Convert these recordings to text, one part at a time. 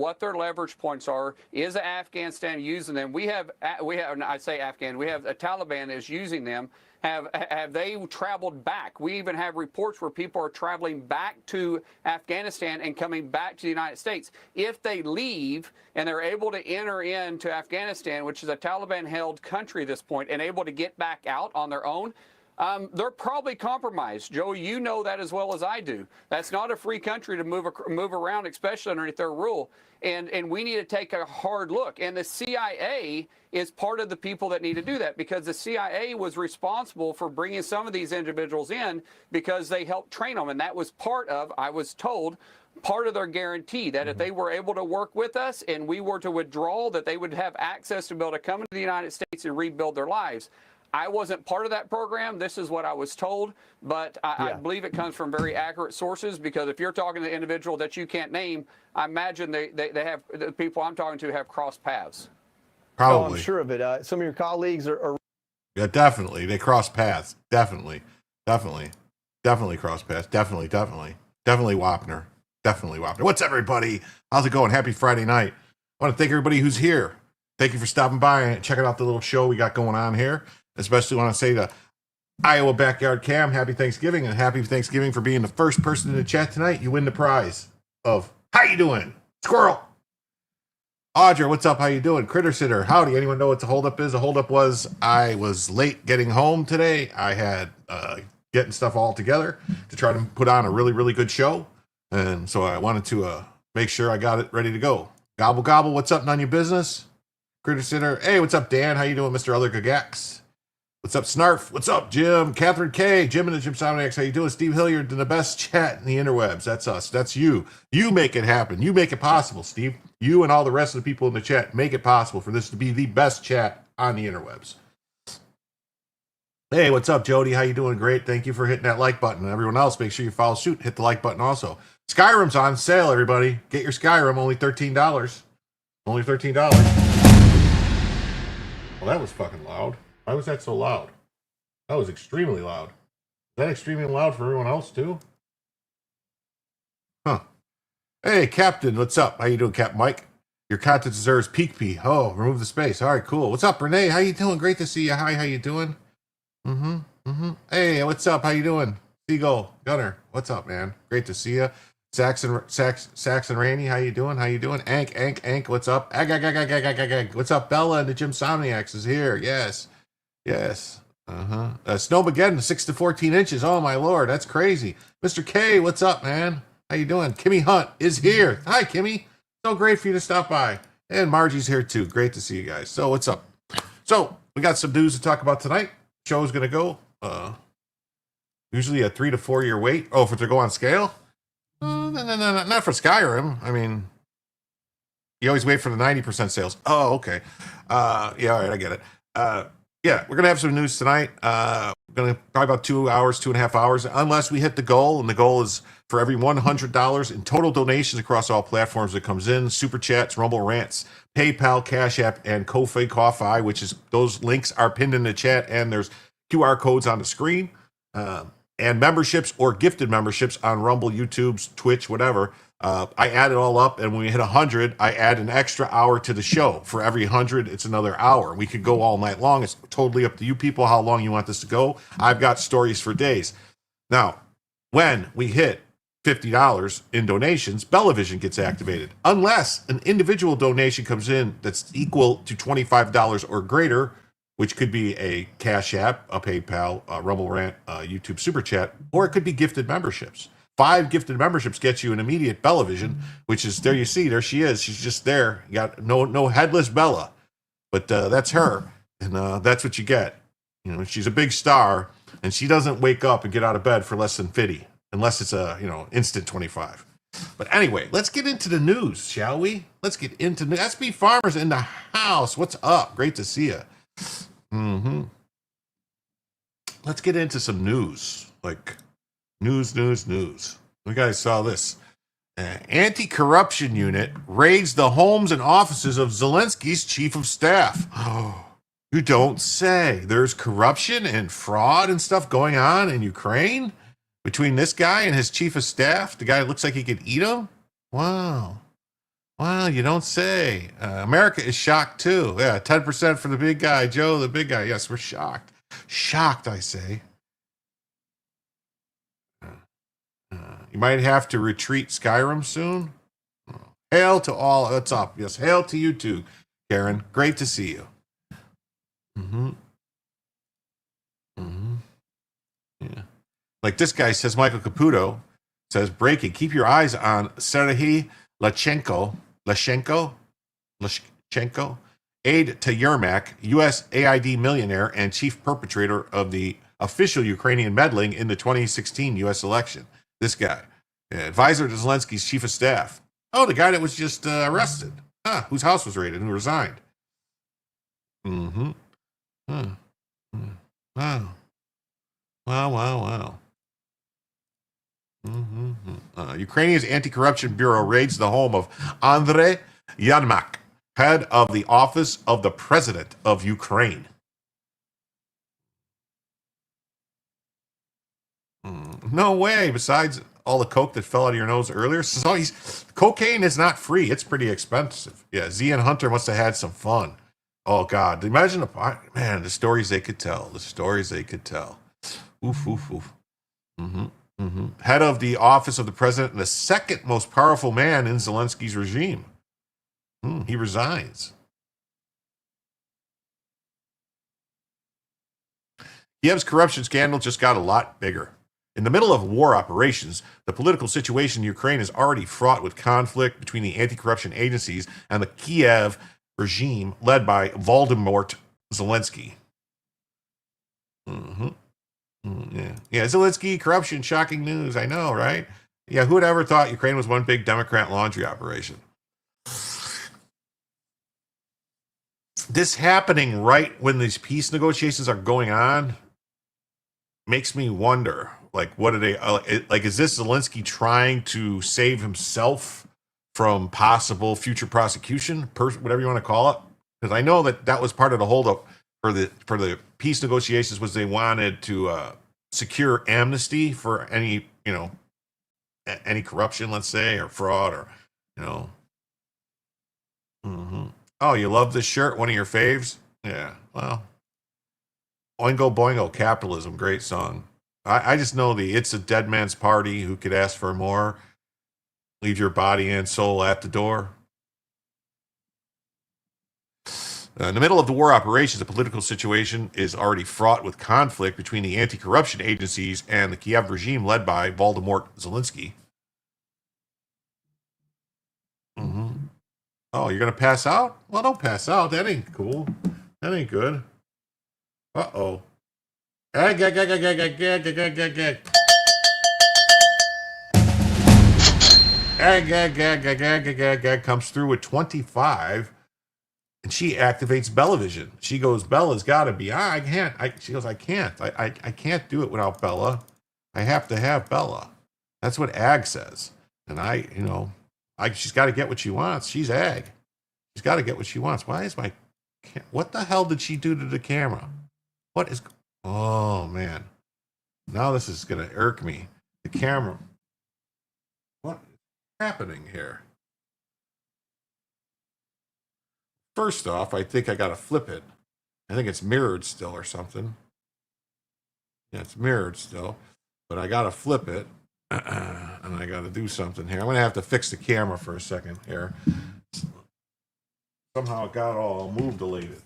What their leverage points are, is Afghanistan using them? We have, I say Afghan, we have a Taliban is using them. Have they traveled back? We even have reports where people are traveling back to Afghanistan and coming back to the United States. If they leave and they're able to enter into Afghanistan, which is a Taliban-held country at this point, and able to get back out on their own, they're probably compromised. Joe, you know that as well as I do. That's not a free country to move around, especially underneath their rule. And we need to take a hard look. And the CIA is part of the people that need to do that, because the CIA was responsible for bringing some of these individuals in because they helped train them. And that was part of, I was told, part of their guarantee that if they were able to work with us and we were to withdraw, that they would have access to be able to come into the United States and rebuild their lives. I wasn't part of that program. This is what I was told, but I believe it comes from very accurate sources, because if you're talking to an individual that you can't name, I imagine they have, the people I'm talking to have crossed paths. Probably. Oh, I'm sure of it. Some of your colleagues are... Yeah, definitely. They cross paths. Definitely cross paths. Definitely Wapner. Definitely Wapner. What's up, everybody? How's it going? Happy Friday night. I want to thank everybody who's here. Thank you for stopping by and checking out the little show we got going on here. Especially want to say to Iowa Backyard Cam, happy Thanksgiving, and happy Thanksgiving for being the first person in the chat tonight. You win the prize of, how you doing, squirrel? Audra, what's up? How you doing? Critter Sitter, howdy. Anyone know what the holdup is? The holdup was I was late getting home today. I had getting stuff all together to try to put on a really, really good show. And so I wanted to make sure I got it ready to go. Gobble, gobble, what's up? None of your business? Critter Sitter, hey, what's up, Dan? How you doing, Mr. Other Gagax? What's up, Snarf? What's up, Jim? Catherine K. Jim and the Jim Somniacs. How you doing? Steve Hilliard, the best chat in the interwebs. That's us. That's you. You make it happen. You make it possible, Steve. You and all the rest of the people in the chat make it possible for this to be the best chat on the interwebs. Hey, what's up, Jody? How you doing? Great. Thank you for hitting that like button. And everyone else, make sure you follow suit. Hit the like button also. Skyrim's on sale, everybody. Get your Skyrim, only $13. Only $13. Well, that was fucking loud. Why was that so loud? That was extremely loud. Is that extremely loud for everyone else, too? Huh. Hey, Captain, what's up? How you doing, Cap Mike? Your content deserves peak pee. Oh, remove the space. All right, cool. What's up, Renee? How you doing? Great to see you. Hi, how you doing? Hey, what's up? How you doing? Seagull, Gunner, what's up, man? Great to see you. Saxon Randy, how you doing? How you doing? Ank, what's up? Ag. What's up? Bella and the Jim Somniacs is here. Yes. Snowmageddon, 6 to 14 inches. Oh, my Lord, that's crazy. Mr. K, what's up, man? How you doing? Kimmy Hunt is here. Hi, Kimmy. So great for you to stop by. And Margie's here, too. Great to see you guys. So, what's up? So, we got some news to talk about tonight. Show's going to go usually a 3 to 4 year wait. Oh, if it's to go on scale? No, not for Skyrim. I mean, you always wait for the 90% sales. Oh, okay. Yeah, all right, I get it. Yeah, we're going to have some news tonight. We're going to probably about 2 hours, 2.5 hours, unless we hit the goal. And the goal is for every $100 in total donations across all platforms that comes in, Super Chats, Rumble Rants, PayPal, Cash App, and Ko-Fi Ko-Fi, which is those links are pinned in the chat, and there's QR codes on the screen. And memberships or gifted memberships on Rumble, YouTube, Twitch, whatever. I add it all up, and when we hit 100, I add an extra hour to the show. For every 100, it's another hour. We could go all night long. It's totally up to you people how long you want this to go. I've got stories for days. Now, when we hit $50 in donations, Bellavision gets activated. Unless an individual donation comes in that's equal to $25 or greater, which could be a Cash App, a PayPal, a Rumble Rant, a YouTube Super Chat, or it could be gifted memberships. 5 gifted memberships gets you an immediate Bellavision, which is, there you see, there she is. She's just there. You got no headless Bella, but that's her, and that's what you get. You know, she's a big star, and she doesn't wake up and get out of bed for less than 50, unless it's a, instant 25. But anyway, let's get into the news, shall we? Let's get into news. SB Farmers in the house. What's up? Great to see you. Let's get into some news, like news. You guys saw this. Anti-corruption unit raids the homes and offices of Zelensky's chief of staff. Oh, you don't say. There's corruption and fraud and stuff going on in Ukraine between this guy and his chief of staff. The guy looks like he could eat him. Wow, you don't say. America is shocked too. Yeah, 10% for the big guy, Joe, the big guy. Yes, we're shocked. Shocked, I say. You might have to retreat Skyrim soon. Hail to all. What's up? Yes, hail to you too, Karen. Great to see you. Yeah. Like this guy says, Michael Caputo says, breaking. Keep your eyes on Serhiy Lashchenko, aide to Yermak, U.S. AID millionaire and chief perpetrator of the official Ukrainian meddling in the 2016 U.S. election. This guy, advisor to Zelensky's chief of staff. Oh, the guy that was just arrested, whose house was raided, who resigned. Wow. Ukrainian's anti-corruption bureau raids the home of Andrei Yermak, head of the office of the president of Ukraine. No way. Besides all the coke that fell out of your nose earlier, so cocaine is not free. It's pretty expensive. Yeah, Z and Hunter must have had some fun. Oh God, imagine the stories they could tell. Oof. Head of the office of the president and the second most powerful man in Zelensky's regime. He resigns. Kiev's corruption scandal just got a lot bigger. In the middle of war operations, the political situation in Ukraine is already fraught with conflict between the anti-corruption agencies and the Kiev regime led by Volodymyr Zelensky. Mm-hmm. Yeah. Yeah. Zelensky, corruption, shocking news. I know, right? Yeah. Who would ever thought Ukraine was one big Democrat laundry operation? This happening right when these peace negotiations are going on makes me wonder, like, what are they, like, is this Zelensky trying to save himself from possible future prosecution, whatever you want to call it? Because I know that was part of the holdup for the peace negotiations, was they wanted to secure amnesty for any, any corruption, let's say, or fraud, or, you know. Mm-hmm. Oh, you love this shirt? One of your faves? Yeah. Well, Oingo Boingo, Capitalism, great song. I just know it's a dead man's party. Who could ask for more? Leave your body and soul at the door. In the middle of the war operations, the political situation is already fraught with conflict between the anti-corruption agencies and the Kiev regime led by Volodymyr Zelensky. Mm-hmm. Oh, you're going to pass out? Well, don't pass out. That ain't cool. That ain't good. Uh-oh. Ag, ag, ag, ag, ag, ag, ag, ag, ag, ag, ag. Ag, ag, ag, ag, ag, ag, ag, ag comes through with 25, and she activates Bellavision. She goes, Bella's got to be. I can't. She goes, I can't. I can't do it without Bella. I have to have Bella. That's what Ag says. And she's got to get what she wants. She's Ag. She's got to get what she wants. Why is what the hell did she do to the camera? What is, oh man. Now this is going to irk me. The camera. What is happening here? First off, I think I got to flip it. I think it's mirrored still or something. Yeah, it's mirrored still. But I got to flip it. And I got to do something here. I'm going to have to fix the camera for a second here. Somehow it got all move deleted.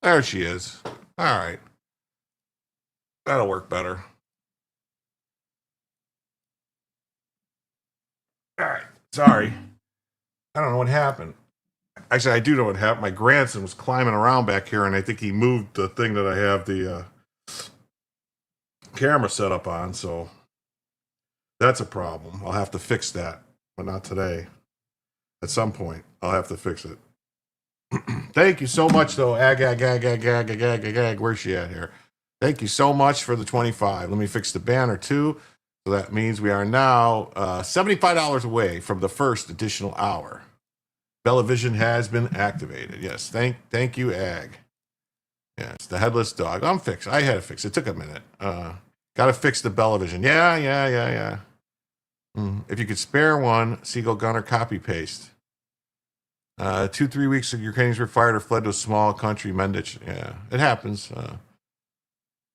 There she is. All right. That'll work better. All right. Sorry. I don't know what happened. Actually, I do know what happened. My grandson was climbing around back here, and I think he moved the thing that I have the camera set up on, so that's a problem. I'll have to fix that, but not today. At some point, I'll have to fix it. Thank you so much, though. Ag. Where's she at here? Thank you so much for the 25. Let me fix the banner, too. So that means we are now $75 away from the first additional hour. Bellavision has been activated. Yes, thank you, Ag. Yes, the headless dog. I'm fixed. I had to fix it. It took a minute. Got to fix the Bellavision. Yeah. If you could spare one, Siegel Gunner copy paste. 2-3 weeks of Ukrainians were fired or fled to a small country, Mendich. Yeah, it happens.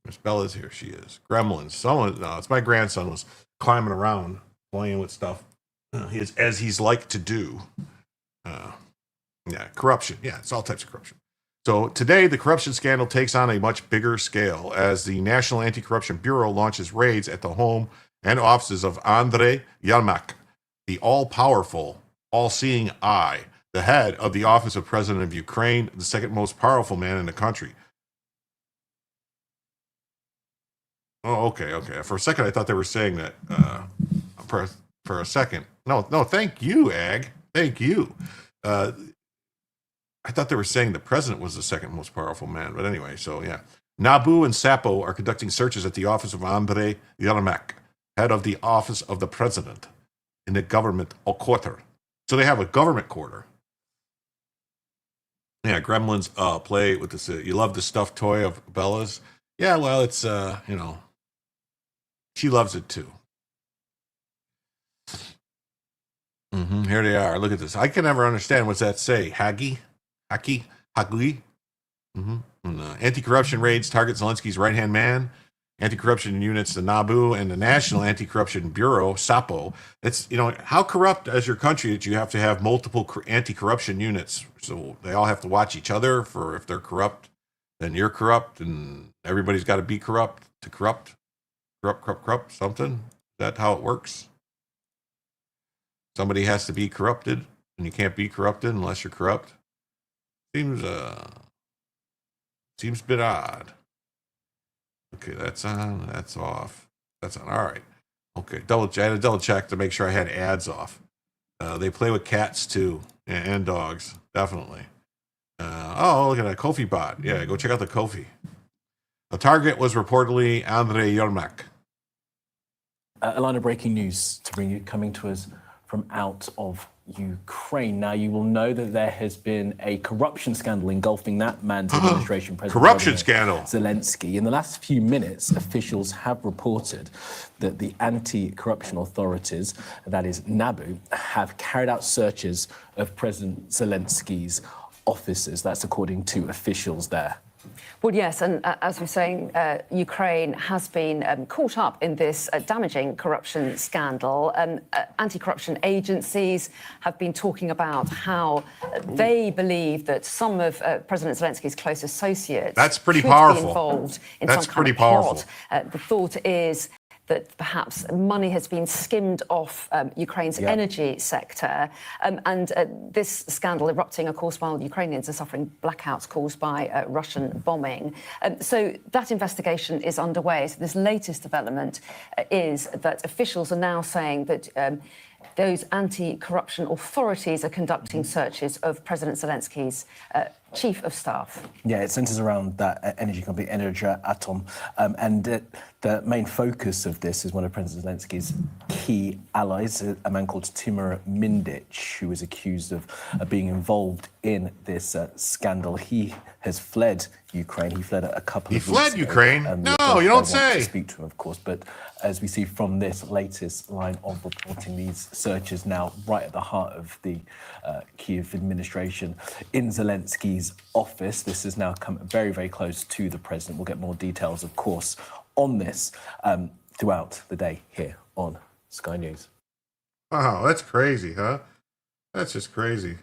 Miss Bella's here. She is. Gremlins. No, it's my grandson was climbing around, playing with stuff. As he's like to do. Corruption. Yeah, it's all types of corruption. So today, the corruption scandal takes on a much bigger scale as the National Anti-Corruption Bureau launches raids at the home and offices of Andrei Yermak, the all-powerful, all-seeing eye, the head of the office of President of Ukraine, the second most powerful man in the country. Oh, okay. For a second, I thought they were saying that. For a second, no. Thank you, Ag. Thank you. I thought they were saying the president was the second most powerful man, but anyway. So yeah, Nabu and Sapo are conducting searches at the office of Andrei Yermak, head of the office of the president, in the government quarter. So they have a government quarter. Yeah, Gremlins play with this. You love the stuffed toy of Bella's. Yeah, well, it's she loves it too. Here they are. Look at this. I can never understand what's that say. Hagi, Hagli. Anti-corruption raids target Zelensky's right-hand man. Anti-corruption units, the NABU and the National Anti-Corruption Bureau, SAPO. It's, how corrupt as your country that you have to have multiple anti-corruption units. So they all have to watch each other for if they're corrupt, then you're corrupt, and everybody's got to be corrupt to corrupt something. Is that how it works? Somebody has to be corrupted, and you can't be corrupted unless you're corrupt. Seems a bit odd. Okay, that's on. That's off. That's on. All right. Okay, I had to double check to make sure I had ads off. They play with cats too, and dogs, definitely. Look at that Kofi bot. Yeah, go check out the Kofi. The target was reportedly Andrei Yermak. A line of breaking news to bring you, coming to us from out of Ukraine. Now, you will know that there has been a corruption scandal engulfing that man's administration, President Corruption scandal. Zelensky. In the last few minutes, officials have reported that the anti-corruption authorities, that is NABU, have carried out searches of President Zelensky's offices. That's according to officials there. Well, yes, and as we're saying, Ukraine has been caught up in this damaging corruption scandal. Anti-corruption agencies have been talking about how they believe that some of President Zelensky's close associates That's pretty could powerful. be involved in That's some pretty kind of powerful. plot. The thought is that perhaps money has been skimmed off Ukraine's energy sector. And this scandal erupting, of course, while Ukrainians are suffering blackouts caused by Russian bombing. So that investigation is underway. So this latest development is that officials are now saying that those anti-corruption authorities are conducting searches of President Zelensky's chief of staff. Yeah, it centres around that energy company, Energoatom, and the main focus of this is one of President Zelensky's key allies, a man called Timur Mindich, who is accused of being involved in this scandal. He has fled Ukraine. He fled a couple of weeks ago. He fled Ukraine? No, you don't say. To speak to him, of course, but as we see from this latest line of reporting, these searches now right at the heart of the Kyiv administration in Zelensky's office. This has now come very, very close to the president. We'll get more details, of course, on this throughout the day here on Sky News. Wow, that's crazy, huh? That's just crazy.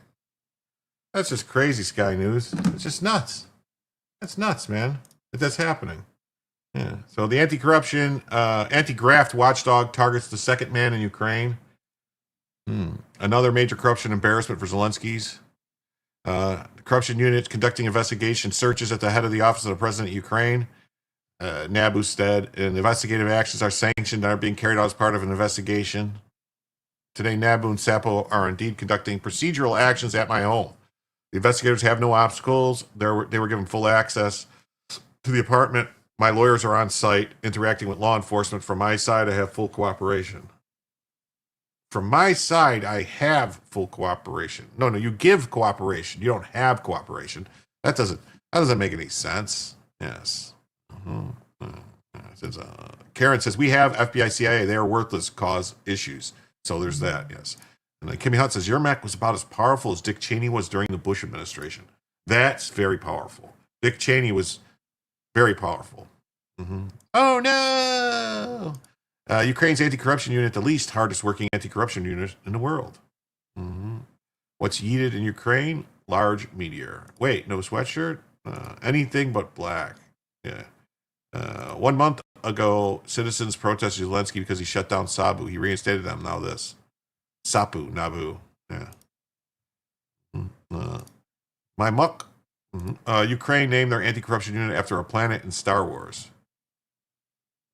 That's just crazy, Sky News. It's just nuts. That's nuts, man. That's happening. Yeah. So the anti-corruption, anti-graft watchdog targets the second man in Ukraine. Another major corruption embarrassment for Zelensky's. The corruption unit conducting investigation searches at the head of the office of the president of Ukraine, NABU stead, and investigative actions are sanctioned and are being carried out as part of an investigation. Today, NABU and SAPO are indeed conducting procedural actions at my home. The investigators have no obstacles. They were given full access to the apartment. My lawyers are on site interacting with law enforcement. From my side, I have full cooperation. From my side, I have full cooperation. No, you give cooperation. You don't have cooperation. That doesn't make any sense. Yes. Karen says, we have FBI, CIA. They are worthless, cause issues. So there's that, yes. And then Kimmy Hunt says, Yermak was about as powerful as Dick Cheney was during the Bush administration. That's very powerful. Dick Cheney was very powerful. Oh, no! Ukraine's anti-corruption unit, the least hardest working anti-corruption unit in the world. What's yeeted in Ukraine? Large meteor. Wait, no sweatshirt? Anything but black. Yeah. 1 month ago, citizens protested Zelensky because he shut down Sabu. He reinstated them. Now this. Sapu, Nabu. Yeah. My muck. Ukraine named their anti-corruption unit after a planet in Star Wars.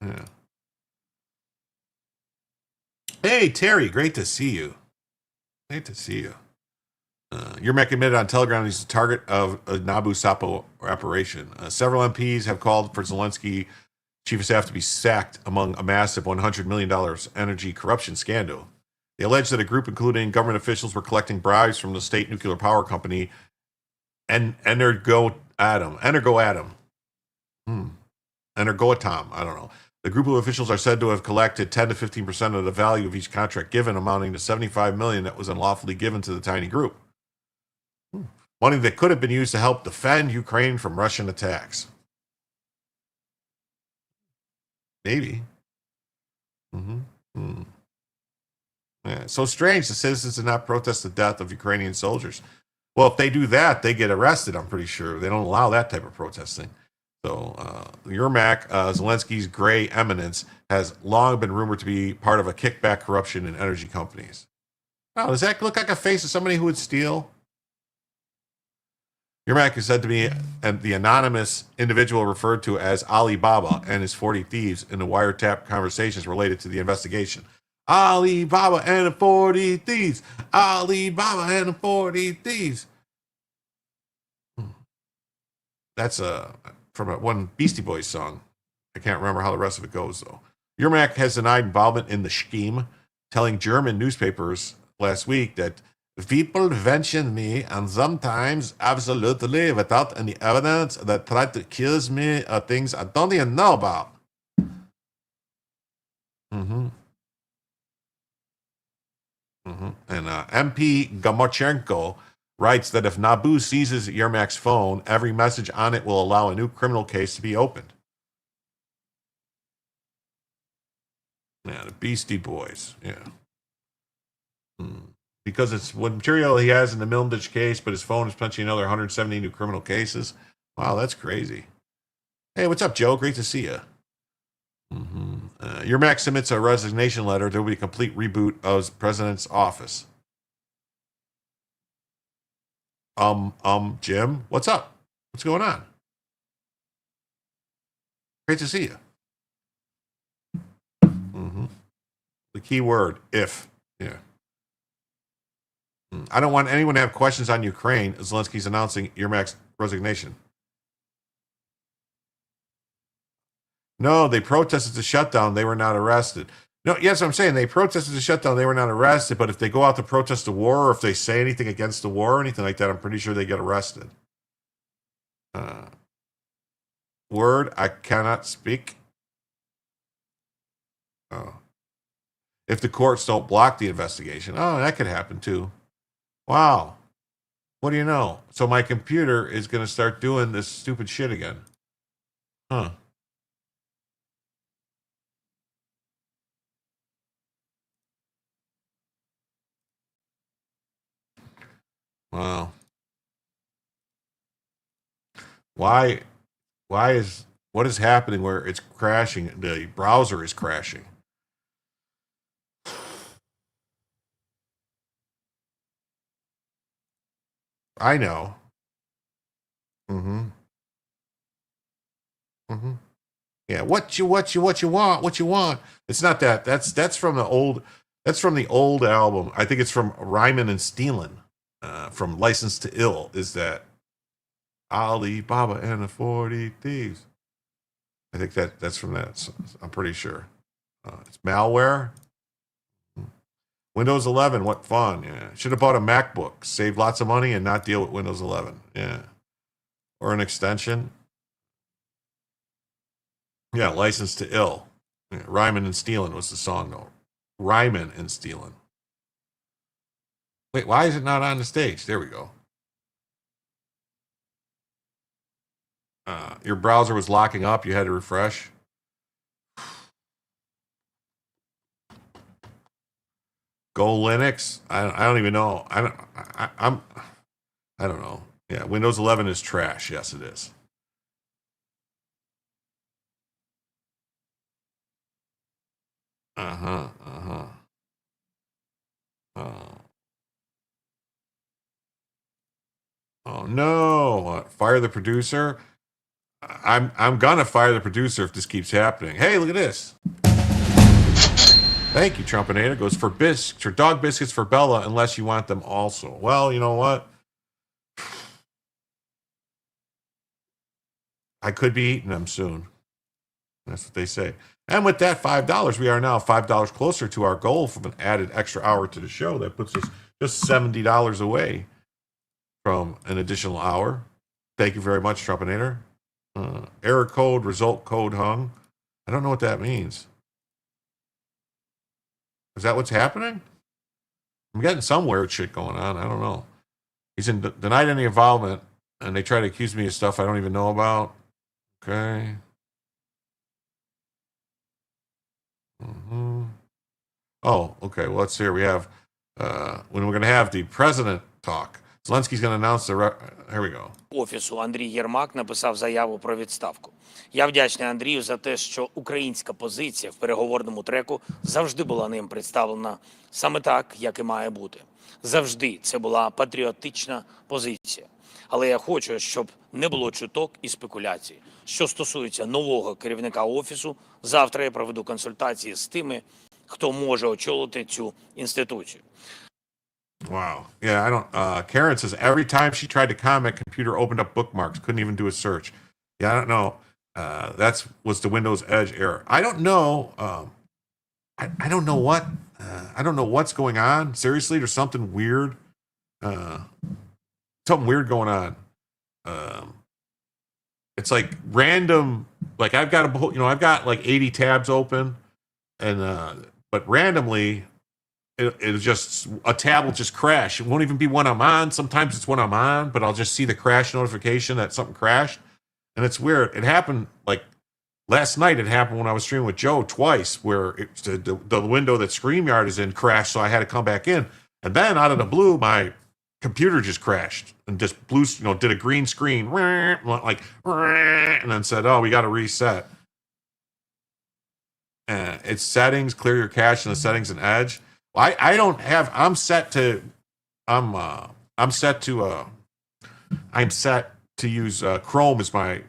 Yeah. Hey, Terry, great to see you. Great to see you. Yermak admitted on Telegram he's the target of a Nabu Sapo operation. Several MPs have called for Zelensky chief of staff to be sacked among a massive $100 million energy corruption scandal. They allege that a group including government officials were collecting bribes from the state nuclear power company and Energo Atom. Energoatom. I don't know. The group of officials are said to have collected 10 to 15% of the value of each contract given, amounting to $75 million that was unlawfully given to the tiny group. Money that could have been used to help defend Ukraine from Russian attacks. Maybe. Yeah. So strange the citizens did not protest the death of Ukrainian soldiers. Well, if they do that, they get arrested, I'm pretty sure. They don't allow that type of protesting. So, Yermak, Zelensky's gray eminence, has long been rumored to be part of a kickback corruption in energy companies. Oh, does that look like a face of somebody who would steal? Yermak is said to be the anonymous individual referred to as Alibaba and his 40 thieves in the wiretap conversations related to the investigation. Alibaba and the 40 thieves. Alibaba and the 40 thieves. That's from one Beastie Boys song. I can't remember how the rest of it goes, though. Yermak has denied involvement in the scheme, telling German newspapers last week that people mention me, and sometimes absolutely without any evidence, that try to accuse me of things I don't even know about. And MP Gamochenko writes that if Nabu seizes Yermak's phone, every message on it will allow a new criminal case to be opened. Yeah, the Beastie Boys. Yeah. Because it's what material he has in the Milndich case, but his phone is punching another 170 new criminal cases. Wow, that's crazy. Hey, what's up, Joe? Great to see you. Yermak submits a resignation letter. There will be a complete reboot of the president's office. Jim, what's up? What's going on? Great to see you. The key word, if. Yeah. I don't want anyone to have questions on Ukraine. Zelensky's announcing Yermak's resignation. No, they protested the shutdown. They were not arrested. No, yes, I'm saying they protested the shutdown. They were not arrested. But if they go out to protest the war, or if they say anything against the war or anything like that, I'm pretty sure they get arrested. Word, I cannot speak. Oh. If the courts don't block the investigation. Oh, that could happen too. Wow. What do you know? So my computer is going to start doing this stupid shit again. Huh. Wow. What is happening where it's crashing? The browser is crashing. I know. Yeah, what you want. It's not that. That's from the old album. I think it's from Ryman and Steelin, from License to Ill, is that Alibaba and the 40 Thieves. I think that's from that. I'm pretty sure. It's malware. Windows 11, what fun. Yeah. Should have bought a MacBook, save lots of money and not deal with Windows 11. Yeah. Or an extension. Yeah, License to Ill. Yeah, Ryman and Steelin was the song, though. Ryman and Steelin. Wait, why is it not on the stage? There we go. Your browser was locking up. You had to refresh. Go Linux. I don't even know. I don't know. Yeah, Windows 11 is trash. Yes, it is. Oh no! Fire the producer. I'm gonna fire the producer if this keeps happening. Hey, look at this. Thank you, Trumpinator. Goes for dog biscuits for Bella, unless you want them also. Well, you know what? I could be eating them soon. That's what they say. And with that $5, we are now $5 closer to our goal from an added extra hour to the show. That puts us just $70 away from an additional hour. Thank you very much, Trumpinator. Error code, result code hung. I don't know what that means. Is that what's happening? I'm getting some weird shit going on. I don't know. He's denied any involvement, and they try to accuse me of stuff I don't even know about. Okay. Oh, okay. Well, let's see here. We have, when we're going to have the president talk. Zelensky's going to announce here we go. Офісу Андрій Єрмак написав заяву про відставку. Я вдячний Андрію за те, що українська позиція в переговорному треку завжди була ним представлена саме так, як і має бути. Завжди це була патріотична позиція. Але я хочу, щоб не було чуток і спекуляцій. Що стосується нового керівника Офісу, завтра я проведу консультації з тими, хто може очолити цю інституцію. Wow. Yeah, I don't. Karen says every time she tried to comment, computer opened up bookmarks, couldn't even do a search. Yeah, I don't know. That's was the Windows Edge error. I don't know. I don't know what. I don't know what's going on. Seriously, there's something weird. Something weird going on. It's like random. Like I've got I've got like 80 tabs open, and but randomly. It'll just, a tab will just crash. It won't even be one I'm on. Sometimes it's one I'm on, but I'll just see the crash notification that something crashed. And it's weird. It happened like last night. It happened when I was streaming with Joe twice, where the window that StreamYard is in crashed, so I had to come back in. And then out of the blue, my computer just crashed and just did a green screen, like, and then said, "Oh, we got to reset." It's settings, clear your cache in the settings in Edge. I don't have. I'm set to use Chrome as my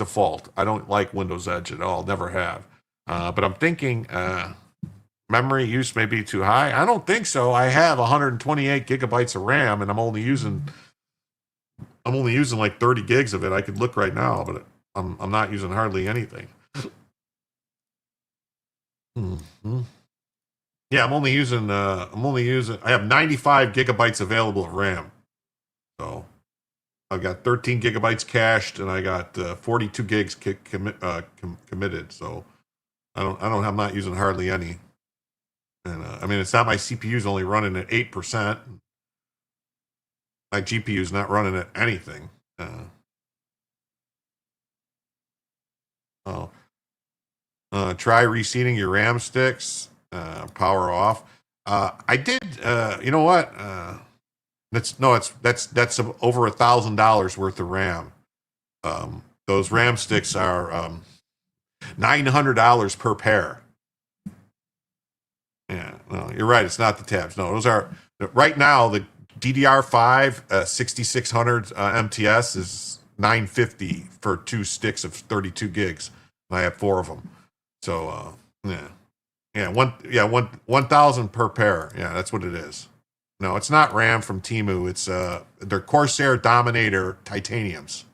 default. I don't like Windows Edge at all. Never have. But I'm thinking memory use may be too high. I don't think so. I have 128 gigabytes of RAM, and I'm only using like 30 gigs of it. I could look right now, but I'm not using hardly anything. Mm-hmm. Yeah, I have 95 gigabytes available of RAM. So I've got 13 gigabytes cached, and I got 42 gigs committed. So I'm not using hardly any. And I mean, it's not, my CPU's only running at 8%. My GPU's not running at anything. Try reseating your RAM sticks. Power off. I did. You know what? That's over $1,000 worth of RAM. Those RAM sticks are $900 per pair. Yeah, no, you're right. It's not the tabs. No, those are right now. The DDR5 6600 MTS is $950 for 2 sticks of 32 gigs. I have 4 of them. So yeah. Yeah, 1,000 per pair. Yeah, that's what it is. No, it's not RAM from Temu. It's they're Corsair Dominator titaniums.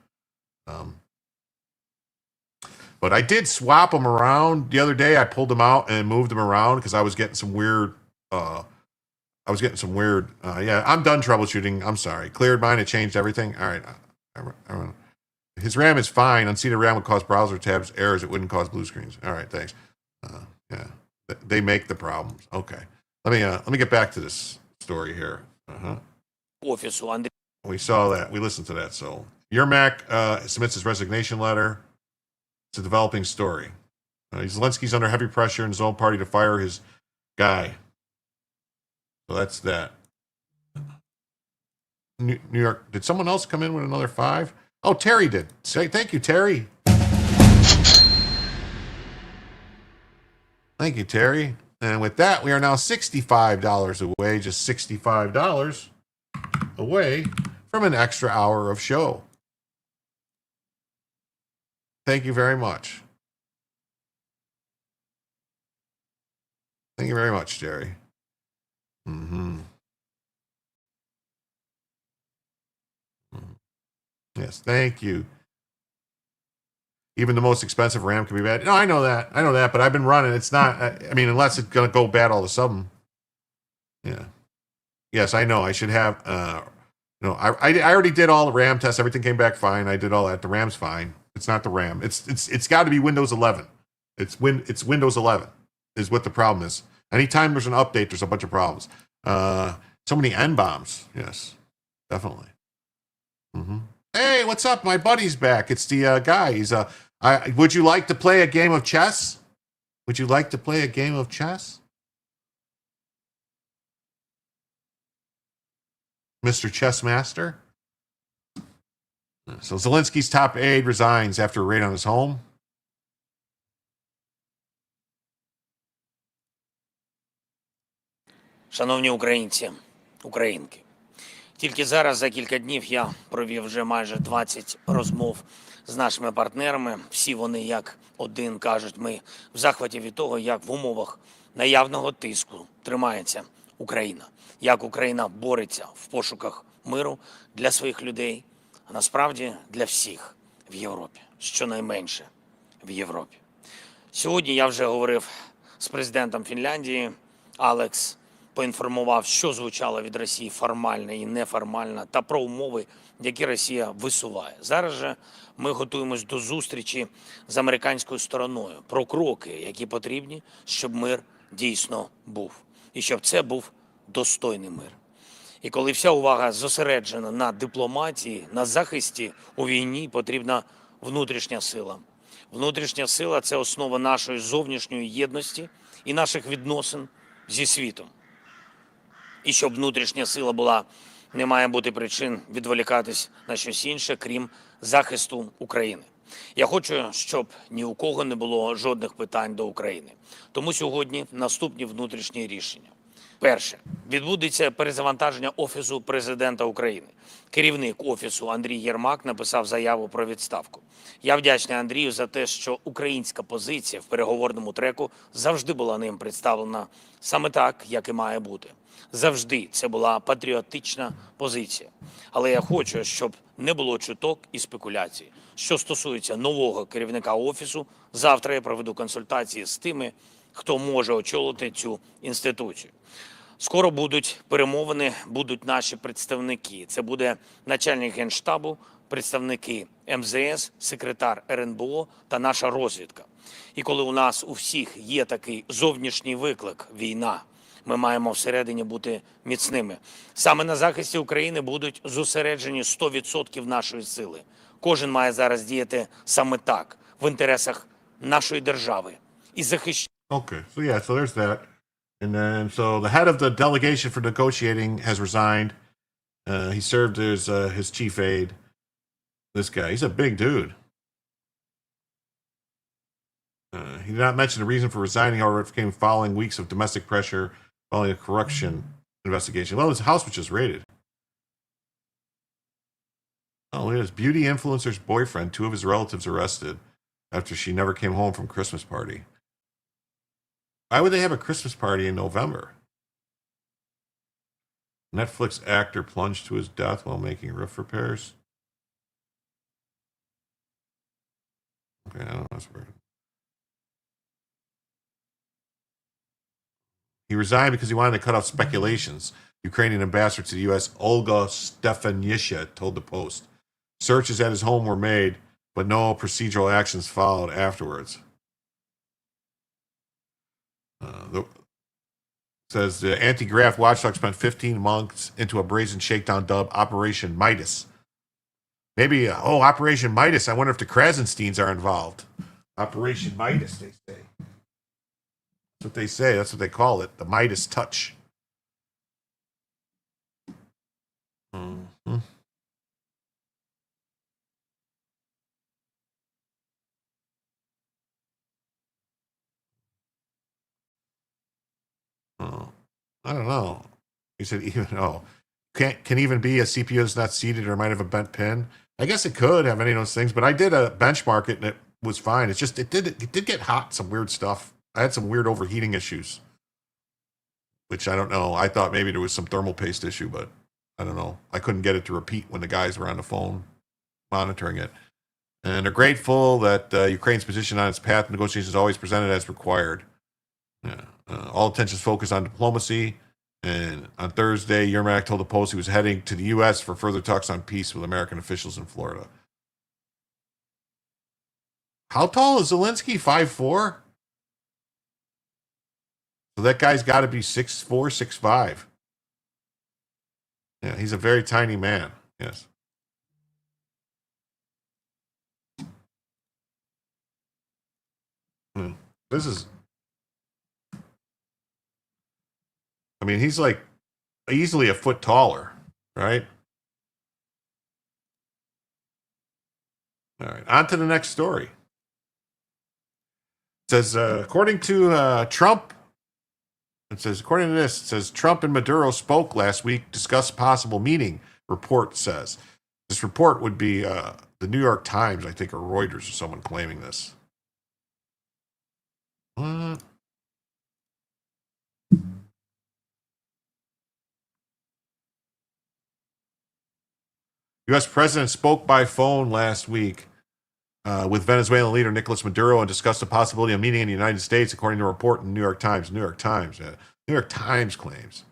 But I did swap them around the other day. I pulled them out and moved them around because I was getting some weird. Yeah, I'm done troubleshooting. I'm sorry. Cleared mine. It changed everything. All right. His RAM is fine. Unseated RAM would cause browser tabs errors. It wouldn't cause blue screens. All right. Thanks. Yeah. They make the problems. Okay. Let me get back to this story here. Офісу Андрій. We saw that. We listened to that. So your Mac submits his resignation letter. It's a developing story. Zelensky's under heavy pressure in his own party to fire his guy. So that's that. New York. Did someone else come in with another 5? Oh, Terry did. Say thank you, Terry. Thank you, Terry. And with that, we are now $65 away, just $65 away from an extra hour of show. Thank you very much. Thank you very much, Jerry. Yes, thank you. Even the most expensive RAM can be bad. No, I know that, but I've been running. It's not, I mean, unless it's going to go bad all of a sudden. Yeah. Yes, I know. I should have You know, I already did all the RAM tests. Everything came back fine. I did all that. The RAM's fine. It's not the RAM. It's got to be Windows 11. It's Windows 11 is what the problem is. Anytime there's an update, there's a bunch of problems. So many N bombs. Yes, definitely. Hey, what's up? My buddy's back. It's the guy. He's would you like to play a game of chess? Would you like to play a game of chess? Mr. Chess Master. So Zelensky's top aide resigns after a raid on his home. Шановні українці, українки, тільки зараз за кілька днів я провів вже майже 20 розмов з нашими партнерами. Всі вони як один кажуть, ми в захваті від того, як в умовах наявного тиску тримається Україна, як Україна бореться в пошуках миру для своїх людей, а насправді для всіх в Європі, щонайменше в Європі. Сьогодні я вже говорив з президентом Фінляндії. Алекс поінформував, що звучало від Росії формально і неформально, та про умови, які Росія висуває. Зараз же ми готуємось до зустрічі з американською стороною про кроки, які потрібні, щоб мир дійсно був. І щоб це був достойний мир. І коли вся увага зосереджена на дипломатії, на захисті у війні, потрібна внутрішня сила. Внутрішня сила – це основа нашої зовнішньої єдності і наших відносин зі світом. І щоб внутрішня сила була, не має бути причин відволікатись на щось інше, крім захисту України. Я хочу, щоб ні у кого не було жодних питань до України. Тому сьогодні наступні внутрішні рішення. Перше. Відбудеться перезавантаження Офісу президента України. Керівник Офісу Андрій Єрмак написав заяву про відставку. Я вдячний Андрію за те, що українська позиція в переговорному треку завжди була ним представлена саме так, як і має бути. Завжди це була патріотична позиція. Але я хочу, щоб не було чуток і спекуляцій. Що стосується нового керівника Офісу, завтра я проведу консультації з тими, хто може очолити цю інституцію. Скоро будуть перемовини, будуть наші представники. Це буде начальник Генштабу, представники МЗС, секретар РНБО та наша розвідка. І коли у нас у всіх є такий зовнішній виклик – війна, ми маємо всередині бути міцними. Саме на захисті України будуть зосереджені 100% нашої сили. Кожен має зараз діяти саме так, в інтересах нашої держави і захищати. Okay, so yeah, so there's that. And then, so the head of the delegation for negotiating has resigned. He served as his chief aide. This guy, he's a big dude. He did not mention the reason for resigning, however, it came following weeks of domestic pressure following a corruption investigation. Well, his house was just raided. Oh, his beauty influencer's boyfriend, 2 of his relatives arrested after she never came home from Christmas party. Why would they have a Christmas party in November? Netflix actor plunged to his death while making roof repairs. Okay, I don't know. That's weird. He resigned because he wanted to cut off speculations. Ukrainian ambassador to the U.S., Olga Stefanisha, told the Post. Searches at his home were made, but no procedural actions followed afterwards. Says the anti-graft watchdog spent 15 months into a brazen shakedown dubbed Operation Midas. Maybe, Operation Midas. I wonder if the Krasensteins are involved. Operation Midas, they say. That's what they say. That's what they call it. The Midas touch. Mm-hmm. Oh, I don't know. He said even can even be a CPU that's not seated or might have a bent pin. I guess it could have any of those things, but I did a benchmark it and it was fine. It's just it did get hot, some weird stuff. I had some weird overheating issues, which I don't know. I thought maybe there was some thermal paste issue, but I don't know. I couldn't get it to repeat when the guys were on the phone monitoring it. And they're grateful that Ukraine's position on its path to negotiations is always presented as required. Yeah. All attention is focused on diplomacy And on Thursday, Yermak told the Post he was heading to the U.S. for further talks on peace with American officials in Florida. How tall is Zelensky? 5'4"? So that guy's got to be 6'4", 6'5". Yeah, he's a very tiny man. Yes. This is... I mean, he's like easily a foot taller, right? All right, on to the next story. It says, according to Trump, according to this, it says Trump and Maduro spoke last week, discussed possible meeting, report says. This report would be the New York Times, I think, or Reuters, or someone claiming this. What? U.S. President spoke by phone last week with Venezuelan leader Nicolas Maduro and discussed the possibility of meeting in the United States, according to a report in the New York Times. New York Times. New York Times claims.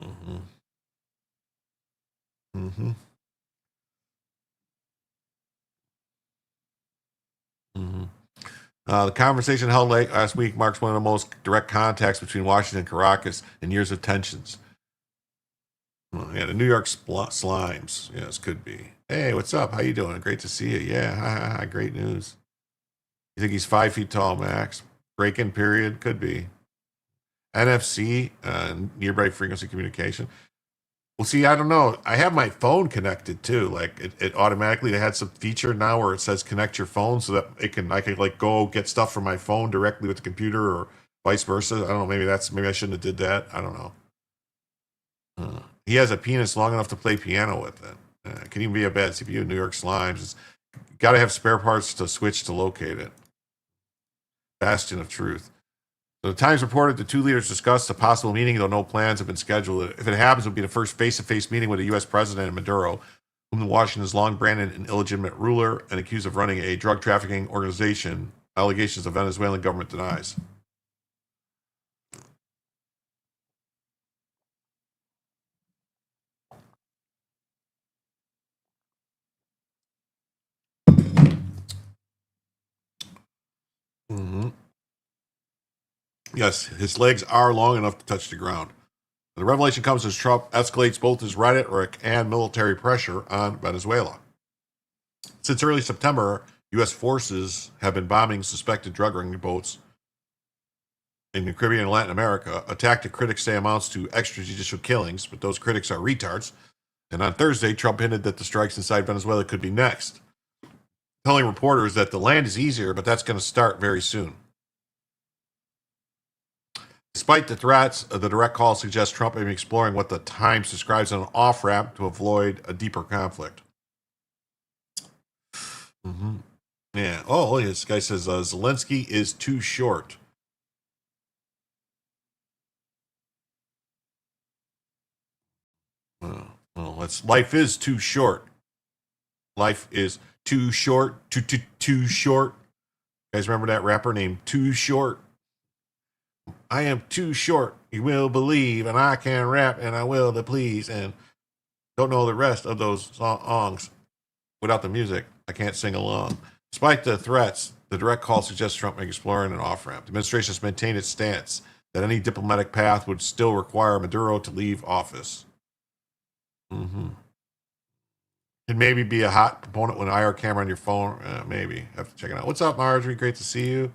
Mm-hmm. Mm-hmm. Mm-hmm. The conversation held late last week marks one of the most direct contacts between Washington and Caracas in years of tensions. Yeah, the New York Slimes. Yes, could be. Hey, what's up? How you doing? Great to see you. Yeah, hi. Great news. You think he's 5 feet tall, max? Break-in period? Could be. NFC, nearby frequency communication. Well, see, I don't know. I have my phone connected too. Like it automatically, they had some feature now where it says connect your phone so that I can like go get stuff from my phone directly with the computer or vice versa. I don't know. Maybe I shouldn't have did that. I don't know. He has a penis long enough to play piano with it. It can even be a bad CPU. New York Slimes. Got to have spare parts to switch to locate it. Bastion of truth. So the Times reported the two leaders discussed a possible meeting, though no plans have been scheduled. If it happens, it will be the first face-to-face meeting with a U.S. president and Maduro, whom Washington has long branded an illegitimate ruler and accused of running a drug trafficking organization. Allegations the Venezuelan government denies. Mm-hmm. Yes, his legs are long enough to touch the ground. The revelation comes as Trump escalates both his rhetoric and military pressure on Venezuela. Since early September, U.S. forces have been bombing suspected drug ring boats in the Caribbean and Latin America. A tactic critics say amounts to extrajudicial killings, but those critics are retards. And on Thursday, Trump hinted that the strikes inside Venezuela could be next, telling reporters that the land is easier, but that's going to start very soon. Despite the threats, the direct call suggests Trump may be exploring what the Times describes as an off-ramp to avoid a deeper conflict. Mm-hmm. Yeah. Oh, this guy says Zelensky is too short. Life is too short. Life is too short. Too short. You guys remember that rapper named Too Short? I am too short, you will believe, and I can rap, and I will to please, and don't know the rest of those songs. Without the music, I can't sing along. Despite the threats, the direct call suggests Trump may be exploring an off-ramp. The administration has maintained its stance that any diplomatic path would still require Maduro to leave office. Mm-hmm. Could maybe be a hot component with an IR camera on your phone. Maybe. Have to check it out. What's up, Marjorie? Great to see you.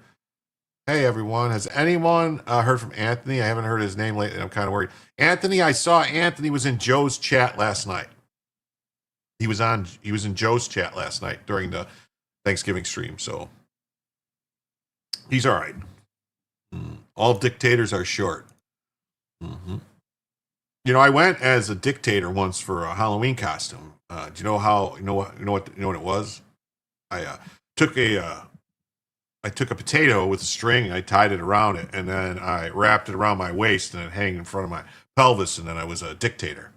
Hey, everyone. Has anyone heard from Anthony? I haven't heard his name lately. I'm kind of worried. Anthony, I saw Anthony was in Joe's chat last night. He was in Joe's chat last night during the Thanksgiving stream. So he's all right. All dictators are short. Mm-hmm. You know, I went as a dictator once for a Halloween costume. Do you know how? You know what it was? I took a potato with a string and I tied it around it, and then I wrapped it around my waist and it hung in front of my pelvis, and then I was a dictator.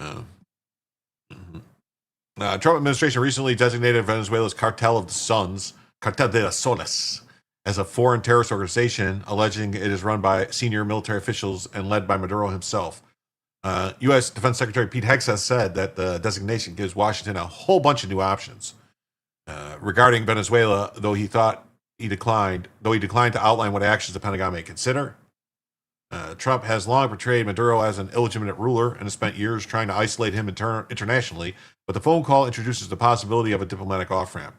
Mm-hmm. Trump administration recently designated Venezuela's Cartel of the Suns, Cartel de las Soles, as a foreign terrorist organization, alleging it is run by senior military officials and led by Maduro himself. U.S. Defense Secretary Pete Hegseth said that the designation gives Washington a whole bunch of new options. Regarding Venezuela, though he declined to outline what actions the Pentagon may consider. Trump has long portrayed Maduro as an illegitimate ruler and has spent years trying to isolate him internationally, but the phone call introduces the possibility of a diplomatic off-ramp.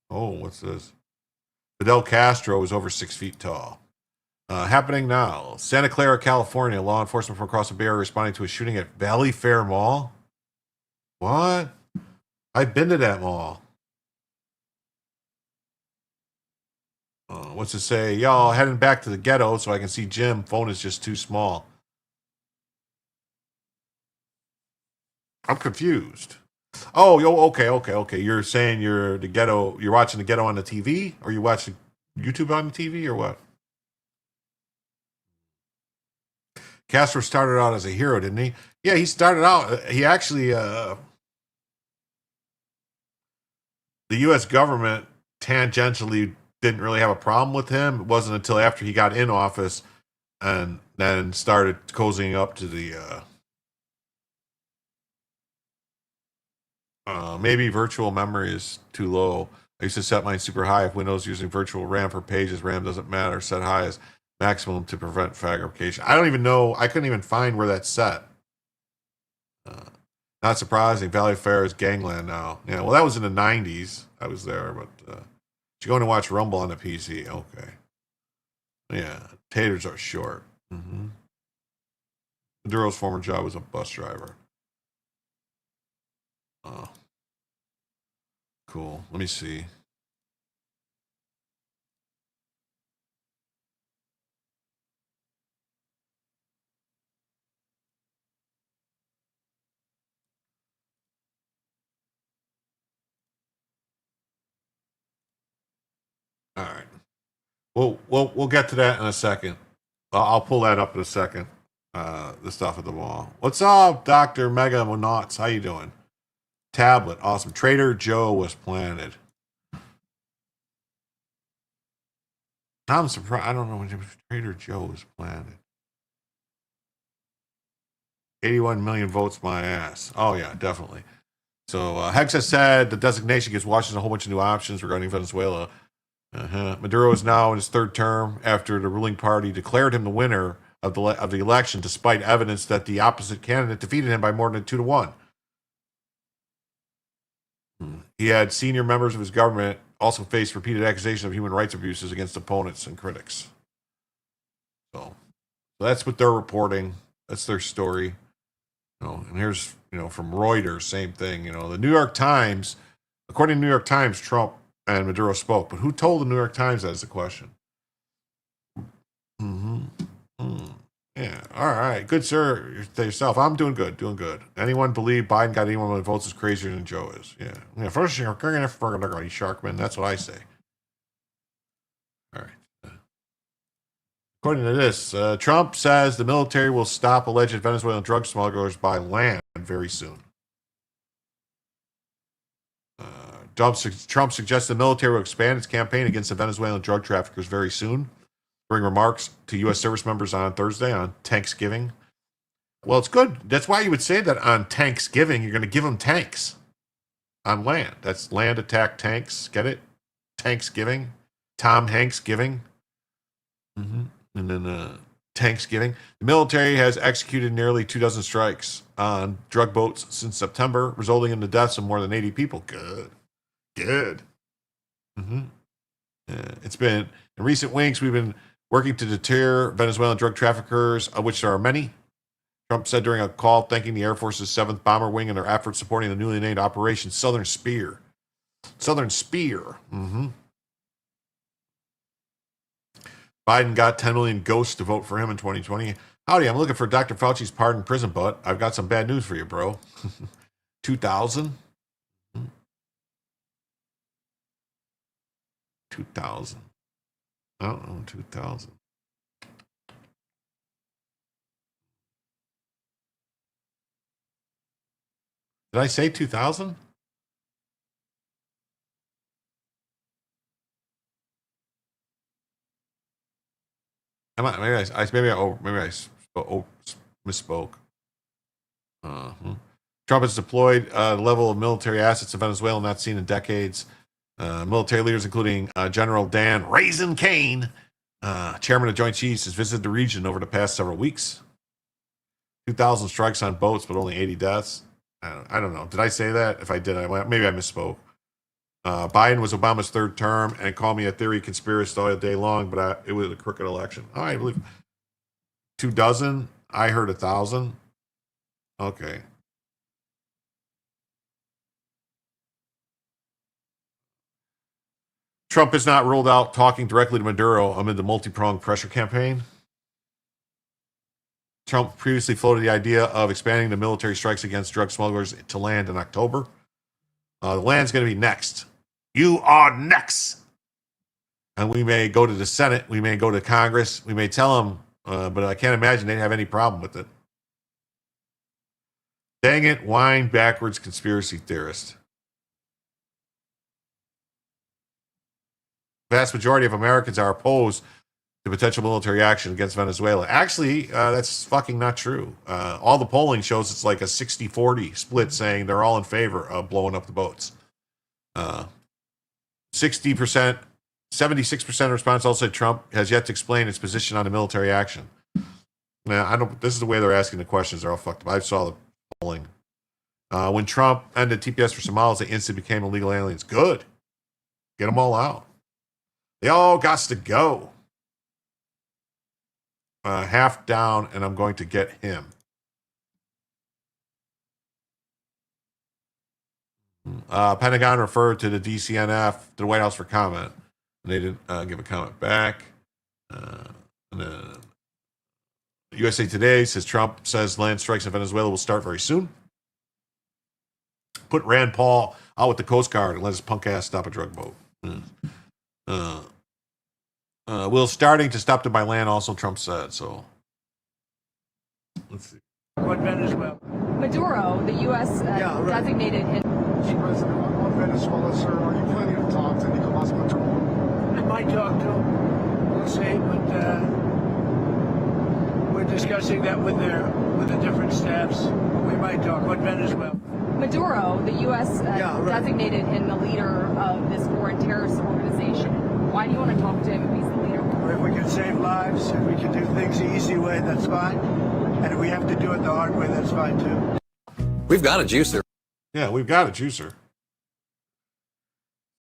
Oh, what's this? Fidel Castro is over 6 feet tall. Happening now. Santa Clara, California. Law enforcement from across the Bay Area responding to a shooting at Valley Fair Mall. What? I've been to that mall. What's it say? Y'all heading back to the ghetto so I can see Jim. Phone is just too small. I'm confused. Oh, okay. You're saying you're the ghetto. You're watching the ghetto on the TV, or you watching YouTube on the TV, or what? Castro started out as a hero, didn't he? Yeah, he started out. He actually, the U.S. government tangentially didn't really have a problem with him. It wasn't until after he got in office and then started cozying up to the. Maybe virtual memory is too low. I used to set mine super high. If Windows using virtual RAM for pages, RAM doesn't matter. Set high as maximum to prevent fabrication. I don't even know. I couldn't even find where that's set. Not surprising. Valley Fair is gangland now. Yeah, well, that was in the 90s. I was there, but you going to watch Rumble on the PC? Okay. Yeah, taters are short. Mm-hmm. Maduro's former job was a bus driver. Oh, cool. Let me see. All right. We'll get to that in a second. I'll pull that up in a second. The stuff at the mall. What's up, Dr. Mega Monots? How you doing? Tablet, awesome. Trader Joe was planted. I'm surprised. I don't know when Trader Joe was planted. 81 million votes, my ass. Oh yeah, definitely. So Hexa said the designation gives Washington a whole bunch of new options regarding Venezuela. Maduro is now in his third term after the ruling party declared him the winner of the election, despite evidence that the opposite candidate defeated him by more than 2-1. He had senior members of his government also face repeated accusations of human rights abuses against opponents and critics. So that's what they're reporting. That's their story. And here's, from Reuters, same thing. The New York Times, according to New York Times, Trump and Maduro spoke. But who told the New York Times that is the question? Yeah. All right. Good, sir. Yourself. I'm doing good. Anyone believe Biden got anyone with votes is crazier than Joe is? Yeah. First, Sharkman. That's what I say. All right. According to this, Trump says the military will stop alleged Venezuelan drug smugglers by land very soon. Trump suggests the military will expand its campaign against the Venezuelan drug traffickers very soon. During remarks to U.S. service members on Thursday on Thanksgiving. Well, it's good. That's why you would say that on Thanksgiving, you're going to give them tanks on land. That's land attack tanks. Get it? Thanksgiving. Tom Hanks giving. And then Thanksgiving. The military has executed nearly 24 strikes on drug boats since September, resulting in the deaths of more than 80 people. Good. It's been, in recent weeks, we've been working to deter Venezuelan drug traffickers, of which there are many. Trump said during a call thanking the Air Force's 7th Bomber Wing and their efforts supporting the newly named Operation Southern Spear. Biden got 10 million ghosts to vote for him in 2020. Howdy, I'm looking for Dr. Fauci's pardon prison, but I've got some bad news for you, bro. 2,000? 2,000. I don't know, 2,000. Did I say 2,000? Maybe I misspoke. Trump has deployed a level of military assets to Venezuela not seen in decades. Military leaders, including General Dan Raisin Kane, chairman of Joint Chiefs, has visited the region over the past several weeks. 2,000 strikes on boats, but only 80 deaths. I don't know. Did I say that? If I did, maybe I misspoke. Biden was Obama's third term, and call me a theory conspiracist all day long, but it was a crooked election. I believe 24. I heard 1,000. Okay. Trump has not ruled out talking directly to Maduro amid the multi-pronged pressure campaign. Trump previously floated the idea of expanding the military strikes against drug smugglers to land in October. The land's going to be next. You are next. And we may go to the Senate. We may go to Congress. We may tell them, but I can't imagine they'd have any problem with it. Dang it, whine backwards conspiracy theorist. Vast majority of Americans are opposed to potential military action against Venezuela. Actually, that's fucking not true. All the polling shows it's like a 60-40 split saying they're all in favor of blowing up the boats. 60%, 76% of respondents also said Trump has yet to explain its position on the military action. Now, this is the way they're asking the questions. They're all fucked up. I saw the polling. When Trump ended TPS for Somalis, they instantly became illegal aliens. Good. Get them all out. They all got to go. Half down, and I'm going to get him. Pentagon referred to the DCNF, to the White House, for comment. They didn't give a comment back. USA Today says Trump says land strikes in Venezuela will start very soon. Put Rand Paul out with the Coast Guard and let his punk ass stop a drug boat. Will starting to stop them by land, also Trump said. So let's see. What Venezuela? Maduro, the U.S. designated him. Mr. President, on Venezuela, sir, are you planning to talk to Nicolas Maduro? I might talk to him. We'll see, but we're discussing that with the different staffs. We might talk. What Venezuela? Maduro, the U.S. designated him the leader of this foreign terrorist organization. Why do you want to talk to him if he's the leader? If we can save lives, if we can do things the easy way, that's fine. And if we have to do it the hard way, that's fine too. We've got a juicer. Yeah, we've got a juicer.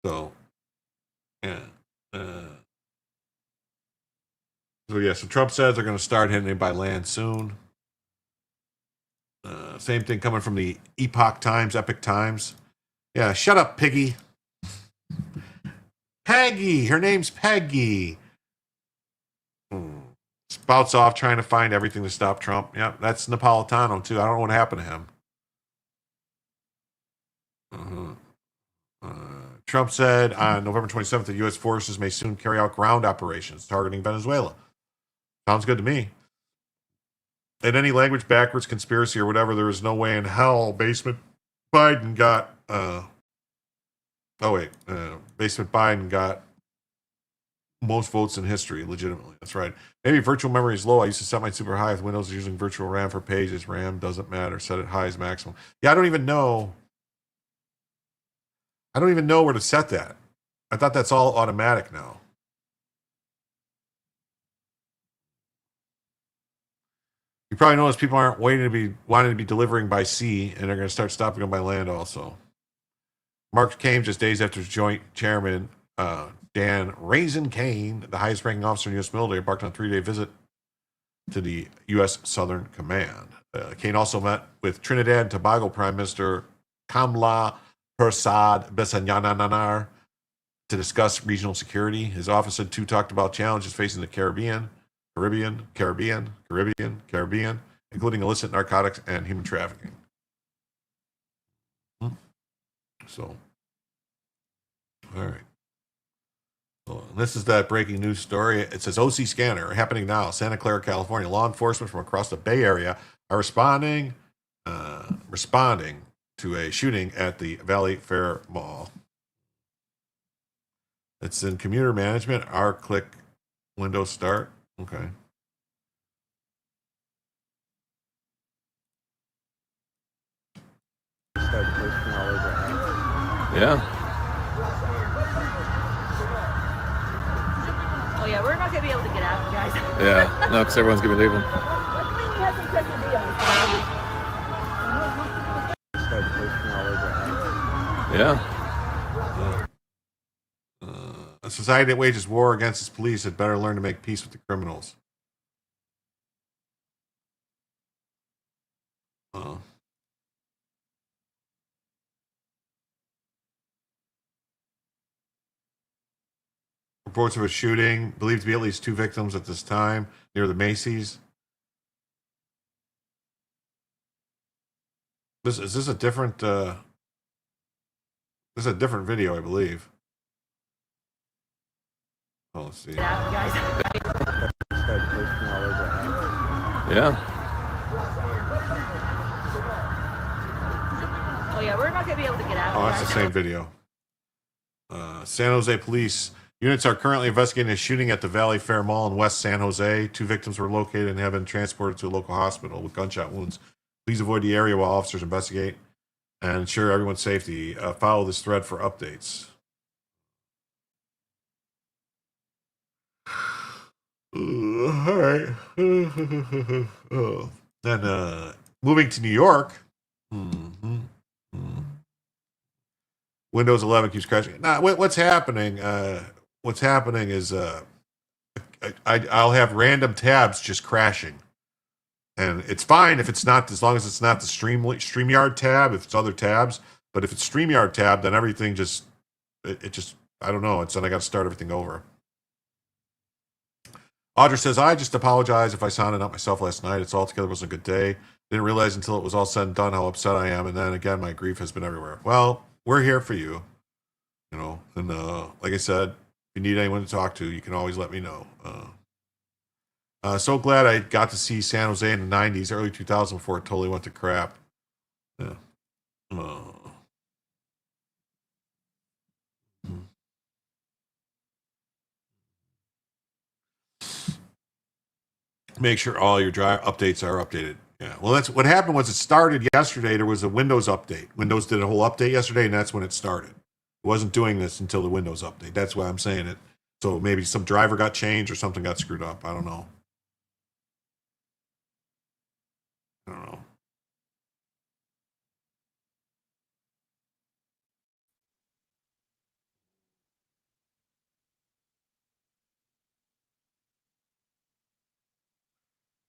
So, yeah. So Trump says they're going to start hitting it by land soon. Same thing coming from the Epoch Times. Yeah, shut up, Piggy. Peggy, her name's Peggy. Spouts off trying to find everything to stop Trump. Yeah, that's Napolitano too. I don't know what happened to him. Trump said on November 27th that U.S. forces may soon carry out ground operations targeting Venezuela. Sounds good to me. In any language backwards conspiracy or whatever, there is no way in hell Basement Biden got Basement Biden got most votes in history, legitimately. That's right. Maybe virtual memory is low. I used to set mine super high with Windows using virtual RAM for pages. RAM doesn't matter. Set it high as maximum. Yeah, I don't even know where to set that. I thought that's all automatic now. You probably notice people aren't wanting to be delivering by sea, and they're going to start stopping them by land also. Mark came just days after his joint chairman, Dan Raisin Kane, the highest ranking officer in U.S. military, embarked on a 3-day visit to the U.S. Southern Command. Kane also met with Trinidad and Tobago Prime Minister Kamla Persad Besanyananar to discuss regional security. His office said too talked about challenges facing the Caribbean, including illicit narcotics and human trafficking. So, all right. So this is that breaking news story. It says OC scanner happening now, Santa Clara, California. Law enforcement from across the Bay Area are responding to a shooting at the Valley Fair Mall. It's in commuter management. R-click Windows start. Okay. Yeah. Oh yeah, we're not gonna be able to get out, guys. Yeah. No, because everyone's going to be leaving. Yeah. A society that wages war against its police had better learn to make peace with the criminals. Reports of a shooting, believed to be at least 2 victims at this time, near the Macy's. Is this a different, this is a different video, I believe. Oh, let's see. Yeah. Oh yeah, we're not gonna be able to get out. Oh, that's the same video. San Jose police units are currently investigating a shooting at the Valley Fair Mall in West San Jose. 2 victims were located and have been transported to a local hospital with gunshot wounds. Please avoid the area while officers investigate and ensure everyone's safety. Follow this thread for updates. All right. Then moving to New York. Windows 11 keeps crashing. Now, what's happening? What's happening is I'll have random tabs just crashing, and it's fine if it's not, as long as it's not the StreamYard tab. If it's other tabs, but if it's StreamYard tab, then everything just it just, I don't know. It's then I got to start everything over. Audra says, I just apologize if I sounded out myself last night. It's altogether wasn't a good day. Didn't realize until it was all said and done how upset I am. And then again, my grief has been everywhere. Well, we're here for you, you know. And like I said, if you need anyone to talk to, you can always let me know. So glad I got to see San Jose in the 90s, early 2000s before it totally went to crap. Yeah. Make sure all your drive updates are updated. Yeah. Well, that's what happened. Was it started yesterday? There was a Windows update. Windows did a whole update yesterday, and that's when it started. It wasn't doing this until the Windows update. That's why I'm saying it. So maybe some driver got changed or something got screwed up. I don't know.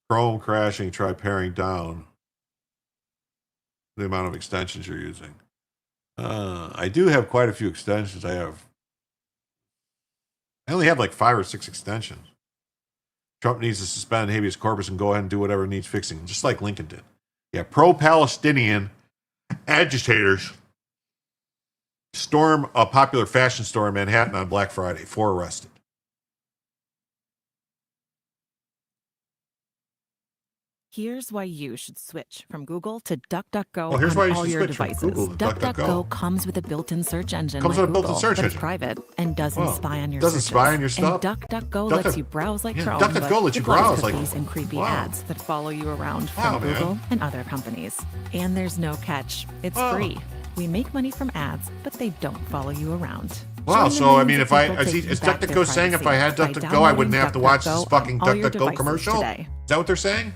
Chrome crashing, try paring down the amount of extensions you're using. I do have quite a few extensions. I only have like 5 or 6 extensions. Trump needs to suspend habeas corpus and go ahead and do whatever needs fixing, just like Lincoln did. Yeah, pro-Palestinian agitators storm a popular fashion store in Manhattan on Black Friday. 4 arrested. Here's why you should switch from Google to DuckDuckGo here's why on you all should your switch from devices. Google to DuckDuckGo. Comes with a built-in search engine Comes like with a built-in Google, search but engine. it's private and doesn't spy on your doesn't searches. spy on your stuff. And DuckDuckGo lets you browse like Chrome, DuckDuckGo but lets you it blocks browse like cookies and creepy wow. ads that follow you around Wow, from man. Google and other companies. And there's no catch. It's Wow. free. We make money from ads, but they don't follow you around. Wow, Join the so I millions mean, of if I people taking is back their DuckDuckGo saying if I had privacy by DuckDuckGo, I wouldn't have to watch this downloading fucking DuckDuckGo on all your DuckDuckGo devices commercial? today. Is that what they're saying?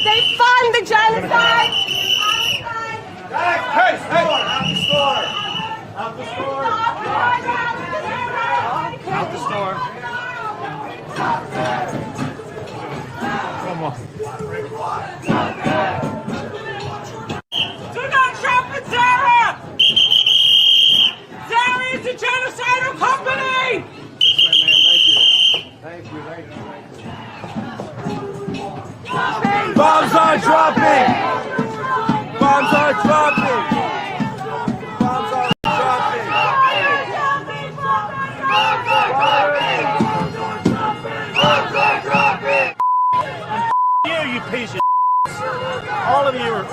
They fund the genocide! Hey, out the store! Out the store! Out the store! Come on. Do not trample Zara! Zara is a genocidal company! Thank you. Bombs are dropping! Bombs are dropping! Bombs are dropping! piece of all of you are.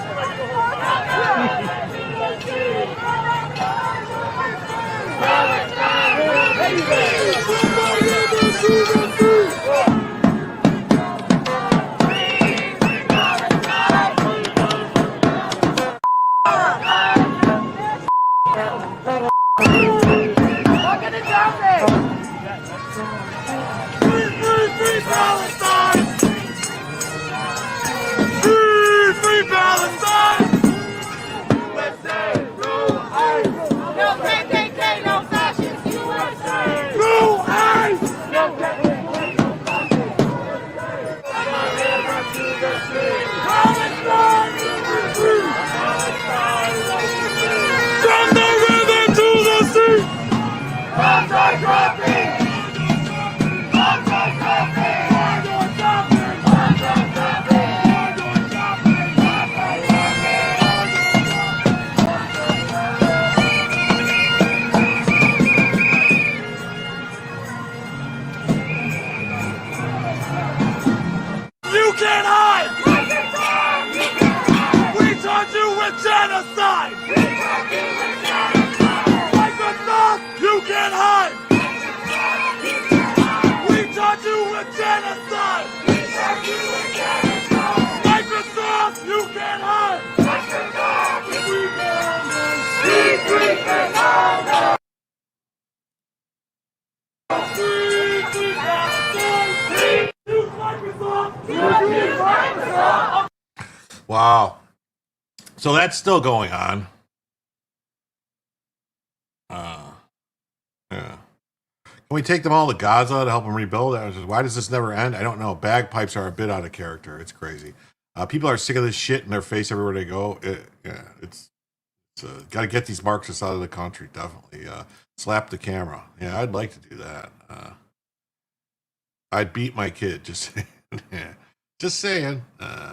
Free Palestine! No KKK, no fascists, USA! No ice! From the river to the sea! You can't hide! We taught you with genocide! Microsoft, you can't hide! We taught you with genocide! Microsoft, you can't hide! Wow. So that's still going on. Yeah. Can we take them all to Gaza to help them rebuild? Why does this never end? I don't know. Bagpipes are a bit out of character. It's crazy. People are sick of this shit in their face everywhere they go. It's got to get these Marxists out of the country. Definitely. Slap the camera. Yeah, I'd like to do that. I'd beat my kid. Just saying. Yeah. Just saying.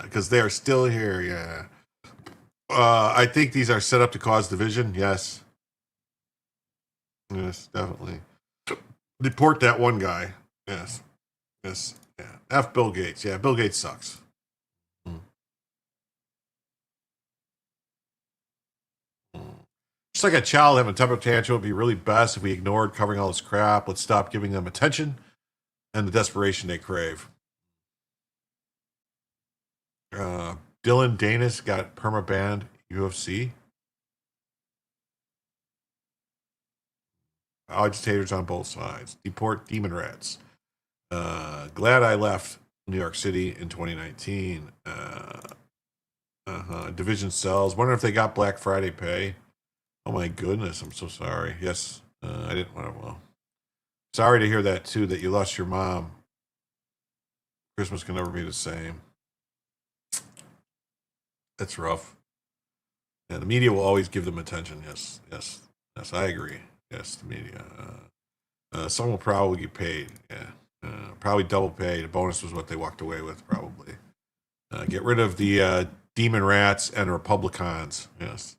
Because they are still here. Yeah. I think these are set up to cause division. Yes. Yes, definitely. Deport that one guy. Yes. Yes. Yeah. F Bill Gates. Yeah, Bill Gates sucks. Just like a child having a temper tantrum, it would be really best if we ignored covering all this crap. Let's stop giving them attention and the desperation they crave. Dylan Danis got perma-banned UFC. Agitators on both sides. Deport demon rats. Glad I left New York City in 2019. Division sells. Wonder if they got Black Friday pay. Oh my goodness, I'm so sorry. Yes, I didn't want to. Well, sorry to hear that too. That you lost your mom. Christmas can never be the same. That's rough. Yeah, the media will always give them attention. Yes, yes, yes. I agree. Yes, the media. Some will probably get paid. Yeah, probably double pay. The bonus was what they walked away with. Probably. Get rid of the demon rats and Republicans. Yes.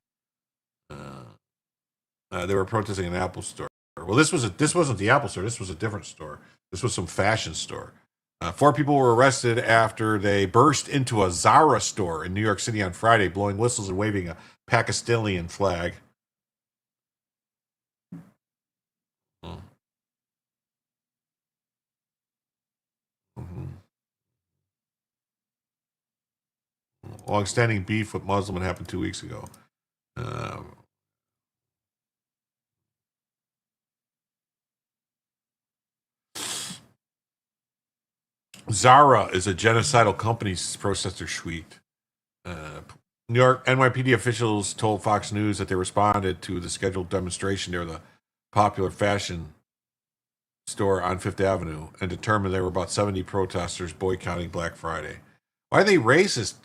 They were protesting an Apple store. Well, this wasn't the Apple store. This was a different store. This was some fashion store. 4 people were arrested after they burst into a Zara store in New York City on Friday, blowing whistles and waving a Pakistani flag. Long-standing beef with Muslim happened 2 weeks ago. Zara is a genocidal company, protester tweet. New York NYPD officials told Fox News that they responded to the scheduled demonstration near the popular fashion store on Fifth Avenue and determined there were about 70 protesters boycotting Black Friday. Why are they racist?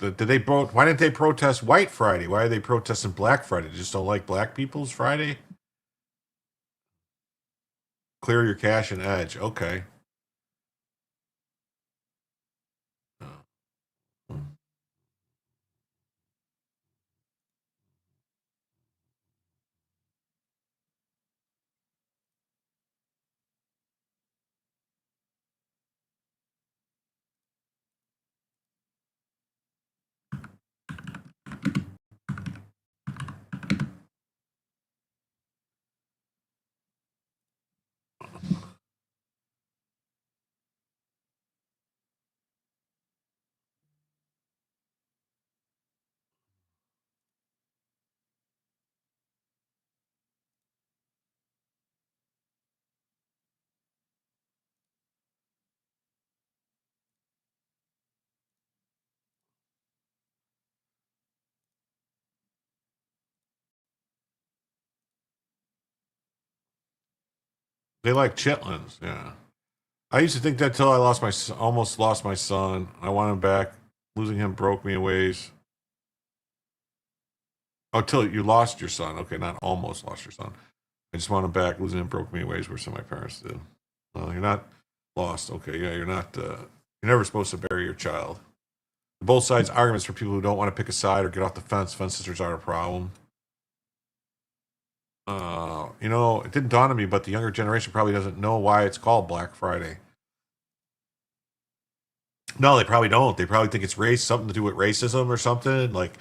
Why didn't they protest White Friday? Why are they protesting Black Friday? They just don't like black people's Friday? Clear your cache and edge. Okay. They like chitlins, yeah. I used to think that till I almost lost my son. I want him back. Losing him broke me in ways. Oh, till you lost your son. Okay, not almost lost your son. I just want him back. Losing him broke me in ways worse than my parents did. Well, you're not lost. Okay, yeah, you're not. You're never supposed to bury your child. Both sides' arguments for people who don't want to pick a side or get off the fence. Fence sisters are a problem. You know, it didn't dawn on me, but the younger generation probably doesn't know why it's called Black Friday. No, they probably don't. They probably think it's something to do with racism or something. Like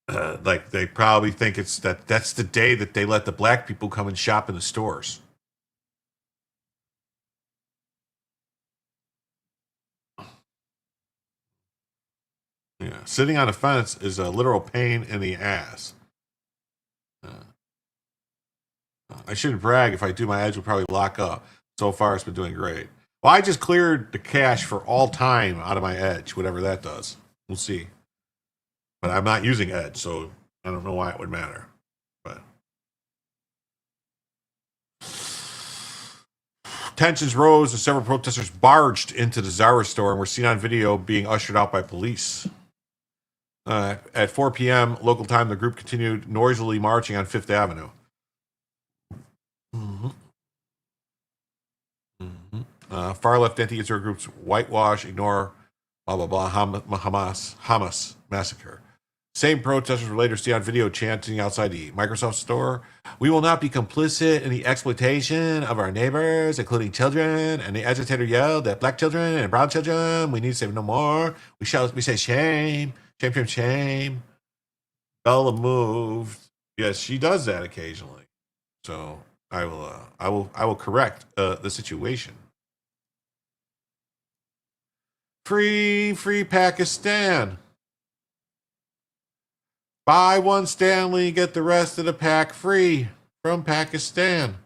they probably think that's the day that they let the black people come and shop in the stores. Yeah, sitting on a fence is a literal pain in the ass. I shouldn't brag. If I do, my edge will probably lock up. So far, it's been doing great. Well, I just cleared the cache for all time out of my edge, whatever that does. We'll see. But I'm not using edge, so I don't know why it would matter. But tensions rose as several protesters barged into the Zara store and were seen on video being ushered out by police. At 4 p.m. local time, the group continued noisily marching on Fifth Avenue. Far left anti-Israel groups whitewash, ignore, blah, blah, blah, Hamas massacre. Same protesters were later seen on video chanting outside the Microsoft store, "We will not be complicit in the exploitation of our neighbors, including children." And the agitator yelled at black children and brown children, "We need to say no more. We say shame, shame, shame, shame." Bella moved. Yes, she does that occasionally. So I will correct the situation. Free Pakistan. Buy one Stanley, get the rest of the pack free from Pakistan.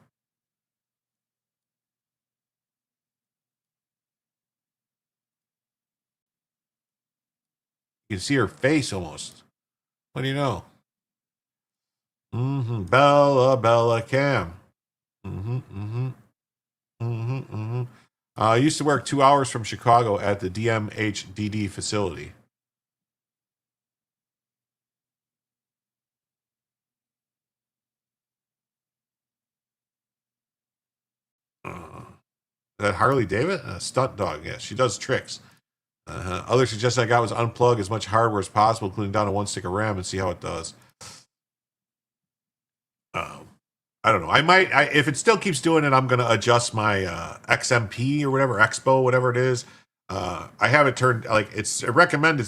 You can see her face almost. What do you know? Bella Cam. I used to work 2 hours from Chicago at the DMHDD facility. That Harley David? A stunt dog, yes. She does tricks. Other suggestion I got was unplug as much hardware as possible, including down to 1 stick of RAM, and see how it does. I don't know. If it still keeps doing it, I'm going to adjust my XMP or whatever, Expo, whatever it is. I have it turned, like, it recommended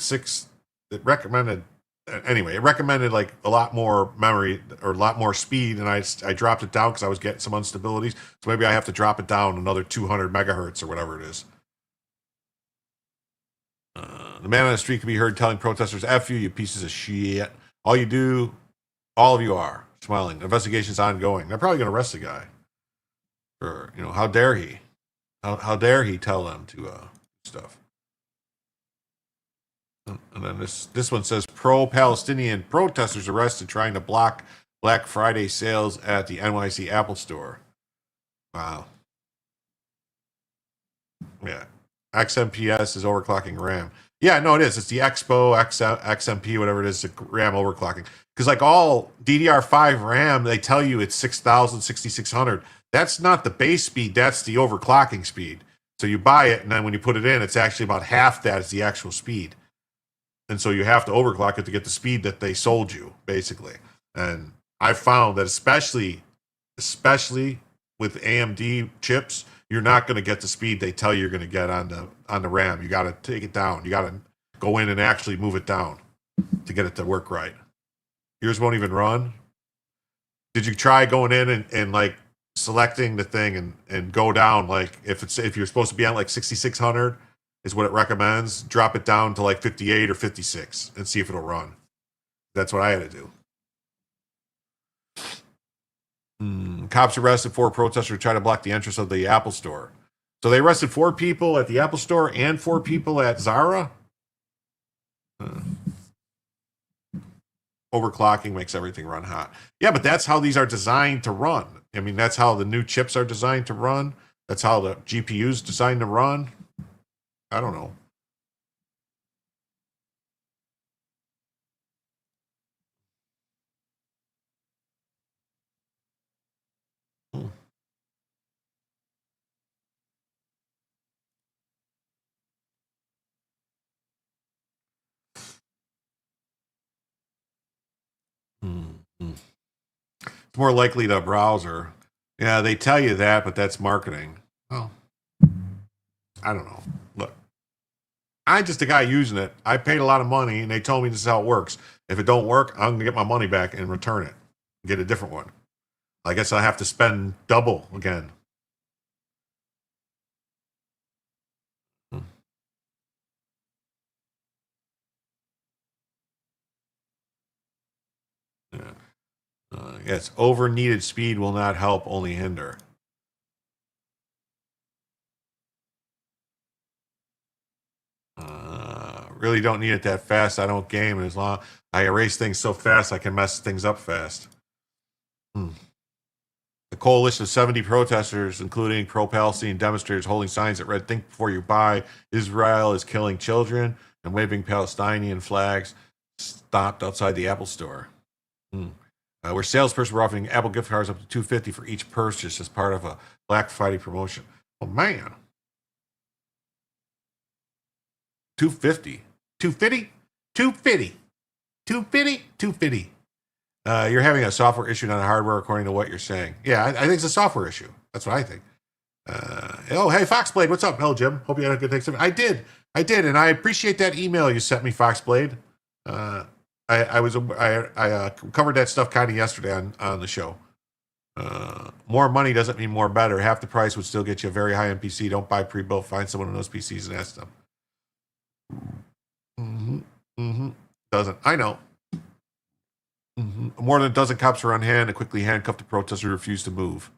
like a lot more memory or a lot more speed, and I dropped it down because I was getting some instabilities. So maybe I have to drop it down another 200 megahertz or whatever it is. The man on the street can be heard telling protesters, "F you, you pieces of shit. All of you are." Smiling. The investigation's ongoing. They're probably going to arrest the guy. For, how dare he? How dare he tell them to stuff? And then this one says, pro-Palestinian protesters arrested trying to block Black Friday sales at the NYC Apple Store. Wow. Yeah. XMPS is overclocking RAM. Yeah, no, it is. It's the Expo, XMP, whatever it is, the RAM overclocking. Because like all DDR5 RAM, they tell you it's 6,000, 6,600. That's not the base speed. That's the overclocking speed. So you buy it, and then when you put it in, it's actually about half that is the actual speed. And so you have to overclock it to get the speed that they sold you, basically. And I found that especially with AMD chips, you're not going to get the speed they tell you're going to get on the RAM. You got to take it down. You got to go in and actually move it down to get it to work right. Yours won't even run. Did you try going in and like selecting the thing and go down, like if you're supposed to be on like 6,600 is what it recommends, drop it down to like 58 or 56 and see if it'll run. That's what I had to do. Cops arrested 4 protesters who tried to block the entrance of the Apple Store. So they arrested 4 people at the Apple Store and 4 people at Zara? overclocking makes everything run hot. Yeah, but that's how these are designed to run. I mean, that's how the new chips are designed to run. That's how the GPU's designed to run. I don't know. Mm-hmm. It's more likely the browser. Yeah, they tell you that, but that's marketing. Well, I don't know. Look, I'm just a guy using it. I paid a lot of money, and they told me this is how it works. If it don't work, I'm gonna get my money back and return it, get a different one. I guess I have to spend double again. Yeah. Yes, over needed speed will not help, only hinder. Really don't need it that fast. I don't game as long. I erase things so fast I can mess things up fast. A coalition of 70 protesters, including pro-Palestinian demonstrators holding signs that read, "Think before you buy. Israel is killing children," and waving Palestinian flags, stopped outside the Apple store. Where salesperson were offering Apple gift cards up to $250 for each purchase as part of a Black Friday promotion. Oh, man. $250. $250? $250. $250? $250. You're having a software issue, not a hardware, according to what you're saying. Yeah, I think it's a software issue. That's what I think. Oh, hey, Foxblade, what's up? Hello, Jim. Hope you had a good Thanksgiving. I did, and I appreciate that email you sent me, Foxblade. I covered that stuff kind of yesterday on the show. More money doesn't mean more better. Half the price would still get you a very high-end PC. Don't buy pre-built. Find someone who knows PCs and ask them. Doesn't. I know. More than a dozen cops were on hand and quickly handcuffed the protester who refused to move.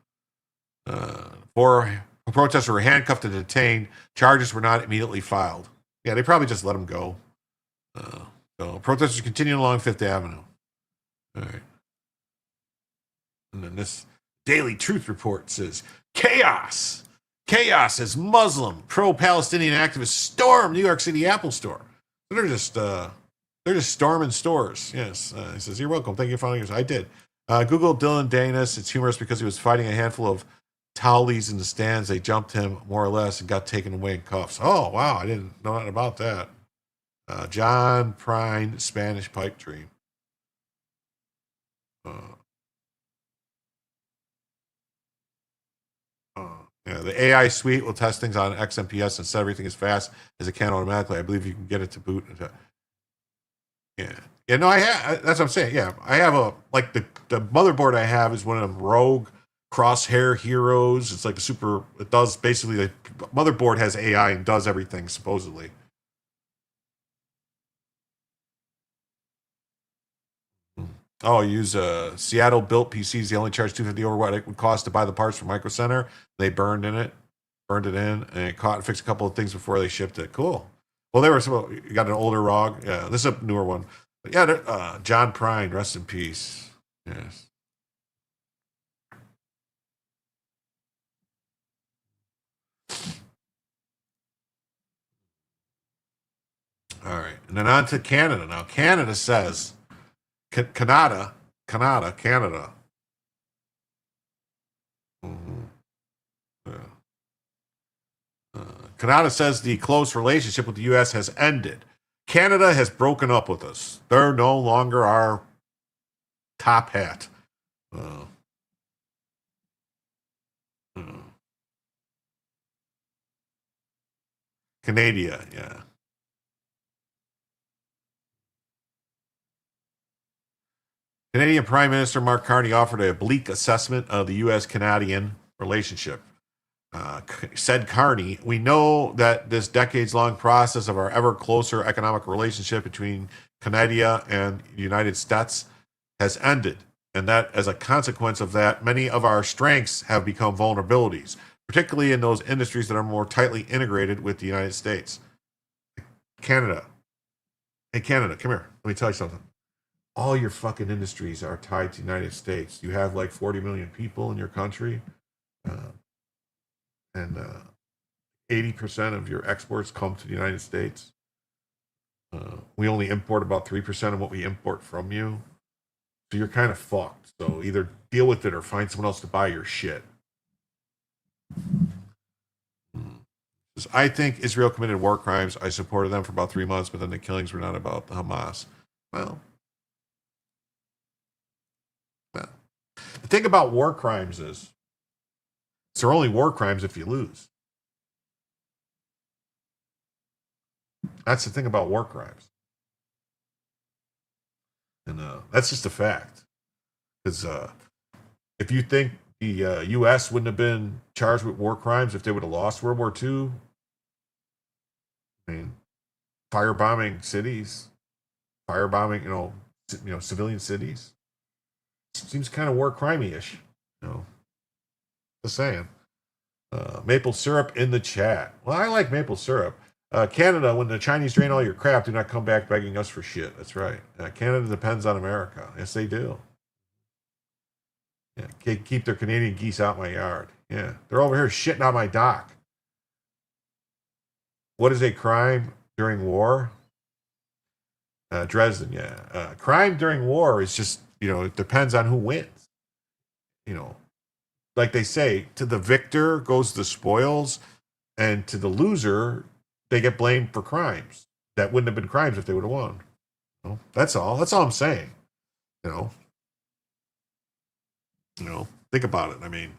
Four protesters were handcuffed and detained. Charges were not immediately filed. Yeah, they probably just let them go. So protesters continuing along Fifth Avenue. All right. And then this Daily Truth Report says, chaos as Muslim pro-Palestinian activists storm New York City Apple store. They're just storming stores. Yes. He says, you're welcome. Thank you for following us. I did. Google Dylan Danis. It's humorous because he was fighting a handful of towelies in the stands. They jumped him more or less and got taken away in cuffs. Oh, wow. I didn't know nothing about that. John Prine, Spanish pipe dream. Yeah, the AI suite will test things on XMPS and set everything as fast as it can automatically. I believe you can get it to boot. Yeah. Yeah, no, I have. That's what I'm saying. Yeah, I have the motherboard I have is one of them Rogue Crosshair Heroes. It's like the super. It does basically the motherboard has AI and does everything supposedly. Oh, use Seattle-built PCs. They only charge $250 over what it would cost to buy the parts from Micro Center. They burned it in, and it fixed a couple of things before they shipped it. Cool. Well, you got an older ROG. Yeah, this is a newer one. But yeah, John Prine, rest in peace. Yes. All right, and then on to Canada now. Canada says. Canada. Canada says the close relationship with the U.S. has ended. Canada has broken up with us. They're no longer our top hat. Canada, yeah. Canadian Prime Minister Mark Carney offered a bleak assessment of the U.S.-Canadian relationship. Said Carney, we know that this decades-long process of our ever closer economic relationship between Canada and the United States has ended, and that as a consequence of that, many of our strengths have become vulnerabilities, particularly in those industries that are more tightly integrated with the United States. Canada. Hey, Canada, come here. Let me tell you something. all your fucking industries are tied to the United States. You have like 40 million people in your country, and 80% of your exports come to the United States. We only import about 3% of what we import from you. So you're kind of fucked. So either deal with it or find someone else to buy your shit. I think Israel committed war crimes. I supported them for about 3 months, but then the killings were not about the Hamas. Well, the thing about war crimes is they're only war crimes if you lose. That's the thing about war crimes. And that's just a fact. Because if you think the U.S. wouldn't have been charged with war crimes if they would have lost World War II, I mean, firebombing cities, firebombing, civilian cities, seems kind of war crimey-ish. Just saying. Maple syrup in the chat. Well, I like maple syrup. Canada, when the Chinese drain all your crap, do not come back begging us for shit. That's right. Canada depends on America. Yes, they do. Yeah, keep their Canadian geese out my yard. Yeah, they're over here shitting on my dock. What is a crime during war? Dresden, yeah. Crime during war is just, it depends on who wins. Like they say, to the victor goes the spoils, and to the loser, they get blamed for crimes that wouldn't have been crimes if they would have won. That's all. That's all I'm saying. Think about it. I mean,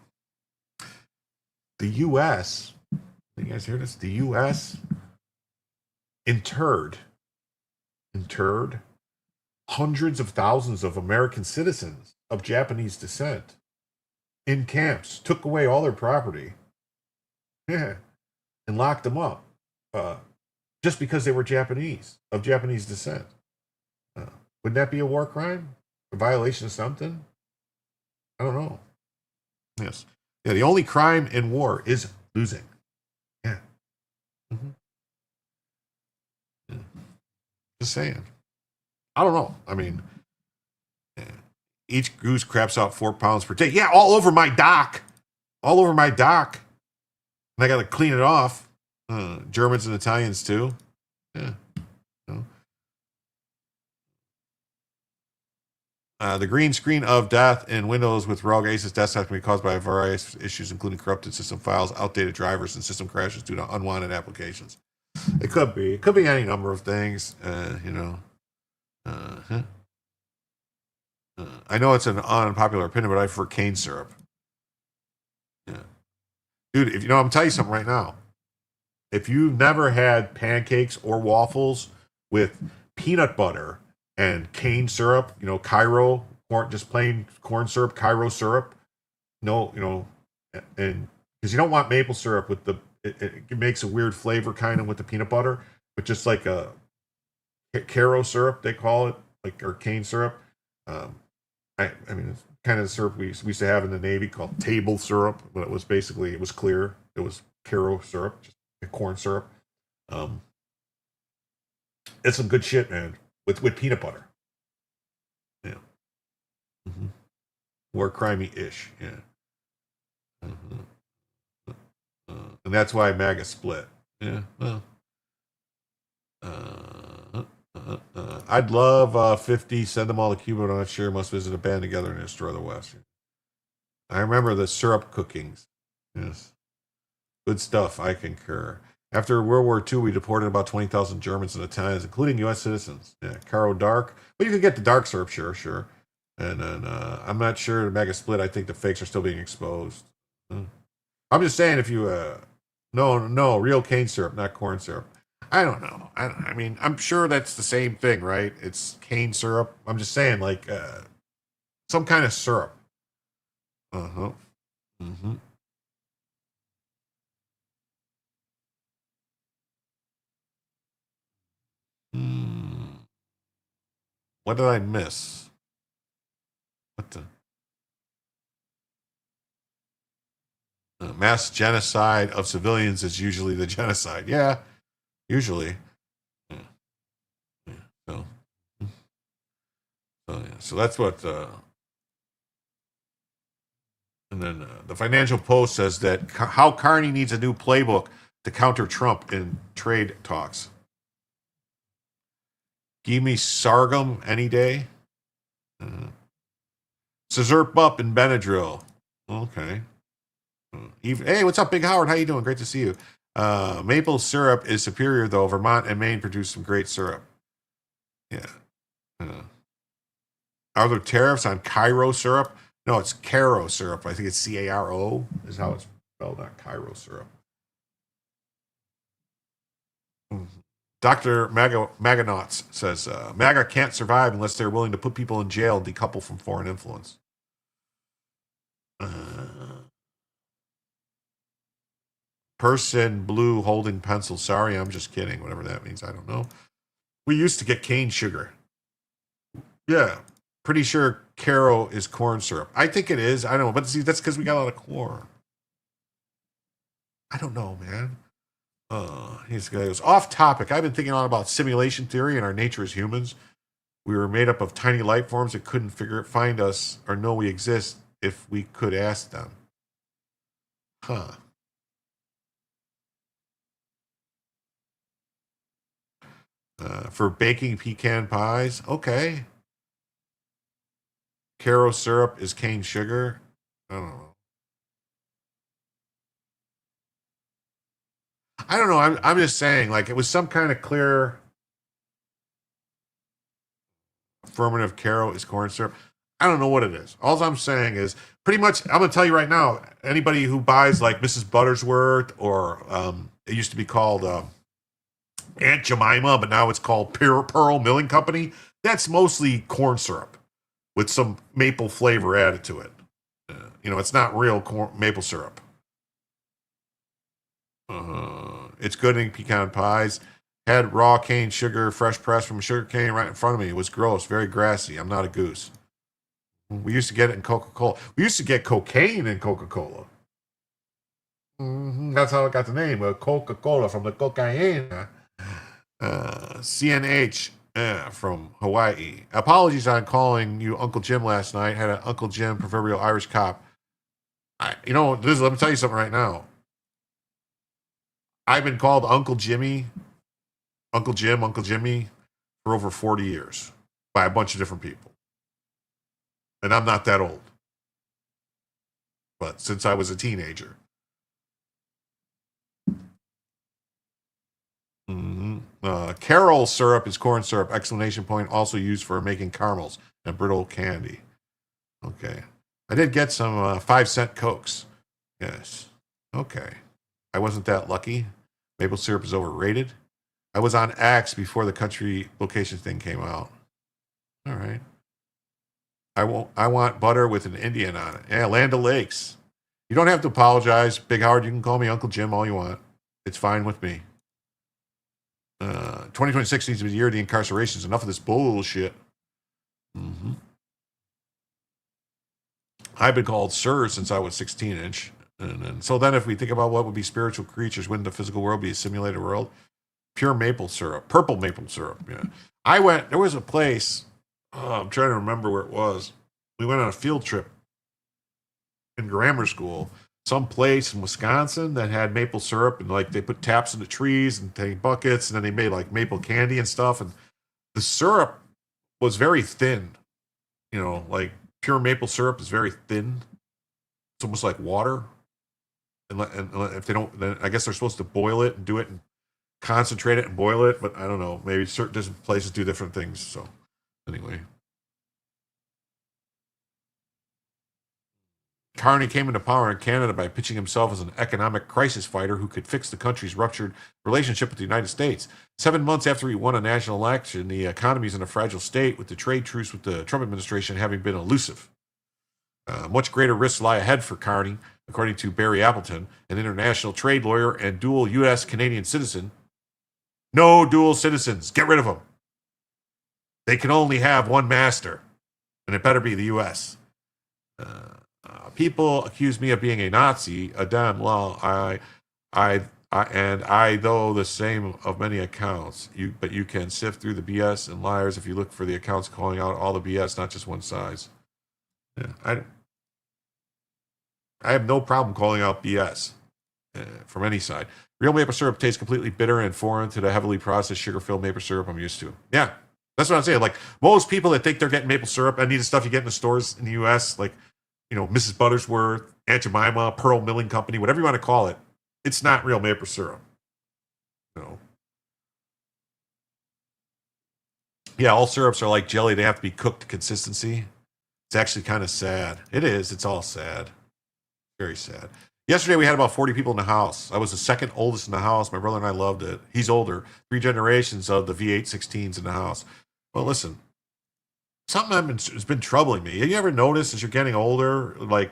the U.S. You guys hear this? The U.S. interred hundreds of thousands of American citizens of Japanese descent in camps, took away all their property, and locked them up, just because they were Japanese, of Japanese descent. Would that be a war crime? A violation of something? I don't know. Yes. Yeah, the only crime in war is losing. Yeah. Mm-hmm. Yeah. Just saying. I don't know. I mean, each goose craps out 4 pounds per day. Yeah, all over my dock. All over my dock. And I got to clean it off. Germans and Italians, too. Yeah. The green screen of death in Windows with rogue Asus desktop can be caused by various issues, including corrupted system files, outdated drivers, and system crashes due to unwanted applications. It could be. It could be any number of things, I know it's an unpopular opinion, but I prefer cane syrup. Yeah. Dude, I'm going to tell you something right now. If you've never had pancakes or waffles with peanut butter and cane syrup, Cairo, just plain corn syrup, Cairo syrup, and because you don't want maple syrup with it makes a weird flavor kind of with the peanut butter, but just like a Cairo syrup, they call it, or cane syrup. I mean, it's kind of the syrup we used to have in the Navy called table syrup, but it was clear. It was Cairo syrup, just corn syrup. It's some good shit, man, with peanut butter. Yeah. Mm-hmm. More crimey-ish, yeah. Mm-hmm. And that's why MAGA split. Yeah, well. I'd love 50, send them all to Cuba, but I'm not sure. Must visit a band together and destroy the West. I remember the syrup cookings. Yes. Good stuff, I concur. After World War II, we deported about 20,000 Germans and Italians, including U.S. citizens. Yeah, Caro Dark. But you can get the dark syrup, sure. And then I'm not sure the mega split. I think the fakes are still being exposed. I'm just saying, if you no, real cane syrup, not corn syrup. I don't know. I mean, I'm sure that's the same thing, right? It's cane syrup. I'm just saying, like some kind of syrup. Mm-hmm. What did I miss? What the? Mass genocide of civilians is usually the genocide. Yeah, usually. Yeah. So So that's what. And then the Financial Post says that how Carney needs a new playbook to counter Trump in trade talks. Give me sorghum any day. Scissor up in Benadryl. Okay. Hey, what's up, Big Howard? How you doing? Great to see you. Maple syrup is superior, though. Vermont and Maine produce some great syrup. Yeah. Are there tariffs on Cairo syrup? No, it's Caro syrup. I think it's Caro is how it's spelled, not Cairo syrup. Dr. Maganauts says, MAGA can't survive unless they're willing to put people in jail and decouple from foreign influence. Person blue holding pencil. Sorry, I'm just kidding. Whatever that means, I don't know. We used to get cane sugar. Yeah, pretty sure Caro is corn syrup. I think it is. I don't know, but see, that's because we got a lot of corn. I don't know, man. This guy goes off topic. I've been thinking a lot about simulation theory and our nature as humans. We were made up of tiny life forms that couldn't find us or know we exist if we could ask them. Huh. For baking pecan pies, okay. Caro syrup is cane sugar. I don't know. I don't know. I'm just saying, like, it was some kind of clear affirmative. Caro is corn syrup. I don't know what it is. All I'm saying is pretty much, I'm going to tell you right now, anybody who buys like Mrs. Buttersworth or it used to be called Aunt Jemima, but now it's called Pearl Milling Company. That's mostly corn syrup with some maple flavor added to it. It's not real maple syrup. It's good in pecan pies. Had raw cane sugar, fresh pressed from sugar cane right in front of me. It was gross, very grassy. I'm not a goose. We used to get it in Coca-Cola. We used to get cocaine in Coca-Cola. That's how it got the name, Coca-Cola, from the cocaine. CNH from Hawaii. Apologies on calling you Uncle Jim last night. Had an Uncle Jim, proverbial Irish cop. Let me tell you something right now. I've been called Uncle Jimmy, Uncle Jim, Uncle Jimmy for over 40 years by a bunch of different people. And I'm not that old. But since I was a teenager. Carol syrup is corn syrup, exclamation point, also used for making caramels and brittle candy. Okay. I did get some 5-cent Cokes. Yes. Okay. I wasn't that lucky. Maple syrup is overrated. I was on Axe before the country location thing came out. All right. I want butter with an Indian on it. Yeah, Land O'Lakes. You don't have to apologize, Big Howard. You can call me Uncle Jim all you want. It's fine with me. 2026 needs to be the year of the incarcerations. Enough of this bullshit. I've been called sir since I was 16-inch. And so then if we think about what would be spiritual creatures, wouldn't the physical world be a simulated world? Pure maple syrup. Purple maple syrup. Yeah. There was a place, I'm trying to remember where it was. We went on a field trip in grammar school, some place in Wisconsin that had maple syrup, and like they put taps in the trees and take buckets, and then they made like maple candy and stuff. And the syrup was very thin. Like pure maple syrup is very thin. It's almost like water. And if they don't, then I guess they're supposed to boil it and do it and concentrate it and boil it. But I don't know. Maybe certain different places do different things. So anyway. Carney came into power in Canada by pitching himself as an economic crisis fighter who could fix the country's ruptured relationship with the United States. 7 months after he won a national election, the economy is in a fragile state, with the trade truce with the Trump administration having been elusive. Much greater risks lie ahead for Carney, according to Barry Appleton, an international trade lawyer and dual U.S.-Canadian citizen. No dual citizens. Get rid of them. They can only have one master, and it better be the U.S. People accuse me of being a Nazi, a damn law. I know the same of many accounts. But you can sift through the BS and liars if you look for the accounts calling out all the BS, not just one size. Yeah, I have no problem calling out BS from any side. Real maple syrup tastes completely bitter and foreign to the heavily processed sugar-filled maple syrup I'm used to. Yeah, that's what I'm saying. Like most people that think they're getting maple syrup, any of the stuff you get in the stores in the U.S., like Mrs. Buttersworth, Aunt Jemima, Pearl Milling Company, whatever you want to call it, it's not real maple syrup. Yeah, all syrups are like jelly. They have to be cooked to consistency. It's actually kind of sad. It is. It's all sad. Very sad. Yesterday we had about 40 people in the house. I was the second oldest in the house. My brother and I loved it. He's older. 3 generations of the V8 16s in the house. Well, listen, something has been troubling me. Have you ever noticed as you're getting older, like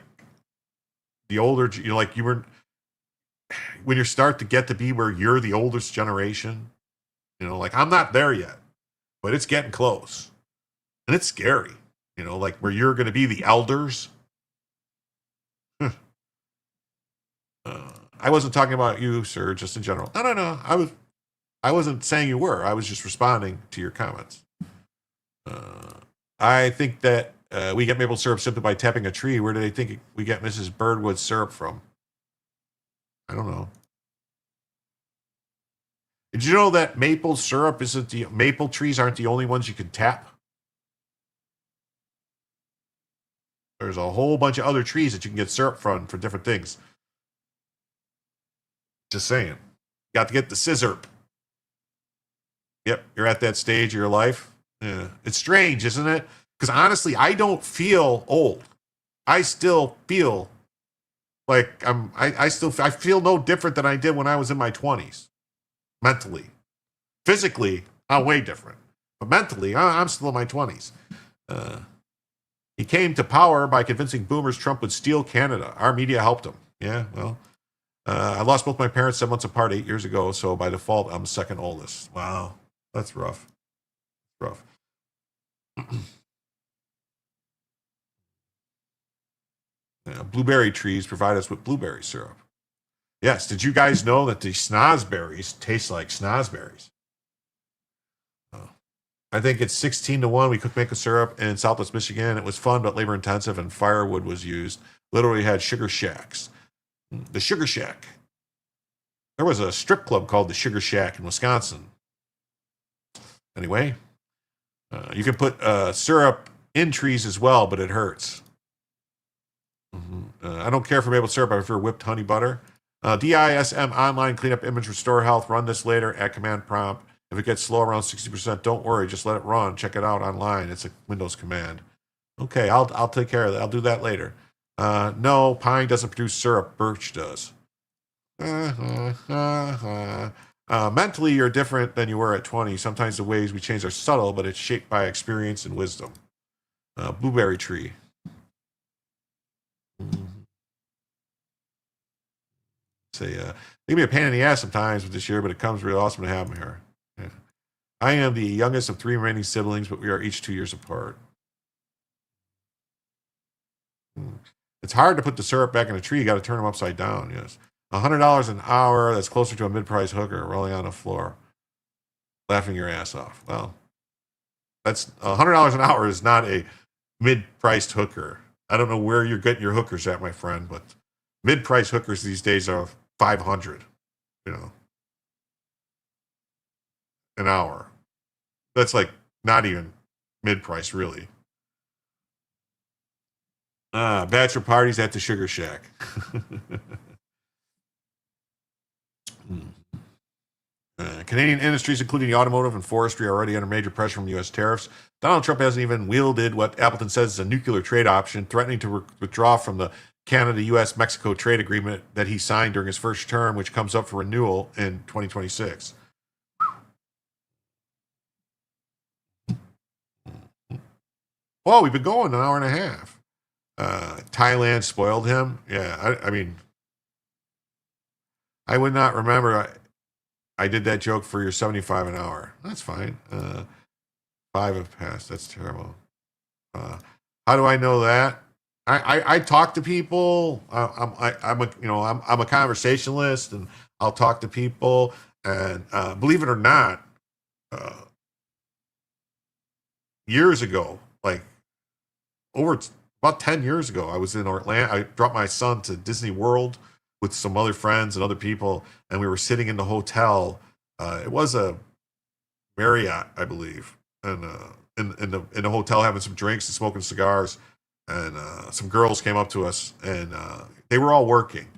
the older, when you start to get to be where you're the oldest generation, like I'm not there yet, but it's getting close. And it's scary, like where you're going to be the elders. I wasn't talking about you, sir, just in general. No. I wasn't saying you were. I was just responding to your comments. I think that we get maple syrup simply by tapping a tree. Where do they think we get Mrs. Birdwood's syrup from? I don't know. Did you know that maple syrup maple trees aren't the only ones you can tap? There's a whole bunch of other trees that you can get syrup from for different things. Just saying. You got to get the scissor. Yep, you're at that stage of your life. Yeah. It's strange, isn't it? Because honestly, I don't feel old. I still feel like I feel no different than I did when I was in my 20s. Mentally. Physically, I'm way different. But mentally, I'm still in my 20s. He came to power by convincing boomers Trump would steal Canada. Our media helped him. Yeah, well. I lost both my parents 7 months apart 8 years ago, so by default, I'm second oldest. Wow, that's rough. Rough. Blueberry trees provide us with blueberry syrup. Yes, did you guys know that the snozberries taste like snozberries? I think it's 16-1. We cooked maple syrup in Southwest Michigan. It was fun, but labor intensive, and firewood was used. Literally had sugar shacks. The Sugar Shack. There was a strip club called the Sugar Shack in Wisconsin. Anyway, you can put syrup in trees as well, but it hurts. I don't care for maple syrup. I prefer whipped honey butter. DISM online cleanup image restore health. Run this later at command prompt. If it gets slow around 60%, don't worry. Just let it run. Check it out online. It's a Windows command. Okay, I'll take care of that. I'll do that later. No, pine doesn't produce syrup. Birch does. Mentally, you're different than you were at 20. Sometimes the ways we change are subtle, but it's shaped by experience and wisdom. Blueberry tree. Say, they can be a pain in the ass sometimes with this year, but it comes really awesome to have them here. Yeah. I am the youngest of 3 remaining siblings, but we are each 2 years apart. It's hard to put the syrup back in a tree. You got to turn them upside down. Yes, $100 an hour. That's closer to a mid-price hooker rolling on the floor, laughing your ass off. Well, that's $100 an hour is not a mid-priced hooker. I don't know where you're getting your hookers at, my friend, but mid-price hookers these days are $500. An hour. That's like not even mid-price, really. Bachelor parties at the Sugar Shack. Canadian industries, including the automotive and forestry, are already under major pressure from U.S. tariffs. Donald Trump hasn't even wielded what Appleton says is a nuclear trade option, threatening to withdraw from the Canada-U.S.-Mexico trade agreement that he signed during his first term, which comes up for renewal in 2026. Well, we've been going an hour and a half. Thailand spoiled him. Yeah, I mean, I would not remember. I did that joke for your 75 an hour. That's fine. 5 have passed. That's terrible. How do I know that? I talk to people. I'm a conversationalist, and I'll talk to people, and believe it or not, years ago, like about 10 years ago, I was in Orlando. I dropped my son to Disney World with some other friends and other people, and we were sitting in the hotel. It was a Marriott, I believe, and in the hotel having some drinks and smoking cigars, and some girls came up to us, and they were all working,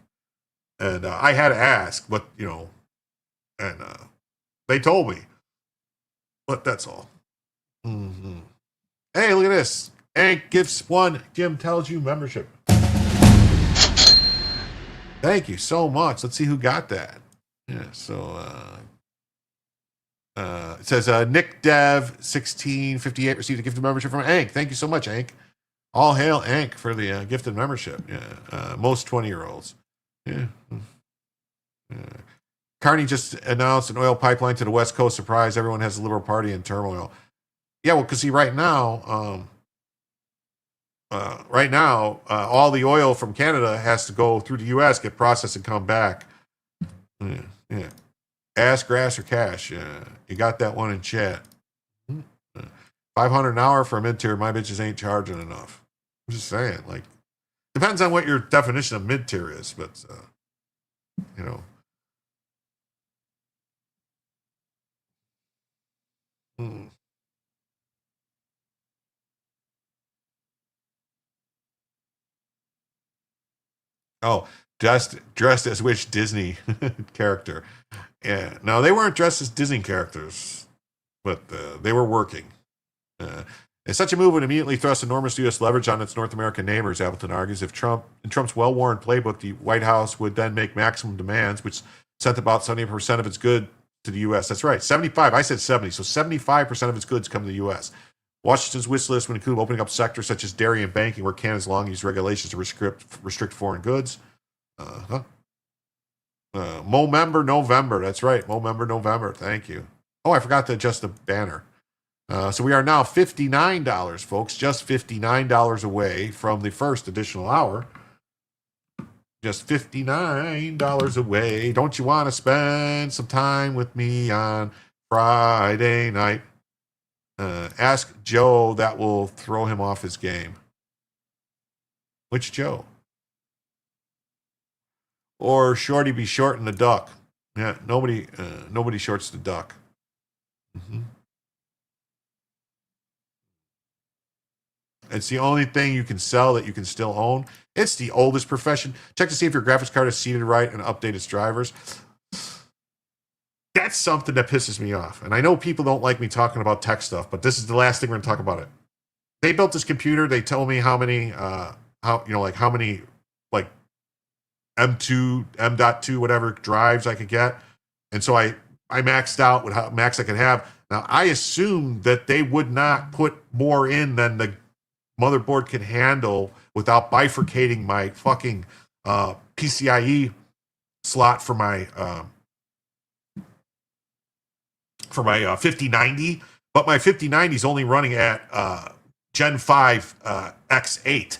and I had to ask, but and they told me, but that's all. Mm-hmm. Hey, look at this. Hank Gifts 1 Jim Tells You membership. Thank you so much. Let's see who got that. Yeah, so it says Nick Dev 1658 received a gifted membership from Hank. Thank you so much, Hank. All hail Hank for the gifted membership. Yeah, most 20-year-olds. Yeah. Carney just announced an oil pipeline to the West Coast. Surprise! Everyone has a liberal party in turmoil. Yeah, well, because see, right now, all the oil from Canada has to go through the U.S., get processed, and come back. Yeah. Ass, grass, or cash. Yeah. You got that one in chat. $500 an hour for a mid-tier. My bitches ain't charging enough. I'm just saying, like, depends on what your definition of mid-tier is, but, Oh, dressed as which Disney character? Yeah, no, they weren't dressed as Disney characters, but they were working. And such a move would immediately thrust enormous U.S. leverage on its North American neighbors, Appleton argues. If in Trump's well-worn playbook, the White House would then make maximum demands, which sent about 70% of its goods to the U.S. That's right, 75. I said 70, so 75% of its goods come to the U.S. Washington's wish list would include opening up sectors such as dairy and banking, where Canada's long used regulations to restrict foreign goods. Movember November. That's right, Movember November. Thank you. Oh, I forgot to adjust the banner. So we are now $59, folks, just $59 away from the first additional hour. Just $59 away. Don't you want to spend some time with me on Friday night? Ask Joe, that will throw him off his game. Which Joe? Or Shorty be shorting the duck. Yeah, nobody shorts the duck. Mm-hmm. It's the only thing you can sell that you can still own. It's the oldest profession. Check to see if your graphics card is seated right and update its drivers. That's something that pisses me off. And I know people don't like me talking about tech stuff, but this is the last thing we're going to talk about it. They built this computer. They tell me how many M2, M.2, whatever drives I could get. And so I maxed out with how max I could have. Now, I assume that they would not put more in than the motherboard can handle without bifurcating my fucking PCIe slot for my 5090, but my 5090 is only running at Gen 5 X8.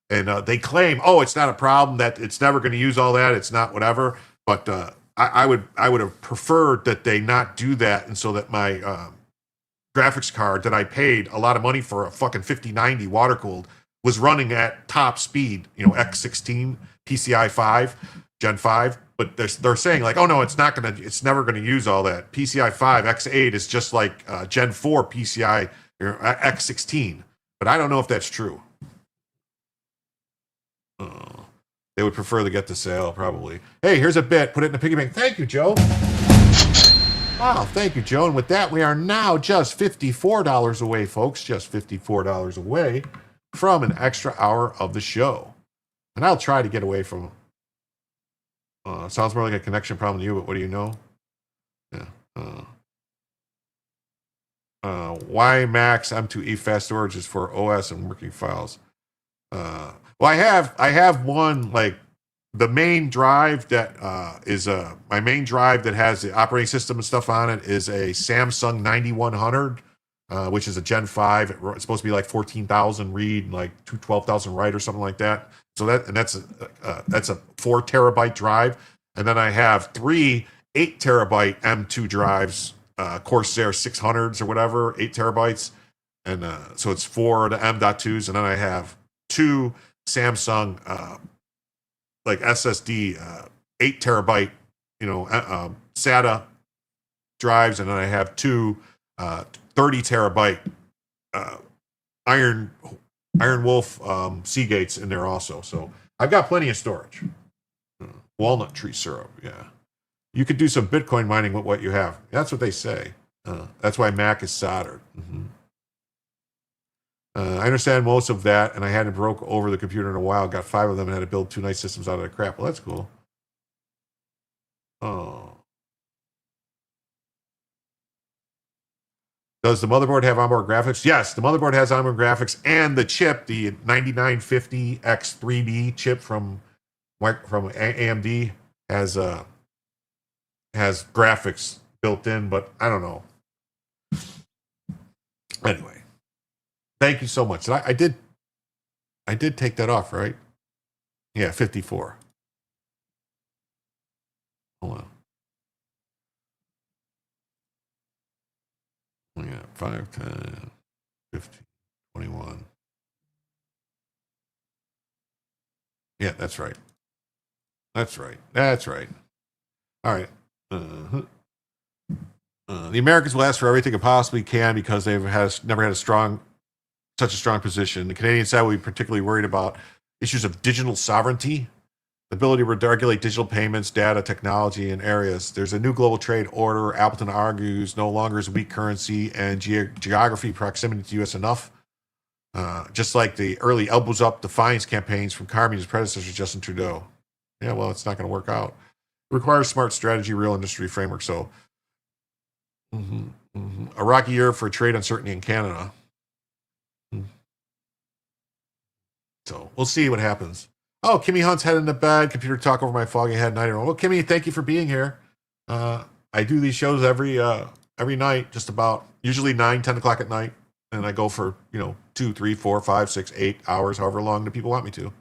And they claim, it's not a problem, that it's never going to use all that, it's not whatever. But I would have preferred that they not do that, and so that my graphics card that I paid a lot of money for, a fucking 5090 water cooled, was running at top speed, X16 PCI 5 Gen 5. But they're saying like, oh no, it's never gonna use all that. PCI 5 X8 is just like Gen 4 PCI X16. But I don't know if that's true. They would prefer to get the sale, probably. Hey, here's a bit. Put it in the piggy bank. Thank you, Joe. Wow, thank you, Joe. And with that, we are now just $54 away, folks. Just $54 away from an extra hour of the show. And I'll try to get away from... sounds more like a connection problem to you, but what do you know? Yeah. Why Max M2E fast storage is for OS and working files. Well, I have one, like, the main drive that is my main drive that has the operating system and stuff on it is a Samsung 9100, which is a Gen 5. It's supposed to be like 14,000 read, like 12,000 write or something like that. So that's a 4 terabyte drive. And then I have 3 8 terabyte M2 drives, Corsair 600s or whatever, 8 terabytes. And so it's 4 the M.2s. And then I have 2 Samsung like SSD 8 terabyte, SATA drives. And then I have 2 30 terabyte Iron Wolf Seagates in there also. So I've got plenty of storage. Walnut tree syrup, yeah. You could do some Bitcoin mining with what you have. That's what they say. That's why Mac is soldered. Mm-hmm. I understand most of that, and I hadn't broke over the computer in a while. Got 5 of them and had to build 2 nice systems out of the crap. Well, that's cool. Oh. Does the motherboard have onboard graphics? Yes, the motherboard has onboard graphics, and the chip, the 9950X3D chip from AMD, has graphics built in, but I don't know. Anyway, thank you so much. I did take that off, right? Yeah, 54. Hold on. Yeah, 5, 10, 15, 21. Yeah, that's right. That's right. That's right. All right. The Americans will ask for everything they possibly can because they've never had such a strong position. The Canadian side will be particularly worried about issues of digital sovereignty, the ability to regulate digital payments, data, technology, and areas. There's a new global trade order. Appleton argues no longer is weak currency and geography proximity to U.S. enough. Just like the early elbows up defiance campaigns from Carmen's predecessor, Justin Trudeau. Yeah, well, it's not going to work out. It requires smart strategy, real industry framework. So, a rocky year for trade uncertainty in Canada. So we'll see what happens. Oh, Kimmy Hunt's heading to bed. Computer talk over my foggy head night. Well, Kimmy, thank you for being here. I do these shows every night, just about usually 9, 10 o'clock at night, and I go for 2, 3, 4, 5, 6, 8 hours, however long the people want me to.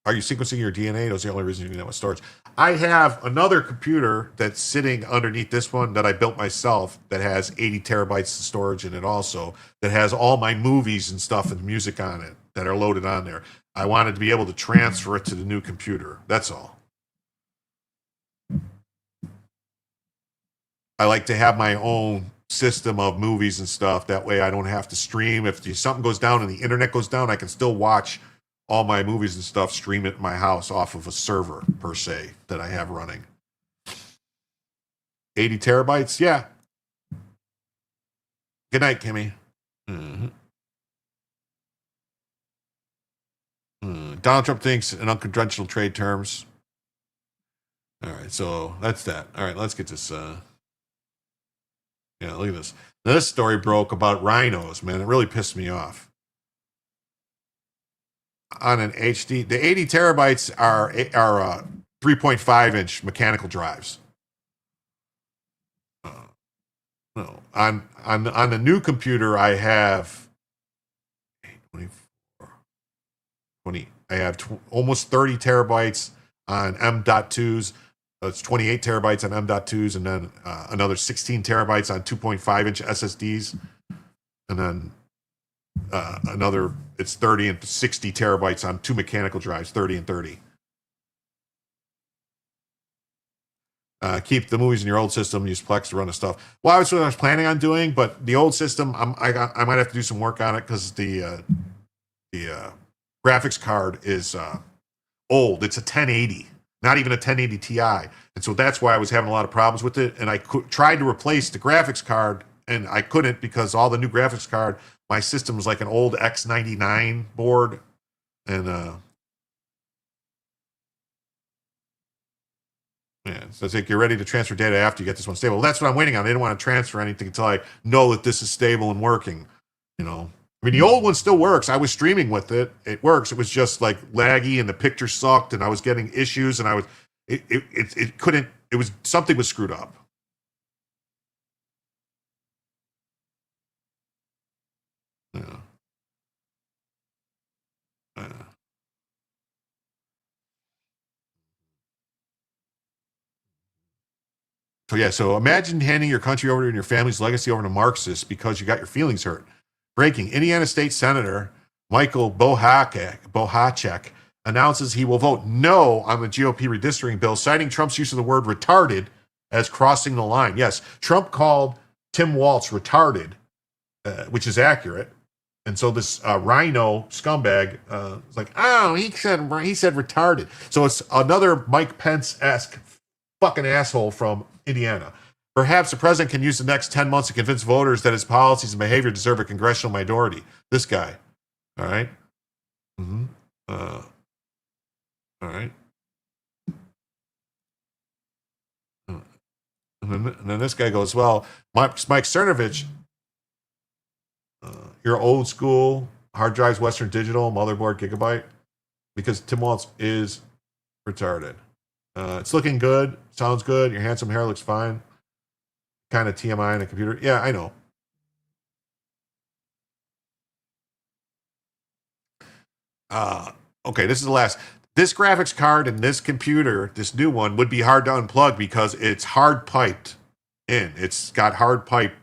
Are you sequencing your DNA? That's the only reason you do that with storage. I have another computer that's sitting underneath this one that I built myself that has 80 terabytes of storage in it also, that has all my movies and stuff and music on it that are loaded on there. I wanted to be able to transfer it to the new computer. That's all. I like to have my own system of movies and stuff. That way I don't have to stream. If something goes down and the internet goes down, I can still watch all my movies and stuff, stream it in my house off of a server, per se, that I have running. 80 terabytes? Yeah. Good night, Kimmy. Donald Trump thinks in unconventional trade terms. All right, so that's that. All right, let's get this. Look at this. Now, this story broke about rhinos, man. It really pissed me off. On an HD, the 80 terabytes are 3.5 inch mechanical drives. No, on the new computer, I have 24, 20. I have almost 30 terabytes on M.2s. It's 28 terabytes on M.2s, and then another 16 terabytes on 2.5 inch SSDs, and then another, it's 30 and 60 terabytes on 2 mechanical drives, 30 and 30. Keep the movies in your old system, use Plex to run the stuff. Well, that's what I was planning on doing, but the old system, I might have to do some work on it because the graphics card is old. It's a 1080, not even a 1080 Ti. And so that's why I was having a lot of problems with it. And I tried to replace the graphics card, and I couldn't because all the new graphics card, my system was like an old X99 board. And so it's like you're ready to transfer data after you get this one stable. Well, that's what I'm waiting on. I didn't want to transfer anything until I know that this is stable and working. I mean, the old one still works. I was streaming with it. It works. It was just like laggy, and the picture sucked, and I was getting issues, and it couldn't. It was something was screwed up. Yeah. So imagine handing your country over and your family's legacy over to Marxists because you got your feelings hurt. Breaking: Indiana State Senator Michael Bohacek announces he will vote no on the GOP redistricting bill, citing Trump's use of the word retarded as crossing the line. Yes, Trump called Tim Walz retarded, which is accurate. And so this rhino scumbag is like, oh, he said retarded. So it's another Mike Pence-esque fucking asshole from Indiana. Perhaps the president can use the next 10 months to convince voters that his policies and behavior deserve a congressional minority. This guy. All right. All right. And then this guy goes, well, Mike Cernovich, you're old school, hard drives, Western Digital, motherboard, gigabyte, because Tim Walz is retarded. It's looking good, sounds good, your handsome hair looks fine. Kind of TMI in a computer. Yeah, I know. Okay, this is the last. This graphics card and this computer, this new one, would be hard to unplug because it's hard piped in. It's got hard pipe,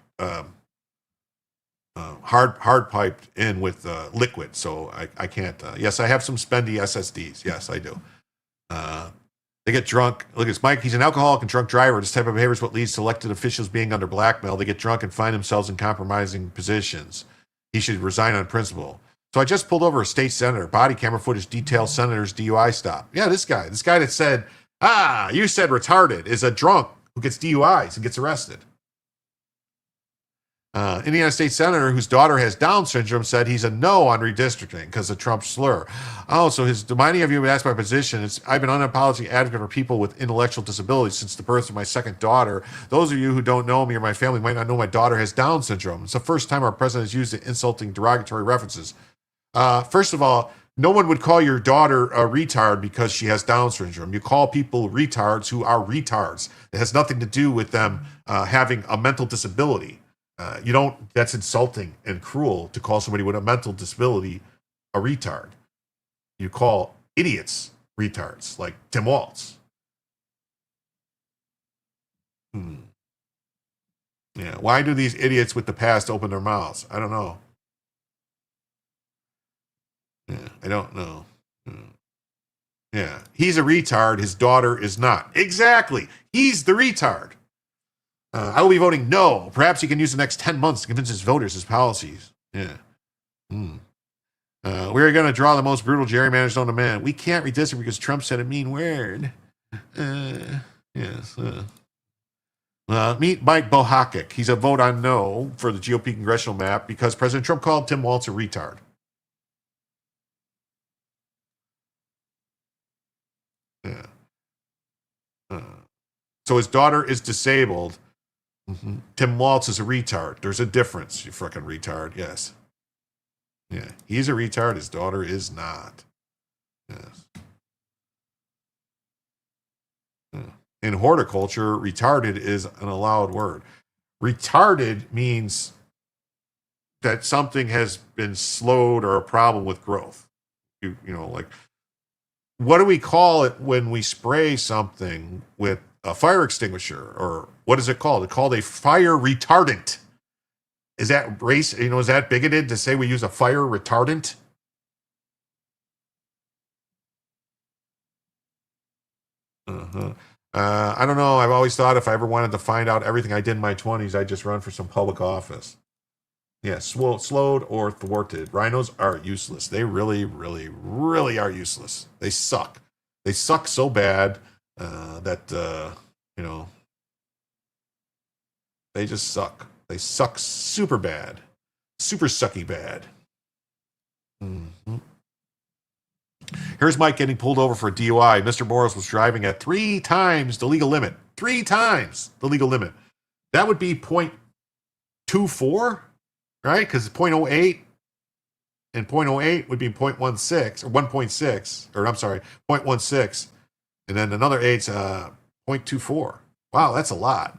hard piped in with liquid. So I can't. Yes, I have some spendy SSDs. Yes, I do. They get drunk. Look, it's Mike. He's an alcoholic and drunk driver. This type of behavior is what leads to elected officials being under blackmail. They get drunk and find themselves in compromising positions. He should resign on principle. So I just pulled over a state senator. Body camera footage details senator's DUI stop. Yeah, this guy that said, you said retarded, is a drunk who gets DUIs and gets arrested. Indiana State Senator, whose daughter has Down syndrome, said he's a no on redistricting because of Trump's slur. Oh, so many of you have asked my position. I've been an unapologetic advocate for people with intellectual disabilities since the birth of my second daughter. Those of you who don't know me or my family might not know my daughter has Down syndrome. It's the first time our president has used the insulting derogatory references. First of all, no one would call your daughter a retard because she has Down syndrome. You call people retards who are retards. It has nothing to do with them having a mental disability. That's insulting and cruel to call somebody with a mental disability a retard. You call idiots retards, like Tim Walz. Yeah, why do these idiots with the past open their mouths? I don't know. Yeah, I don't know. Yeah, he's a retard. His daughter is not. Exactly. He's the retard. I will be voting no. Perhaps he can use the next 10 months to convince his voters his policies. Yeah. We're going to draw the most brutal gerrymanders known to man. We can't redistrict because Trump said a mean word. Yes. Meet Mike Bohacek. He's a vote on no for the GOP congressional map because President Trump called Tim Walz a retard. Yeah. So his daughter is disabled. Tim Walz is a retard. There's a difference, you frickin' retard. Yes. Yeah. He's a retard. His daughter is not. Yes. Yeah. In horticulture, retarded is an allowed word. Retarded means that something has been slowed or a problem with growth. You know, like, what do we call it when we spray something with a fire extinguisher, or what is it called? It's called a fire retardant. Is that is that bigoted to say we use a fire retardant? I don't know. I've always thought if I ever wanted to find out everything I did in my 20s, I'd just run for some public office. Yeah, slowed or thwarted. Rhinos are useless. They really, really, really are useless. They suck. They suck so bad that they just suck. They suck super bad. Super sucky bad. Here's Mike getting pulled over for a DUI. Mr. Morris was driving at 3 times the legal limit. 3 times the legal limit. That would be 0.24, right? Because 0.08 and 0.08 would be 0.16 or 1.6, or I'm sorry, 0.16. And then another 8's 0.24. Wow, that's a lot.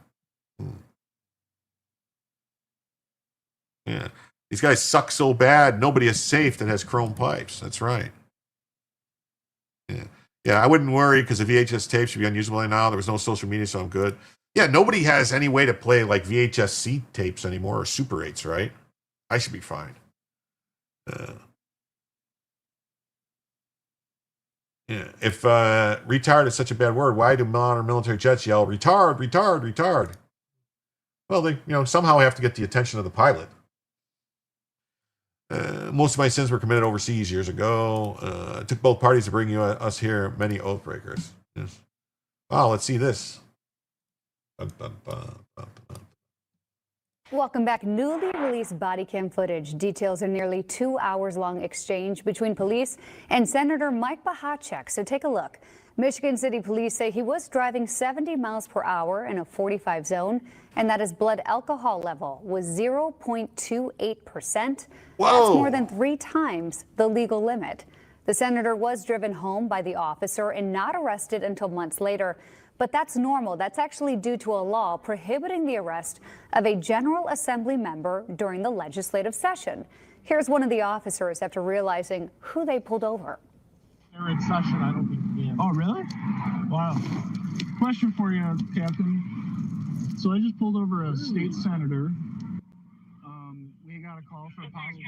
Yeah. These guys suck so bad, nobody is safe that has chrome pipes. That's right. Yeah. Yeah, I wouldn't worry because the VHS tape should be unusable by now. There was no social media, so I'm good. Yeah, nobody has any way to play like VHS-C tapes anymore or Super 8s, right? I should be fine. Yeah. If retard is such a bad word, why do modern military jets yell retard, retard, retard? Well, they somehow have to get the attention of the pilot. Most of my sins were committed overseas years ago. It took both parties to bring us here, many oath breakers. Yes. Wow, let's see this. Dun, dun, dun, dun, dun. Welcome back. Newly released body cam footage details a nearly 2 hours long exchange between police and Senator Mike Bahacek. So take a look. Michigan City police say he was driving 70 miles per hour in a 45 zone and that his blood alcohol level was 0.28%. That's more than 3 times the legal limit. The senator was driven home by the officer and not arrested until months later. But that's normal. That's actually due to a law prohibiting the arrest of a General Assembly member during the legislative session. Here's one of the officers after realizing who they pulled over. They're in session. I don't think you can. Oh, really? Wow. Question for you, Captain. So I just pulled over a state senator. We got a call for a possible...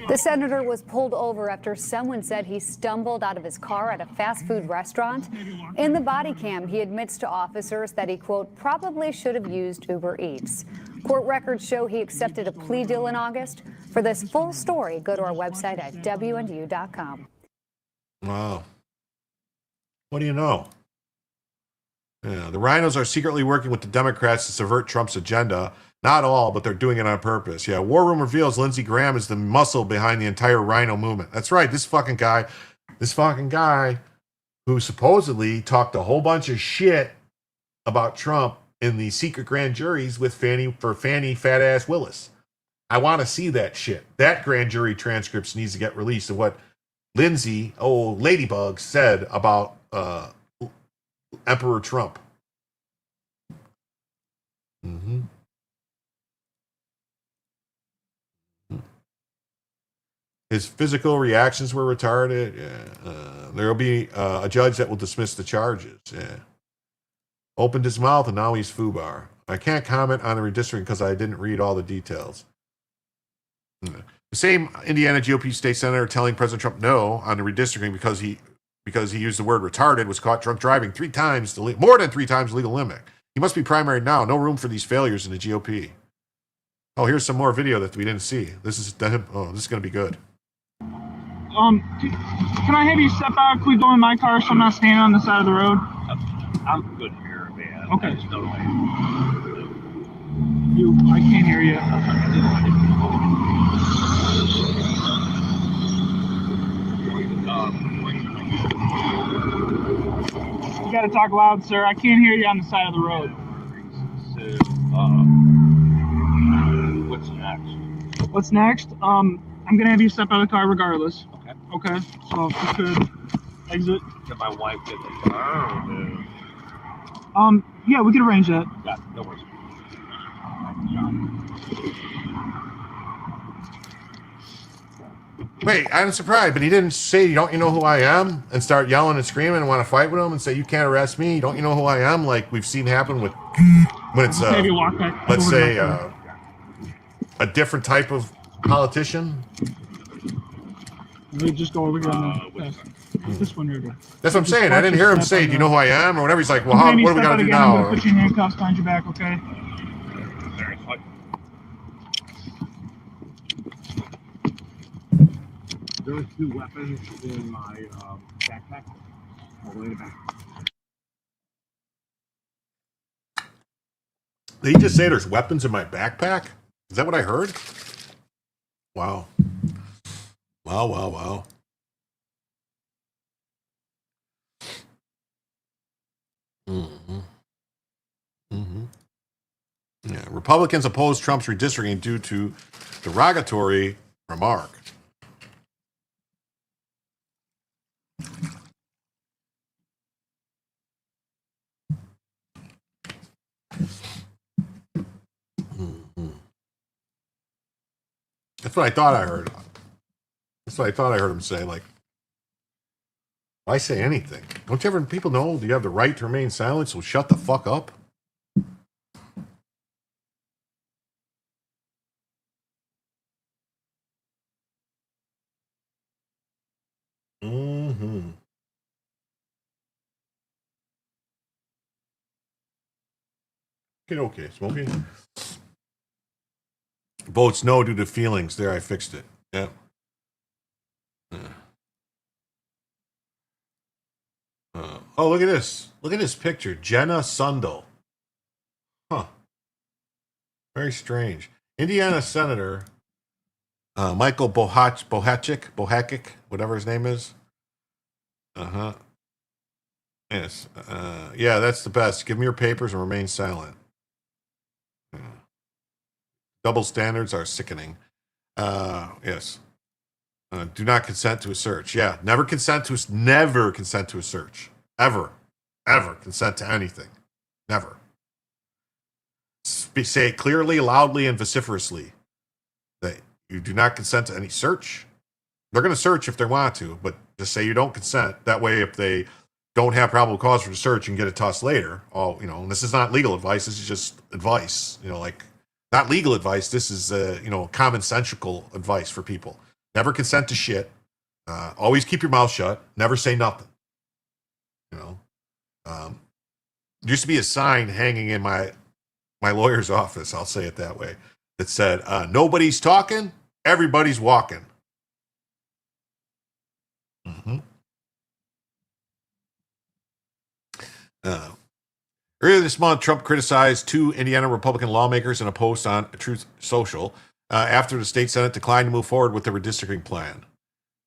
The senator was pulled over after someone said he stumbled out of his car at a fast food restaurant. In the body cam, he admits to officers that he, quote, probably should have used Uber Eats. Court records show he accepted a plea deal in August. For this full story, go to our website at WNU.com. Wow. What do you know? Yeah, the rhinos are secretly working with the Democrats to subvert Trump's agenda. Not all, but they're doing it on purpose. Yeah, War Room reveals Lindsey Graham is the muscle behind the entire rhino movement. That's right, this fucking guy who supposedly talked a whole bunch of shit about Trump in the secret grand juries with Fannie Fat Ass Willis. I want to see that shit. That grand jury transcripts needs to get released of what Lindsey, Ladybug, said about Emperor Trump. Mm-hmm. His physical reactions were retarded. Yeah. There will be a judge that will dismiss the charges. Yeah. Opened his mouth and now he's FUBAR. I can't comment on the redistricting because I didn't read all the details. The same Indiana GOP state senator telling President Trump no on the redistricting because he used the word retarded was caught drunk driving more than 3 times the legal limit. He must be primary now. No room for these failures in the GOP. Oh, here's some more video that we didn't see. This is going to be good. Can I have you step out? Can we go in my car so I'm not standing on the side of the road? I'm good here, man. Okay. I just don't know. I can't hear you. You gotta talk loud, sir. I can't hear you on the side of the road. What's next? What's next? I'm gonna have you step out of the car regardless. Okay. Okay. So if you could exit. Can my wife get the car? Yeah, we could arrange that. Yeah, no worries. Wait, I'm surprised, but he didn't say, don't you know who I am? And start yelling and screaming and want to fight with him and say, you can't arrest me. Don't you know who I am? Like we've seen happen with when it's, Maybe walk back let's over say, to a different type of politician. we just go over here on this one here. That's what I'm saying. I didn't hear him say, do you know who I am? Or whatever. He's like, well, what do we got to do now? I'm gonna put your handcuffs behind your back, okay? There are 2 weapons in my backpack. All the way to back. Did he just say there's weapons in my backpack? Is that what I heard? Wow. Wow. Yeah, Republicans oppose Trump's redistricting due to derogatory remark. That's what I thought I heard. That's what I thought I heard him say. Like, why say anything? Don't you ever people know you have the right to remain silent? So shut the fuck up. Okay, smoking. Votes no due to feelings. There, I fixed it. Yep. Oh, look at this. Look at this picture. Jenna Sundell. Huh. Very strange. Indiana Senator Michael Bohachik, whatever his name is. Uh-huh. Yes. Yeah, that's the best. Give me your papers and remain silent. Double standards are sickening. Yes. Do not consent to a search. Yeah, never consent to a search. Ever consent to anything. Never. Say it clearly, loudly, and vociferously that you do not consent to any search. They're going to search if they want to, but just say you don't consent. That way, if they don't have probable cause for the search, you can get it tossed later. Oh, and this is not legal advice. This is just advice. Like not legal advice. This is commonsensical advice for people. Never consent to shit. Always keep your mouth shut. Never say nothing. Used to be a sign hanging in my lawyer's office, I'll say it that way, that said, nobody's talking, everybody's walking. Mm-hmm. Earlier this month, Trump criticized 2 Indiana Republican lawmakers in a post on Truth Social after the state Senate declined to move forward with the redistricting plan.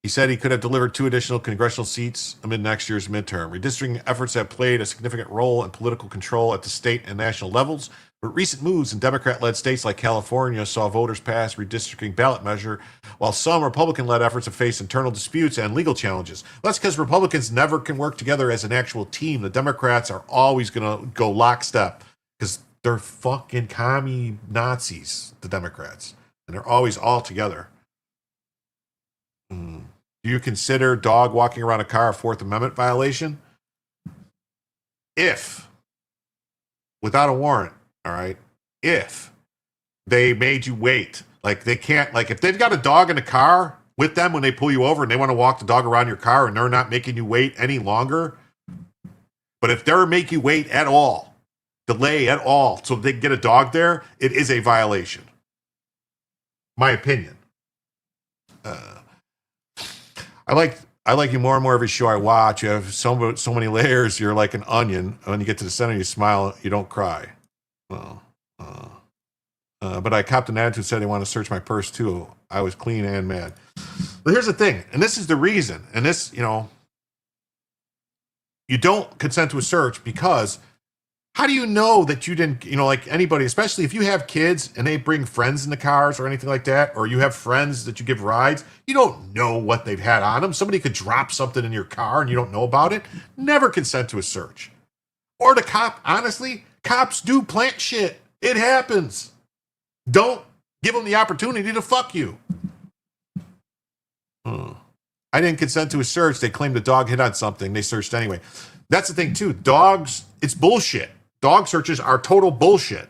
He said he could have delivered 2 additional congressional seats amid next year's midterm. Redistricting efforts have played a significant role in political control at the state and national levels, but recent moves in Democrat-led states like California saw voters pass redistricting ballot measure, while some Republican-led efforts have faced internal disputes and legal challenges. That's because Republicans never can work together as an actual team. The Democrats are always going to go lockstep because they're fucking commie Nazis, the Democrats, and they're always all together. Do you consider dog walking around a car a Fourth Amendment violation? If, without a warrant, all right, if they made you wait, like they can't, like if they've got a dog in a car with them when they pull you over and they want to walk the dog around your car and they're not making you wait any longer, but if they're making you wait at all, delay at all, so they can get a dog there, it is a violation. My opinion. I like you more and more every show I watch. You have so many layers. You're like an onion. When you get to the center, you smile. You don't cry. Well, but I copped an attitude said they want to search my purse too. I was clean and mad. But here's the thing, and this is the reason. And this, you don't consent to a search because how do you know that you didn't, like anybody, especially if you have kids and they bring friends in the cars or anything like that, or you have friends that you give rides, you don't know what they've had on them. Somebody could drop something in your car and you don't know about it. Never consent to a search. Or the cop, honestly, cops do plant shit. It happens. Don't give them the opportunity to fuck you. I didn't consent to a search. They claimed the dog hit on something. They searched anyway. That's the thing too. Dogs, it's bullshit. Dog searches are total bullshit.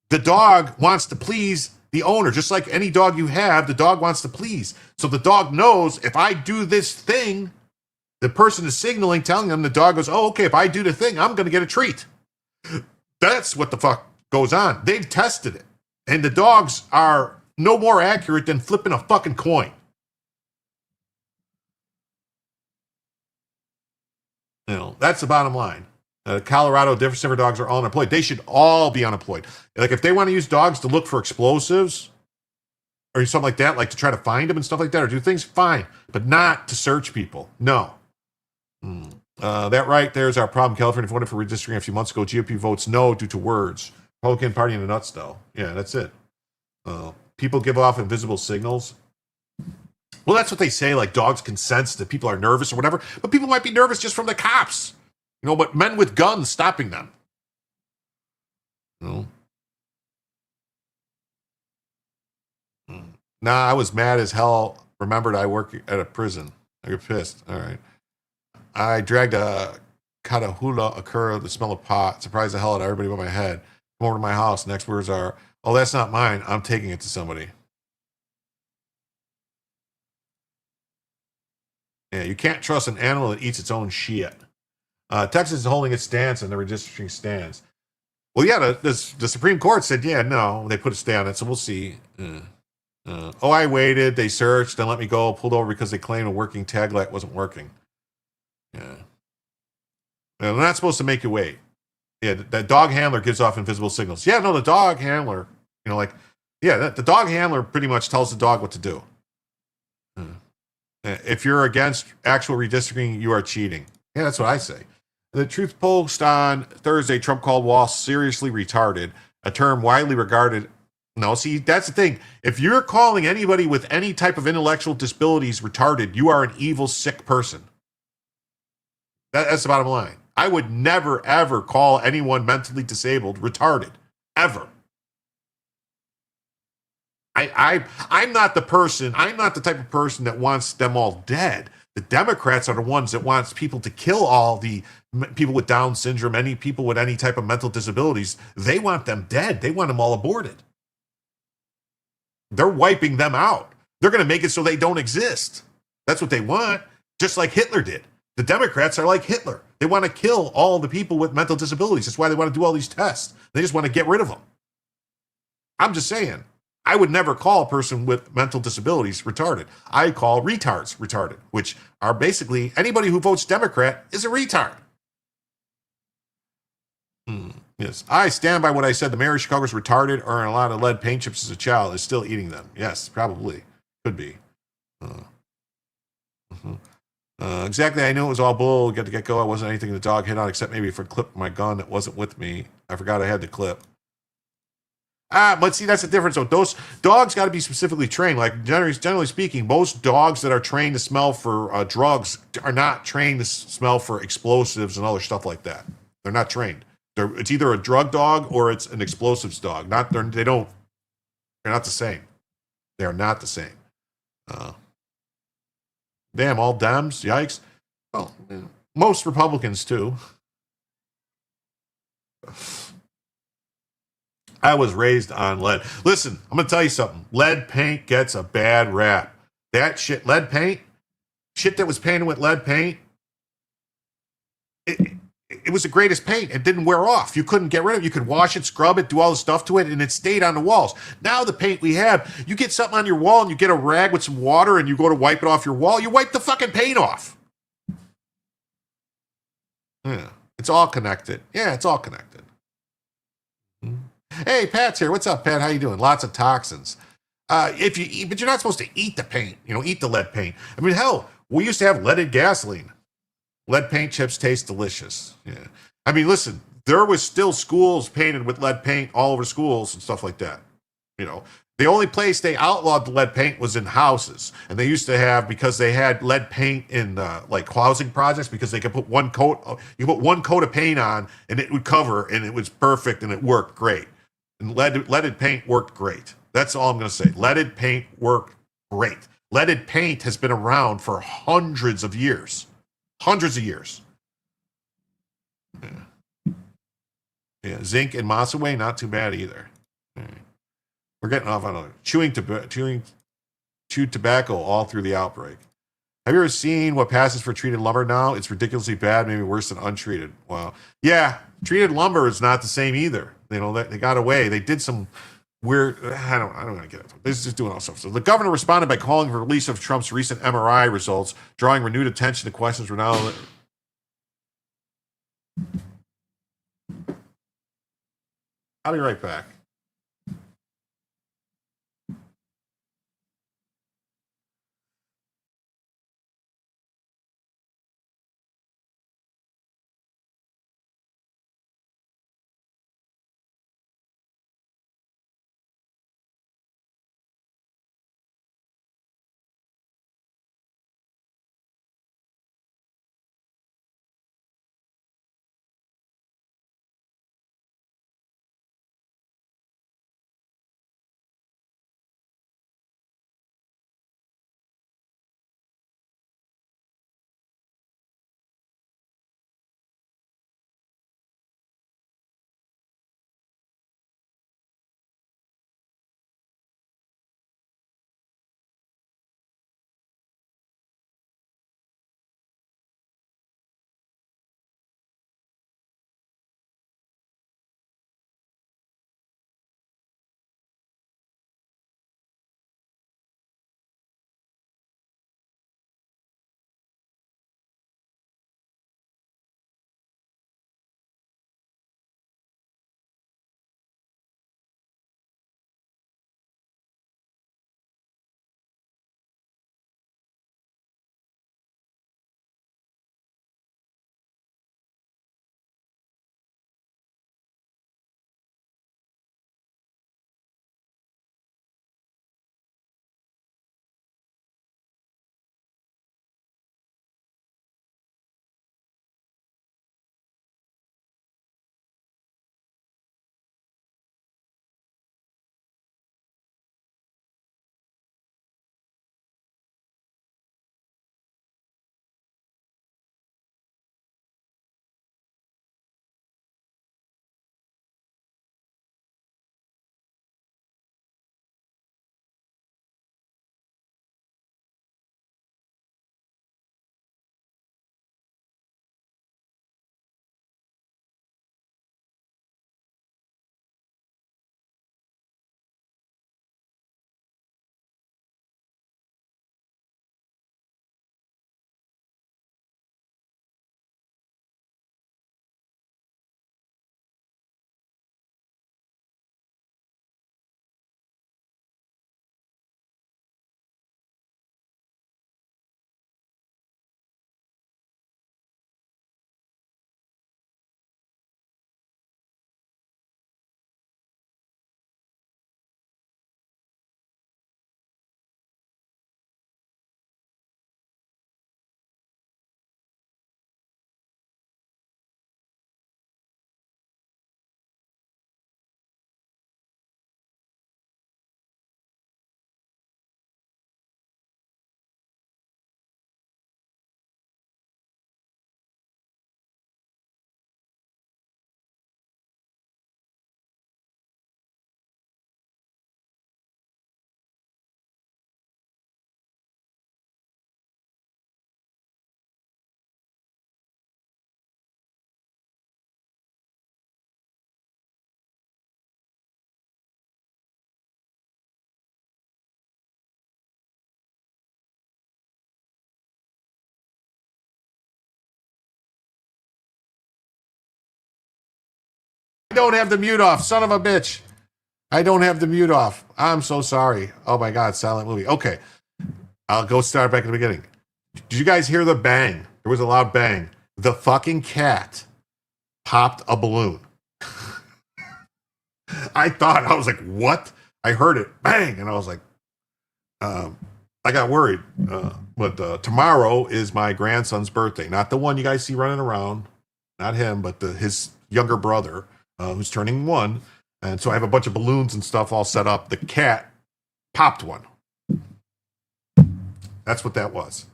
The dog wants to please the owner. Just like any dog you have, the dog wants to please. So the dog knows if I do this thing, the person is signaling, telling them, the dog goes, oh, okay, if I do the thing, I'm going to get a treat. That's what the fuck goes on. They've tested it. And the dogs are no more accurate than flipping a fucking coin. That's the bottom line. Colorado, different stiffer dogs are all unemployed. They should all be unemployed. Like if they want to use dogs to look for explosives or something like that, like to try to find them and stuff like that, or do things, fine, but not to search people. No. That right there is our problem. California voted for redistricting a few months ago. GOP votes no due to words. Republican Party in the nuts, though. Yeah, that's it. People give off invisible signals. Well, that's what they say. Like dogs can sense that people are nervous or whatever, but people might be nervous just from the cops. But men with guns stopping them. Nah, I was mad as hell. Remembered I work at a prison. I get pissed. All right. I dragged a Catahoula occur, the smell of pot. Surprised the hell out of everybody but my head. Come over to my house. Next words are, oh, that's not mine. I'm taking it to somebody. Yeah, you can't trust an animal that eats its own shit. Texas is holding its stance on the redistricting stance. Well, yeah, the Supreme Court said, yeah, no, they put a stay on it, so we'll see. I waited, they searched, then let me go, pulled over because they claimed a working tag light wasn't working. Yeah. They're not supposed to make you wait. Yeah, that dog handler gives off invisible signals. Yeah, no, the dog handler, the dog handler pretty much tells the dog what to do. If you're against actual redistricting, you are cheating. Yeah, that's what I say. The Truth Post on Thursday, Trump called Walsh seriously retarded, a term widely regarded. No, see, that's the thing. If you're calling anybody with any type of intellectual disabilities retarded, you are an evil, sick person. That's the bottom line. I would never, ever call anyone mentally disabled retarded. Ever. I'm not the type of person that wants them all dead. The Democrats are the ones that wants people to kill all the people with Down syndrome, any people with any type of mental disabilities. They want them dead. They want them all aborted. They're wiping them out. They're going to make it so they don't exist. That's what they want, just like Hitler did. The Democrats are like Hitler. They want to kill all the people with mental disabilities. That's why they want to do all these tests. They just want to get rid of them. I'm just saying. I would never call a person with mental disabilities retarded. I call retards retarded, which are basically anybody who votes Democrat is a retard. Yes, I stand by what I said. The mayor of Chicago is retarded or in a lot of lead paint chips as a child is still eating them. Yes, probably. Could be. Exactly. I knew it was all bull. Get to get go. I wasn't anything the dog hit on except maybe for clip my gun that wasn't with me. I forgot I had the clip. But see, that's the difference. So those dogs got to be specifically trained. Like generally speaking, most dogs that are trained to smell for drugs are not trained to smell for explosives and other stuff like that. They're not trained. It's either a drug dog or it's an explosives dog. They're not the same. They are not the same. Damn, all Dems, yikes. Well, most Republicans too. I was raised on lead. Listen, I'm going to tell you something. Lead paint gets a bad rap. That shit, lead paint, shit that was painted with lead paint, it was the greatest paint. It didn't wear off. You couldn't get rid of it. You could wash it, scrub it, do all the stuff to it, and it stayed on the walls. Now the paint we have, you get something on your wall and you get a rag with some water and you go to wipe it off your wall, you wipe the fucking paint off. Yeah, it's all connected. Yeah, it's all connected. Hey, Pat's here. What's up, Pat? How you doing? Lots of toxins. But you're not supposed to eat the paint. Eat the lead paint. I mean, hell, we used to have leaded gasoline. Lead paint chips taste delicious. Yeah. I mean, listen, there was still schools painted with lead paint all over schools and stuff like that. The only place they outlawed the lead paint was in houses. And they used to have, because they had lead paint in like housing projects, because they could put one coat of paint on and it would cover and it was perfect and it worked great. And leaded paint worked great. That's all I'm going to say. Leaded paint worked great. Leaded paint has been around for hundreds of years. Hundreds of years. Yeah. Zinc and Massaway, not too bad either. We're getting off on chewed tobacco all through the outbreak. Have you ever seen what passes for treated lumber now? It's ridiculously bad, maybe worse than untreated. Wow. Yeah, treated lumber is not the same either. They got away. They did some weird. I don't want to get into it. This is just doing all stuff. So the governor responded by calling for release of Trump's recent MRI results, drawing renewed attention to questions we're now. I'll be right back. don't have the mute off, son of a bitch. I don't have the mute off. I'm so sorry. Oh my God, silent movie. Okay, I'll go start back at the beginning. Did you guys hear the bang? There was a loud bang. The fucking cat popped a balloon. I was like, what? I heard it, bang, and I was like, I got worried. But tomorrow is my grandson's birthday. Not the one you guys see running around. Not him, but his younger brother, who's turning 1. And so I have a bunch of balloons and stuff all set up. The cat popped one. That's what that was.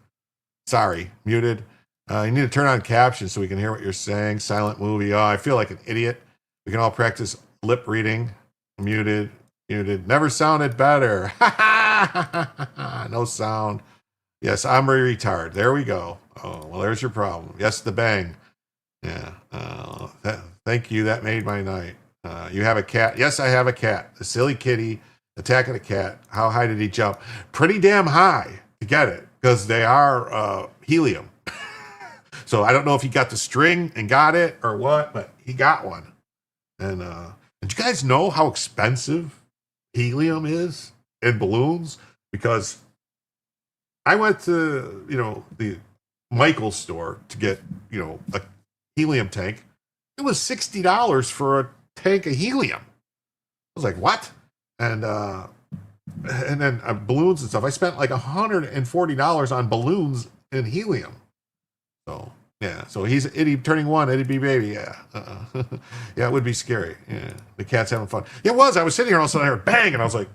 Sorry, muted. You need to turn on captions so we can hear what you're saying. Silent movie. Oh, I feel like an idiot. We can all practice lip reading. Muted. Never sounded better. No sound. Yes, I'm a retard. There we go. Oh, well, there's your problem. Yes, the bang. Yeah. Thank you. That made my night. You have a cat. Yes, I have a cat. A silly kitty attacking a cat. How high did he jump? Pretty damn high to get it, because they are helium. So I don't know if he got the string and got it or what, but he got one. And did you guys know how expensive helium is in balloons? Because I went to, the Michael's store to get, a helium tank. It was $60 for a tank of helium. I was like, what? And then balloons and stuff. I spent like $140 on balloons and helium. So yeah, so he's Eddie turning 1, Eddie B baby. Yeah, yeah, it would be scary. Yeah, the cat's having fun. It was. I was sitting here, all of a sudden I heard bang, and I was like,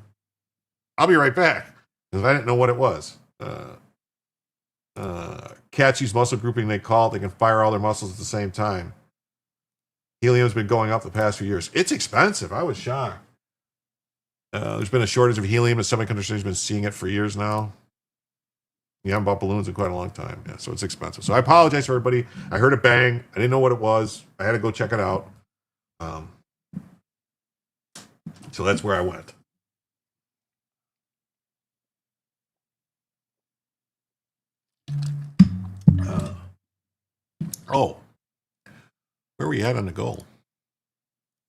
I'll be right back, because I didn't know what it was. Cats use muscle grouping. They can fire all their muscles at the same time. Helium's been going up the past few years. It's expensive. I was shocked. There's been a shortage of helium. The semiconductor industry has been seeing it for years now. You haven't bought balloons in quite a long time. Yeah, so it's expensive. So I apologize for everybody. I heard a bang. I didn't know what it was. I had to go check it out. So that's where I went. Where are we at on the goal?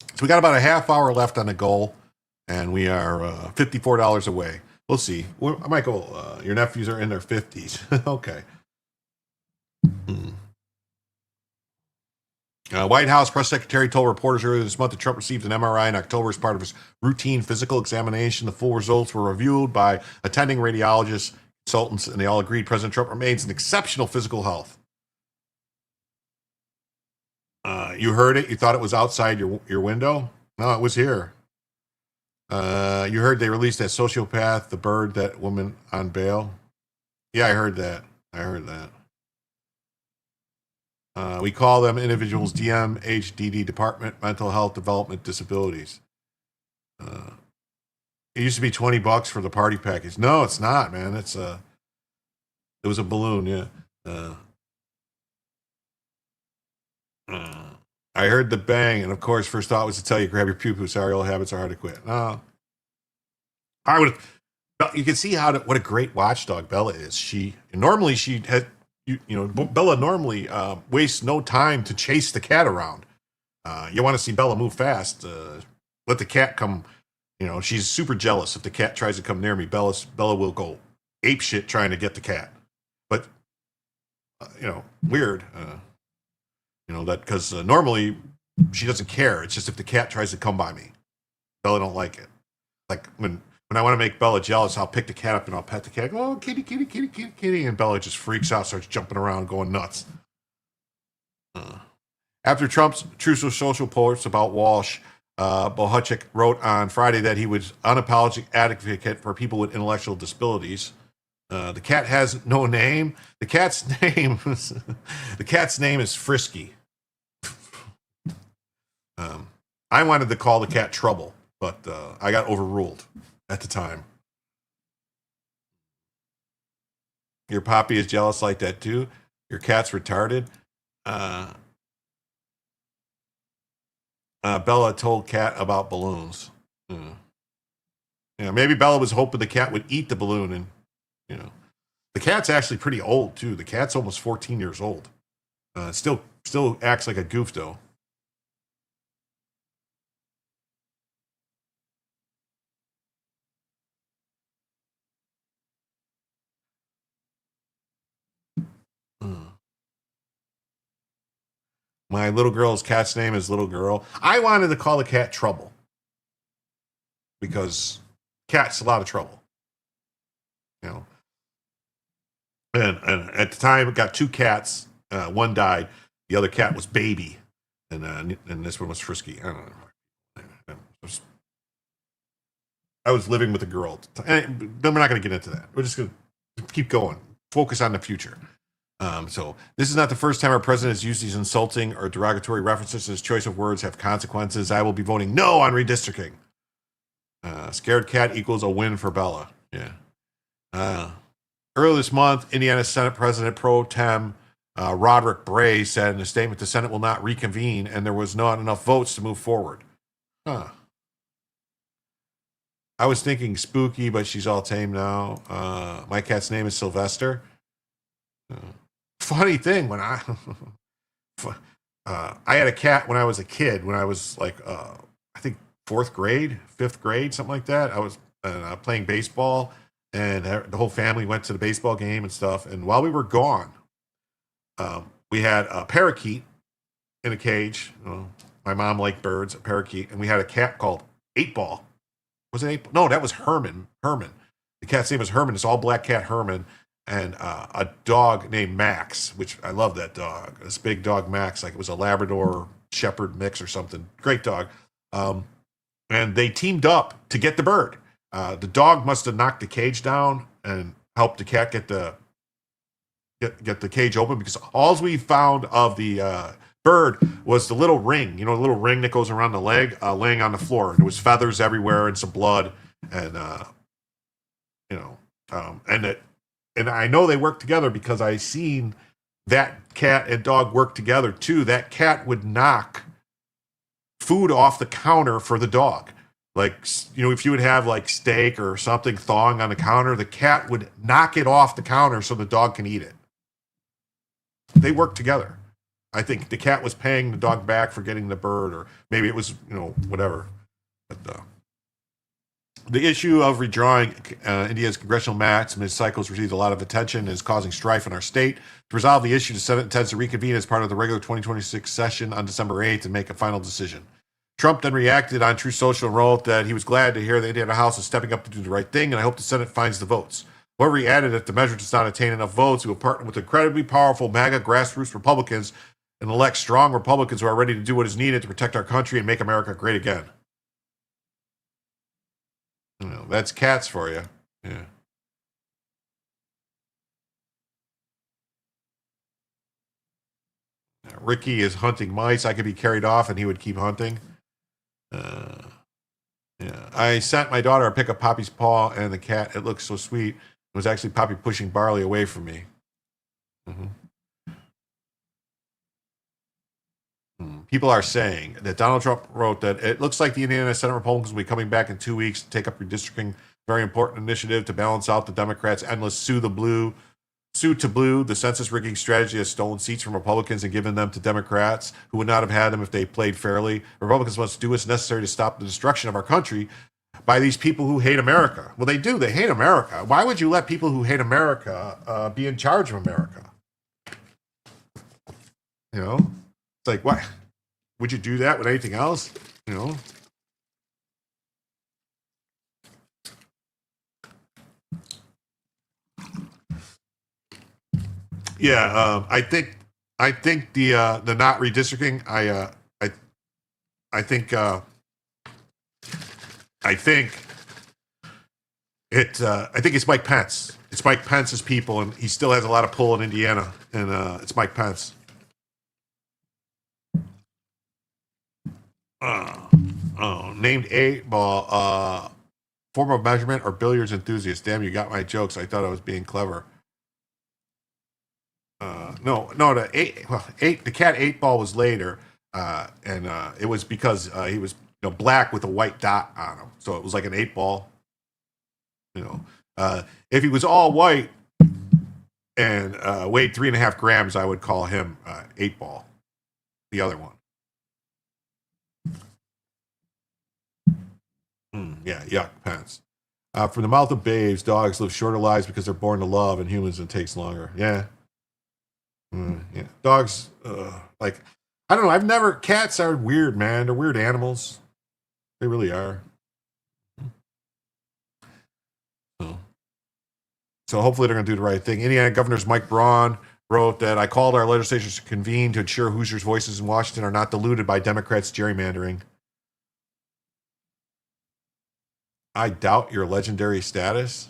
So we got about a half hour left on the goal, and we are $54 away. We'll see. Michael, your nephews are in their 50s. Okay. White House press secretary told reporters earlier this month that Trump received an MRI in October as part of his routine physical examination. The full results were reviewed by attending radiologists, consultants, and they all agreed President Trump remains in exceptional physical health. You heard it. You thought it was outside your window? No, it was here. You heard they released that sociopath, the bird, that woman on bail? Yeah, I heard that. We call them individuals DMHDD, Department Mental Health Development Disabilities. It used to be $20 for the party package. No, it's not, man. It was a balloon, yeah. I heard the bang, and of course, first thought was to tell you, grab your poo-poo. Sorry, old habits are hard to quit. No. You can see what a great watchdog Bella is. Bella normally wastes no time to chase the cat around. You want to see Bella move fast. Let the cat come. She's super jealous. If the cat tries to come near me, Bella will go ape shit trying to get the cat. But weird. That because normally she doesn't care. It's just if the cat tries to come by me, Bella don't like it. Like when I want to make Bella jealous, I'll pick the cat up and I'll pet the cat. Oh, kitty, kitty, kitty, kitty, kitty, and Bella just freaks out, starts jumping around, going nuts. After Trump's Truth Social posts about Walsh, Bohachek wrote on Friday that he was unapologetic advocate for people with intellectual disabilities. The cat has no name. The cat's name is Frisky. I wanted to call the cat Trouble, but I got overruled at the time. Your Poppy is jealous like that too. Your cat's retarded. Bella told Cat about balloons. Maybe Bella was hoping the cat would eat the balloon, and the cat's actually pretty old too. The cat's almost 14 years old. Still acts like a goof though. My little girl's cat's name is Little Girl. I wanted to call the cat Trouble because cat's a lot of trouble. You know. And at the time, it got 2 cats. One died. The other cat was Baby. And this one was Frisky. I don't know. I was living with a girl. And then we're not going to get into that. We're just going to keep going. Focus on the future. So this is not the first time our president has used these insulting or derogatory references. His choice of words have consequences. I will be voting no on redistricting. Scared cat equals a win for Bella. Yeah. Earlier this month, Indiana Senate President Pro Tem Roderick Bray said in a statement the Senate will not reconvene and there was not enough votes to move forward. Huh. I was thinking Spooky, but she's all tame now. My cat's name is Sylvester. Funny thing, when I had a cat when I was a kid, when I was like, I think 4th grade, 5th grade, something like that. I was playing baseball. And the whole family went to the baseball game and stuff. And while we were gone, we had a parakeet in a cage. My mom liked birds, a parakeet. And we had a cat called 8-Ball. Was it 8-Ball? No, that was Herman. The cat's name was Herman. It's all black cat Herman. And a dog named Max, which I love that dog. This big dog, Max, like it was a Labrador Shepherd mix or something. Great dog. And they teamed up to get the bird. The dog must have knocked the cage down and helped the cat get the cage open because all we found of the bird was the little ring, the little ring that goes around the leg, laying on the floor. And there was feathers everywhere and some blood, and and I know they worked together because I seen that cat and dog work together too. That cat would knock food off the counter for the dog. Like, if you would have like steak or something thawing on the counter, the cat would knock it off the counter so the dog can eat it. They work together. I think the cat was paying the dog back for getting the bird, or maybe it was, whatever. But the issue of redrawing India's congressional maps mid-cycles received a lot of attention and is causing strife in our state. To resolve the issue, the Senate intends to reconvene as part of the regular 2026 session on December 8th and make a final decision. Trump then reacted on Truth Social and wrote that he was glad to hear the Indiana House is stepping up to do the right thing, and I hope the Senate finds the votes. However, he added that if the measure does not attain enough votes, he will partner with incredibly powerful MAGA grassroots Republicans and elect strong Republicans who are ready to do what is needed to protect our country and make America great again. That's cats for you. Yeah. Ricky is hunting mice. I could be carried off and he would keep hunting. Yeah. I sent my daughter a pic of Poppy's paw and the cat. It looks so sweet. It was actually Poppy pushing Barley away from me. People are saying that Donald Trump wrote that it looks like the Indiana Senate Republicans will be coming back in 2 weeks to take up redistricting. Very important initiative to balance out the Democrats' endless sue to blue. The census rigging strategy has stolen seats from Republicans and given them to Democrats who would not have had them if they played fairly. Republicans must do what's necessary to stop the destruction of our country by these people who hate America. Well, they do. They hate America. Why would you let people who hate America be in charge of America? It's like, what? Would you do that with anything else? Yeah, I think the not redistricting. I think it's Mike Pence. It's Mike Pence's people, and he still has a lot of pull in Indiana, and it's Mike Pence. Named 8-Ball, form of measurement or billiards enthusiast. Damn, you got my jokes. I thought I was being clever. The cat 8-Ball was later, and it was because he was black with a white dot on him, so it was like an 8-Ball. If he was all white and weighed 3.5 grams, I would call him 8-Ball. The other one. Yeah, yuck, Pence. From the mouth of babes, dogs live shorter lives because they're born to love, and humans it takes longer. Yeah. Yeah. Dogs, I don't know. Cats are weird, man. They're weird animals. They really are. So hopefully they're going to do the right thing. Indiana Governor's Mike Braun wrote that I called our legislatures to convene to ensure Hoosiers' voices in Washington are not diluted by Democrats' gerrymandering. I doubt your legendary status.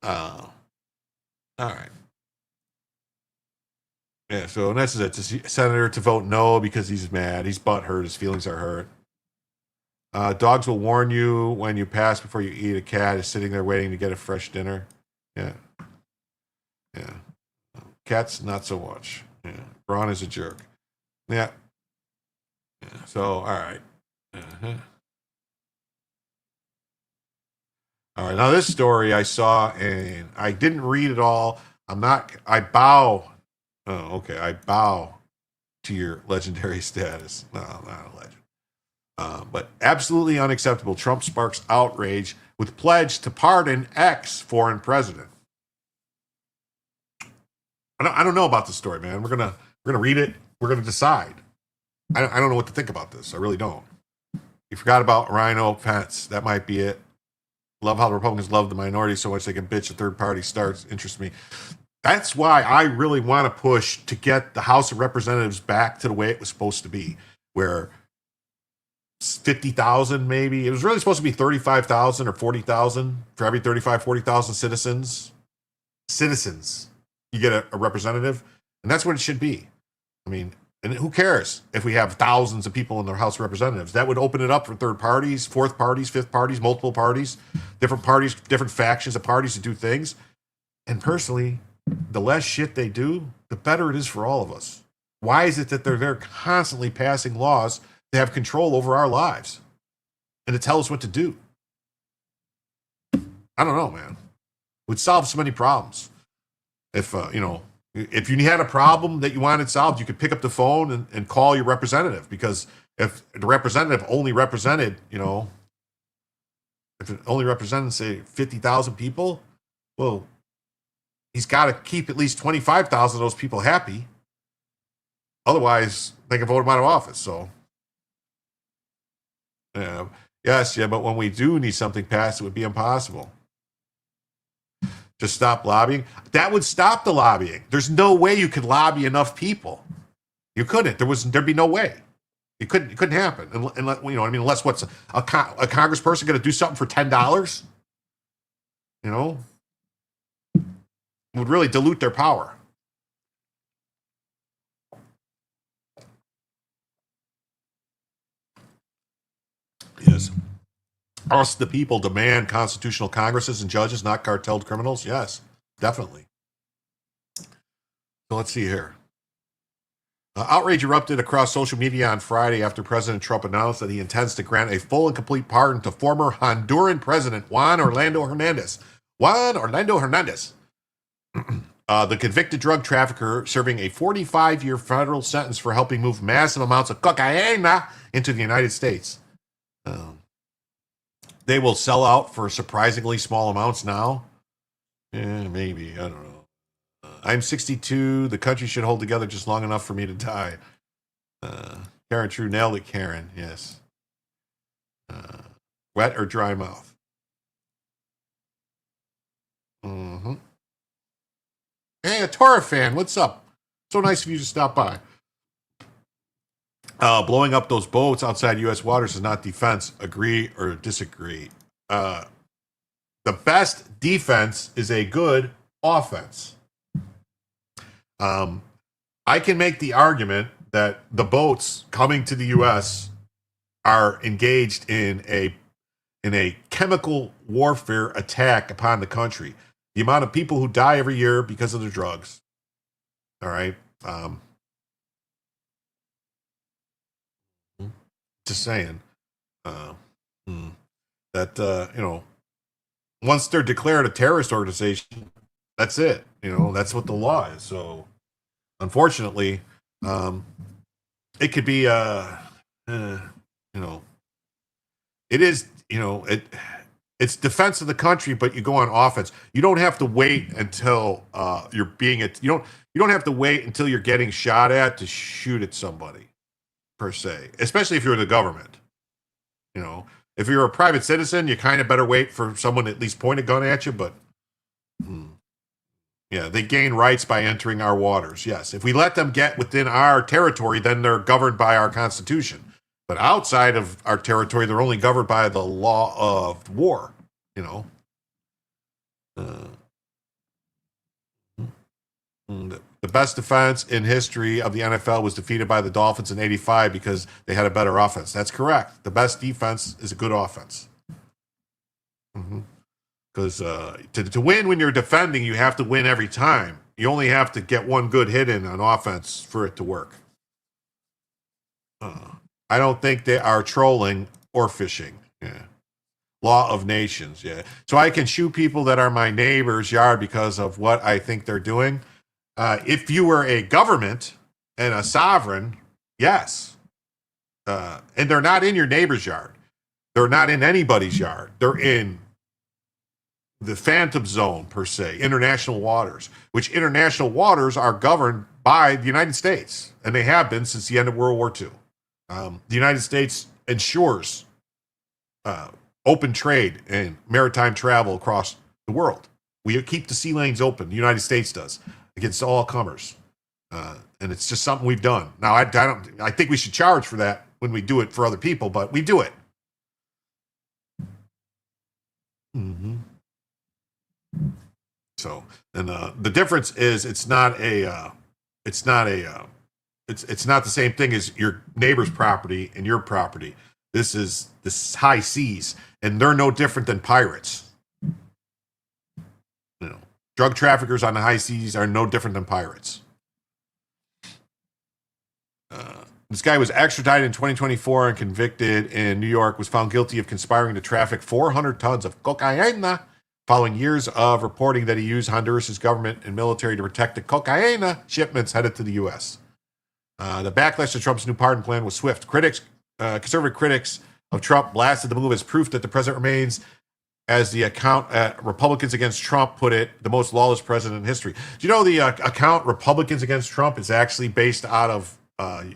All right. Yeah, so and this is it. The senator to vote no because he's mad. He's butthurt. His feelings are hurt. Dogs will warn you when you pass before you eat. A cat is sitting there waiting to get a fresh dinner. Yeah. Yeah. Cats, not so much. Yeah. Braun is a jerk. Yeah. Yeah. So, all right. Uh-huh. All right. Now, this story I saw, and I didn't read it all. I bow. Oh, okay. I bow to your legendary status. No, not a legend. But absolutely unacceptable. Trump sparks outrage with pledge to pardon ex-foreign president. I don't know about this story, man. We're gonna read it. We're gonna decide. I don't know what to think about this. I really don't. You forgot about Rhino Pence. That might be it. Love how the Republicans love the minority so much they can bitch a third party starts. Interests me. That's why I really want to push to get the House of Representatives back to the way it was supposed to be, where 50,000 maybe. It was really supposed to be 35,000 or 40,000 for every 35, 40,000 citizens. You get a representative, and that's what it should be. I mean, and who cares if we have thousands of people in the House of Representatives? That would open it up for third parties, fourth parties, fifth parties, multiple parties, different factions of parties to do things. And personally, the less shit they do, the better it is for all of us. Why is it that they're constantly passing laws to have control over our lives and to tell us what to do? I don't know, man. It would solve so many problems. If if you had a problem that you wanted solved, you could pick up the phone and call your representative, because if the representative only represented, if it only represented, say, 50,000 people, well, he's got to keep at least 25,000 of those people happy. Otherwise, they can vote him out of office. So, but when we do need something passed, it would be impossible. Just stop lobbying. That would stop the lobbying. There's no way you could lobby enough people. You couldn't. There'd be no way. It couldn't happen. Unless, unless what's a congressperson going to do something for $10? It would really dilute their power. Yes. Us, the people, demand constitutional Congresses and judges, not cartelled criminals. Yes, definitely. So let's see here. Outrage erupted across social media on Friday after President Trump announced that he intends to grant a full and complete pardon to former Honduran President Juan Orlando Hernandez. The convicted drug trafficker serving a 45-year federal sentence for helping move massive amounts of cocaine into the United States. They will sell out for surprisingly small amounts now. Yeah, maybe. I don't know. I'm 62. The country should hold together just long enough for me to die. Karen True nailed it, Karen. Yes. Wet or dry mouth? Mm-hmm. Hey, a Torah fan. What's up? So nice of you to stop by. Blowing up those boats outside U.S. waters is not defense. Agree or disagree? The best defense is a good offense. I can make the argument that the boats coming to the U.S. are engaged in a chemical warfare attack upon the country. The amount of people who die every year because of the drugs. All right. Just saying that once they're declared a terrorist organization, that's it. That's what the law is. So unfortunately, it could be it is It's defense of the country, but you go on offense. You don't have to wait until you're being you don't have to wait until you're getting shot at to shoot at somebody, per se. Especially if you're the government. You know, if you're a private citizen, you kind of better wait for someone to at least point a gun at you. But yeah, they gain rights by entering our waters. Yes, if we let them get within our territory, then they're governed by our Constitution. But outside of our territory, they're only governed by the law of war, you know. The best defense in history of the NFL was defeated by the Dolphins in '85 because they had a better offense. That's correct. The best defense is a good offense. Because to win when you're defending, you have to win every time. You only have to get one good hit in on offense for it to work. I don't think they are trolling or fishing. Yeah. Law of nations. Yeah. So I can shoot people that are my neighbor's yard because of what I think they're doing. If you were a government and a sovereign, yes. And they're not in your neighbor's yard. They're not in anybody's yard. They're in the phantom zone, per se, international waters, which international waters are governed by the United States. And they have been since the end of World War II. The United States ensures open trade and maritime travel across the world. We keep the sea lanes open. The United States does against all comers, and it's just something we've done. Now, I think we should charge for that when we do it for other people, but we do it. So, and the difference is it's not the same thing as your neighbor's property and your property. This is high seas, and they're no different than pirates. You know, drug traffickers on the high seas are no different than pirates. This guy was extradited in 2024 and convicted in New York, was found guilty of conspiring to traffic 400 tons of cocaine following years of reporting that he used Honduras' government and military to protect the cocaine shipments headed to the U.S. The backlash to Trump's new pardon plan was swift. Conservative critics of Trump blasted the move as proof that the president remains, as the account Republicans Against Trump put it, the most lawless president in history. Do you know the account Republicans Against Trump is actually based out of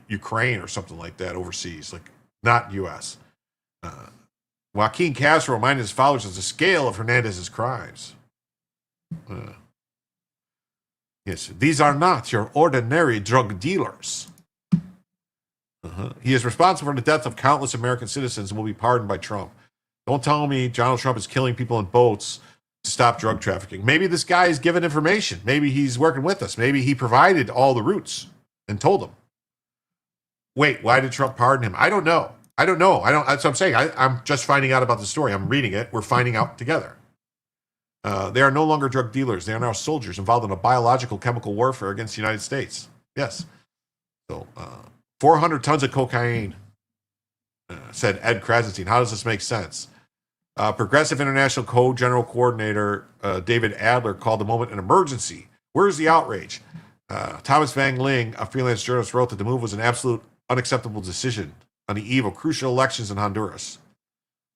Ukraine or something like that overseas, like not U.S. Joaquin Castro reminded his followers of the scale of Hernandez's crimes. Yes, these are not your ordinary drug dealers. He is responsible for the death of countless American citizens and will be pardoned by Trump. Don't tell me Donald Trump is killing people in boats to stop drug trafficking. Maybe this guy is giving information. Maybe he's working with us. Maybe he provided all the routes and told them. Wait, why did Trump pardon him? I don't know. That's what I'm saying. I'm just finding out about the story. I'm reading it. We're finding out together. They are no longer drug dealers. They are now soldiers involved in a biological chemical warfare against the United States. Yes. So, 400 tons of cocaine, said Ed Krasenstein. How does this make sense? Progressive International Co-General Coordinator David Adler called the moment an emergency. Where's the outrage? Thomas Van Ling, a freelance journalist, wrote that the move was an absolute unacceptable decision on the eve of crucial elections in Honduras.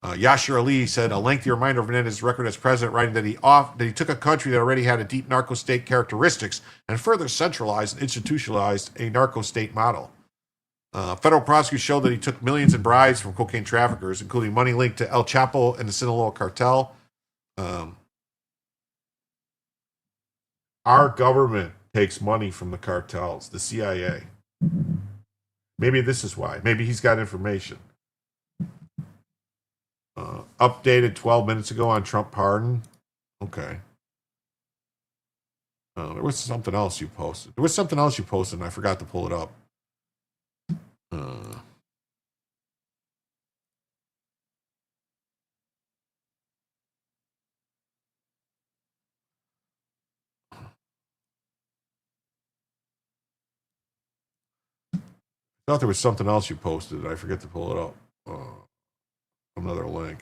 Yashir Ali said a lengthy reminder of Hernandez's record as president, writing that he took a country that already had a deep narco-state characteristics and further centralized and institutionalized a narco-state model. Federal prosecutors showed that he took millions in bribes from cocaine traffickers, including money linked to El Chapo and the Sinaloa cartel. Our government takes money from the cartels, the CIA. Maybe this is why. Maybe he's got information. Updated 12 minutes ago on Trump pardon. Okay. There was something else you posted. And I forgot to pull it up. I thought there was something else you posted. I forget to pull it up. Another link.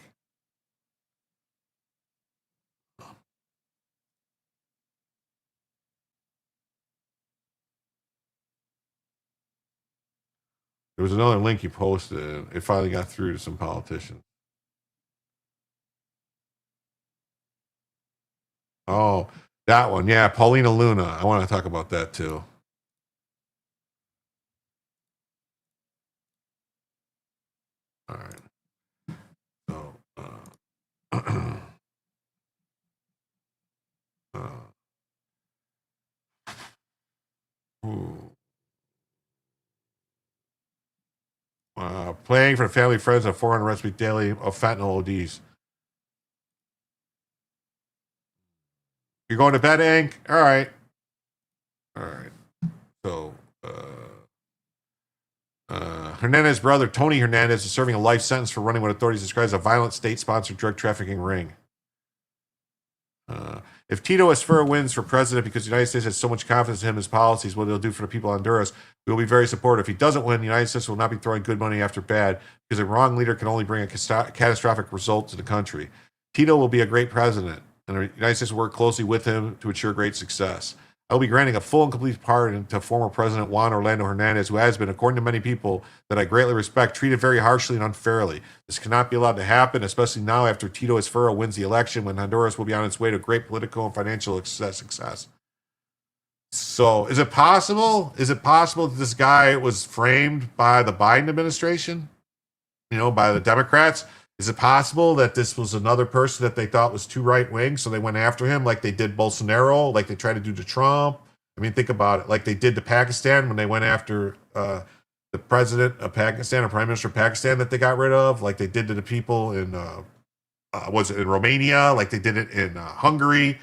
There was another link you posted. It finally got through to some politicians. Oh, that one. Yeah, Paulina Luna. I want to talk about that too. All right. So, playing for the family friends of 400 recipe daily of fentanyl ODs. You're going to bed, Ink? All right. All right. So, Hernandez's brother, Tony Hernandez, is serving a life sentence for running what authorities describe as a violent state-sponsored drug trafficking ring. If Tito Esfera wins for president because the United States has so much confidence in him and his policies, what he'll do for the people of Honduras, we will be very supportive. If he doesn't win, the United States will not be throwing good money after bad because a wrong leader can only bring a catastrophic result to the country. Tito will be a great president, and the United States will work closely with him to ensure great success. I will be granting a full and complete pardon to former President Juan Orlando Hernandez, who has been, according to many people that I greatly respect, treated very harshly and unfairly. This cannot be allowed to happen, especially now after Tito Esfera wins the election, when Honduras will be on its way to great political and financial success. So, is it possible? Is it possible that this guy was framed by the Biden administration? You know, by the Democrats? Is it possible that this was another person that they thought was too right-wing, so they went after him like they did Bolsonaro, like they tried to do to Trump? I mean, think about it. Like they did to Pakistan when they went after the president of Pakistan or prime minister of Pakistan that they got rid of, like they did to the people in, was it in Romania? Like they did it in Hungary.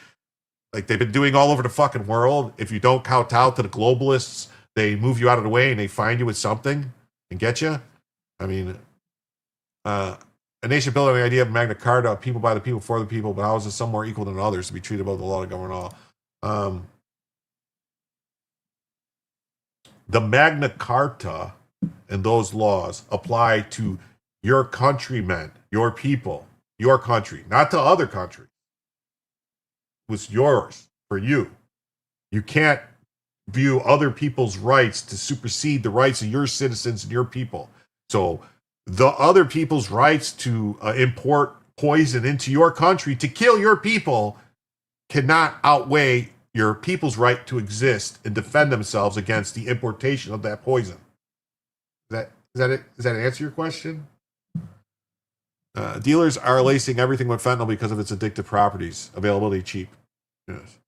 Like they've been doing all over the fucking world. If you don't kowtow to the globalists, they move you out of the way and they find you with something and get you. I mean, a nation built on the idea of Magna Carta, people by the people, for the people, but how is it some more equal than others to be treated above the law to govern all? The Magna Carta and those laws apply to your countrymen, your people, your country, not to other countries. It was yours for you. You can't view other people's rights to supersede the rights of your citizens and your people. So the other people's rights to import poison into your country to kill your people cannot outweigh your people's right to exist and defend themselves against the importation of that poison. Is that it? Does that answer your question? Dealers are lacing everything with fentanyl because of its addictive properties. Availability cheap. Yes.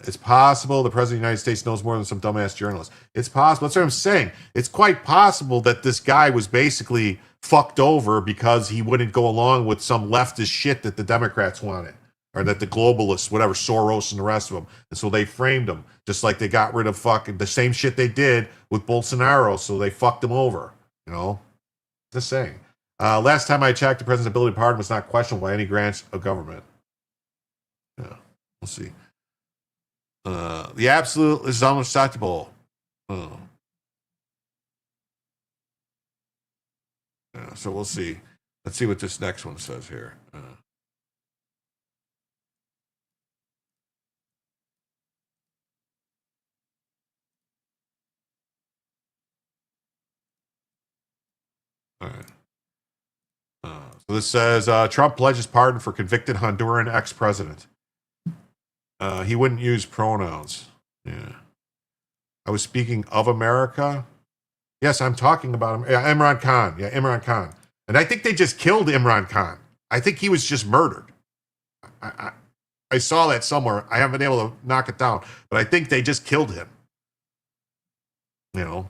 It's possible the president of the United States knows more than some dumbass journalist. It's possible. That's what I'm saying. It's quite possible that this guy was basically fucked over because he wouldn't go along with some leftist shit that the Democrats wanted, or that the globalists, whatever, Soros and the rest of them. And so they framed him, just like they got rid of fucking the same shit they did with Bolsonaro. So they fucked him over, you know? Just saying. Last time I checked, the president's ability to pardon was not questioned by any branch of government. Yeah, we'll see. The absolute is unacceptable. Yeah, so we'll see. Let's see what this next one says here. All right. So this says Trump pledges pardon for convicted Honduran ex-president. He wouldn't use pronouns. Yeah. I was speaking of America. Yes, I'm talking about him. Yeah, Imran Khan. Yeah, Imran Khan. And I think they just killed Imran Khan. I think he was just murdered. I saw that somewhere. I haven't been able to knock it down, but I think they just killed him. You know.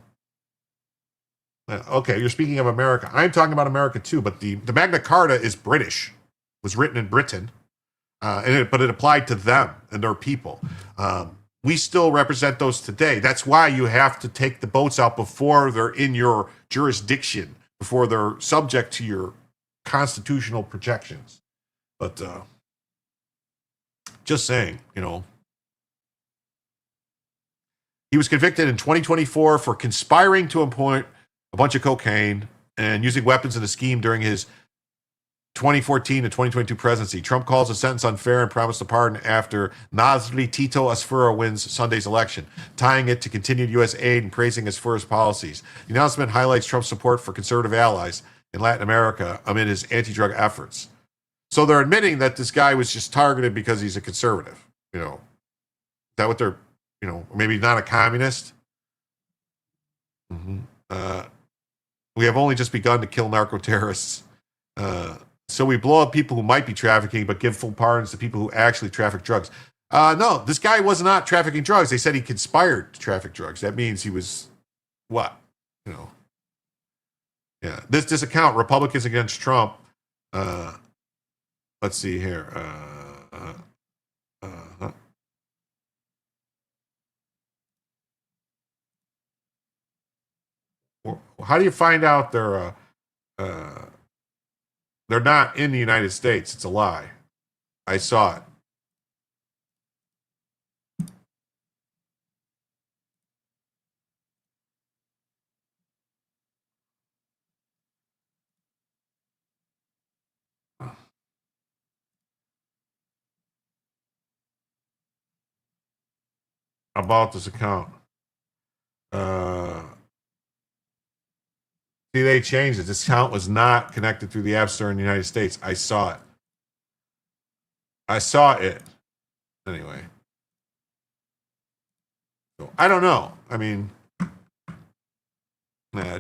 Okay, you're speaking of America. I'm talking about America too, but the Magna Carta is British. It was written in Britain. But it applied to them and their people. We still represent those today. That's why you have to take the boats out before they're in your jurisdiction, before they're subject to your constitutional projections. But just saying, you know. He was convicted in 2024 for conspiring to import a bunch of cocaine and using weapons in a scheme during his 2014 to 2022 presidency. Trump calls the sentence unfair and promised a pardon after Nasri Tito Esfera wins Sunday's election, tying it to continued U.S. aid and praising Esfera's policies. The announcement highlights Trump's support for conservative allies in Latin America amid his anti-drug efforts. So they're admitting that this guy was just targeted because he's a conservative. You know, is that what they're, you know, maybe not a communist? Mm-hmm. We have only just begun to kill narco terrorists. So we blow up people who might be trafficking, but give full pardons to people who actually traffic drugs. No, this guy was not trafficking drugs. They said he conspired to traffic drugs. That means he was what? You know. Yeah. This account, Republicans Against Trump. Let's see here. How do you find out they're not in the United States? It's a lie. I saw it. About this account. See, they changed it. This account was not connected through the App Store in the United States. I saw it. I saw it. Anyway. So, I don't know. I mean,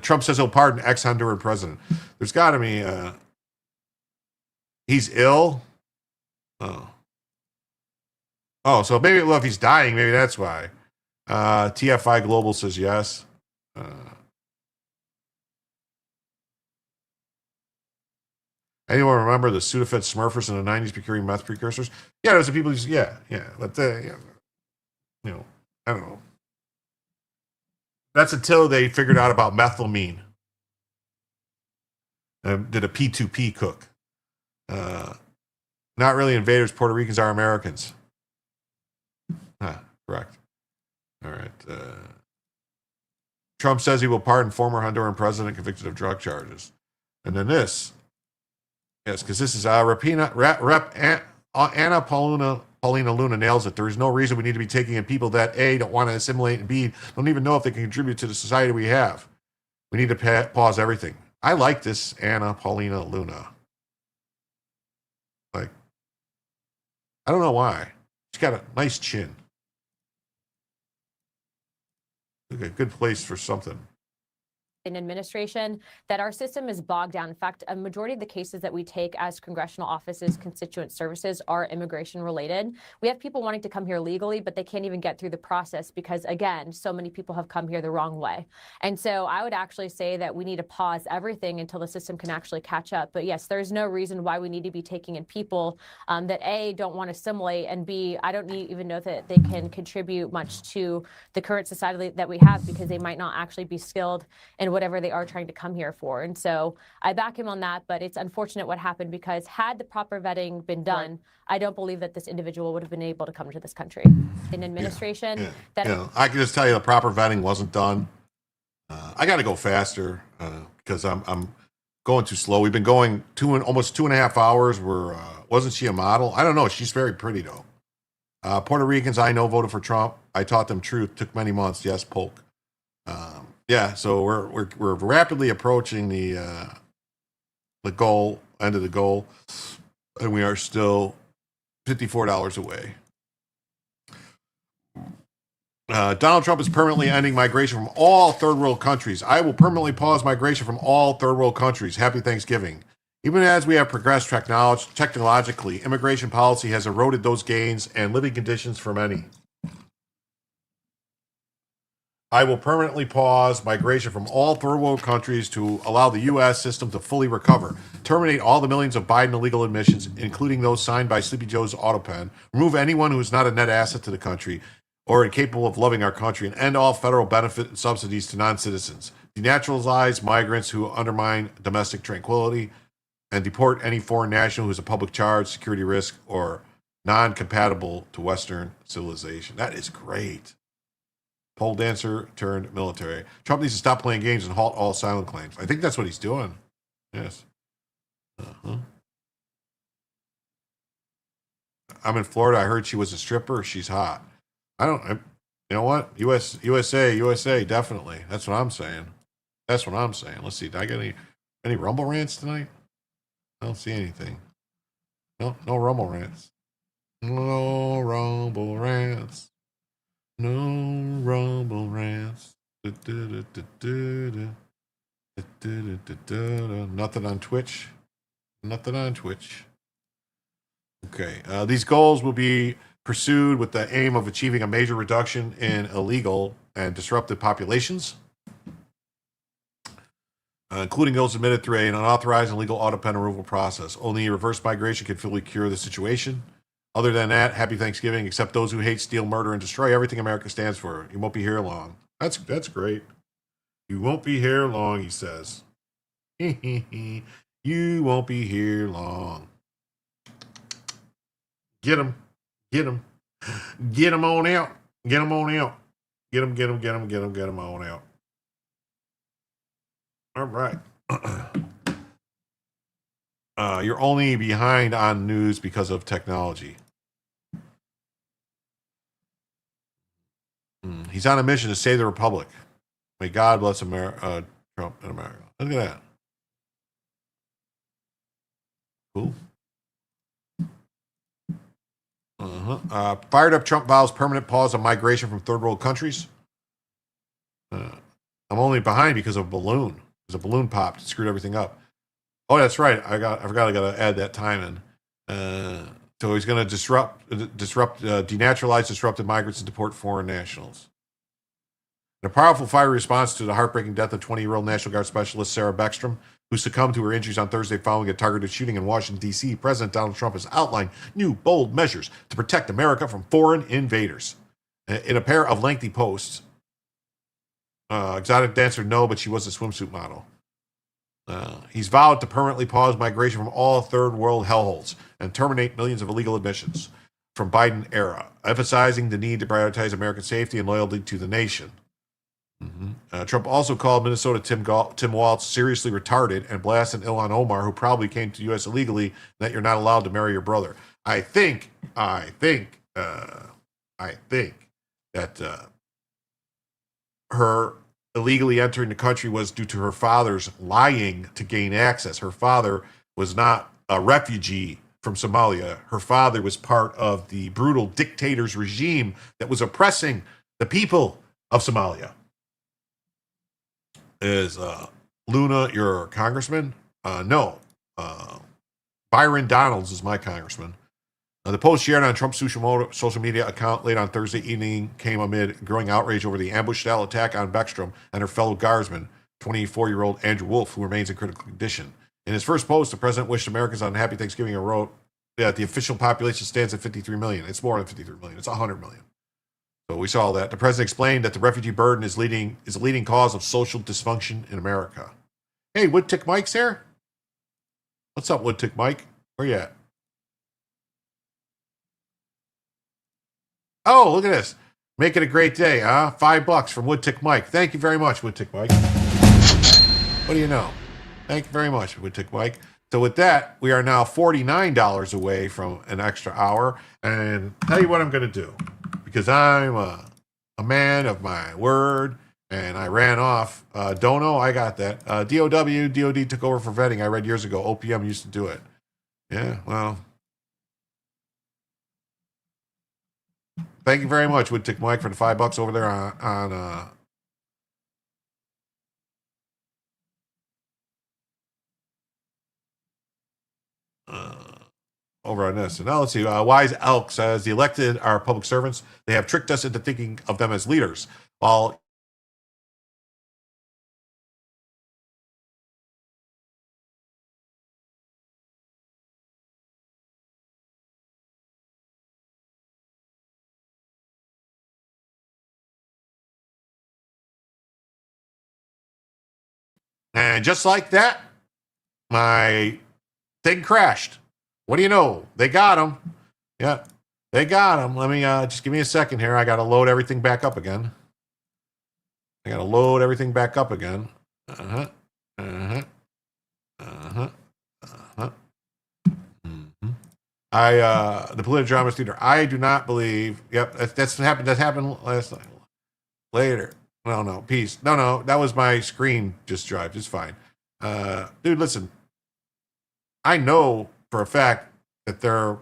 Trump says he'll pardon ex-Honduran president. There's got to be, he's ill. Oh, so maybe, well, if he's dying, maybe that's why. TFI Global says yes. Anyone remember the Sudafed Smurfers in the 90s procuring meth precursors? Yeah, those are people who just, yeah. But, you know, I don't know. That's until they figured out about methylamine. Did a P2P cook. Not really invaders. Puerto Ricans are Americans. Correct. All right. Trump says he will pardon former Honduran president convicted of drug charges. And then this. Yes, because this is Rep. Anna Paulina Luna nails it. There is no reason we need to be taking in people that A, don't want to assimilate, and B, don't even know if they can contribute to the society we have. We need to pause everything. I like this Anna Paulina Luna. Like, I don't know why. She's got a nice chin. Okay, good place for something. In administration, that our system is bogged down. In fact, a majority of the cases that we take as congressional offices, constituent services are immigration related. We have people wanting to come here legally, but they can't even get through the process because, again, so many people have come here the wrong way. And so I would actually say that we need to pause everything until the system can actually catch up. But yes, there's no reason why we need to be taking in people that A, don't want to assimilate, and B, I don't even know that they can contribute much to the current society that we have because they might not actually be skilled in whatever they are trying to come here for. And so I back him on that, but it's unfortunate what happened because had the proper vetting been done, right, I don't believe that this individual would have been able to come to this country. In administration, I can just tell you the proper vetting wasn't done. I got to go faster because I'm going too slow. We've been going almost 2.5 hours. Wasn't she a model? I don't know. She's very pretty though. Puerto Ricans I know voted for Trump. I taught them truth. Took many months. Yes, Polk. Yeah, so we're rapidly approaching the goal, end of the goal, and we are still $54 away. Donald Trump is permanently ending migration from all third world countries. I will permanently pause migration from all third world countries. Happy Thanksgiving. Even as we have progressed technologically, immigration policy has eroded those gains and living conditions for many. I will permanently pause migration from all third world countries to allow the U.S. system to fully recover, terminate all the millions of Biden illegal admissions, including those signed by Sleepy Joe's AutoPen, remove anyone who is not a net asset to the country or incapable of loving our country, and end all federal benefit and subsidies to non-citizens, denaturalize migrants who undermine domestic tranquility, and deport any foreign national who is a public charge, security risk, or non-compatible to Western civilization. That is great. Pole dancer turned military. Trump needs to stop playing games and halt all asylum claims. I think that's what he's doing. Yes. I'm in Florida. I heard she was a stripper. She's hot. You know what? USA, definitely. That's what I'm saying. Let's see. Did I get any Rumble rants tonight? I don't see anything. No Rumble rants. No Rumble rants. No Rumble rants. Nothing on Twitch. Nothing on Twitch. Okay. These goals will be pursued with the aim of achieving a major reduction in illegal and disrupted populations, including those admitted through an unauthorized and illegal auto pen removal process. Only reverse migration can fully cure the situation. Other than that, happy Thanksgiving, except those who hate, steal, murder, and destroy everything America stands for. You won't be here long. That's great. You won't be here long, he says. You won't be here long. Get him. Get him. Get him on out. Get him on out. Get him on out. All right. You're only behind on news because of technology. He's on a mission to save the republic. May God bless Trump and America. Look at that. Cool. Fired up Trump vows permanent pause on migration from third world countries. I'm only behind because of a balloon. There's a balloon popped. It screwed everything up. Oh, that's right. I forgot I got to add that time in. So he's going to denaturalize disrupted migrants and deport foreign nationals. In a powerful fiery response to the heartbreaking death of 20-year-old National Guard specialist Sarah Beckstrom, who succumbed to her injuries on Thursday following a targeted shooting in Washington, D.C., President Donald Trump has outlined new, bold measures to protect America from foreign invaders. In a pair of lengthy posts, exotic dancer, no, but she was a swimsuit model. He's vowed to permanently pause migration from all third world hellholes and terminate millions of illegal admissions from Biden era, emphasizing the need to prioritize American safety and loyalty to the nation. Trump also called Minnesota Tim Walz seriously retarded and blasted Ilhan Omar, who probably came to the U.S. illegally, that you're not allowed to marry your brother. I think that her illegally entering the country was due to her father's lying to gain access. Her father was not a refugee from Somalia. Her father was part of the brutal dictator's regime that was oppressing the people of Somalia. Is Luna your congressman? No. Byron Donalds is my congressman. The post shared on Trump's social media account late on Thursday evening came amid growing outrage over the ambush-style attack on Beckstrom and her fellow guardsman, 24-year-old Andrew Wolf, who remains in critical condition. In his first post, the president wished Americans on Happy Thanksgiving and wrote that the official population stands at 53 million. It's more than 53 million. It's 100 million. So we saw that. The president explained that the refugee burden is a leading cause of social dysfunction in America. Hey, Woodtick Mike's here? What's up, Woodtick Mike? Where you at? Oh, look at this. Make it a great day, huh? $5 from Woodtick Mike. Thank you very much, Woodtick Mike. What do you know? Thank you very much, Woodtick Mike. So with that, we are now $49 away from an extra hour. And tell you what I'm going to do. Because I'm a man of my word, and I ran off. Dono, I got that. DOD took over for vetting. I read years ago. OPM used to do it. Yeah, well. Thank you very much, Woodtick Mike, for the $5 over there on over on this. And now let's see. Wise Elk says the elected are public servants. They have tricked us into thinking of them as leaders. While and just like that, my thing crashed. What do you know? They got him. Yeah, they got him. Let me just give me a second here. I got to load everything back up again. Mm-hmm. The political drama theater. I do not believe. Yep, that's happened. That happened last night. Later. No. Peace. No. That was my screen just drive. It's fine. Dude, listen. I know for a fact that they're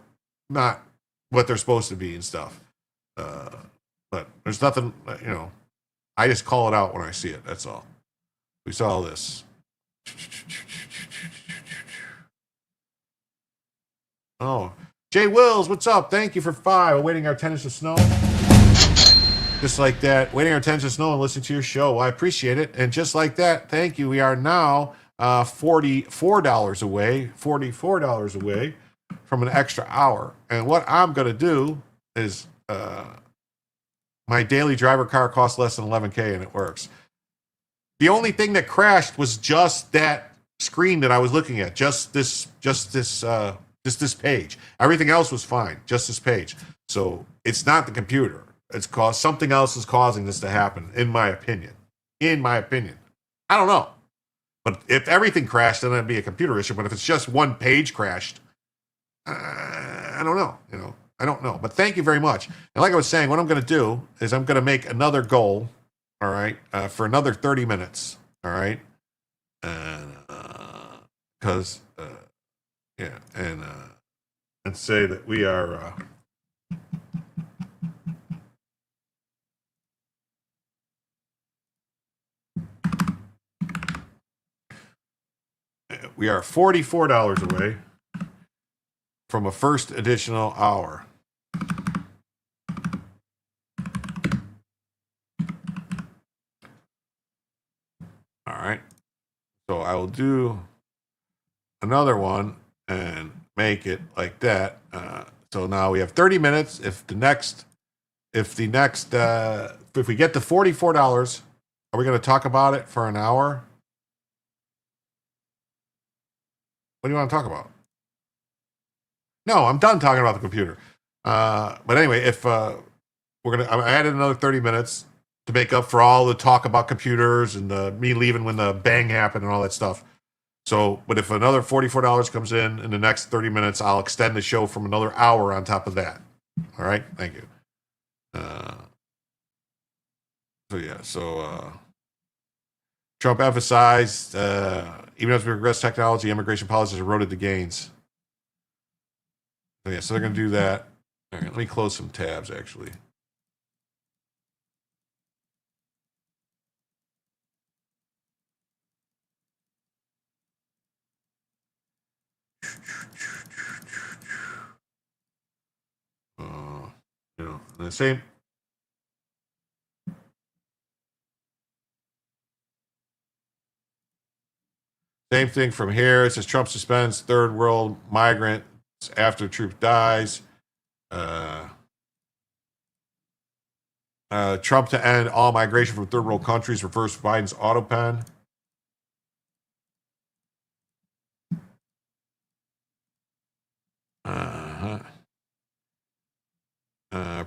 not what they're supposed to be and stuff. But there's nothing, I just call it out when I see it. That's all. We saw this. Oh, Jay Wills, what's up? Thank you for 5. Awaiting our 10 inches of snow. Just like that, waiting our 10 inches of snow and listening to your show. Well, I appreciate it. And just like that, thank you. We are now $44 away from an extra hour. And what I'm going to do is my daily driver car costs less than $11K and it works. The only thing that crashed was just that screen that I was looking at, just this page. Everything else was fine, just this page. So it's not the computer. It's something else is causing this to happen, in my opinion. I don't know. But if everything crashed, then it'd be a computer issue. But if it's just one page crashed, I don't know. I don't know. But thank you very much. And like I was saying, what I'm going to do is I'm going to make another goal, all right, for another 30 minutes, all right? And because, and say that we are... we are $44 away from a first additional hour. All right. So I will do another one and make it like that. So now we have 30 minutes. If we get to $44, are we going to talk about it for an hour? What do you want to talk about? No, I'm done talking about the computer. But anyway, if I added another 30 minutes to make up for all the talk about computers and me leaving when the bang happened and all that stuff. So, but if another $44 comes in the next 30 minutes, I'll extend the show from another hour on top of that. All right, thank you. Trump emphasized, even as we progress technology, immigration policies eroded the gains. So they're going to do that. All right, let me close some tabs, actually. The same thing from here. It says Trump suspends third world migrants after troop dies. Trump to end all migration from third world countries, reverse Biden's auto pen.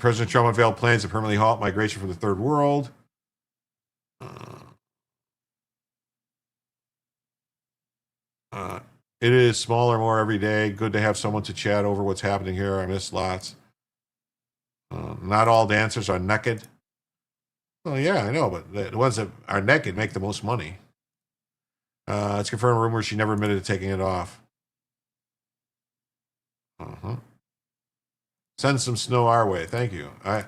President Trump unveiled plans to permanently halt migration from the third world. It is smaller more every day. Good to have someone to chat over what's happening here. I miss lots. Not all dancers are naked. Well, yeah, I know, but the ones that are naked make the most money. It's confirmed rumors she never admitted to taking it off. Send some snow our way. Thank you. I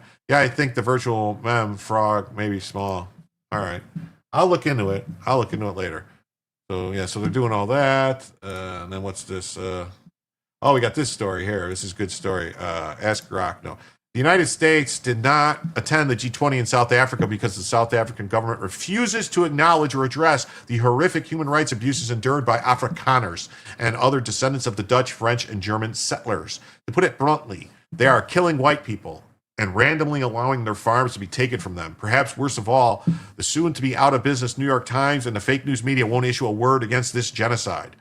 think the virtual mem frog may be small. All right. I'll look into it. Later. So they're doing all that. And then what's this? We got this story here. This is a good story. Ask Rock. No. The United States did not attend the G20 in South Africa because the South African government refuses to acknowledge or address the horrific human rights abuses endured by Afrikaners and other descendants of the Dutch, French, and German settlers. To put it bluntly, they are killing white people and randomly allowing their farms to be taken from them. Perhaps worst of all, the soon-to-be out-of-business New York Times and the fake news media won't issue a word against this genocide.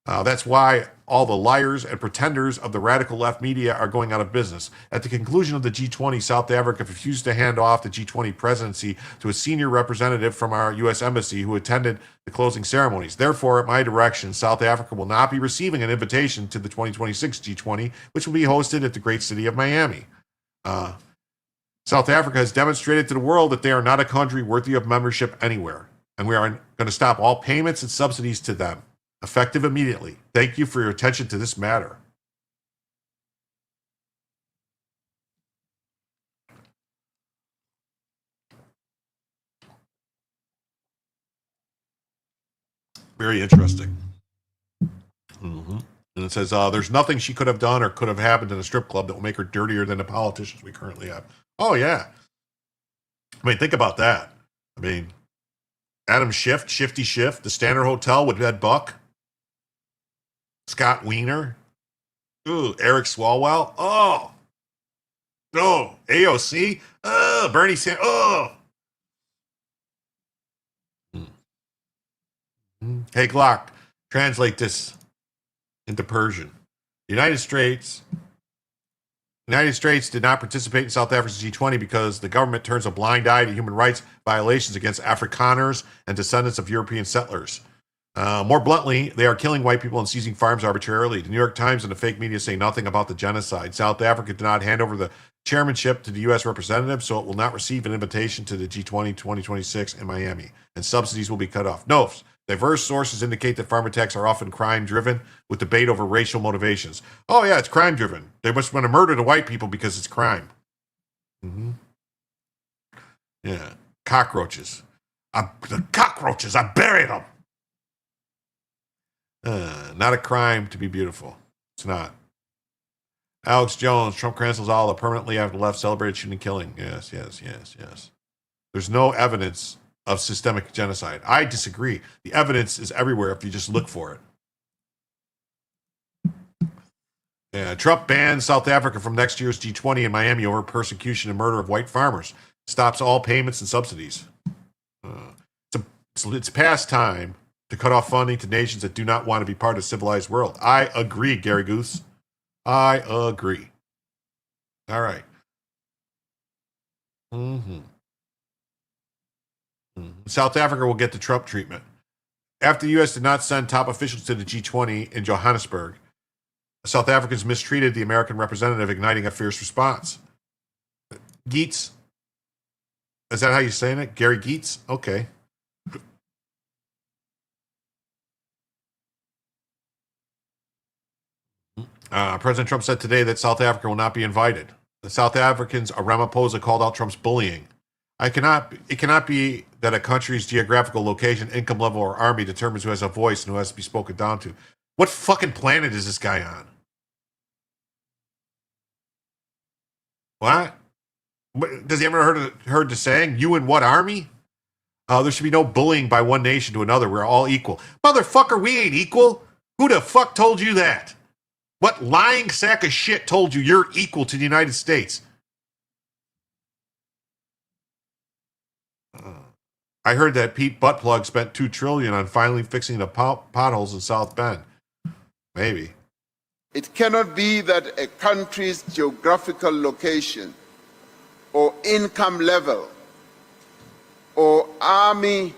That's why all the liars and pretenders of the radical left media are going out of business. At the conclusion of the G20, South Africa refused to hand off the G20 presidency to a senior representative from our U.S. Embassy who attended the closing ceremonies. Therefore, at my direction, South Africa will not be receiving an invitation to the 2026 G20, which will be hosted at the great city of Miami. South Africa has demonstrated to the world that they are not a country worthy of membership anywhere, and we are going to stop all payments and subsidies to them, effective immediately. Thank you for your attention to this matter. Very interesting. Mm-hmm. And it says, there's nothing she could have done or could have happened in a strip club that will make her dirtier than the politicians we currently have. Oh, yeah. I mean, think about that. I mean, Adam Schiff, Shifty Schiff, the Standard Hotel with Ed Buck, Scott Wiener, ooh, Eric Swalwell, oh, AOC, Bernie Sanders, Hey, Glock, translate this into Persian. The United States did not participate in South Africa's G20 because the government turns a blind eye to human rights violations against Afrikaners and descendants of European settlers. More bluntly, they are killing white people and seizing farms arbitrarily. The New York Times and the fake media say nothing about the genocide. South Africa did not hand over the chairmanship to the U.S. representative, so it will not receive an invitation to the G20 2026 in Miami, and subsidies will be cut off. No, diverse sources indicate that farm attacks are often crime-driven, with debate over racial motivations. Oh, yeah, it's crime-driven. They must want to murder the white people because it's crime. Mm-hmm. Yeah. Cockroaches. The cockroaches, I buried them. Not a crime to be beautiful. It's not. Alex Jones, Trump cancels all permanently after the left celebrated shooting and killing. Yes. There's no evidence of systemic genocide. I disagree. The evidence is everywhere if you just look for it. Yeah, Trump bans South Africa from next year's G20 in Miami over persecution and murder of white farmers. Stops all payments and subsidies. It's past time to cut off funding to nations that do not want to be part of the civilized world. I agree, Gary Goose. I agree. All right. South Africa will get the Trump treatment. After the U.S. did not send top officials to the G20 in Johannesburg, South Africans mistreated the American representative, igniting a fierce response. Geets. Is that how you're saying it? Gary Geets? Okay. President Trump said today that South Africa will not be invited. The South Africans, Ramaphosa, called out Trump's bullying. It cannot be that a country's geographical location, income level, or army determines who has a voice and who has to be spoken down to. What fucking planet is this guy on? What? Does he ever heard the saying, you in what army? There should be no bullying by one nation to another. We're all equal. Motherfucker, we ain't equal. Who the fuck told you that? What lying sack of shit told you you're equal to the United States? I heard that Pete Buttplug spent $2 trillion on finally fixing the potholes in South Bend. Maybe. It cannot be that a country's geographical location or income level or army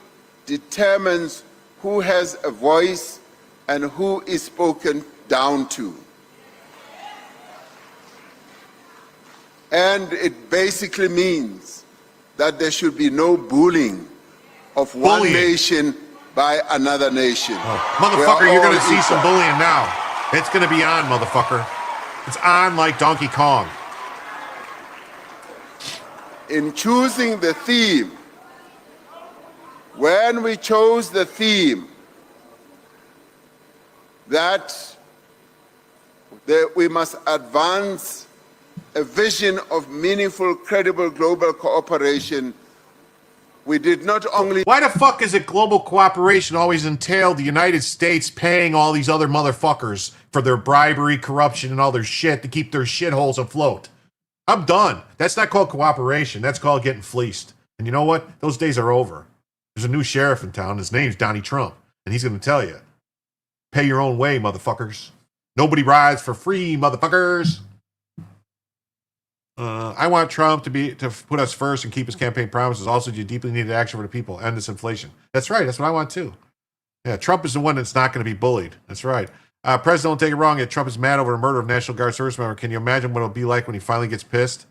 determines who has a voice and who is spoken down to. And it basically means that there should be no bullying of one nation by another nation. Oh, motherfucker, you're going to see some bullying now. It's going to be on, motherfucker. It's on like Donkey Kong. In choosing the theme, when we chose the theme that we must advance a vision of meaningful, credible global cooperation, we did not only... Why the fuck is it global cooperation always entailed the United States paying all these other motherfuckers for their bribery, corruption, and all their shit to keep their shitholes afloat? I'm done. That's not called cooperation. That's called getting fleeced. And you know what? Those days are over. There's a new sheriff in town. His name's Donnie Trump. And he's going to tell you, pay your own way, motherfuckers. Nobody rides for free, motherfuckers. I want Trump to put us first and keep his campaign promises. Also, you deeply needed action for the people. End this inflation. That's right. That's what I want too. Yeah, Trump is the one that's not going to be bullied. That's right. President, don't take it wrong. Yet Trump is mad over the murder of National Guard service member. Can you imagine what it'll be like when he finally gets pissed?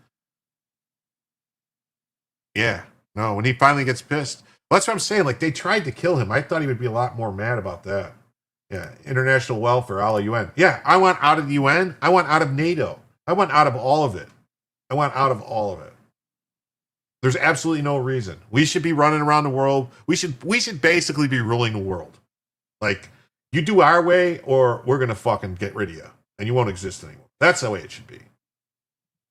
Yeah. No, when he finally gets pissed. Well, that's what I'm saying. Like, they tried to kill him. I thought he would be a lot more mad about that. Yeah. International welfare, a la UN. Yeah. I want out of the UN. I want out of NATO. I want out of all of it. I want out of all of it. There's absolutely no reason. We should be running around the world. We should basically be ruling the world. Like, you do our way, or we're gonna fucking get rid of you, and you won't exist anymore. That's the way it should be.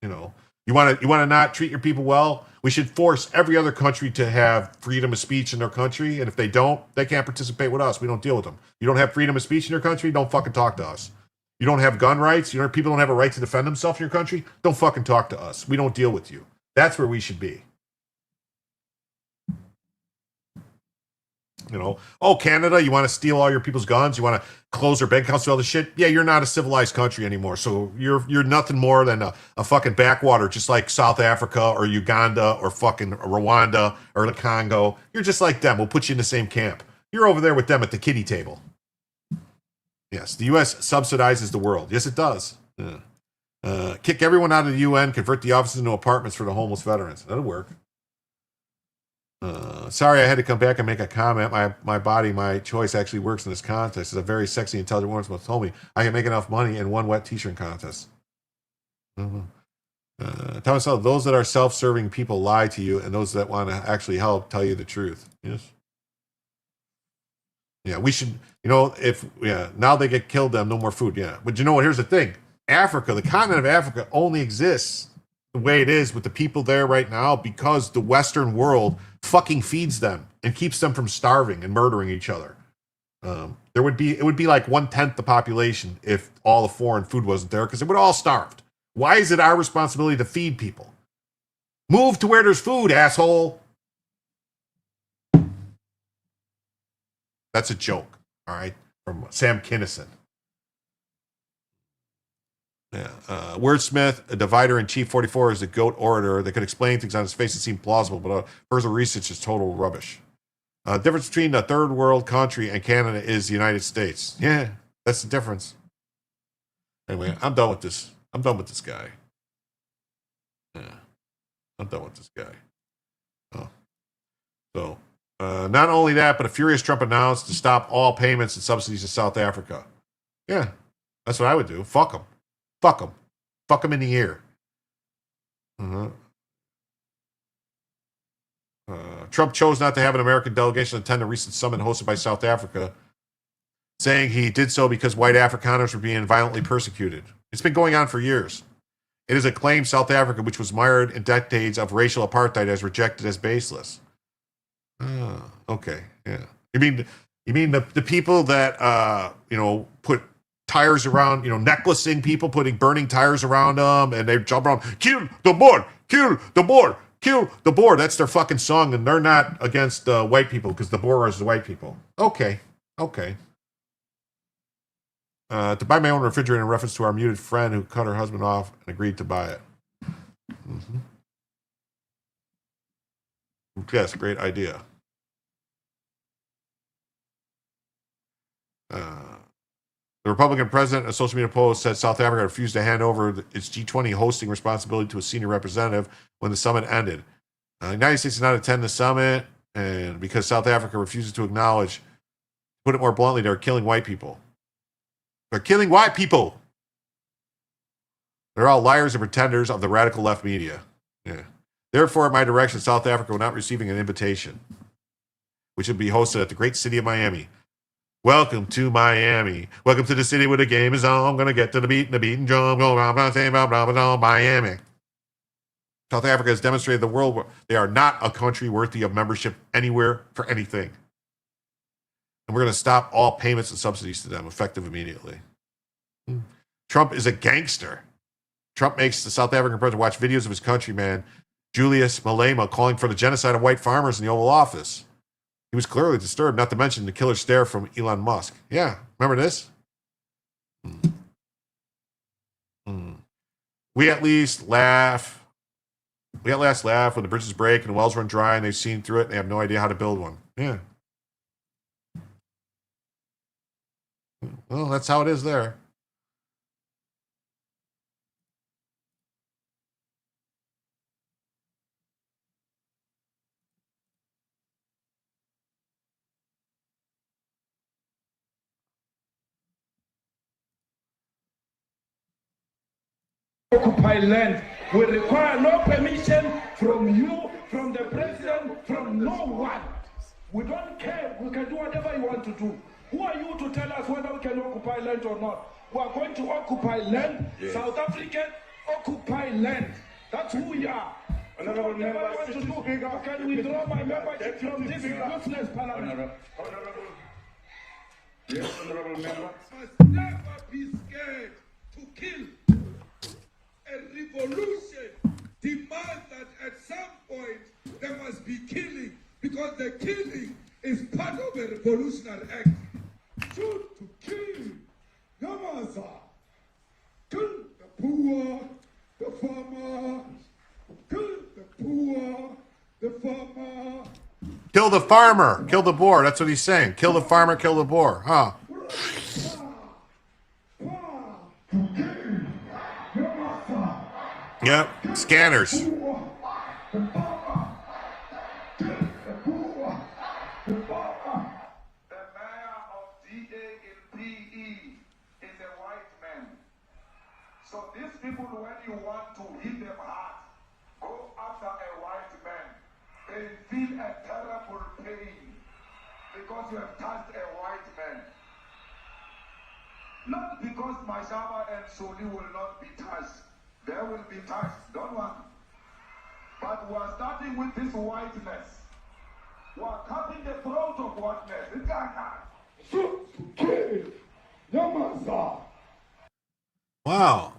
You know, you want to not treat your people well. We should force every other country to have freedom of speech in their country, and if they don't, they can't participate with us. We don't deal with them. You don't have freedom of speech in your country, don't fucking talk to us. You don't have gun rights. People don't have a right to defend themselves in your country. Don't fucking talk to us. We don't deal with you. That's where we should be. You know, oh, Canada, you want to steal all your people's guns? You want to close their bank accounts to all this shit? Yeah, you're not a civilized country anymore. So you're nothing more than a fucking backwater, just like South Africa or Uganda or fucking Rwanda or the Congo. You're just like them. We'll put you in the same camp. You're over there with them at the kiddie table. Yes, the U.S. subsidizes the world. Yes, it does. Yeah. Kick everyone out of the UN, convert the offices into apartments for the homeless veterans. That'll work. Sorry, I had to come back and make a comment. My body, my choice actually works in this contest. It's a very sexy, intelligent woman once told me I can make enough money in one wet t-shirt contest. Thomas, those that are self-serving people lie to you, and those that want to actually help tell you the truth. Yes. Yeah, we should, now they get killed, them, no more food. Yeah. But you know what? Here's the thing. Africa, the continent of Africa only exists the way it is with the people there right now because the Western world fucking feeds them and keeps them from starving and murdering each other. It would be like 1/10 the population if all the foreign food wasn't there because it would all starved. Why is it our responsibility to feed people? Move to where there's food, asshole. That's a joke, all right, from Sam Kinison. Yeah. Wordsmith, a divider-in-chief 44, is a goat orator that could explain things on his face that seem plausible, but further research is total rubbish. The difference between a third world country and Canada is the United States. Yeah, that's the difference. Anyway, I'm done with this. I'm done with this guy. Yeah, I'm done with this guy. Oh. So, not only that, but a furious Trump announced to stop all payments and subsidies to South Africa. Yeah, that's what I would do. Fuck them. Fuck them. Fuck them in the ear. Trump chose not to have an American delegation attend a recent summit hosted by South Africa, saying he did so because white Afrikaners were being violently persecuted. It's been going on for years. It is a claim South Africa, which was mired in decades of racial apartheid, has rejected as baseless. Okay, yeah. You mean the people that put tires around, necklacing people, putting burning tires around them, and they jump around, kill the Boer, kill the Boer, kill the Boer. That's their fucking song, and they're not against white people because the Boer is the white people. Okay. To buy my own refrigerator in reference to our muted friend who cut her husband off and agreed to buy it. Yes, great idea. The Republican president, a social media post, said South Africa refused to hand over its G20 hosting responsibility to a senior representative when the summit ended. The United States did not attend the summit, and because South Africa refuses to acknowledge, to put it more bluntly, they're killing white people. They're killing white people. They're all liars and pretenders of the radical left media. Yeah. Therefore, at my direction, South Africa will not receiving an invitation, which will be hosted at the great city of Miami. Welcome to Miami. Welcome to the city where the game is on. I'm going to get to the beat and the beat and drum. Miami. South Africa has demonstrated the world where they are not a country worthy of membership anywhere for anything. And we're going to stop all payments and subsidies to them, effective immediately. Trump is a gangster. Trump makes the South African president watch videos of his countryman, Julius Malema, calling for the genocide of white farmers in the Oval Office. He was clearly disturbed, not to mention the killer stare from Elon Musk. Yeah, remember this? We at least laugh. We at last laugh when the bridges break and the wells run dry and they've seen through it and they have no idea how to build one. Yeah. Well, that's how it is there. Occupy land will require no permission from you, from the president, from no one. We don't care. We can do whatever you want to do. Who are you to tell us whether we can occupy land or not. We are going to occupy land. Yes. South African occupy land. That's who we are. Honorable member, can withdraw my membership from this useless parliament. Yes, honorable member. Must never be scared to kill. A revolution demands that at some point there must be killing, because the killing is part of a revolutionary act. Shoot to kill. Yamasa. Kill the poor, the farmer. Kill the poor, the farmer. Kill the farmer, kill the boar. That's what he's saying. Kill the farmer, kill the boar. Huh? Yep. Scanners. The mayor of DA in PE is a white man. So these people, when you want to hit them hard, go after a white man. They feel a terrible pain because you have touched a white man. Not because Mashaba and Soli will not be touched. They will be touched, don't worry. But we are starting with this whiteness. We are cutting the throat of whiteness. It's Wow.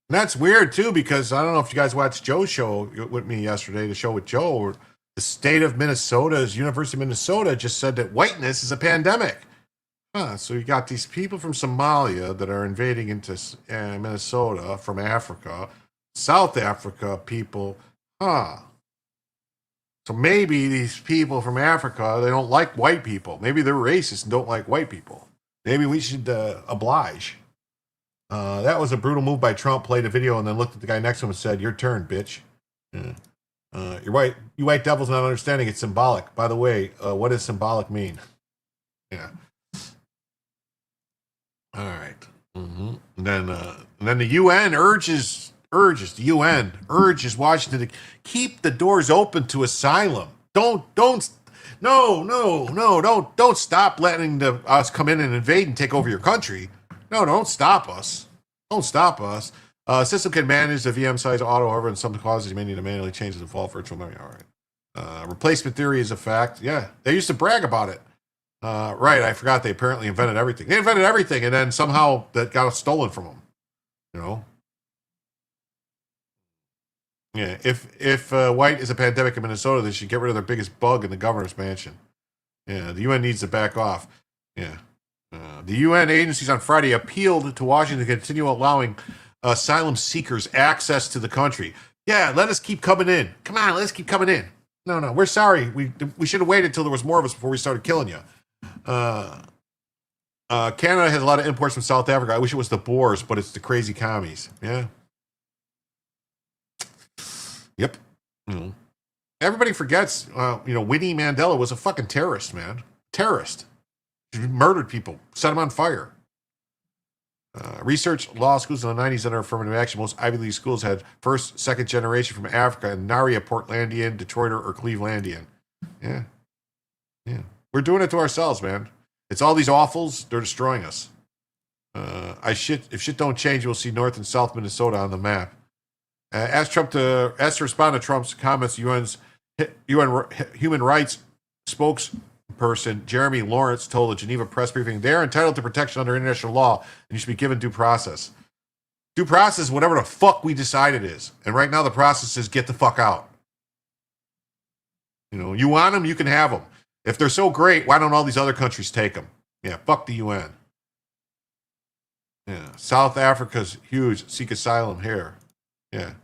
And that's weird, too, because I don't know if you guys watched Joe's show with me yesterday, the show with Joe. The state of Minnesota's University of Minnesota just said that whiteness is a pandemic. So you got these people from Somalia that are invading into Minnesota from Africa, South Africa people. So maybe these people from Africa, they don't like white people. Maybe they're racist and don't like white people. Maybe we should oblige. That was a brutal move by Trump. Played a video and then looked at the guy next to him and said, "Your turn, bitch." You're white. You white devils not understanding it's symbolic. By the way, what does symbolic mean? Yeah. All right. And then the UN urges Washington to keep the doors open to asylum. Don't stop letting us come in and invade and take over your country. No, don't stop us. Don't stop us. System can manage the VM size auto, however, in some causes you may need to manually change the default virtual memory. All right. Replacement theory is a fact. Yeah, they used to brag about it. Right, I forgot they apparently invented everything. They invented everything, and then somehow that got stolen from them. You know? Yeah, if white is a pandemic in Minnesota, they should get rid of their biggest bug in the governor's mansion. Yeah, the UN needs to back off. Yeah. The UN agencies on Friday appealed to Washington to continue allowing asylum seekers access to the country. Yeah, let us keep coming in. Come on, let us keep coming in. No, we're sorry. We should have waited until there was more of us before we started killing you. Canada has a lot of imports from South Africa. I wish it was the Boers, but it's the crazy commies. Yeah. Yep. Everybody forgets, Winnie Mandela was a fucking terrorist, man. Terrorist. She murdered people, set them on fire. Research law schools in the 90s under affirmative action. Most Ivy League schools had first, second generation from Africa, and nary a Portlandian, Detroiter, or Clevelandian. Yeah. We're doing it to ourselves, man. It's all these awfuls. They're destroying us. If shit don't change, we'll see North and South Minnesota on the map. Asked to respond to Trump's comments, UN human rights spokesperson Jeremy Lawrence told a Geneva press briefing, "They are entitled to protection under international law, and you should be given due process. Due process is whatever the fuck we decide it is. And right now the process is get the fuck out. You want them, you can have them. If they're so great, why don't all these other countries take them? Yeah, fuck the UN. Yeah, South Africa's huge. Seek asylum here. Yeah.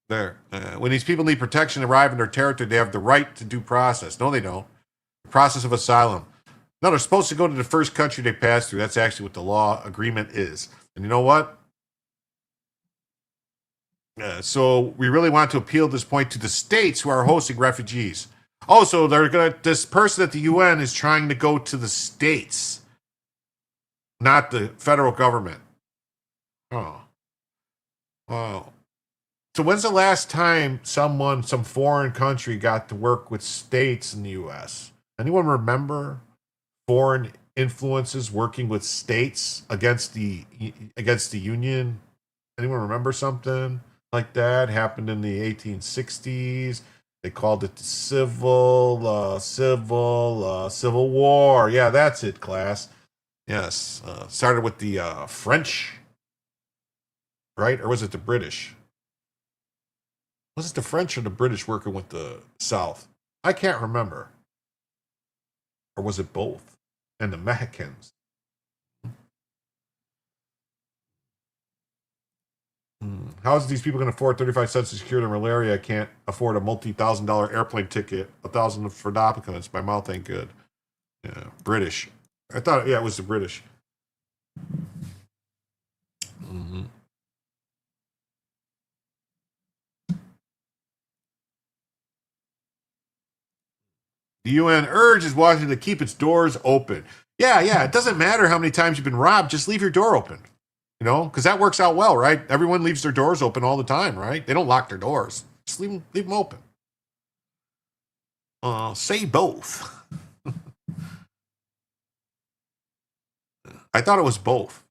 There. When these people need protection, arrive in their territory, they have the right to due process. No, they don't. The process of asylum. No, they're supposed to go to the first country they pass through. That's actually what the law agreement is. And you know what? So we really want to appeal this point to the states who are hosting refugees. Oh, so this person at the UN is trying to go to the states, not the federal government. Oh. Wow. So when's the last time some foreign country got to work with states in the U.S.? Anyone remember foreign influences working with states against the union. Anyone remember something like that happened in the 1860s? They called it the Civil War. Yeah, that's it, class. Yes, started with the French, right? Or was it the British? Was it the French or the British working with the South? I can't remember. Or was it both? And the Mexicans. How is these people going to afford 35 cents to secure their malaria? I can't afford a multi-$1,000 airplane ticket. 1,000 for Dopicons. My mouth ain't good. Yeah, British. I thought, yeah, it was the British. Mm-hmm. The UN urges Washington to keep its doors open. Yeah. It doesn't matter how many times you've been robbed. Just leave your door open. You know, because that works out well, right? Everyone leaves their doors open all the time, right? They don't lock their doors. Just leave them open. Say both. I thought it was both.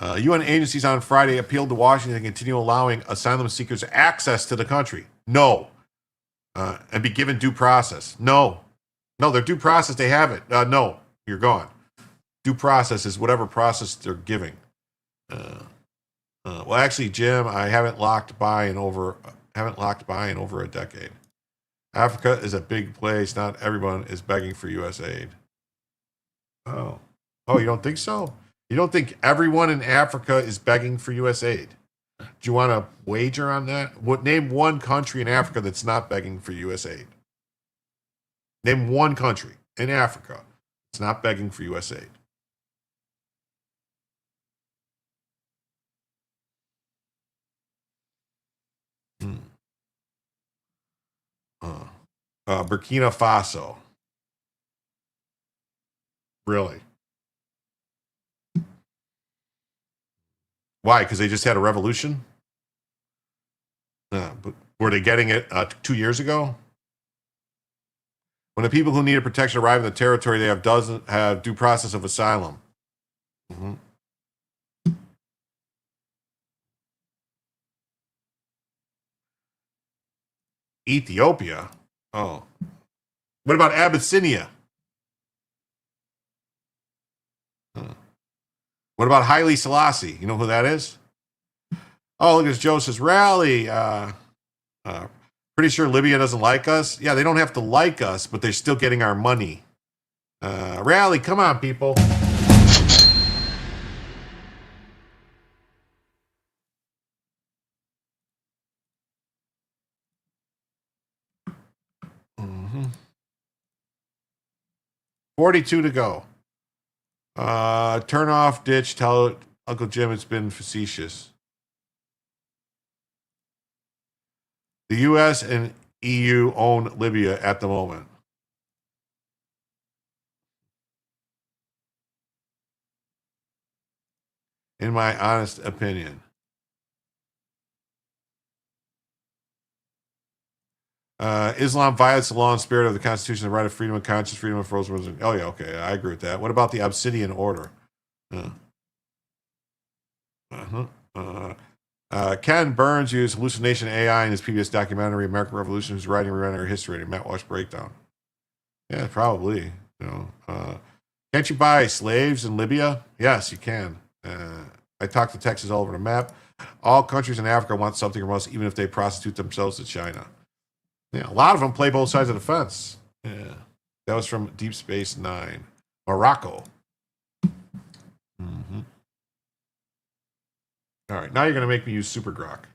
UN agencies on Friday appealed to Washington to continue allowing asylum seekers access to the country. No. And be given due process. No. No, their due process, they have it. No, you're gone. Due process is whatever process they're giving. Well, actually, Jim, I haven't locked by in over a decade. Africa is a big place. Not everyone is begging for U.S. aid. Oh, you don't think so? You don't think everyone in Africa is begging for U.S. aid? Do you want to wager on that? Name one country in Africa that's not begging for U.S. aid. Name one country in Africa that's not begging for U.S. aid. Burkina Faso. Really? Why? Because they just had a revolution? But were they getting it 2 years ago? When the people who needed protection arrive in the territory, they doesn't have due process of asylum. Mm-hmm. Ethiopia? Oh. What about Abyssinia? What about Haile Selassie? You know who that is? Oh, look at Joe says, rally. Pretty sure Libya doesn't like us. Yeah, they don't have to like us, but they're still getting our money. Rally, come on, people. Mm-hmm. 42 to go. Turn off, ditch, tell Uncle Jim it's been facetious. The U.S. and EU own Libya at the moment. In my honest opinion. Islam violates the law and spirit of the Constitution, the right of freedom of conscience, freedom of religion. Oh, yeah, okay, I agree with that. What about the Obsidian Order? Ken Burns used hallucination AI in his PBS documentary, American Revolution, who's writing our history, and Matt Walsh Breakdown. Yeah, probably. Can't you buy slaves in Libya? Yes, you can. I talked to Texas all over the map. All countries in Africa want something from us, even if they prostitute themselves to China. Yeah, a lot of them play both sides of the fence. Yeah, that was from Deep Space Nine, Morocco. Mm-hmm. All right, now you're going to make me use Super Grok.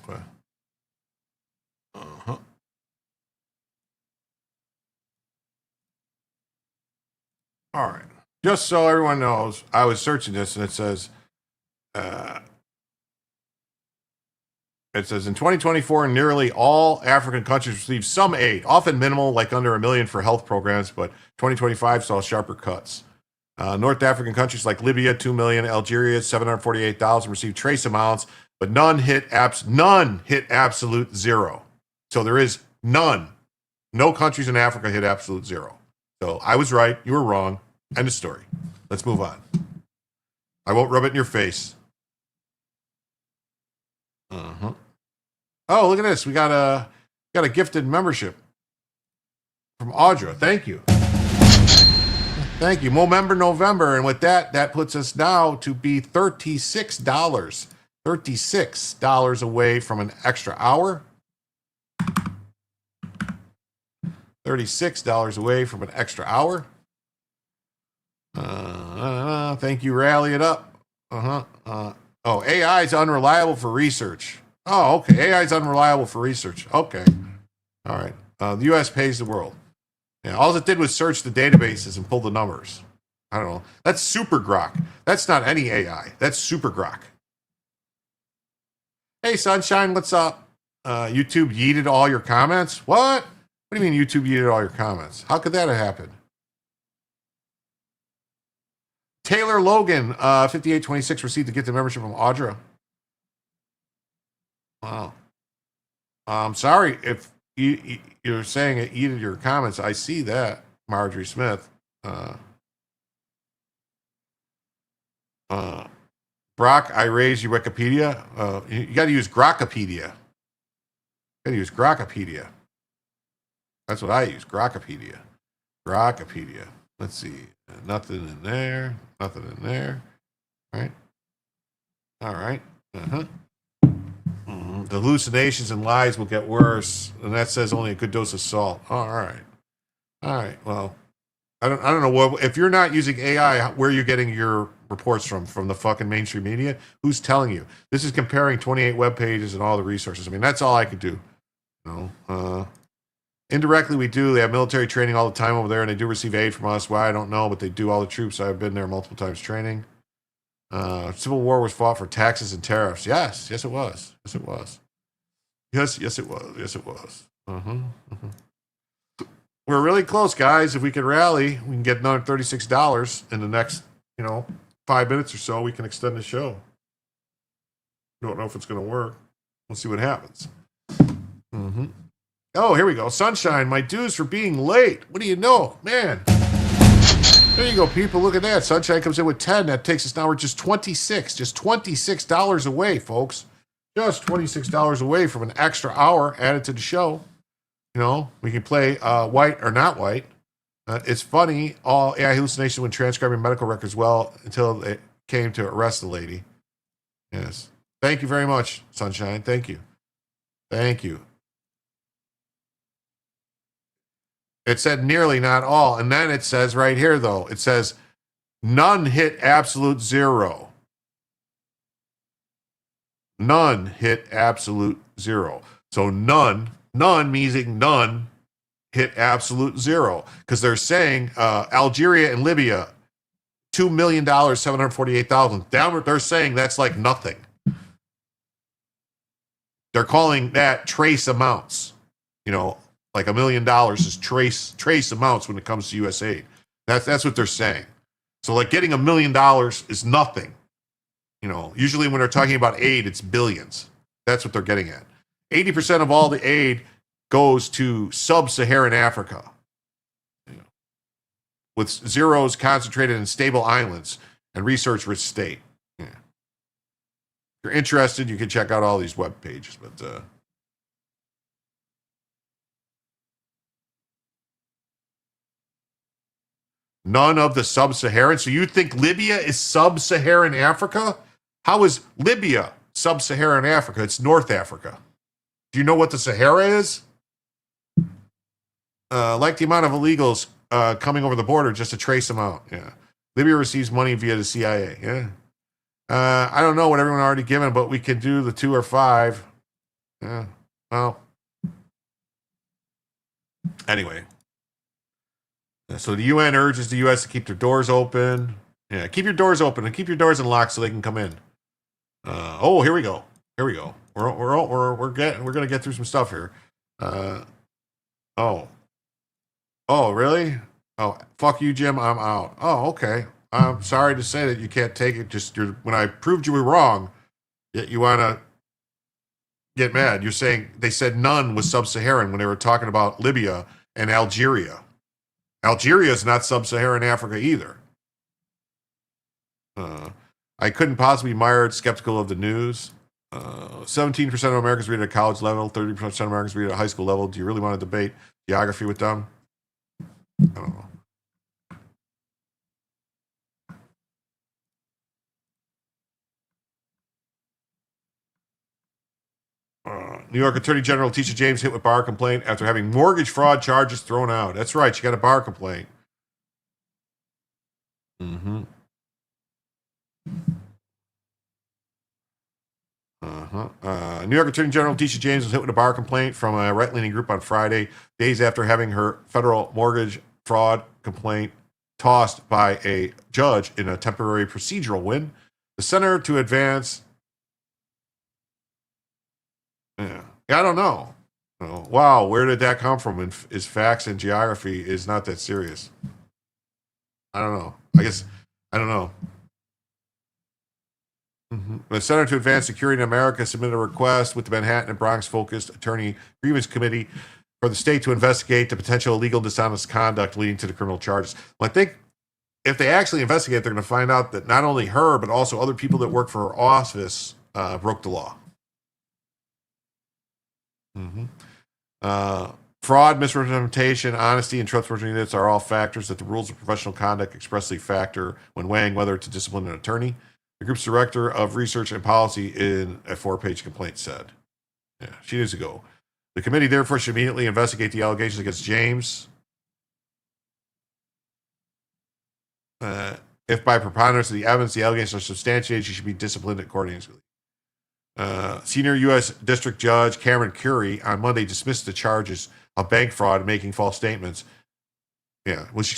but uh-huh. All right. Just so everyone knows, I was searching this and it says in 2024, nearly all African countries received some aid, often minimal, like under $1 million for health programs, but 2025 saw sharper cuts. North African countries like Libya, 2 million, Algeria, 748,000 received trace amounts, but none hit absolute zero. So there is none. No countries in Africa hit absolute zero. So I was right. You were wrong. End of story. Let's move on. I won't rub it in your face. Uh-huh. Oh, look at this. We got a gifted membership from Audra. Thank you. Thank you. Movember November. And with that puts us now to be $36. $36 away from an extra hour. $36 away from an extra hour. Thank you. Rally it up. Oh, AI is unreliable for research. Oh, okay. AI is unreliable for research. Okay. All right. The U.S. pays the world. Yeah, all it did was search the databases and pull the numbers. I don't know. That's super grok. That's not any AI. That's super grok. Hey, Sunshine, what's up? YouTube yeeted all your comments? What? What do you mean YouTube yeeted all your comments? How could that have happened? Taylor Logan, 5826, received the gifted membership from Audra. Wow. I'm sorry if you're saying it yeeted your comments. I see that, Marjorie Smith. Brock, I raised your Wikipedia. You got to use Grokopedia. Got to use Grokopedia. That's what I use, Grokopedia. Grokopedia. Let's see. Nothing in there. Nothing in there. Right? All right. Uh-huh. Mm-hmm. The hallucinations and lies will get worse. And that says only a good dose of salt. All right. All right. Well, I don't know what, if you're not using AI, where are you getting your reports from the fucking mainstream media? Who's telling you? This is comparing 28 web pages and all the resources. I mean, that's all I could do. You know, indirectly we do. They have military training all the time over there, and they do receive aid from us. Why, I don't know, but they do. All the troops, I've been there multiple times training. Civil War was fought for taxes and tariffs. Yes, it was. Yes, it was. Yes, it was. Yes, it was. We're really close, guys. If we can rally, we can get another $36 in the next, 5 minutes or so. We can extend the show. Don't know if it's going to work. We'll see what happens. Oh, here we go. Sunshine, my dues for being late. What do you know? Man. There you go, people. Look at that. Sunshine comes in with 10. That takes us now. We're just 26. Just $26 away, folks. Just $26 away from an extra hour added to the show. We can play white or not white. It's funny, all AI hallucination when transcribing medical records well until it came to arrest the lady. Yes. Thank you very much, Sunshine. Thank you. Thank you. It said nearly, not all. And then it says right here, though, it says none hit absolute zero. None hit absolute zero. So none meaning none hit absolute zero, because they're saying Algeria and Libya, $2 million, 748,000. Downward, they're saying that's like nothing. They're calling that trace amounts. Like $1 million is trace amounts when it comes to U.S. aid. That's what they're saying. So like getting $1 million is nothing. Usually when they're talking about aid, it's billions. That's what they're getting at. 80% of all the aid goes to sub-Saharan Africa, with zeros concentrated in stable islands and research-rich state. Yeah. If you're interested, you can check out all these web pages. But none of the sub-Saharan. So you think Libya is sub-Saharan Africa? How is Libya sub-Saharan Africa? It's North Africa. Do you know what the Sahara is? Like the amount of illegals coming over the border, just a trace amount. Yeah. Libya receives money via the CIA. Yeah. I don't know what everyone already given, but we can do the 2 or 5. Yeah. Well. Anyway. So the UN urges the U.S. to keep their doors open. Yeah, keep your doors open and keep your doors unlocked so they can come in. Oh, here we go. Here we go. We're gonna get through some stuff here. Oh, really? Oh, fuck you, Jim. I'm out. Oh, okay. I'm sorry to say that you can't take it. Just when I proved you were wrong, yet you wanna get mad. You're saying they said none was sub-Saharan when they were talking about Libya and Algeria. Algeria is not sub-Saharan Africa either. I couldn't possibly be mired skeptical of the news. 17% of Americans read at a college level, 30% of Americans read at a high school level. Do you really want to debate geography with them? I don't know. New York Attorney General Tisha James hit with bar complaint after having mortgage fraud charges thrown out. That's right, she got a bar complaint. Mm-hmm. New York Attorney General Tisha James was hit with a bar complaint from a right-leaning group on Friday, days after having her federal mortgage fraud complaint tossed by a judge in a temporary procedural win. The Center to Advance... Yeah, I don't know. Oh, wow, where did that come from? Is facts and geography is not that serious? I don't know. I don't know. The Center to Advance Security in America submitted a request with the Manhattan and Bronx-focused Attorney Grievance Committee for the state to investigate the potential illegal dishonest conduct leading to the criminal charges. Well, I think if they actually investigate, they're going to find out that not only her, but also other people that work for her office broke the law. Fraud, misrepresentation, honesty, and trustworthiness are all factors that the rules of professional conduct expressly factor when weighing whether to discipline an attorney. The group's director of research and policy in a 4-page complaint said. Yeah, she needs to go. The committee therefore should immediately investigate the allegations against James. If by preponderance of the evidence the allegations are substantiated, she should be disciplined accordingly. Senior U.S. District Judge Cameron Curry on Monday dismissed the charges of bank fraud and making false statements. Yeah, well, she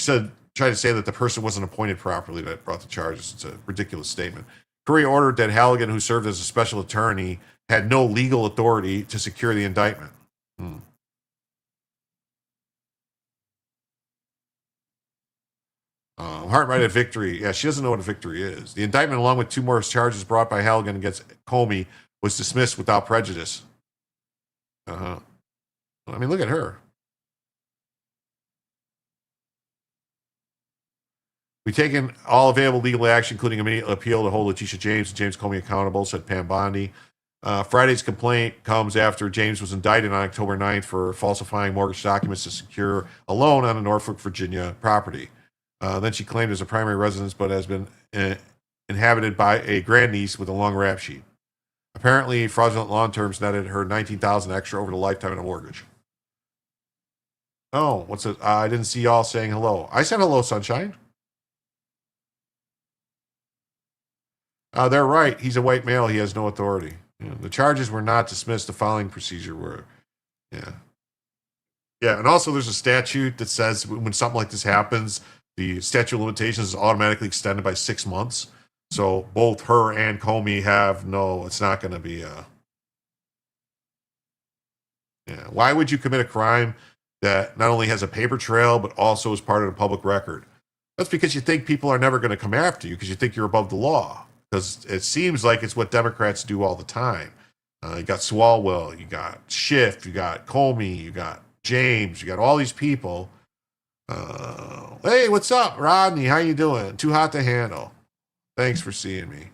tried to say that the person wasn't appointed properly that brought the charges. It's a ridiculous statement. Curry ordered that Halligan, who served as a special attorney, had no legal authority to secure the indictment. Heart right at victory. Yeah, she doesn't know what a victory is. The indictment, along with 2 more charges brought by Halligan against Comey, was dismissed without prejudice. I mean, look at her. We've taken all available legal action, including immediate appeal, to hold Letitia James and James Comey accountable, said Pam Bondi. Friday's complaint comes after James was indicted on October 9th for falsifying mortgage documents to secure a loan on a Norfolk, Virginia property. Then she claimed as a primary residence, but has been inhabited by a grandniece with a long rap sheet. Apparently, fraudulent loan terms netted her $19,000 extra over the lifetime of the mortgage. Oh, what's it? I didn't see y'all saying hello. I said hello, sunshine. They're right. He's a white male. He has no authority. Yeah, the charges were not dismissed. The filing procedure were. Yeah. Yeah, and also there's a statute that says when something like this happens, the statute of limitations is automatically extended by 6 months. So both her and Comey have it's not going to be yeah. Why would you commit a crime that not only has a paper trail, but also is part of the public record? That's because you think people are never going to come after you because you think you're above the law. Because it seems like it's what Democrats do all the time. You got Swalwell, you got Schiff, you got Comey, you got James, you got all these people. Hey, what's up, Rodney? How you doing? Too hot to handle. Thanks for seeing me.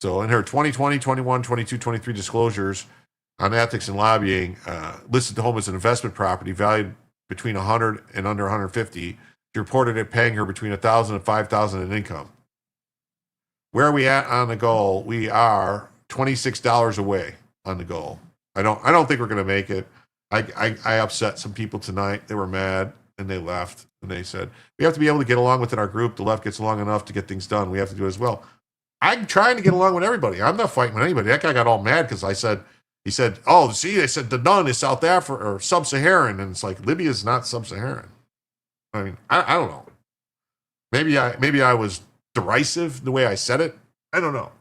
So in her 2020, 21, 22, 23 disclosures on ethics and lobbying, listed the home as an investment property valued between 100 and under 150. She reported it paying her between 1,000 and 5,000 in income. Where are we at on the goal? We are $26 away on the goal. I don't think we're going to make it. I upset some people tonight. They were mad and they left and they said, we have to be able to get along within our group. The left gets along enough to get things done. We have to do it as well. I'm trying to get along with everybody. I'm not fighting with anybody. That guy got all mad because he said, oh, see, they said the none is South Africa or sub-Saharan. And it's like, Libya is not sub-Saharan. I mean, I don't know. Maybe I was derisive the way I said it. I don't know.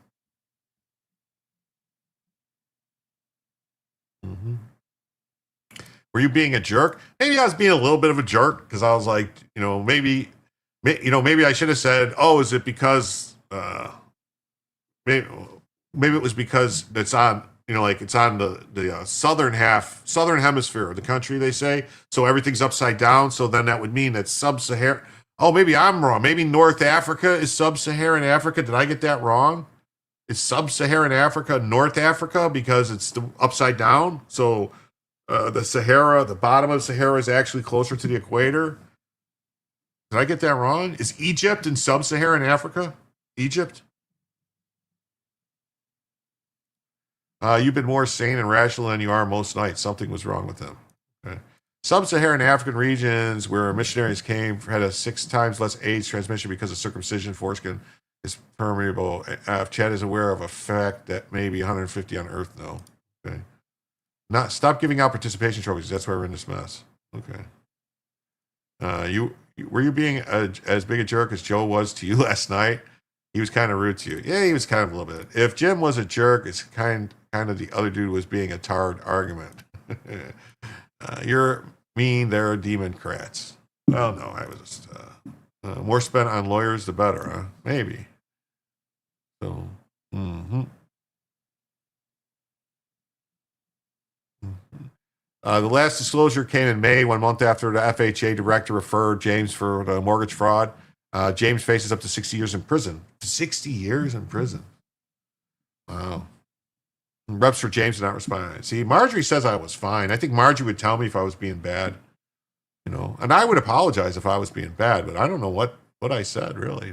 Mm-hmm. Were you being a jerk? Maybe I was being a little bit of a jerk because I was like, maybe I should have said, oh, is it because maybe it was because it's on, it's on the southern hemisphere of the country, they say. So everything's upside down. So then that would mean that sub-Saharan. Oh, maybe I'm wrong. Maybe North Africa is sub-Saharan Africa. Did I get that wrong? Is sub-Saharan Africa North Africa because it's upside down? So the Sahara, the bottom of Sahara is actually closer to the equator. Did I get that wrong? Is Egypt in sub-Saharan Africa? Egypt? You've been more sane and rational than you are most nights. Something was wrong with them. Okay. Sub-Saharan African regions where missionaries came had a 6 times less AIDS transmission because of circumcision. Foreskin is permeable. If Chad is aware of a fact that maybe 150 on Earth, no. Okay. Stop giving out participation trophies. That's why we're in this mess. Okay. Were you being as big a jerk as Joe was to you last night? He was kind of rude to you. Yeah, he was kind of a little bit. If Jim was a jerk, it's kind of the other dude was being a tard argument. You're mean. They're Democrats. Well, no, I was just more spent on lawyers, the better, huh? Maybe. So, the last disclosure came in May, 1 month after the FHA director referred James for the mortgage fraud. James faces up to 60 years in prison. 60 years in prison. Wow. Reps for James did not respond. See, Marjorie says I was fine. I think Marjorie would tell me if I was being bad. And I would apologize if I was being bad, but I don't know what I said, really.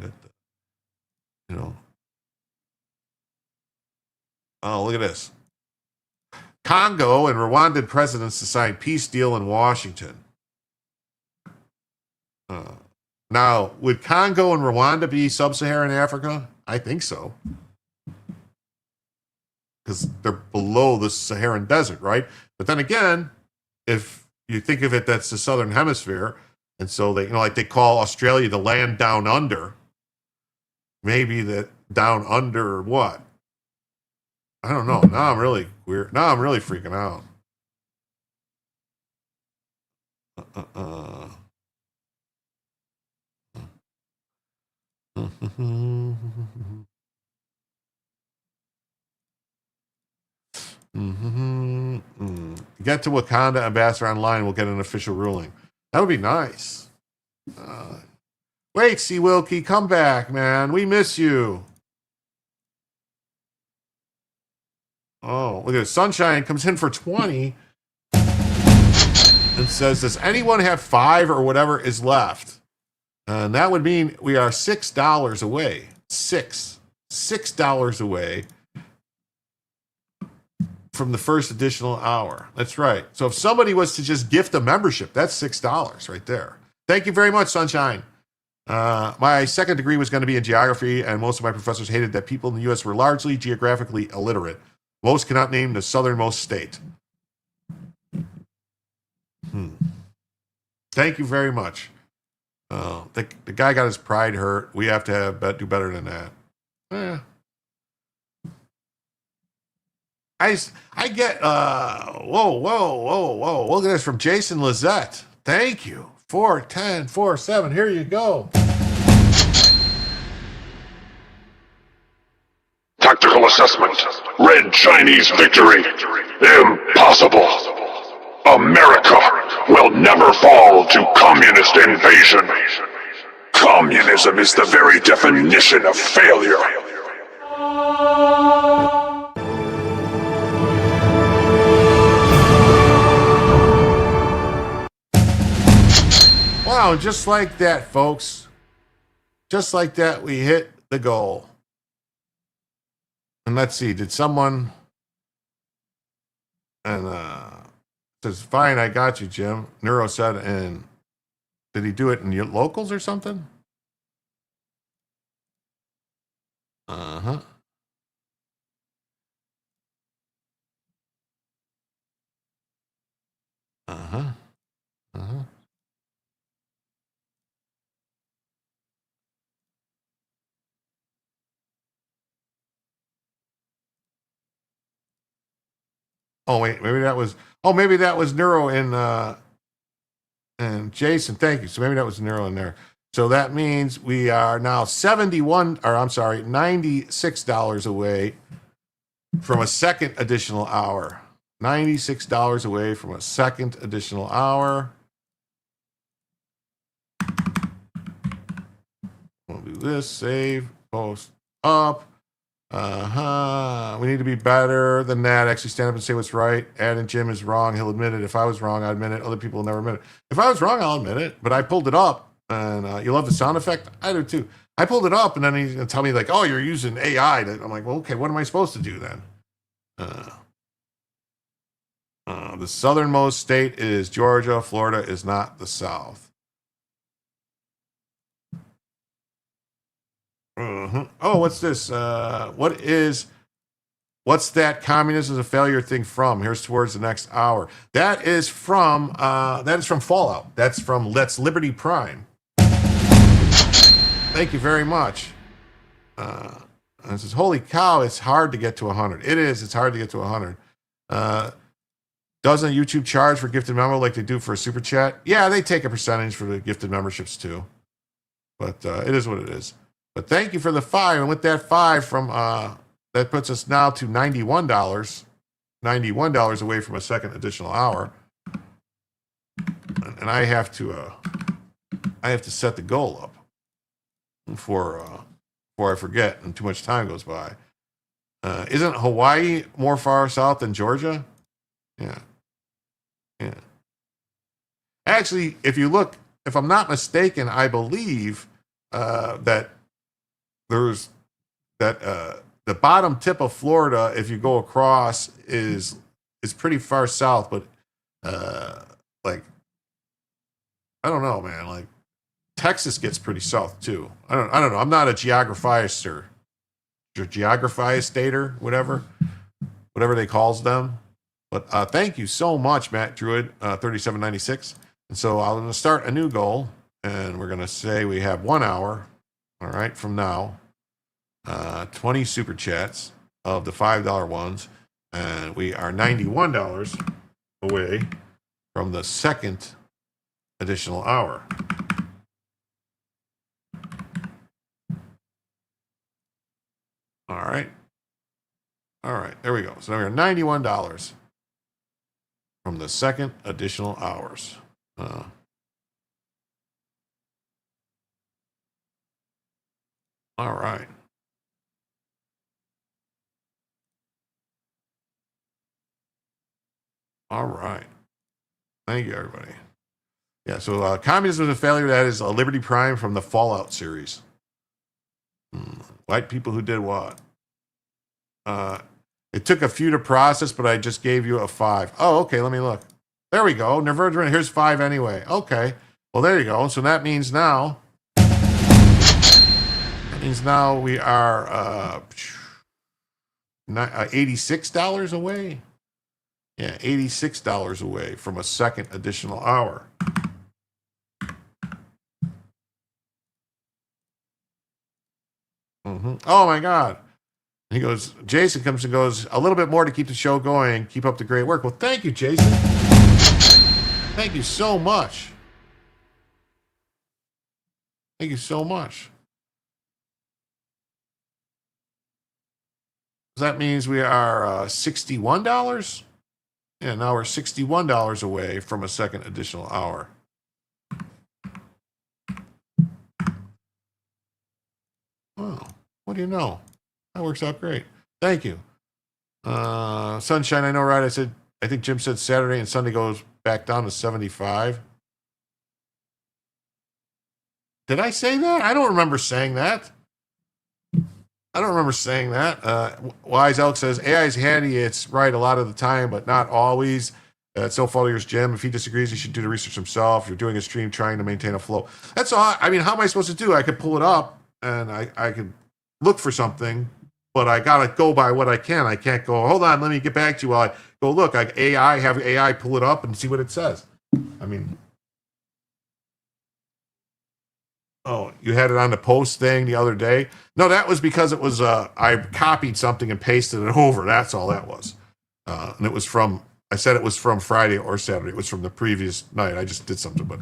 Oh, look at this. Congo and Rwandan presidents to sign peace deal in Washington. Now, would Congo and Rwanda be sub-Saharan Africa? I think so. Because they're below the Saharan desert, right? But then again, if you think of it, that's the southern hemisphere. And so they, like they call Australia the land down under. Maybe that down under what? I don't know. Now I'm really weird. Now I'm really freaking out. Get to Wakanda Ambassador online. We'll get an official ruling. That would be nice. Wait, C. Wilkie, come back, man. We miss you. Oh, look at this. Sunshine comes in for 20 and says, does anyone have 5 or whatever is left? And that would mean we are $6 away. $6 away from the first additional hour. That's right. So if somebody was to just gift a membership, that's $6 right there. Thank you very much, Sunshine. My second degree was going to be in geography, and most of my professors hated that people in the U.S. were largely geographically illiterate. Most cannot name the southernmost state. Thank you very much. The guy got his pride hurt. We have to do better than that. I get, whoa. Look at this from Jason Lizette. Thank you. 41047. Here you go. Tactical assessment. Red Chinese victory. Impossible. America will never fall to communist invasion. Communism is the very definition of failure. Wow, just like that, folks. Just like that, we hit the goal. And let's see, did someone... And says, fine, I got you, Jim. Neuro said, and did he do it in your locals or something? Uh-huh. Uh-huh. Uh-huh. Oh wait, maybe that was Neuro and Jason. Thank you. So maybe that was Neuro in there. So that means we are now $96 away from a second additional hour. $96 away from a second additional hour. We'll do this, save, post up. We need to be better than that. Actually stand up and say what's right. Add Jim is wrong. He'll admit it. If I was wrong, I'd admit it. Other people will never admit it. If I was wrong, I'll admit it. But I pulled it up. And you love the sound effect? I do too. I pulled it up and then he's going to tell me like, oh, you're using AI. I'm like, well, okay, what am I supposed to do then? The southernmost state is Georgia. Florida is not the South. Oh, what's this? What's that communism is a failure thing from? Here's towards the next hour. That is from Fallout. That's Liberty Prime. Thank you very much. And it says, holy cow, it's hard to get to 100. It is. It's hard to get to 100. Doesn't YouTube charge for gifted memo like they do for a super chat? Yeah, they take a percentage for the gifted memberships too. But it is what it is. But thank you for the 5. And with that 5 from that puts us now to $91. $91 away from a second additional hour. And I have to set the goal up before I forget and too much time goes by. Isn't Hawaii more far south than Georgia? Yeah. Actually, if you look, if I'm not mistaken, I believe that there's the bottom tip of Florida, if you go across, is pretty far south, but like I don't know, man. Like Texas gets pretty south too. I don't know. I'm not a geographizer, whatever they calls them. But thank you so much, Matt Druid, 3796. And so I'm going to start a new goal, and we're going to say we have 1 hour, all right, from now, 20 super chats of the $5 ones, and we are $91 away from the second additional hour. All right, there we go. So we're $91 from the second additional hours. All right. All right. Thank you, everybody. Yeah, so communism is a failure. That is a Liberty Prime from the Fallout series. White people who did what? It took a few to process, but I just gave you a 5. Oh, okay, let me look. There we go. Nervergent, here's 5 anyway. Okay. Well, there you go. So that means now we are $86 away. Yeah, $86 away from a second additional hour. Oh my God. He goes, Jason comes and goes, a little bit more to keep the show going. Keep up the great work. Well, thank you, Jason. Thank you so much. Thank you so much. That means we are $61? Yeah, now we're $61 away from a second additional hour. Oh, what do you know? That works out great. Thank you. Sunshine, I know, right? I think Jim said Saturday and Sunday goes back down to 75. Did I say that? I don't remember saying that. Wise Elk says, AI is handy. It's right a lot of the time, but not always. So follow yours, Jim. If he disagrees, he should do the research himself. You're doing a stream trying to maintain a flow. That's all. I mean, how am I supposed to do? I could pull it up and I could look for something, but I got to go by what I can. I can't go, hold on, let me get back to you while I go look. Have AI pull it up and see what it says. I mean, oh, you had it on the post thing the other day? No, that was because it was, I copied something and pasted it over. That's all that was. And it was from, I said it was from Friday or Saturday. It was from the previous night. I just did something, but.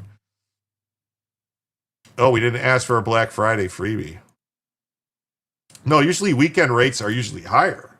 Oh, we didn't ask for a Black Friday freebie. No, usually weekend rates are usually higher.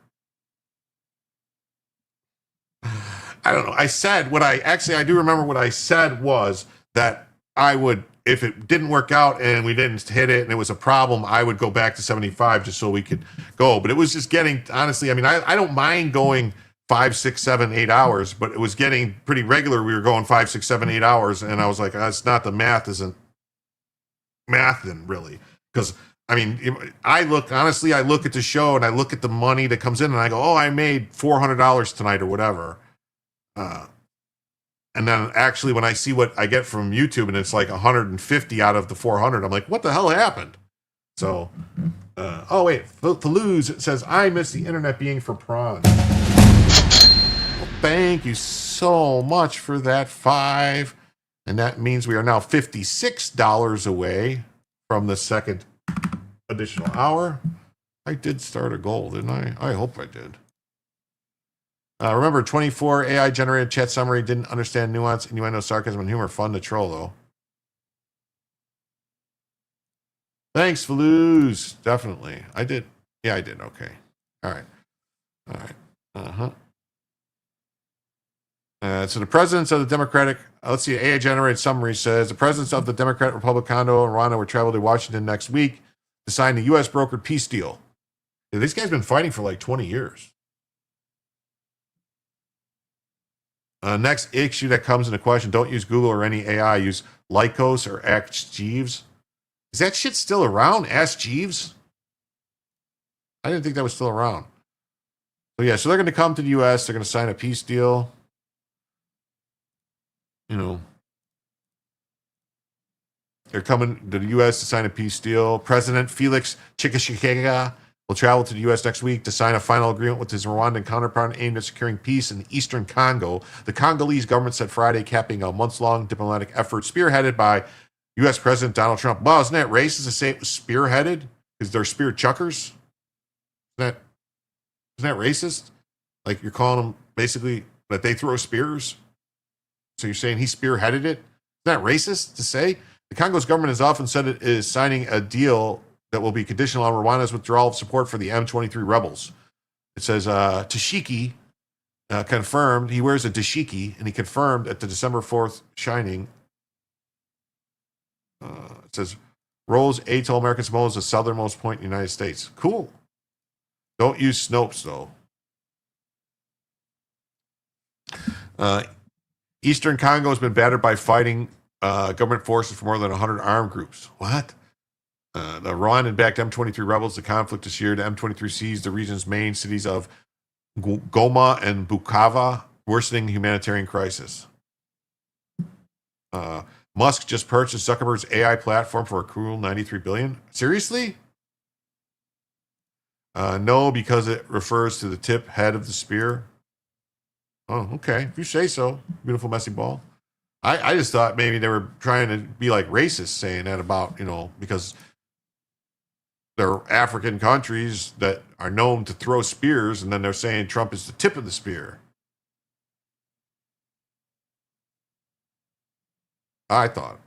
I don't know. I said I do remember what I said was that I would, if it didn't work out and we didn't hit it and it was a problem, I would go back to 75 just so we could go. But it was just getting, honestly, I mean, I don't mind going 5, 6, 7, 8 hours, but it was getting pretty regular. We were going 5, 6, 7, 8 hours. And I was like, it's not, the math isn't mathing really. Because I mean, I look at the show and I look at the money that comes in and I go, oh, I made $400 tonight or whatever. And then actually when I see what I get from YouTube and it's like 150 out of the 400, I'm like, what the hell happened? So, oh wait, Faluz says, I miss the internet being for prawns. Well, thank you so much for that 5. And that means we are now $56 away from the second additional hour. I did start a goal, didn't I? I hope I did. Remember, 24 AI-generated chat summary didn't understand nuance, innuendo, sarcasm, and humor. Fun to troll, though. Thanks, Faluz. Definitely. I did. Yeah, I did. Okay. All right. All right. So the presidents of the Democratic, let's see, AI-generated summary says, the presidents of the Democratic Republic Congo and Rwanda will travel to Washington next week to sign the U.S. brokered peace deal. Yeah, these guys have been fighting for like 20 years. Next issue that comes into question, don't use Google or any AI, use Lycos or Ask Jeeves. Is that shit still around? Ask Jeeves? I didn't think that was still around. So yeah, so they're going to come to the U.S., they're going to sign a peace deal. You know, they're coming to the U.S. to sign a peace deal. President Felix Tshisekedi will travel to the U.S. next week to sign a final agreement with his Rwandan counterpart aimed at securing peace in the eastern Congo. The Congolese government said Friday, capping a months-long diplomatic effort spearheaded by U.S. President Donald Trump. Wow, isn't that racist to say it was spearheaded? Because they're spear chuckers? Isn't that racist? Like you're calling them basically that they throw spears? So you're saying he spearheaded it? Isn't that racist to say? The Congo's government has often said it is signing a deal that will be conditional on Rwanda's withdrawal of support for the M23 rebels. It says Tashiki confirmed, he wears a dashiki, and he confirmed at the December 4th shining. It says, Rose Atoll, American Samoa is the southernmost point in the United States. Cool. Don't use Snopes, though. Eastern Congo has been battered by fighting government forces for more than 100 armed groups. What? The Rwandan-backed M23 rebels, the conflict this year, the M23 seized the region's main cities of Goma and Bukavu, worsening the humanitarian crisis. Musk just purchased Zuckerberg's AI platform for a cool $93 billion. Seriously? No, because it refers to the tip head of the spear. Oh, okay. If you say so. Beautiful, messy ball. I just thought maybe they were trying to be like racist, saying that about, because they're African countries that are known to throw spears, and then they're saying Trump is the tip of the spear. I thought.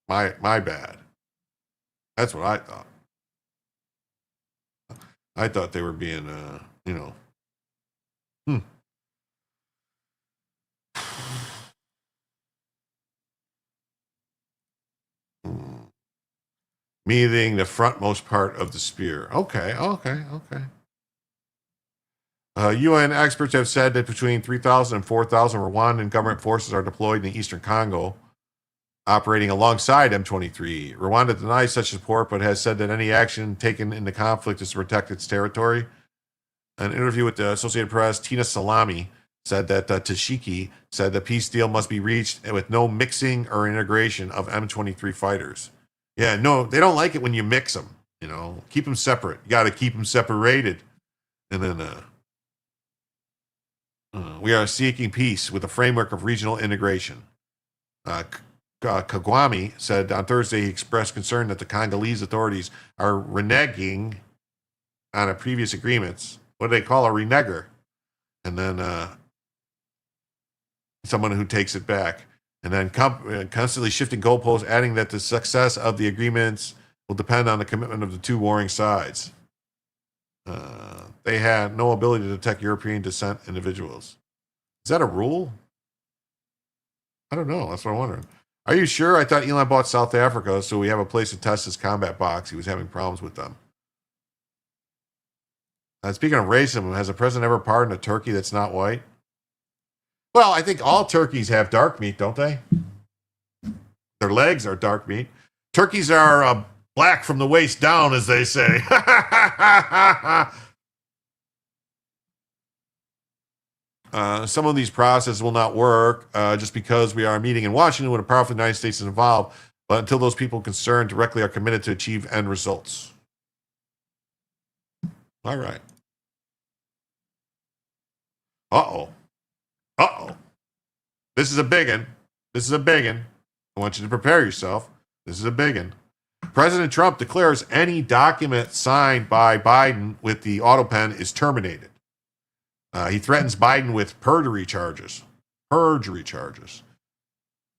My bad. That's what I thought. I thought they were being, Meaning the frontmost part of the spear. Okay. UN experts have said that between 3,000 and 4,000 Rwandan government forces are deployed in the eastern Congo, operating alongside M23. Rwanda denies such support, but has said that any action taken in the conflict is to protect its territory. An interview with the Associated Press, Tina Salami said that Tashiki said the peace deal must be reached with no mixing or integration of M23 fighters. Yeah, no, they don't like it when you mix them. You know, keep them separate. You got to keep them separated. And then we are seeking peace with a framework of regional integration. Kagwami said on Thursday he expressed concern that the Congolese authorities are reneging on a previous agreements. What do they call a reneger? And then someone who takes it back. And then constantly shifting goalposts, adding that the success of the agreements will depend on the commitment of the two warring sides. They had no ability to detect European descent individuals. Is that a rule? I don't know. That's what I'm wondering. Are you sure? I thought Elon bought South Africa, so we have a place to test his combat box. He was having problems with them. Speaking of racism, has the president ever pardoned a turkey that's not white? Well, I think all turkeys have dark meat, don't they? Their legs are dark meat. Turkeys are black from the waist down, as they say. Some of these processes will not work just because we are meeting in Washington when a powerful United States is involved. But until those people concerned directly are committed to achieve end results. All right. Uh-oh. Uh-oh. This is a biggin. This is a biggin. I want you to prepare yourself. This is a biggin. President Trump declares any document signed by Biden with the auto pen is terminated. He threatens Biden with perjury charges. Perjury charges.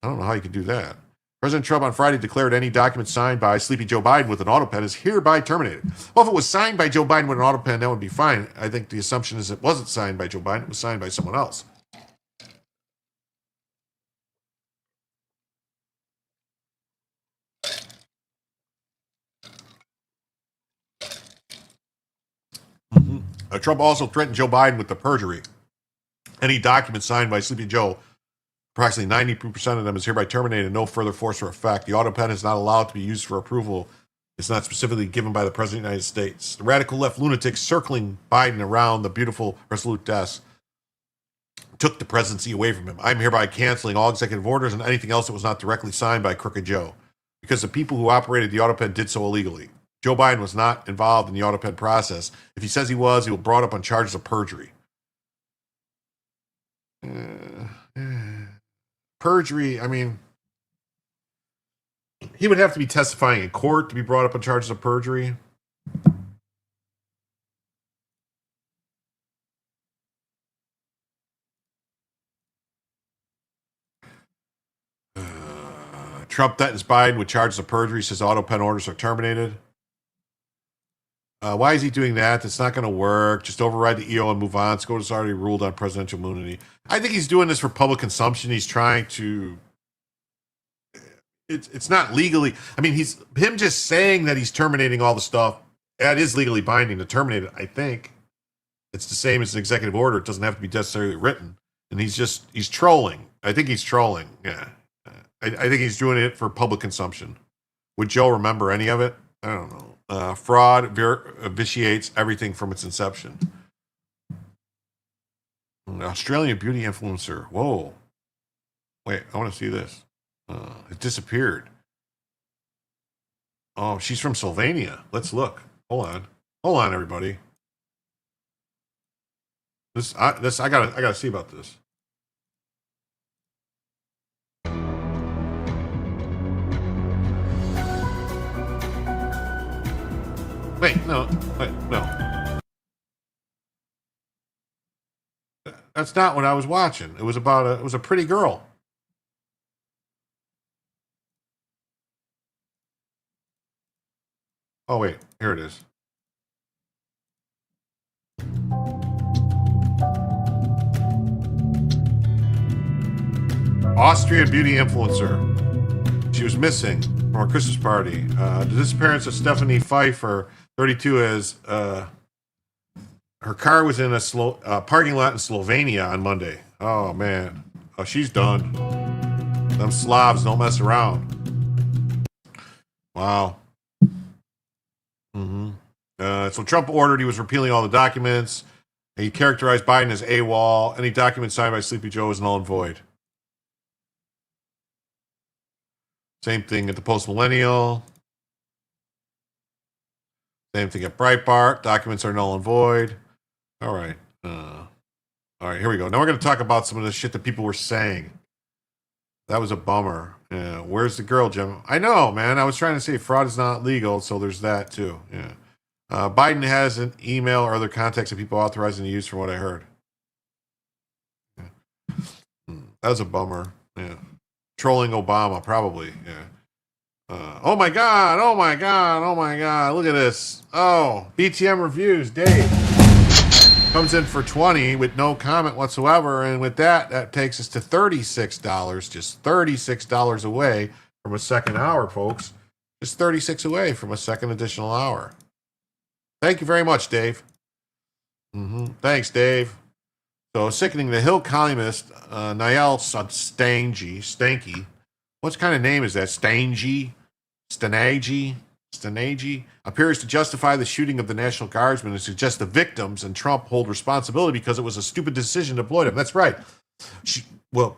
I don't know how you could do that. President Trump on Friday declared any document signed by Sleepy Joe Biden with an auto pen is hereby terminated. Well, if it was signed by Joe Biden with an auto pen, that would be fine. I think the assumption is it wasn't signed by Joe Biden. It was signed by someone else. Trump also threatened Joe Biden with the perjury. Any document signed by Sleepy Joe, approximately 90% of them is hereby terminated and no further force or effect. The auto pen is not allowed to be used for approval. It's not specifically given by the President of the United States. The radical left lunatics circling Biden around the beautiful Resolute desk took the presidency away from him. I'm hereby canceling all executive orders and anything else that was not directly signed by Crooked Joe, because the people who operated the auto pen did so illegally. Joe Biden was not involved in the auto pen process. If he says he was, he will be brought up on charges of perjury. Perjury, I mean, he would have to be testifying in court to be brought up on charges of perjury. Trump threatens Biden with charges of perjury, says auto pen orders are terminated. Why is he doing that? That's not going to work. Just override the EO and move on. SCOTUS already ruled on presidential immunity. I think he's doing this for public consumption. He's trying to... It's not legally... I mean, him just saying that he's terminating all the stuff, that is legally binding to terminate it, I think. It's the same as an executive order. It doesn't have to be necessarily written. And he's trolling. I think he's trolling, yeah. I think he's doing it for public consumption. Would Joe remember any of it? I don't know. Fraud vitiates everything from its inception. An Australian beauty influencer. Whoa. Wait, I want to see this. It disappeared. Oh, she's from Slovenia. Let's look. Hold on, everybody. I gotta see about this. Wait, no. That's not what I was watching. It was a pretty girl. Oh wait, here it is. Austrian beauty influencer. She was missing from our Christmas party. The disappearance of Stephanie Pfeiffer, 32, as her car was in a parking lot in Slovenia on Monday. Oh man, she's done. Them Slavs don't mess around. Wow. So Trump ordered he was repealing all the documents. He characterized Biden as AWOL. Any document signed by Sleepy Joe is null and void. Same thing at the Post Millennial. Same thing at Breitbart. Documents are null and void. All right. All right, here we go. Now we're going to talk about some of the shit that people were saying. That was a bummer. Yeah. Where's the girl, Jim? I know, man. I was trying to say fraud is not legal, so there's that too. Yeah. Biden has an email or other contacts that people authorizing to use, from what I heard. Yeah. That was a bummer. Yeah. Trolling Obama, probably. Yeah. Oh my God. Oh my God. Oh my God. Look at this. Oh, BTM reviews. Dave comes in for 20 with no comment whatsoever. And with that, that takes us to $36. Just $36 away from a second hour, folks. Just 36 away from a second additional hour. Thank you very much, Dave. Thanks, Dave. So, sickening, the Hill columnist, Niall Stanky. What kind of name is that? Stangy? Stanagi appears to justify the shooting of the National Guardsmen and suggests the victims and Trump hold responsibility because it was a stupid decision to deploy them. That's right. Well,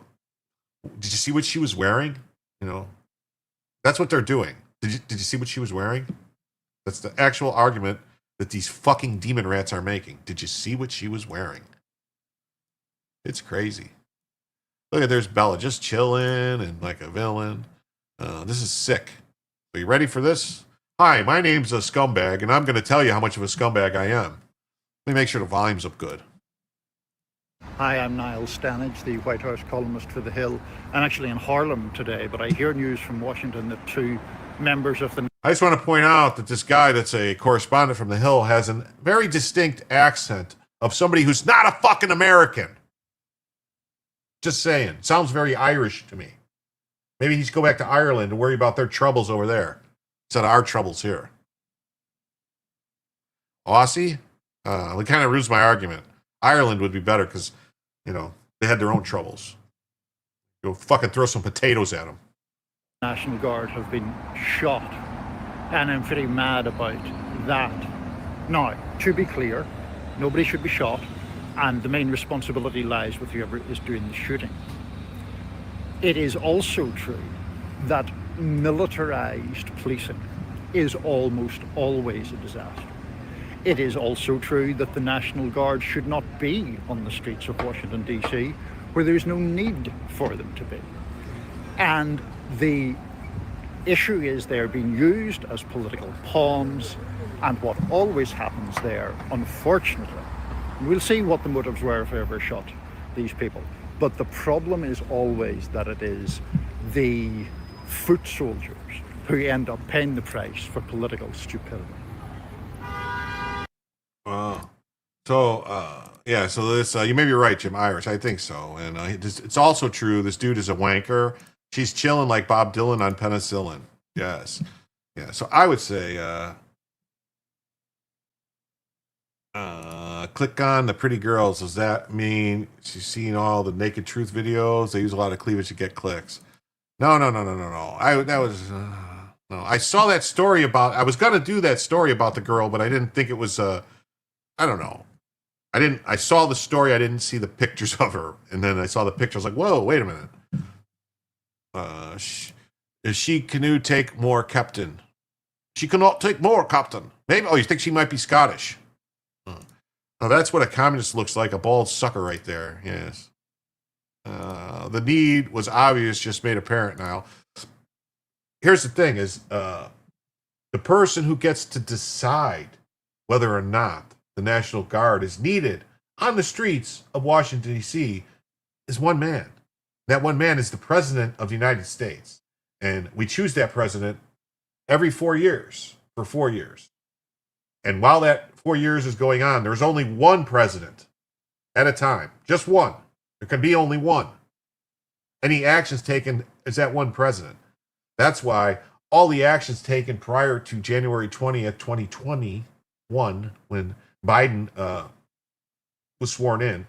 did you see what she was wearing? You know, that's what they're doing. Did you see what she was wearing? That's the actual argument that these fucking demon rats are making. Did you see what she was wearing? It's crazy. Look at, there's Bella just chilling and like a villain. This is sick. Are you ready for this? Hi, my name's a scumbag, and I'm going to tell you how much of a scumbag I am. Let me make sure the volume's up good. Hi, I'm Niall Stanage, the White House columnist for The Hill. I'm actually in Harlem today, but I hear news from Washington that two members of the... I just want to point out that this guy that's a correspondent from The Hill has a very distinct accent of somebody who's not a fucking American. Just saying. Sounds very Irish to me. Maybe he's go back to Ireland and worry about their troubles over there instead of our troubles here. Aussie? It kind of ruins my argument. Ireland would be better because, you know, they had their own troubles. Go fucking throw some potatoes at them. National Guard have been shot, and I'm pretty mad about that. Now, to be clear, nobody should be shot, and the main responsibility lies with whoever is doing the shooting. It is also true that militarized policing is almost always a disaster. It is also true that the National Guard should not be on the streets of Washington, D.C., where there is no need for them to be. And the issue is they're being used as political pawns, and what always happens there, unfortunately, we'll see what the motives were if they ever shot these people. But the problem is always that it is the foot soldiers who end up paying the price for political stupidity. So this, you may be right, Jim, Irish. I think so. And it's also true, this dude is a wanker. She's chilling like Bob Dylan on penicillin. Yes. Yeah, so I would say, click on the pretty girls. Does that mean she's seen all the Naked Truth videos? They use a lot of cleavage to get clicks. No. I saw that story about, I was going to do that story about the girl, but I didn't think it was, I don't know. I saw the story. I didn't see the pictures of her. And then I saw the picture. I was like, whoa, wait a minute. She canoe take more, Captain? She cannot take more, Captain. Maybe, you think she might be Scottish? Now that's what a communist looks like, a bald sucker right there. Yes. The need was obvious, just made apparent now. Here's the thing is, the person who gets to decide whether or not the National Guard is needed on the streets of Washington, D.C. is one man. That one man is the President of the United States. And we choose that president every 4 years, for 4 years. And while that 4 years is going on, there's only one president at a time. Just one. There can be only one. Any actions taken is that one president. That's why all the actions taken prior to January 20th, 2021, when Biden was sworn in,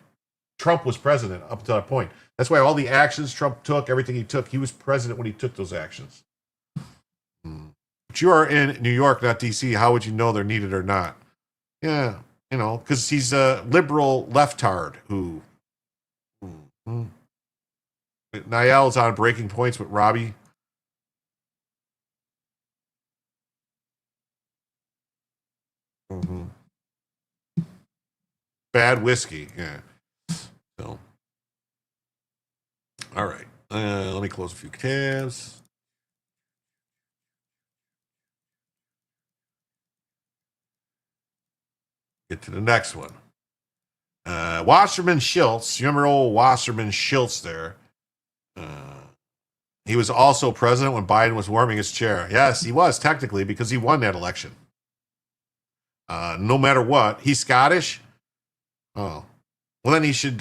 Trump was president up to that point. That's why all the actions Trump took, everything he took, he was president when he took those actions. But you are in New York, not D.C. How would you know they're needed or not? Yeah, because he's a liberal leftard who... Niall's on breaking points with Robbie. Mm-hmm. Bad whiskey. Yeah. So, all right. Let me close a few tabs. Get to the next one. Wasserman Schultz. You remember old Wasserman Schultz there? He was also president when Biden was warming his chair. Yes, he was technically because he won that election. No matter what, he's Scottish. Oh, well then he should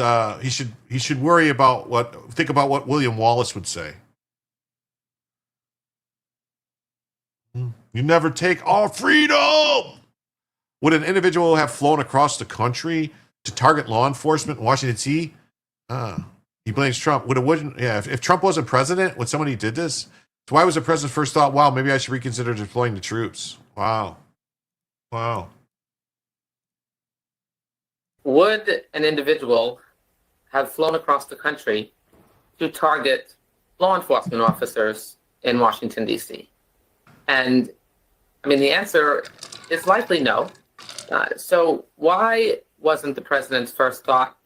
worry about think about what William Wallace would say. You never take our freedom. Would an individual have flown across the country to target law enforcement in Washington, D.C.? He blames Trump. If Trump wasn't president, when somebody did this, so why was the president's first thought, wow, maybe I should reconsider deploying the troops? Wow. Would an individual have flown across the country to target law enforcement officers in Washington, D.C.? And, I mean, the answer is likely no. So why wasn't the president's first thought,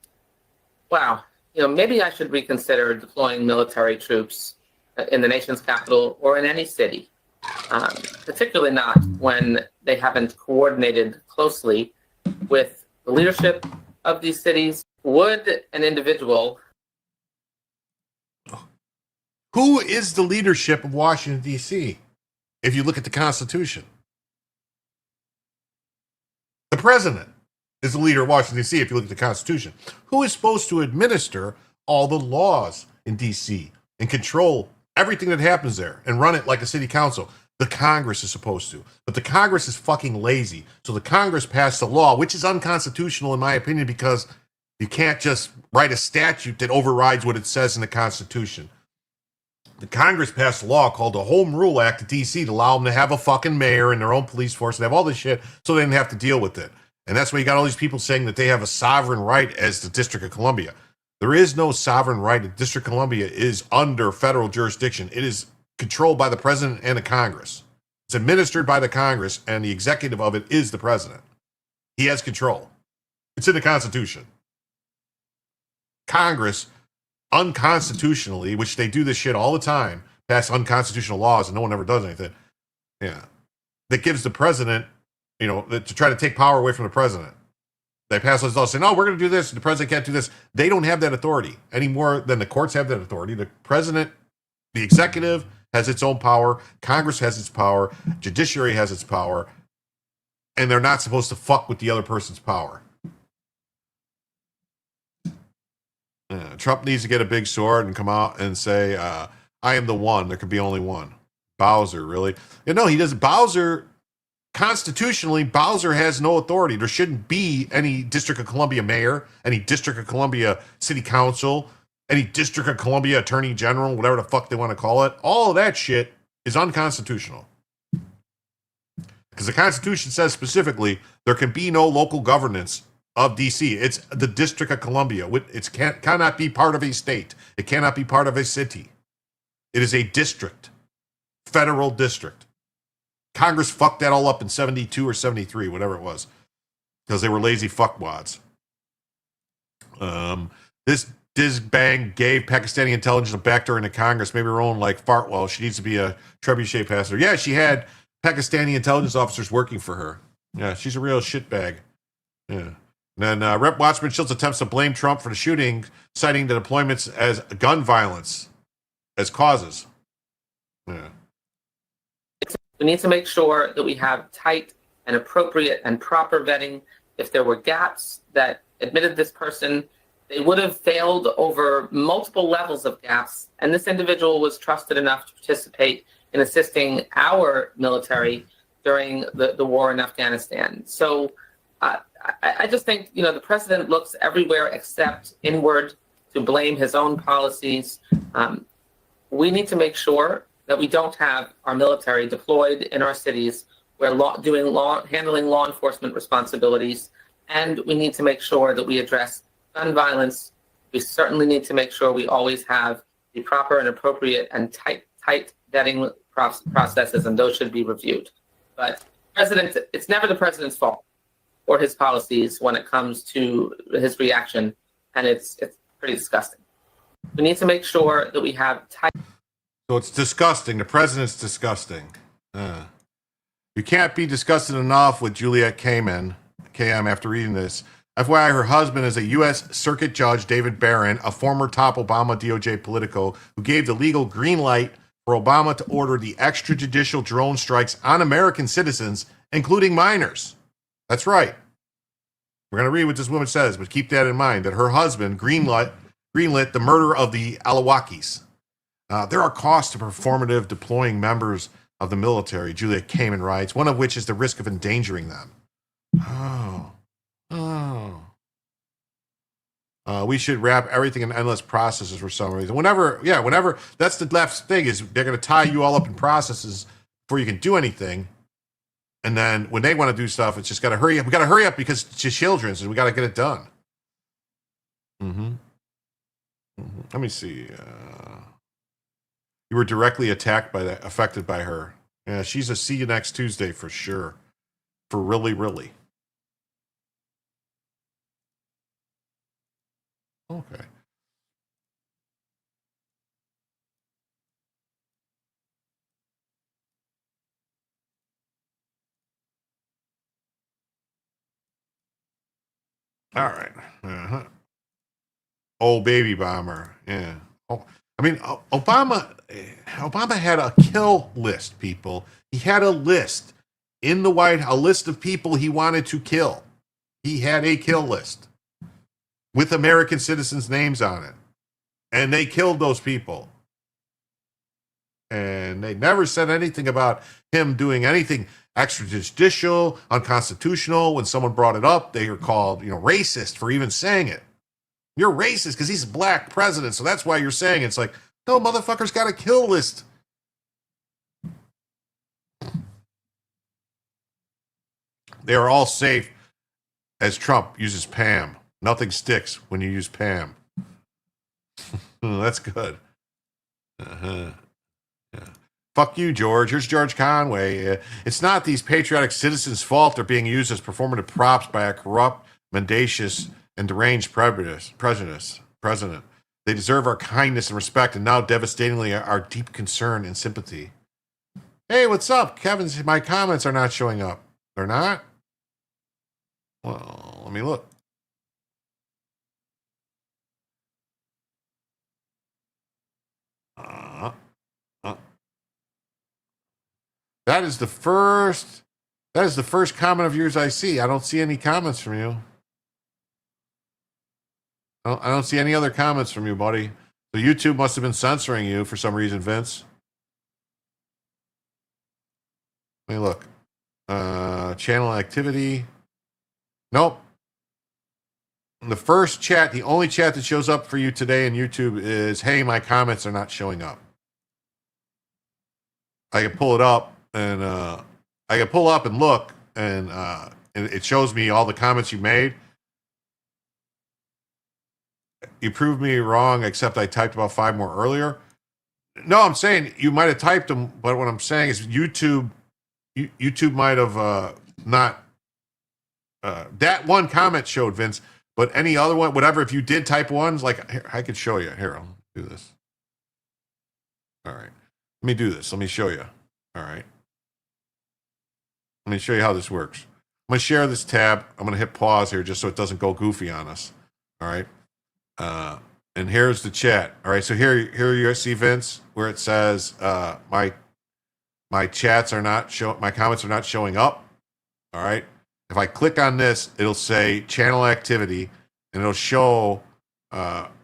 wow, maybe I should reconsider deploying military troops in the nation's capital or in any city, particularly not when they haven't coordinated closely with the leadership of these cities? Would an individual... Who is the leadership of Washington, D.C., if you look at the Constitution? The president is the leader of Washington, D.C., if you look at the Constitution. Who is supposed to administer all the laws in D.C. and control everything that happens there and run it like a city council? The Congress is supposed to. But the Congress is fucking lazy. So the Congress passed a law, which is unconstitutional in my opinion, because you can't just write a statute that overrides what it says in the Constitution. The Congress passed a law called the Home Rule Act of D.C. to allow them to have a fucking mayor and their own police force and have all this shit so they didn't have to deal with it. And that's why you got all these people saying that they have a sovereign right as the District of Columbia. There is no sovereign right. The District of Columbia is under federal jurisdiction. It is controlled by the president and the Congress. It's administered by the Congress, and the executive of it is the president. He has control. It's in the Constitution. Congress, unconstitutionally, which they do this shit all the time, pass unconstitutional laws, and no one ever does anything. Yeah. That gives the president, to try to take power away from the president. They pass those laws saying, no, we're going to do this, and the president can't do this. They don't have that authority any more than the courts have that authority. The president, the executive, has its own power. Congress has its power. Judiciary has its power. And they're not supposed to fuck with the other person's power. Trump needs to get a big sword and come out and say, I am the one. There could be only one. Bowser, really? No, he doesn't. Constitutionally, Bowser has no authority. There shouldn't be any District of Columbia mayor, any District of Columbia city council, any District of Columbia attorney general, whatever the fuck they want to call it. All of that shit is unconstitutional. Because the Constitution says specifically there can be no local governance of D.C. It's the District of Columbia. It cannot be part of a state. It cannot be part of a city. It is a district, federal district. Congress fucked that all up in 72 or 73, whatever it was, because they were lazy fuckwads. This Dizbang gave Pakistani intelligence a backdoor into Congress. Maybe her own like Fartwell. She needs to be a trebuchet passer. Yeah, she had Pakistani intelligence officers working for her. Yeah, she's a real shitbag. Yeah. And then Rep. Watchman Schultz attempts to blame Trump for the shooting, citing the deployments as gun violence as causes. Yeah. We need to make sure that we have tight and appropriate and proper vetting. If there were gaps that admitted this person, they would have failed over multiple levels of gaps. And this individual was trusted enough to participate in assisting our military during the war in Afghanistan. So I just think, the president looks everywhere except inward to blame his own policies. We need to make sure that we don't have our military deployed in our cities where handling law enforcement responsibilities. And we need to make sure that we address gun violence. We certainly need to make sure we always have the proper and appropriate and tight vetting processes, and those should be reviewed. But it's never the president's fault or his policies when it comes to his reaction, and it's pretty disgusting. We need to make sure that we have tight. So it's disgusting. The president's disgusting. You can't be disgusted enough with Juliette KM after reading this. FYI, her husband is a U.S. Circuit Judge, David Barron, a former top Obama DOJ politico who gave the legal green light for Obama to order the extrajudicial drone strikes on American citizens, including minors. That's right. We're going to read what this woman says, but keep that in mind, that her husband greenlit the murder of the Alawakis. There are costs to performative deploying members of the military, Juliette KM writes, one of which is the risk of endangering them. We should wrap everything in endless processes for some reason. Whenever, that's the left thing, is they're going to tie you all up in processes before you can do anything. And then when they want to do stuff, it's just got to hurry up. We got to hurry up because it's just children's and we got to get it done. Let me see. You were directly affected by her. Yeah, she's a see you next Tuesday for sure. For really, really. Okay. All right. Oh, baby bomber. Yeah. Oh, I mean, Obama had a kill list, people. He had a list in the White House, a list of people he wanted to kill. He had a kill list with American citizens' names on it. And they killed those people. And they never said anything about him doing anything extrajudicial, unconstitutional. When someone brought it up, they were called, racist for even saying it. You're racist because he's a black president, so that's why you're saying it. It's like, no, motherfucker's got a kill list. They are all safe as Trump uses Pam. Nothing sticks when you use Pam. That's good. Yeah. Fuck you, George. Here's George Conway. It's not these patriotic citizens' fault they're being used as performative props by a corrupt, mendacious, and deranged president. They deserve our kindness and respect, and now devastatingly our deep concern and sympathy. Hey, what's up? Kevin, my comments are not showing up. They're not? Well, let me look. That is the first comment of yours I see. I don't see any comments from you. I don't see any other comments from you, buddy. So YouTube must have been censoring you for some reason, Vince. Let me look. Channel activity. Nope. The first chat, the only chat that shows up for you today in YouTube is, hey, my comments are not showing up. I can pull it up and look, and it shows me all the comments you made. You proved me wrong, except I typed about 5 more earlier. No, I'm saying you might have typed them, but what I'm saying is YouTube might have not. That one comment showed, Vince, but any other one, whatever, if you did type ones, like, here, I could show you. Here, I'll do this. All right. Let me do this. Let me show you. All right. Let me show you how this works. I'm going to share this tab. I'm going to hit pause here just so it doesn't go goofy on us. All right. And here's the chat. All right. So here you see, Vince, where it says my chats are not my comments are not showing up. All right. If I click on this, it'll say channel activity, and it'll show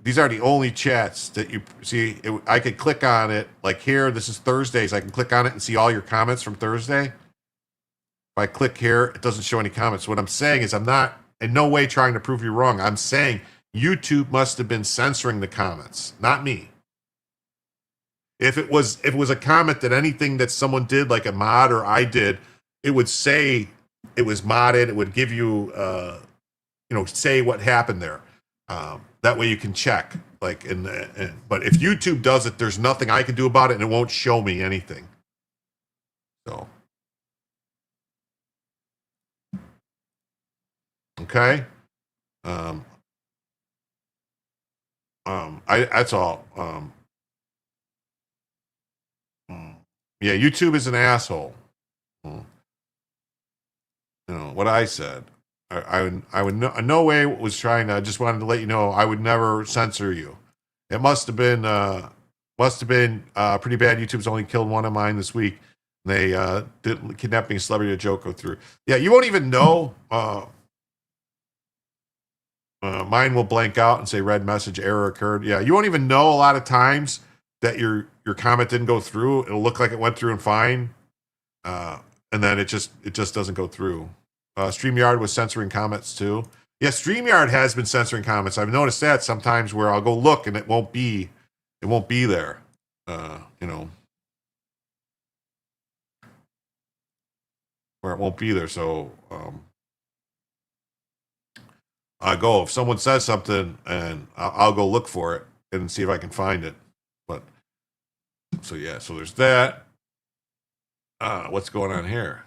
these are the only chats that you see. I could click on it, like here, this is Thursdays. I can click on it and see all your comments from Thursday. If I click here, it doesn't show any comments. What I'm saying is I'm not in no way trying to prove you wrong. I'm saying YouTube must have been censoring the comments, not me. If it was a comment that anything that someone did, like a mod or I did, it would say it was modded. It would give you, say what happened there. That way you can check. But if YouTube does it, there's nothing I can do about it, and it won't show me anything. So. Okay. That's all. Yeah, YouTube is an asshole. What I said. I would no way was trying to. I just wanted to let you know I would never censor you. It must have been pretty bad. YouTube's only killed one of mine this week. They did kidnapping a celebrity, a joke go through. Yeah, you won't even know. Mine will blank out and say red message error occurred. Yeah, you won't even know a lot of times that your comment didn't go through. It'll look like it went through and fine, and then it just doesn't go through. StreamYard was censoring comments too. Yeah, StreamYard has been censoring comments. I've noticed that sometimes where I'll go look and it won't be there. Where it won't be there. So I go if someone says something and I'll go look for it and see if I can find it. But so yeah, so there's that. What's going on here?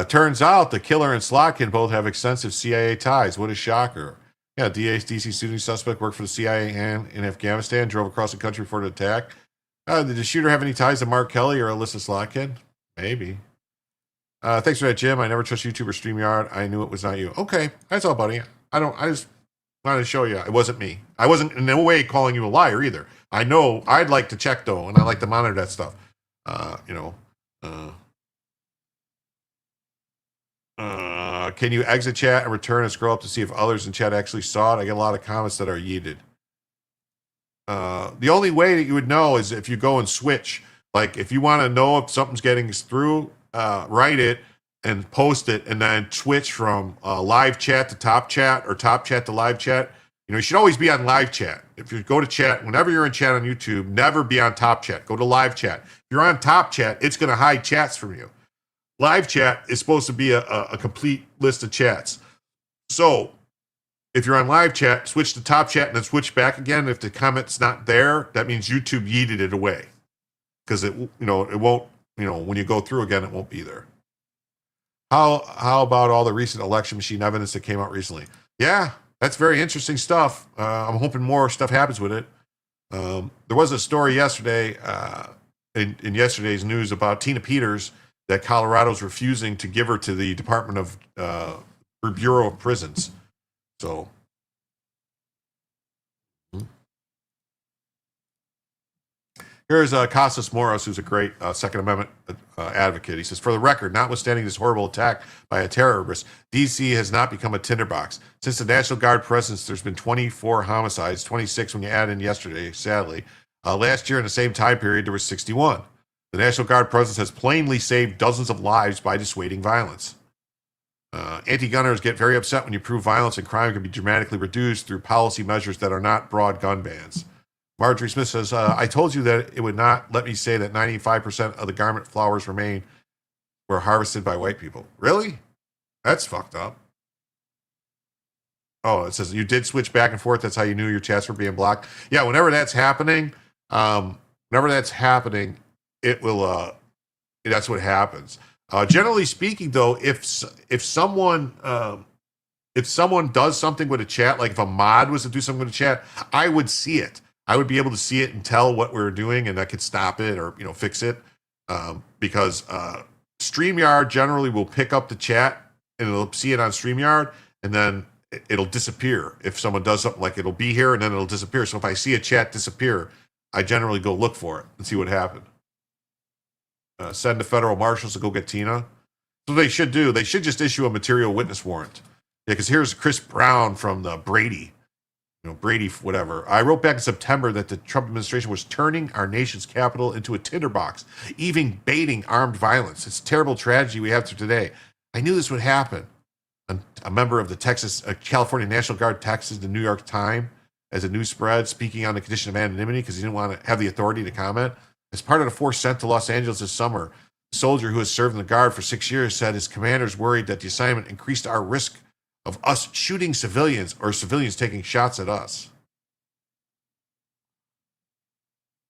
Turns out the killer and Slotkin both have extensive CIA ties. What a shocker. Yeah, DC shooting suspect worked for the CIA and in Afghanistan, drove across the country for an attack. Did the shooter have any ties to Mark Kelly or Alyssa Slotkin? Maybe. Thanks for that, Jim. I never trust YouTube or StreamYard. I knew it was not you. Okay, that's all, buddy. I just wanted to show you it wasn't me. I wasn't in no way calling you a liar either. I know I'd like to check though, and I like to monitor that stuff. Can you exit chat and return and scroll up to see if others in chat actually saw it? I get a lot of comments that are yeeted. The only way that you would know is if you go and switch. Like if you want to know if something's getting through, write it and post it, and then switch from live chat to top chat or top chat to live chat. You should always be on live chat. If you go to chat, whenever you're in chat on YouTube, never be on top chat. Go to live chat. If you're on top chat, it's going to hide chats from you. Live chat is supposed to be a complete list of chats. So if you're on live chat, switch to top chat and then switch back again. If the comment's not there, that means YouTube yeeted it away. Because it won't, when you go through again, it won't be there. How about all the recent election machine evidence that came out recently? Yeah, that's very interesting stuff. I'm hoping more stuff happens with it. There was a story yesterday in yesterday's news about Tina Peters that Colorado's refusing to give her to the Department of Bureau of Prisons. So here's Casas Moros, who's a great Second Amendment advocate. He says, for the record, notwithstanding this horrible attack by a terrorist, D.C. has not become a tinderbox. Since the National Guard presence, there's been 24 homicides, 26 when you add in yesterday, sadly. Last year in the same time period, there was 61. The National Guard presence has plainly saved dozens of lives by dissuading violence. Anti-gunners get very upset when you prove violence and crime can be dramatically reduced through policy measures that are not broad gun bans. Marjorie Smith says, I told you that it would not let me say that 95% of the garment flowers were harvested by white people. Really? That's fucked up. Oh, it says you did switch back and forth. That's how you knew your chats were being blocked. Yeah, whenever that's happening, it will, that's what happens. Generally speaking, though, if someone does something with a chat, like if a mod was to do something with a chat, I would see it. I would be able to see it and tell what we're doing, and I could stop it or fix it. Because StreamYard generally will pick up the chat and it'll see it on StreamYard, and then it'll disappear if someone does something. Like it'll be here and then it'll disappear. So if I see a chat disappear, I generally go look for it and see what happened. Send the federal marshals to go get Tina. So they should do. They should just issue a material witness warrant. Yeah, because here's Chris Brown from the Brady. Brady, whatever. I wrote back in September that the Trump administration was turning our nation's capital into a tinderbox, even baiting armed violence. It's a terrible tragedy we have to today. I knew this would happen. A member of the California National Guard texted the New York Times as a news spread, speaking on the condition of anonymity because he didn't want to have the authority to comment. As part of the force sent to Los Angeles this summer, a soldier who has served in the Guard for 6 years said his commanders worried that the assignment increased our risk of us shooting civilians or civilians taking shots at us.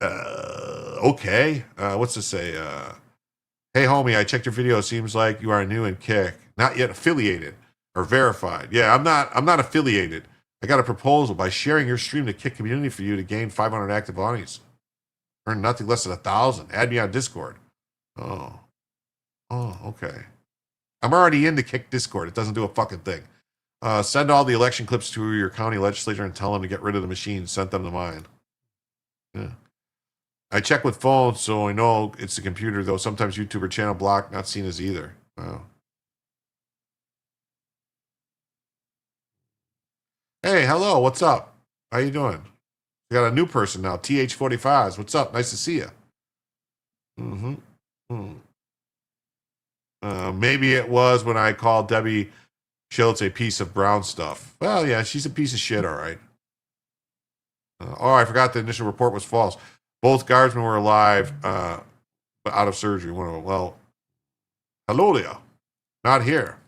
Okay. What's this say? Hey, homie, I checked your video. Seems like you are new in Kick. Not yet affiliated or verified. Yeah, I'm not affiliated. I got a proposal. By sharing your stream to Kick community for you to gain 500 active audience. Earn nothing less than 1,000. Add me on Discord. Oh, okay. I'm already in the Kick Discord. It doesn't do a fucking thing. Send all the election clips to your county legislature and tell them to get rid of the machines. Send them to mine. Yeah. I check with phones, so I know it's the computer, though. Sometimes YouTuber channel block, not seen as either. Wow. Hey, hello. What's up? How you doing? We got a new person now. TH45s. What's up? Nice to see you. Maybe it was when I called Debbie Schultz a piece of brown stuff. Well, yeah, she's a piece of shit, all right. I forgot the initial report was false. Both guardsmen were alive, but out of surgery. One of them. Well, hello there. Not here.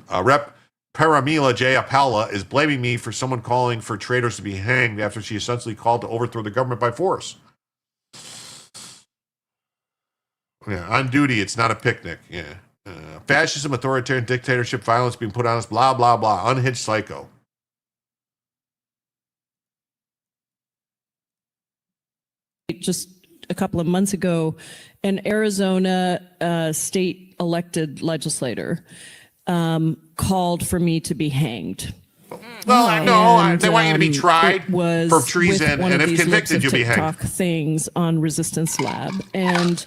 Rep Paramila Jayapala is blaming me for someone calling for traitors to be hanged after she essentially called to overthrow the government by force. Yeah, on duty, it's not a picnic. Yeah. Fascism, authoritarian dictatorship, violence being put on us, blah, blah, blah. Unhinged psycho. Just a couple of months ago, an Arizona state elected legislator called for me to be hanged. Well, they want you to be tried for treason, and if convicted, you'll be hanged. Things on Resistance Lab, and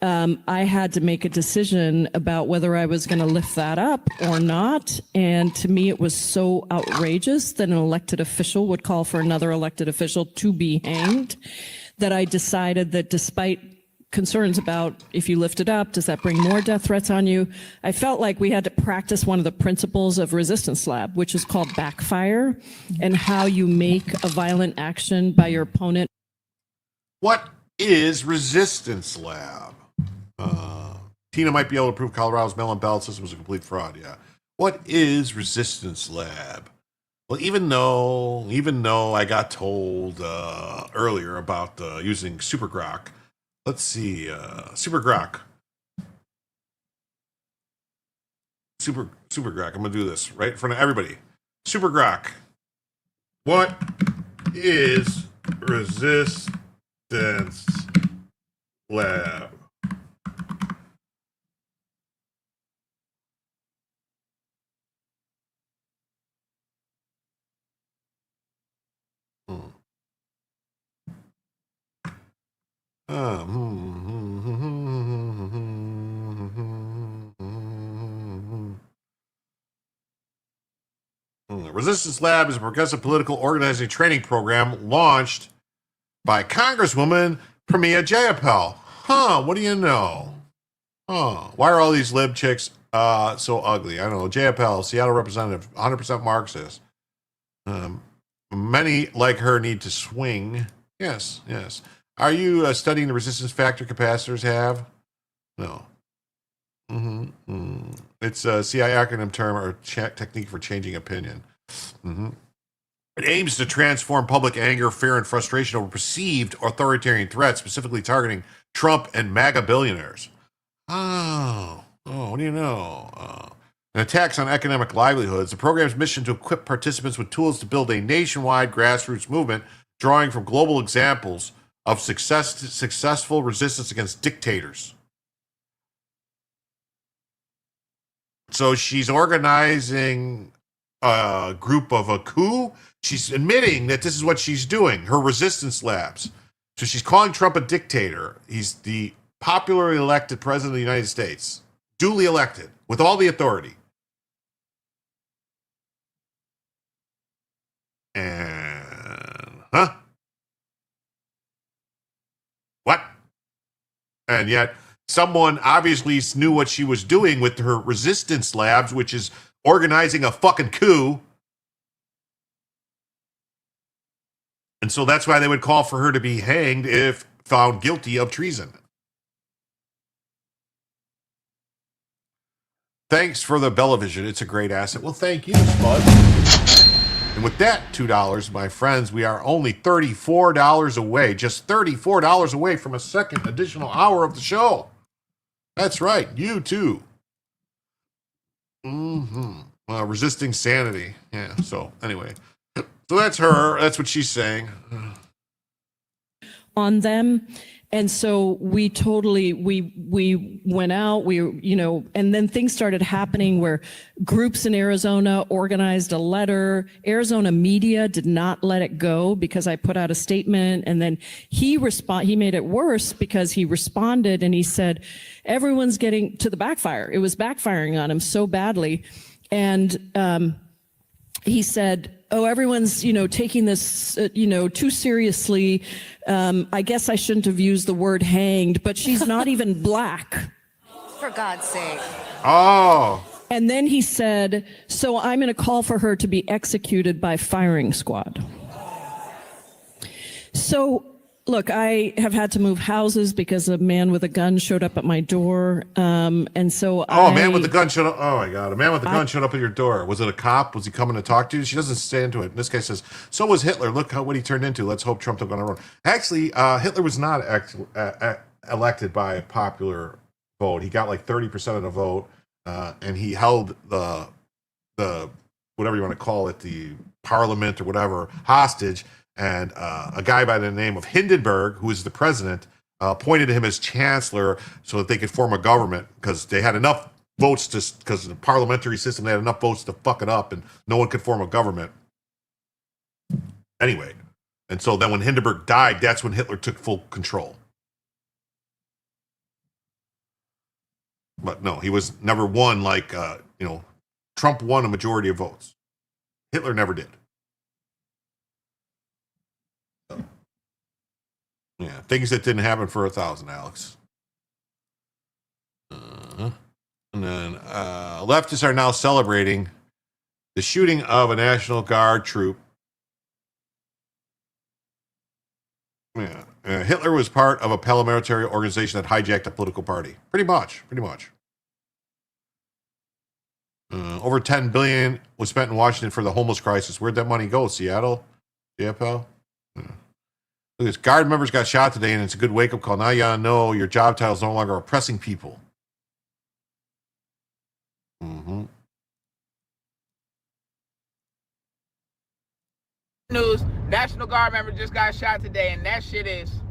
I had to make a decision about whether I was going to lift that up or not. And to me, it was so outrageous that an elected official would call for another elected official to be hanged that I decided that despite concerns about if you lift it up, does that bring more death threats on you? I felt like we had to practice one of the principles of Resistance Lab, which is called backfire, and how you make a violent action by your opponent. What is Resistance Lab? Tina might be able to prove Colorado's mail-in ballot system was a complete fraud. Yeah. What is Resistance Lab? Well, even though I got told earlier about using Super Grok, let's see, Super Grok. Super Grok. I'm gonna do this right in front of everybody. Super Grok. What is Resistance Lab? Resistance Lab is a progressive political organizing training program launched by Congresswoman Pramila Jayapal. What do you know? Why are all these lib chicks so ugly? I don't know. Jayapal, Seattle representative, 100% Marxist. Many like her need to swing. Yes. Are you studying the resistance factor capacitors have? No. It's a CI acronym term or technique for changing opinion. It aims to transform public anger, fear, and frustration over perceived authoritarian threats, specifically targeting Trump and MAGA billionaires. What do you know? And attacks on economic livelihoods. The program's mission to equip participants with tools to build a nationwide grassroots movement, drawing from global examples of successful resistance against dictators. So she's organizing a group of a coup. She's admitting that this is what she's doing, her resistance labs. So she's calling Trump a dictator. He's the popularly elected president of the United States, duly elected, with all the authority. And, what? And yet, someone obviously knew what she was doing with her resistance labs, which is organizing a fucking coup. And so that's why they would call for her to be hanged if found guilty of treason. Thanks for the Bellavision. It's a great asset. Well, thank you, Spud. And with that $2, my friends, we are only $34 away, just $34 away from a second additional hour of the show. That's right, you too. Resisting sanity. Yeah, so anyway. So that's her. That's what she's saying. On them. And so we totally, we went out, and then things started happening where groups in Arizona organized a letter. Arizona media did not let it go because I put out a statement, and then he made it worse because he responded and he said, everyone's getting to the backfire. It was backfiring on him so badly. And he said, oh, everyone's, taking this, too seriously. I guess I shouldn't have used the word hanged, but she's not even black. For God's sake. Oh. And then he said, so I'm going to call for her to be executed by firing squad. So, look, I have had to move houses because a man with a gun showed up at my door. And so a man with a gun showed up. Oh, my God. A man with a gun showed up at your door. Was it a cop? Was he coming to talk to you? She doesn't stand to it. And this guy says, so was Hitler. Look what he turned into. Let's hope Trump took on a run. Actually, Hitler was not elected by a popular vote. He got like 30% of the vote. And he held the whatever you want to call it, the parliament or whatever, hostage. And a guy by the name of Hindenburg, who is the president, appointed him as chancellor so that they could form a government because they had enough votes because the parliamentary system, they had enough votes to fuck it up and no one could form a government. Anyway, and so then when Hindenburg died, that's when Hitler took full control. But no, he was never won like, Trump won a majority of votes. Hitler never did. Yeah, things that didn't happen for 1,000, Alex. And then leftists are now celebrating the shooting of a National Guard troop. Yeah, Hitler was part of a paramilitary organization that hijacked a political party. Pretty much. Over $10 billion was spent in Washington for the homeless crisis. Where'd that money go? Seattle? JFL? Yeah. Look, this guard members got shot today, and it's a good wake-up call. Now you gotta know your job title is no longer oppressing people. News, National Guard member just got shot today, and that shit it's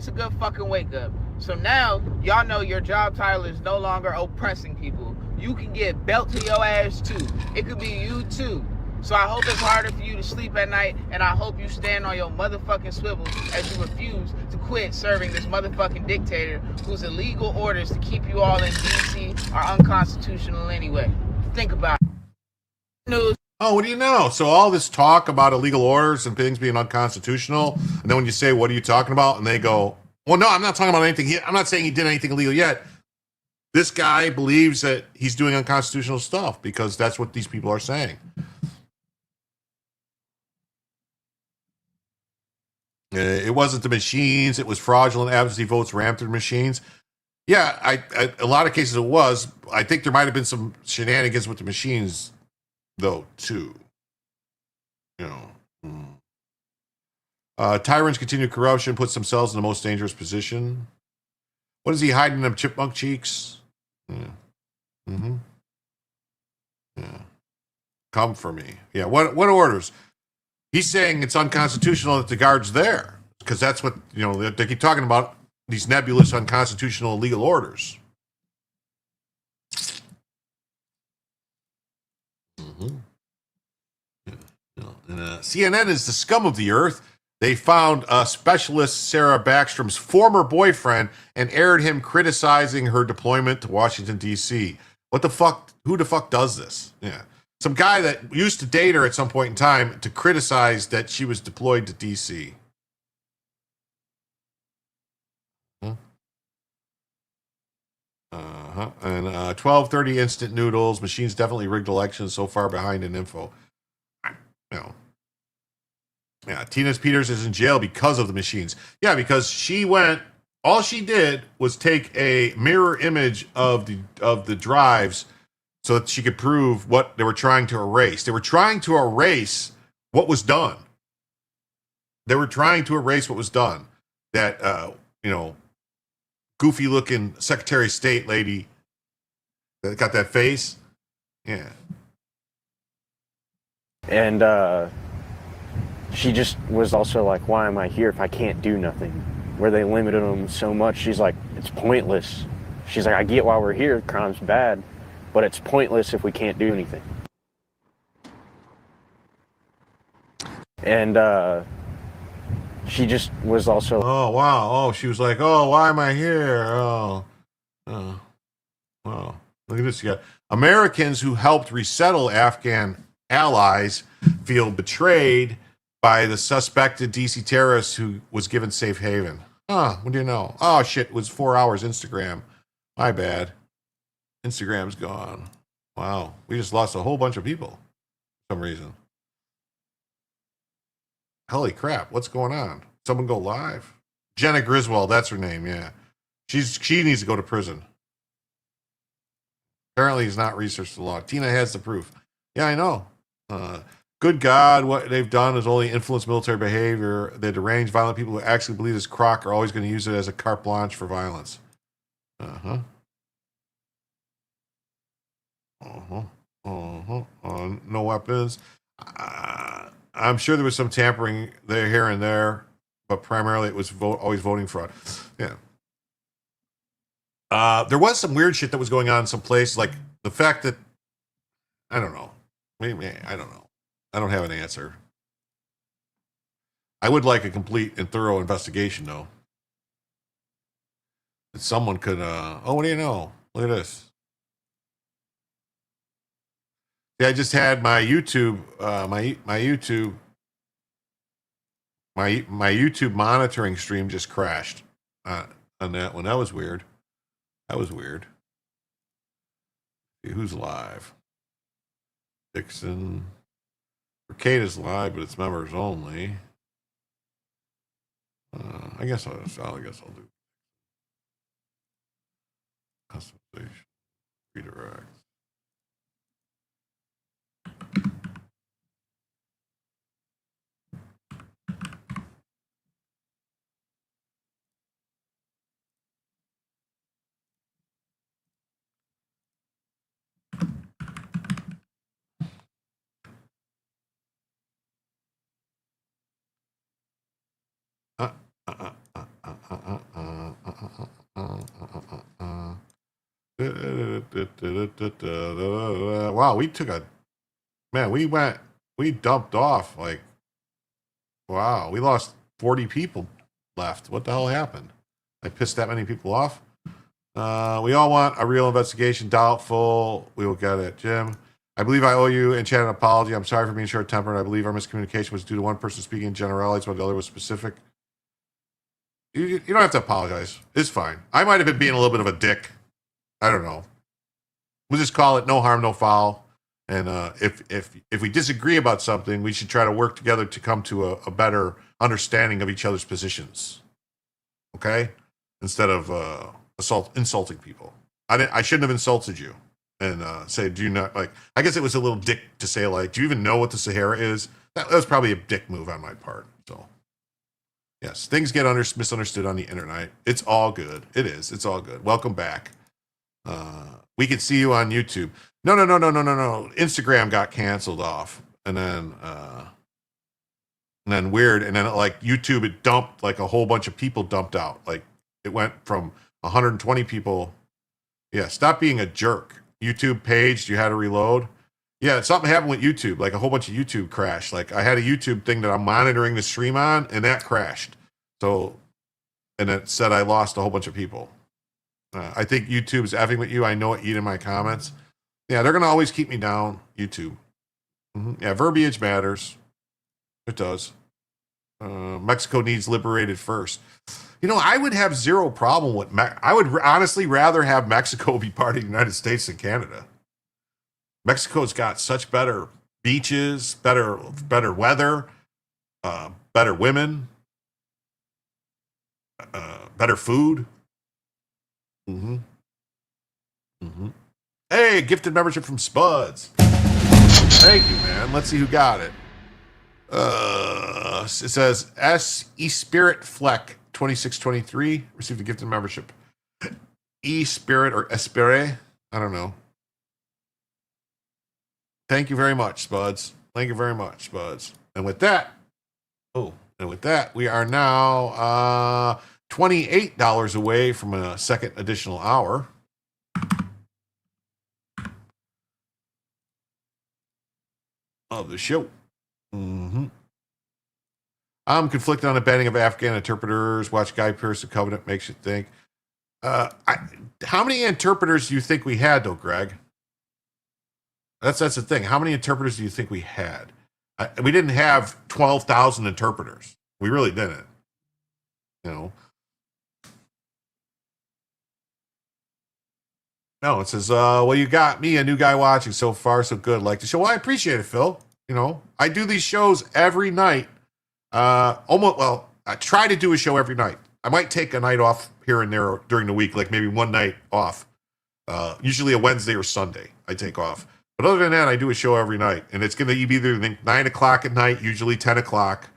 a good fucking wake-up. So now, y'all know your job title is no longer oppressing people. You can get belt to your ass, too. It could be you, too. So I hope it's harder for you to sleep at night, and I hope you stand on your motherfucking swivel as you refuse to quit serving this motherfucking dictator whose illegal orders to keep you all in D.C. are unconstitutional anyway. Think about it. News. Oh, what do you know? So all this talk about illegal orders and things being unconstitutional, and then when you say, what are you talking about? And they go, well, no, I'm not talking about anything. I'm not saying he did anything illegal yet. This guy believes that he's doing unconstitutional stuff because that's what these people are saying. It wasn't the machines. It was fraudulent absentee votes rammed through machines. Yeah, I a lot of cases it was. I think there might have been some shenanigans with the machines, though, too. Tyrants continue corruption, puts themselves in the most dangerous position. What is he hiding in them chipmunk cheeks? Yeah. Yeah. Come for me. Yeah. What orders? He's saying it's unconstitutional that the guard's there because that's what, they keep talking about, these nebulous, unconstitutional, illegal orders. CNN is the scum of the earth. They found specialist Sarah Backstrom's former boyfriend and aired him criticizing her deployment to Washington, D.C. What the fuck? Who the fuck does this? Yeah. Some guy that used to date her at some point in time to criticize that she was deployed to D.C. And 12:30 instant noodles. Machines definitely rigged elections. So far behind in info. Yeah, Tina Peters is in jail because of the machines. Yeah, because she went. All she did was take a mirror image of the drives so that she could prove what they were trying to erase. They were trying to erase what was done. They were trying to erase what was done. That, goofy looking Secretary of State lady that got that face. Yeah. And she just was also like, why am I here if I can't do nothing? Where they limited them so much, she's like, it's pointless. She's like, I get why we're here, crime's bad, but it's pointless if we can't do anything. And she just was also... Oh, wow. Oh, she was like, oh, why am I here? Oh. Wow. Look at this. You got Americans who helped resettle Afghan allies feel betrayed by the suspected DC terrorist who was given safe haven. What do you know? Oh, shit. It was 4 hours Instagram. My bad. Instagram's gone. Wow. We just lost a whole bunch of people for some reason. Holy crap. What's going on? Someone go live? Jenna Griswold. That's her name. Yeah. She needs to go to prison. Apparently he's not researched the law. Tina has the proof. Yeah, I know. Good God, what they've done is only influence military behavior. The deranged, violent people who actually believe this crock are always going to use it as a carte blanche for violence. No weapons. I'm sure there was some tampering there, here and there, but primarily it was always voting fraud. Yeah. There was some weird shit that was going on in some place, like the fact that, I don't know. Maybe, I don't know. I don't have an answer. I would like a complete and thorough investigation, though. That someone could, what do you know? Look at this. Yeah, I just had my YouTube, my YouTube monitoring stream just crashed on that one. That was weird. Who's live? Dixon. Arcade live, but it's members only. I guess I'll do customization, redirect. Wow, we dumped off like, wow, we lost 40 people left. What the hell happened? I pissed that many people off. We all want a real investigation. Doubtful. We will get it. Jim, I believe I owe you and Chad an apology. I'm sorry for being short-tempered. I believe our miscommunication was due to one person speaking in generalities while the other was specific. You don't have to apologize. It's fine. I might have been being a little bit of a dick. I don't know. We'll just call it no harm, no foul. And if we disagree about something, we should try to work together to come to a better understanding of each other's positions. Okay? Instead of insulting people. I shouldn't have insulted you and say, do you not, like, I guess it was a little dick to say, like, do you even know what the Sahara is? That was probably a dick move on my part. So, yes, things get misunderstood on the internet. It's all good. It is. It's all good. Welcome back. We can see you on YouTube. No. Instagram got canceled off. And then weird. And then like YouTube, it dumped, like a whole bunch of people dumped out. Like it went from 120 people. Yeah, stop being a jerk. YouTube page, you had to reload. Yeah, something happened with YouTube. Like a whole bunch of YouTube crashed. Like I had a YouTube thing that I'm monitoring the stream on, and that crashed. So, and it said I lost a whole bunch of people. I think YouTube's effing with you. I know it, eat in my comments. Yeah, they're going to always keep me down, YouTube. Yeah, verbiage matters. It does. Mexico needs liberated first. You know, I would have zero problem with I would honestly rather have Mexico be part of the United States than Canada. Mexico's got such better beaches, better weather, better women, better food. Hey, gifted membership from Spuds. Thank you, man. Let's see who got it. It says S E Spirit Fleck 2623 received a gift of membership. E Spirit or Espere, I don't know. Thank you very much, Spuds. Thank you very much, Spuds. And with that, we are now $28 away from a second additional hour. Of the show. Mm-hmm. I'm conflicted on the banning of Afghan interpreters. Watch Guy Pearce, The Covenant makes you think. How many interpreters do you think we had, though, Greg? That's the thing. How many interpreters do you think we had? We didn't have 12,000 interpreters. We really didn't. You know. No, it says, well, you got me, a new guy watching. So far, so good. Like the show. Well, I appreciate it, Phil. You know, I do these shows every night. I try to do a show every night. I might take a night off here and there during the week, like maybe one night off. Usually a Wednesday or Sunday I take off. But other than that, I do a show every night. And it's going to be either 9 o'clock at night, usually 10 o'clock,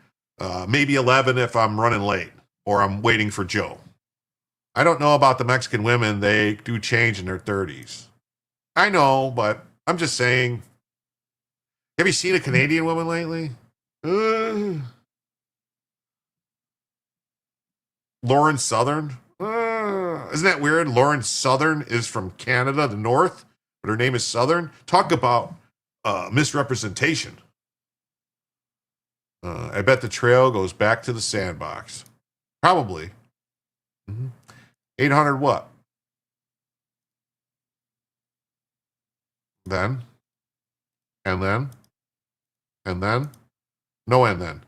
maybe 11 if I'm running late or I'm waiting for Joe. I don't know about the Mexican women. They do change in their 30s. I know, but I'm just saying. Have you seen a Canadian woman lately? Lauren Southern? Isn't that weird? Lauren Southern is from Canada, the North, but her name is Southern. Talk about misrepresentation. I bet the trail goes back to the sandbox. Probably. 800 what? Then? And then? And then? No and then.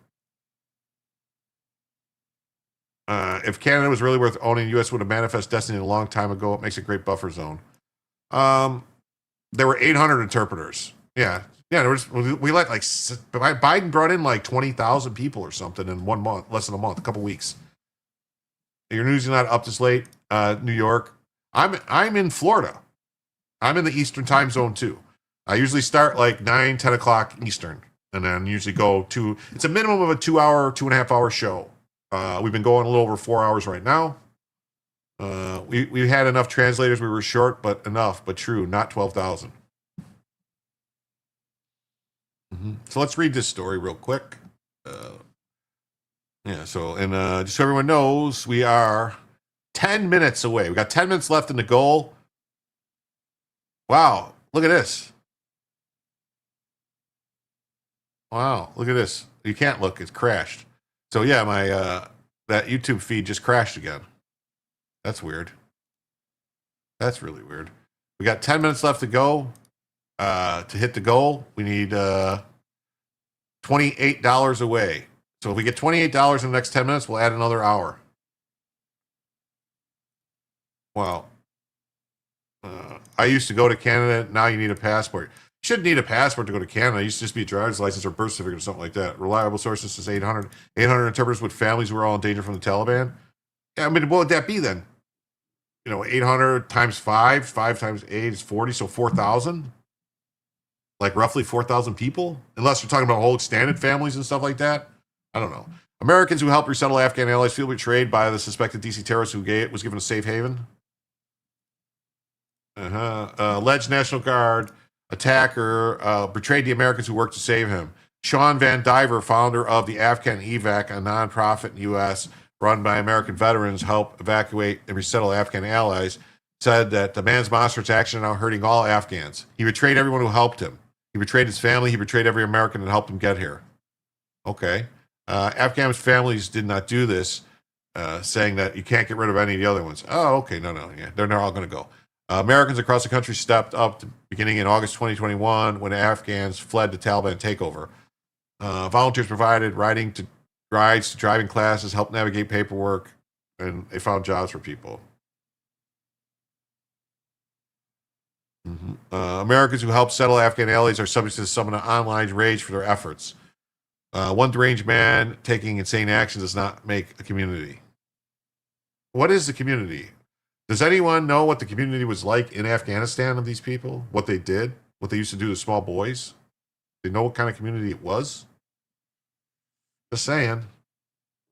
If Canada was really worth owning, the U.S. would have manifest destiny a long time ago. It makes a great buffer zone. There were 800 interpreters. Yeah. There was, we let Biden brought in like 20,000 people or something in 1 month, less than a month, a couple weeks. Your news is not up this late. New York. I'm in Florida. I'm in the Eastern time zone too. I usually start like 9, 10 o'clock Eastern, and then usually go to, it's a minimum of a 2.5 hour show. We've been going a little over 4 hours right now. We had enough translators. We were short, but enough, but true. Not 12,000. So let's read this story real quick. Just so everyone knows, we are 10 minutes away. We got 10 minutes left in the goal. Wow, look at this. Wow, look at this. You can't look, it's crashed. So yeah, my that YouTube feed just crashed again. That's weird. That's really weird. We got 10 minutes left to go. To hit the goal, we need $28 away. So if we get $28 in the next 10 minutes, we'll add another hour. Wow. I used to go to Canada. Now you need a passport. You shouldn't need a passport to go to Canada. It used to just be a driver's license or birth certificate or something like that. Reliable sources says 800 interpreters with families who are all in danger from the Taliban. Yeah, I mean, what would that be then? 800 times 5 times 8 is 40, so 4,000? Like roughly 4,000 people? Unless you're talking about whole extended families and stuff like that. I don't know. Americans who helped resettle Afghan allies feel betrayed by the suspected DC terrorist who was given a safe haven. Alleged National Guard attacker betrayed the Americans who worked to save him. Sean Van Diver, founder of the Afghan Evac, a nonprofit in the U.S. run by American veterans, help evacuate and resettle Afghan allies, said that the man's monstrous action are now hurting all Afghans. He betrayed everyone who helped him. He betrayed his family. He betrayed every American that helped him get here. Okay. Afghan's families did not do this, saying that you can't get rid of any of the other ones. Oh, okay. No. Yeah, they're all going to go. Americans across the country stepped up beginning in August 2021 when Afghans fled the Taliban takeover. Volunteers provided rides to driving classes, helped navigate paperwork, and they found jobs for people. Americans who helped settle Afghan allies are subject to some online rage for their efforts. One deranged man taking insane action does not make a community. What is the community? Does anyone know what the community was like in Afghanistan of these people? What they did? What they used to do to small boys? They know what kind of community it was? Just saying.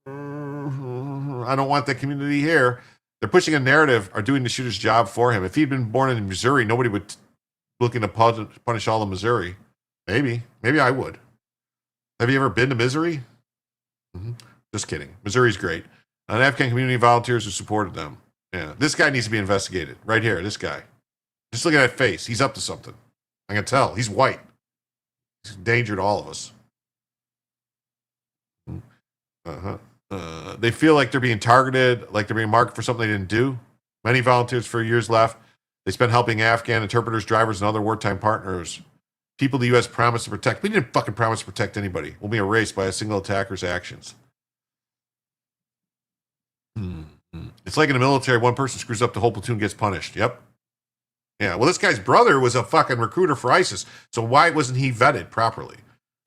I don't want that community here. They're pushing a narrative or doing the shooter's job for him. If he'd been born in Missouri, nobody would looking to punish all of Missouri. Maybe I would. Have you ever been to Missouri? Just kidding. Missouri's great. And Afghan community volunteers who supported them. Yeah, this guy needs to be investigated. Right here, this guy. Just look at that face. He's up to something. I can tell. He's white. He's a danger to all of us. They feel like they're being targeted, like they're being marked for something they didn't do. Many volunteers for years left. They spent helping Afghan interpreters, drivers, and other wartime partners. People the U.S. promised to protect. We didn't fucking promise to protect anybody. We'll be erased by a single attacker's actions. It's like in the military, one person screws up, the whole platoon gets punished. Yep. Yeah, well, this guy's brother was a fucking recruiter for ISIS, so why wasn't he vetted properly?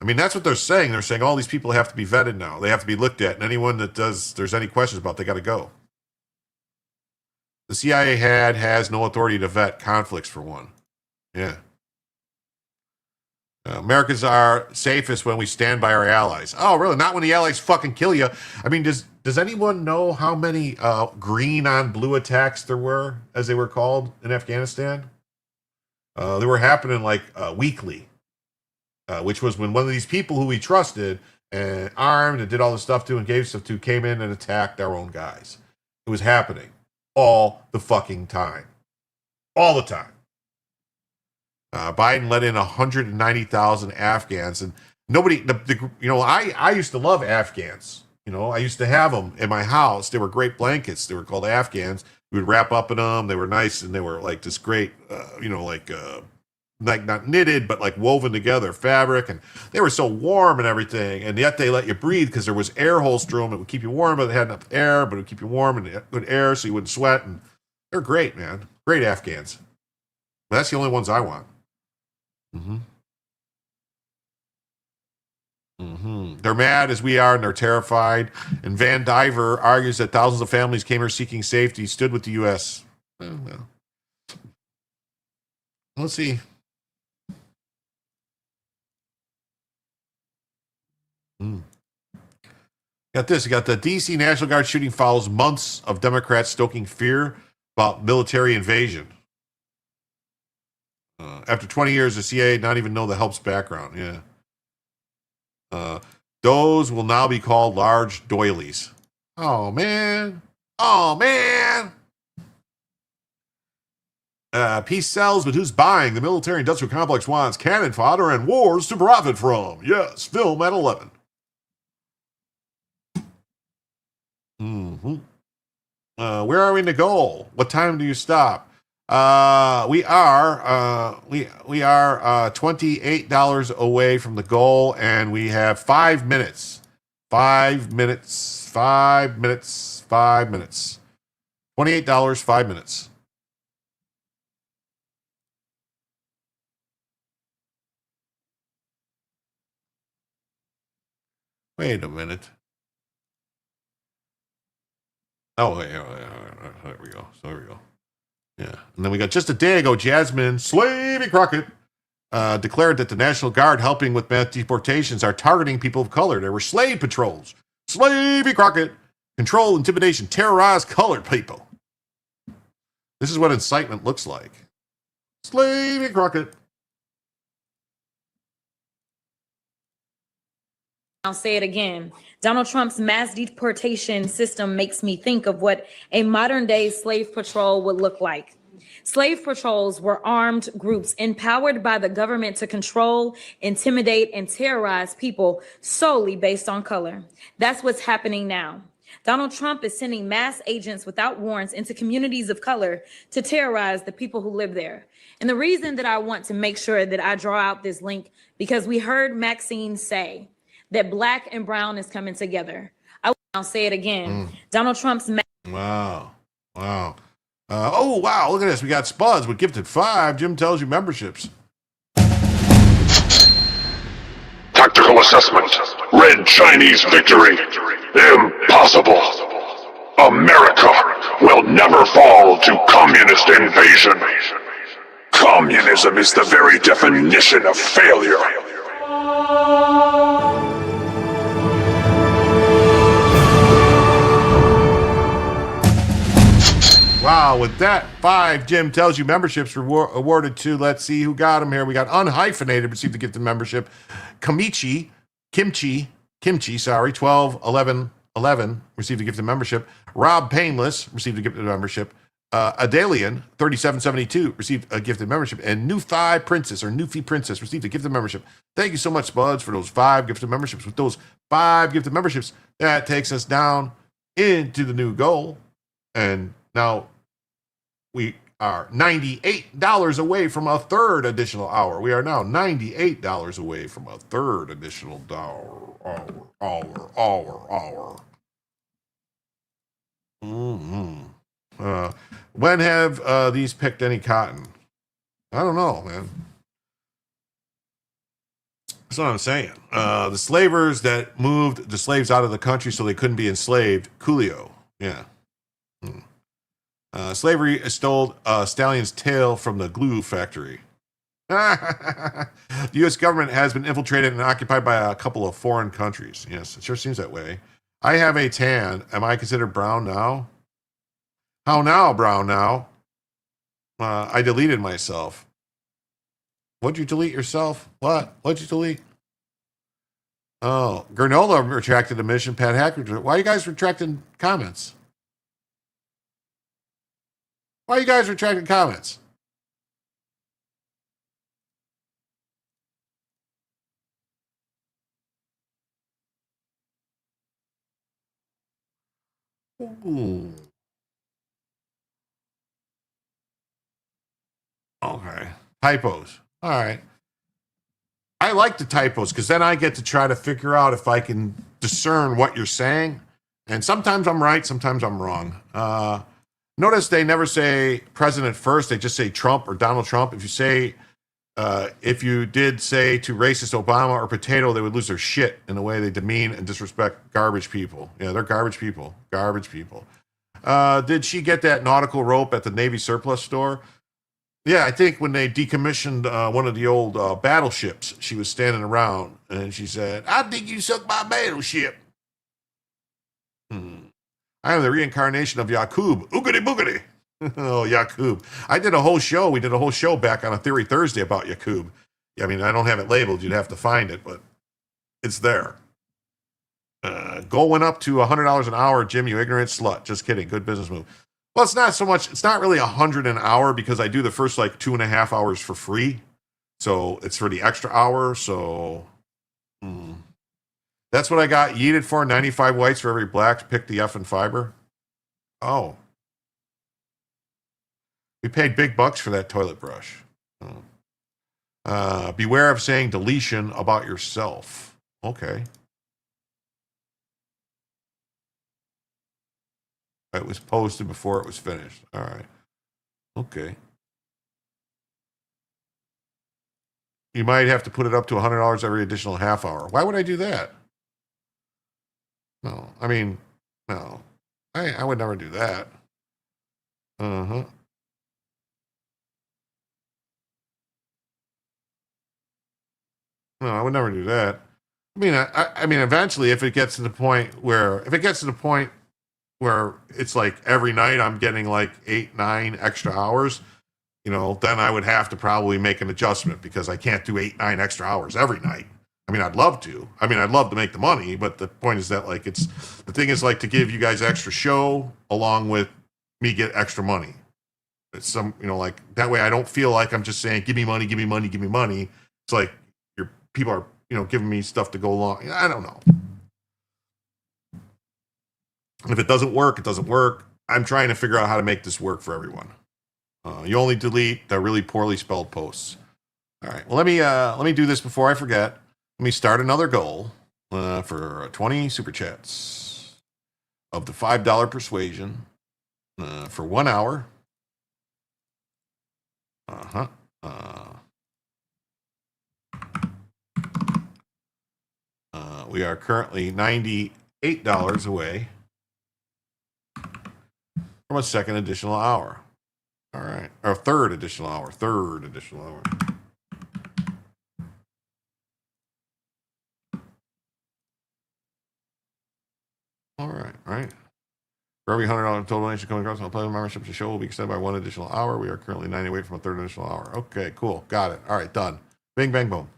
I mean, that's what they're saying. They're saying all these people have to be vetted now. They have to be looked at, and anyone that there's any questions about, they got to go. The CIA has no authority to vet conflicts, for one. Yeah. Americans are safest when we stand by our allies. Oh, really? Not when the allies fucking kill you. I mean, does anyone know how many green on blue attacks there were, as they were called, in Afghanistan? They were happening like weekly, which was when one of these people who we trusted and armed and did all this stuff to and gave stuff to came in and attacked our own guys. It was happening all the fucking time. All the time. Biden let in 190,000 Afghans, and nobody, I used to love Afghans. I used to have them in my house. They were great blankets. They were called Afghans. We would wrap up in them. They were nice, and they were like this great, like not knitted, but like woven together fabric, and they were so warm and everything, and yet they let you breathe because there was air holes through them. It would keep you warm, but they had enough air, but it would keep you warm and good air so you wouldn't sweat, and they're great, man. Great Afghans. But that's the only ones I want. They're mad as we are, and they're terrified. And Van Diver argues that thousands of families came here seeking safety, stood with the U.S. Well. Let's see. Got this. You got the D.C. National Guard shooting follows months of Democrats stoking fear about military invasion. After 20 years, the CIA not even know the help's background. Yeah. Those will now be called large doilies. Oh, man. Peace sells, but who's buying? The military-industrial complex wants cannon fodder and wars to profit from. Yes, film at 11. Where are we in the goal? What time do you stop? We are $28 away from the goal, and we have 5 minutes. 5 minutes. $28, 5 minutes. Wait a minute. Oh, there we go. Yeah. And then we got just a day ago, Jasmine Slavey Crockett declared that the National Guard helping with mass deportations are targeting people of color. There were slave patrols. Slavey Crockett, control, intimidation, terrorize colored people. This is what incitement looks like. Slavey Crockett. I'll say it again. Donald Trump's mass deportation system makes me think of what a modern day slave patrol would look like. Slave patrols were armed groups empowered by the government to control, intimidate, and terrorize people solely based on color. That's what's happening now. Donald Trump is sending mass agents without warrants into communities of color to terrorize the people who live there. And the reason that I want to make sure that I draw out this link, because we heard Maxine say that black and brown is coming together. I'll say it again. Donald Trump's... Wow. Oh, wow. Look at this. We got Spuds with gifted 5. Jim tells you memberships. Tactical assessment. Red Chinese victory. Impossible. America will never fall to communist invasion. Communism is the very definition of failure. Wow, with that, 5 Jim Tells You memberships awarded to, let's see who got them here. We got Unhyphenated, received a gifted membership. Kimchi, 121111, received a gifted membership. Rob Painless, received a gifted membership. Adalian, 3772, received a gifted membership. And Newfi Princess, received a gifted membership. Thank you so much, Spuds, for those 5 gifted memberships. With those 5 gifted memberships, that takes us down into the new goal. And now we are $98 away from a third additional hour. We are now $98 away from a third additional hour. When have these picked any cotton? I don't know, man. That's what I'm saying. The slavers that moved the slaves out of the country so they couldn't be enslaved. Coolio. Yeah. Slavery stole Stallion's tail from the glue factory. The U.S. government has been infiltrated and occupied by a couple of foreign countries. Yes, it sure seems that way. I have a tan. Am I considered brown now? How now, brown now? I deleted myself. What'd you delete yourself? What? What'd you delete? Oh, Granola retracted admission. Pat Hacker. Why are you guys retracting comments? Why are you guys retracting comments? Ooh. Okay. Typos. All right. I like the typos because then I get to try to figure out if I can discern what you're saying. And sometimes I'm right, sometimes I'm wrong. Notice they never say president first. They just say Trump or Donald Trump. If you did say to racist Obama or potato, they would lose their shit in the way they demean and disrespect garbage people. Yeah, they're garbage people. Garbage people. Did she get that nautical rope at the Navy surplus store? Yeah, I think when they decommissioned one of the old battleships, she was standing around and she said, I think you sunk my battleship. I am the reincarnation of Yakub. Oogity boogity. Oh, Yakub. I did a whole show. We did a whole show back on a Theory Thursday about Yakub. I mean, I don't have it labeled. You'd have to find it, but it's there. Goal went up to $100 an hour. Jim, you ignorant slut. Just kidding. Good business move. Well, it's not so much. It's not really $100 an hour because I do the first like 2.5 hours for free. So it's for the extra hour. So that's what I got yeeted for. 95 whites for every black. Pick the F and fiber. Oh. We paid big bucks for that toilet brush. Beware of saying deletion about yourself. Okay. It was posted before it was finished. All right. Okay. You might have to put it up to $100 every additional half hour. Why would I do that? No. I mean, no. I would never do that. Uh-huh. No, I would never do that. I mean, I mean, eventually, if it gets to the point where it's like every night I'm getting like 8, 9 extra hours, then I would have to probably make an adjustment because I can't do 8, 9 extra hours every night. I mean, I'd love to. I mean, I'd love to make the money, but the point is that the thing is like to give you guys extra show along with me get extra money. It's like that way I don't feel like I'm just saying, give me money, give me money, give me money. It's like people are, giving me stuff to go along. I don't know. And if it doesn't work, it doesn't work. I'm trying to figure out how to make this work for everyone. You only delete the really poorly spelled posts. All right. Well, let me do this before I forget. Let me start another goal for 20 super chats of the $5 persuasion for 1 hour. We are currently $98 away from a second additional hour. All right. Or third additional hour. All right. For every $100 total donation coming across on Platinum membership, the show will be extended by 1 additional hour. We are currently 90 away from a third additional hour. Okay, cool. Got it. All right, done. Bing, bang, boom.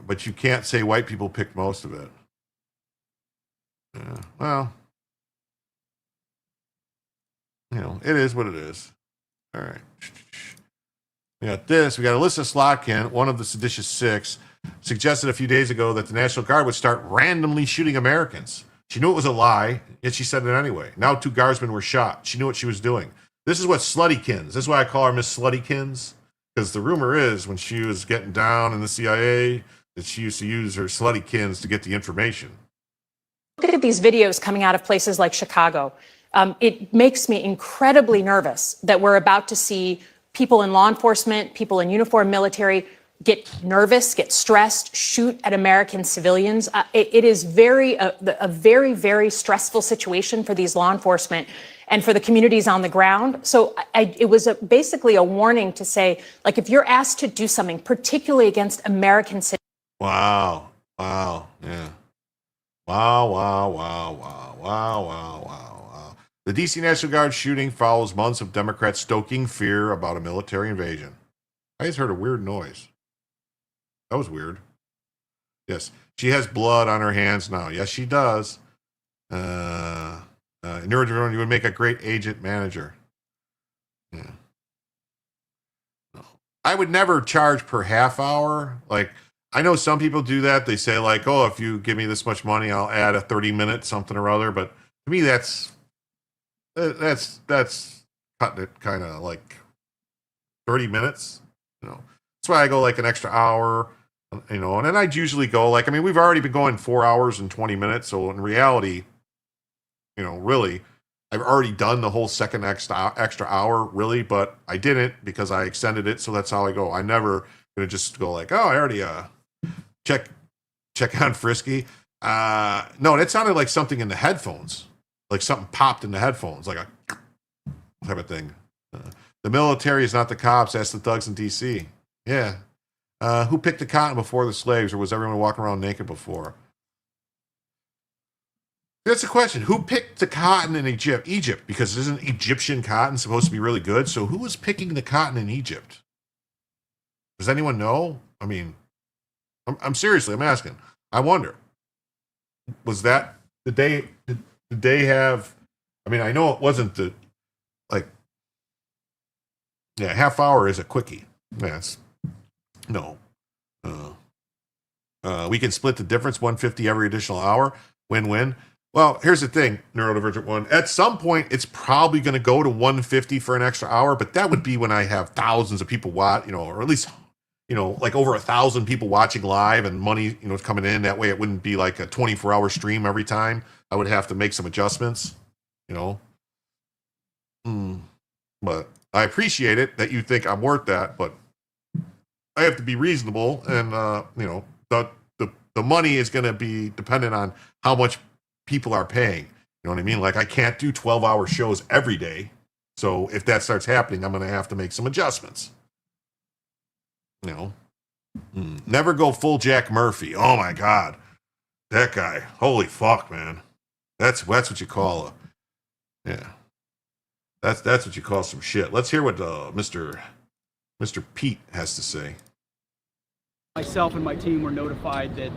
But you can't say white people picked most of it. Well, you know, it is what it is. All right. We got this. We got Alyssa Slotkin, one of the seditious six, suggested a few days ago that the National Guard would start randomly shooting Americans. She knew it was a lie, yet she said it anyway. Now 2 guardsmen were shot. She knew what she was doing. This is what Sluttykins. This is why I call her Miss Sluttykins. Because the rumor is when she was getting down in the CIA, that she used to use her Sluttykins to get the information. Look at these videos coming out of places like Chicago. It makes me incredibly nervous that we're about to see people in law enforcement, people in uniform military get nervous, get stressed, shoot at American civilians. It is a very, very stressful situation for these law enforcement and for the communities on the ground. So it was basically a warning to say, like, if you're asked to do something, particularly against American citizens. Wow. Wow. Yeah. Wow, wow, wow, wow, wow, wow, wow, wow. The D.C. National Guard shooting follows months of Democrats stoking fear about a military invasion. I just heard a weird noise. That was weird. Yes, she has blood on her hands now. Yes, she does. Neuroderone, you would make a great agent manager. Yeah. No. I would never charge per half hour. Like, I know some people do that. They say, like, oh, if you give me this much money, I'll add a 30-minute something or other. But to me, that's cutting it kind of like 30 minutes. You know, that's why I go like an extra hour. You know, and then I'd usually go like, I mean, we've already been going 4 hours and 20 minutes. So in reality, you know, really, I've already done the whole second extra hour, really, but I didn't because I extended it. So that's how I go. I'm never gonna just go like, oh, I already check on Frisky. No, that sounded like something in the headphones, like something popped in the headphones, like a type of thing. The military is not the cops. That's the thugs in D.C. Yeah. Who picked the cotton before the slaves, or was everyone walking around naked before? That's the question. Who picked the cotton in Egypt? Because isn't Egyptian cotton supposed to be really good? So who was picking the cotton in Egypt? Does anyone know? I mean, I'm seriously, I'm asking. I wonder. Was that, did they have, I mean, I know it wasn't the, like, yeah, half hour is a quickie. Yes. No. We can split the difference, 150 every additional hour. Win-win. Well, here's the thing, Neurodivergent One. At some point, it's probably going to go to 150 for an extra hour, but that would be when I have thousands of people watch, you know, or at least, you know, like over 1,000 people watching live and money, you know, coming in. That way it wouldn't be like a 24-hour stream every time. I would have to make some adjustments, you know. But I appreciate it that you think I'm worth that, but I have to be reasonable, and you know, the money is going to be dependent on how much people are paying. You know what I mean? Like, I can't do 12-hour shows every day. So if that starts happening, I'm going to have to make some adjustments. You know, never go full Jack Murphy. Oh my God, that guy! Holy fuck, man! That's what you call That's what you call some shit. Let's hear what Mr. Pete has to say. Myself and my team were notified that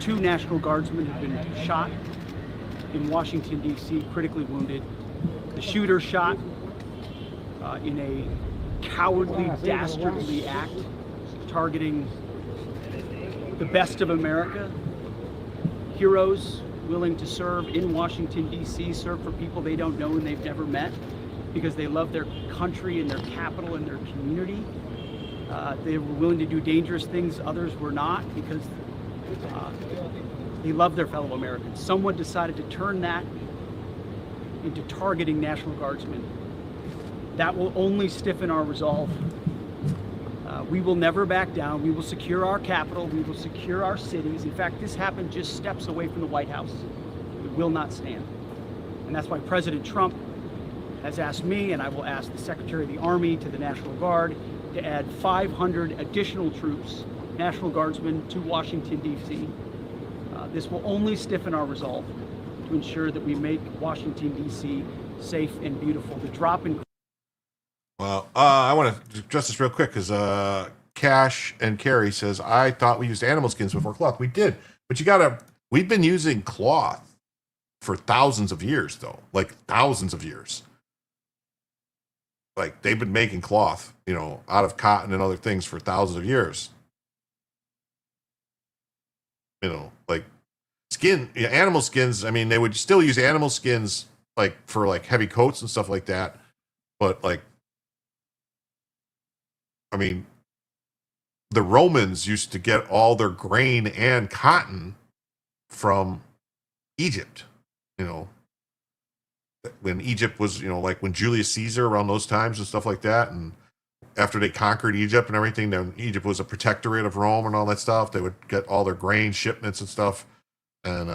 2 National Guardsmen have been shot in Washington, D.C., critically wounded. The shooter shot in a cowardly, dastardly act targeting the best of America, heroes willing to serve in Washington, D.C., serve for people they don't know and they've never met because they love their country and their capital and their community. They were willing to do dangerous things others were not because they love their fellow Americans. Someone decided to turn that into targeting National Guardsmen. That will only stiffen our resolve. We will never back down. We will secure our capital. We will secure our cities. In fact, this happened just steps away from the White House. It will not stand. And that's why President Trump has asked me, and I will ask the Secretary of the Army, to the National Guard, to add 500 additional troops, National Guardsmen, to Washington, D.C. This will only stiffen our resolve to to ensure that we make Washington, D.C. safe and beautiful. The drop in... Well, I want to address this real quick because Cash and Carrie says, I thought we used animal skins before cloth. We did, but we've been using cloth for thousands of years, though, like thousands of years. Like they've been making cloth, out of cotton and other things for thousands of years. Like animal skins. I mean, they would still use animal skins like for like heavy coats and stuff like that. But like, I mean, the Romans used to get all their grain and cotton from Egypt, when Egypt was, like when Julius Caesar around those times and stuff like that. And after they conquered Egypt and everything, then Egypt was a protectorate of Rome and all that stuff. They would get all their grain shipments and stuff. And,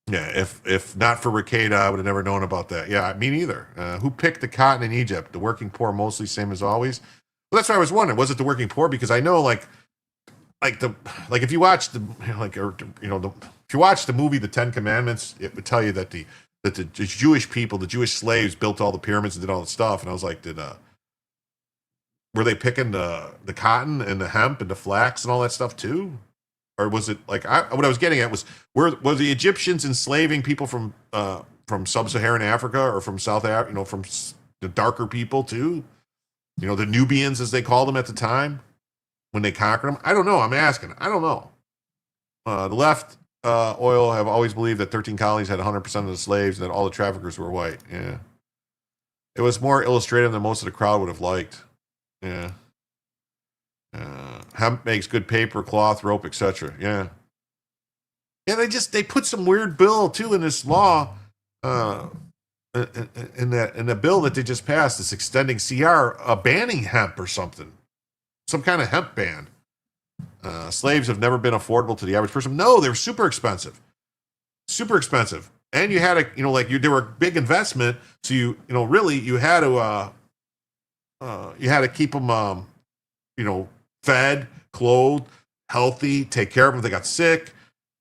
yeah, if not for Ricada, I would have never known about that. Yeah, me neither. Who picked the cotton in Egypt? The working poor, mostly, same as always. Well, that's what I was wondering. Was it the working poor? Because I know, if you watch if you watch the movie The Ten Commandments, it would tell you that the Jewish people, the Jewish slaves, built all the pyramids and did all the stuff. And I was like, were they picking the cotton and the hemp and the flax and all that stuff too? Or was it what I was getting at was were the Egyptians enslaving people from sub-Saharan Africa or from South Africa, from the darker people too? The Nubians, as they called them at the time when they conquered them. I don't know. I'm asking. I don't know. The left oil have always believed that 13 colonies had 100% of the slaves and that all the traffickers were white. Yeah. It was more illustrative than most of the crowd would have liked. Yeah. Hemp makes good paper, cloth, rope, etc. Yeah. Yeah, they put some weird bill too in this law, in the bill that they just passed. This extending CR, banning hemp or something, some kind of hemp ban. Slaves have never been affordable to the average person. No, they're super expensive, and you had they were a big investment. So you had to keep them, fed, clothed, healthy, take care of them if they got sick,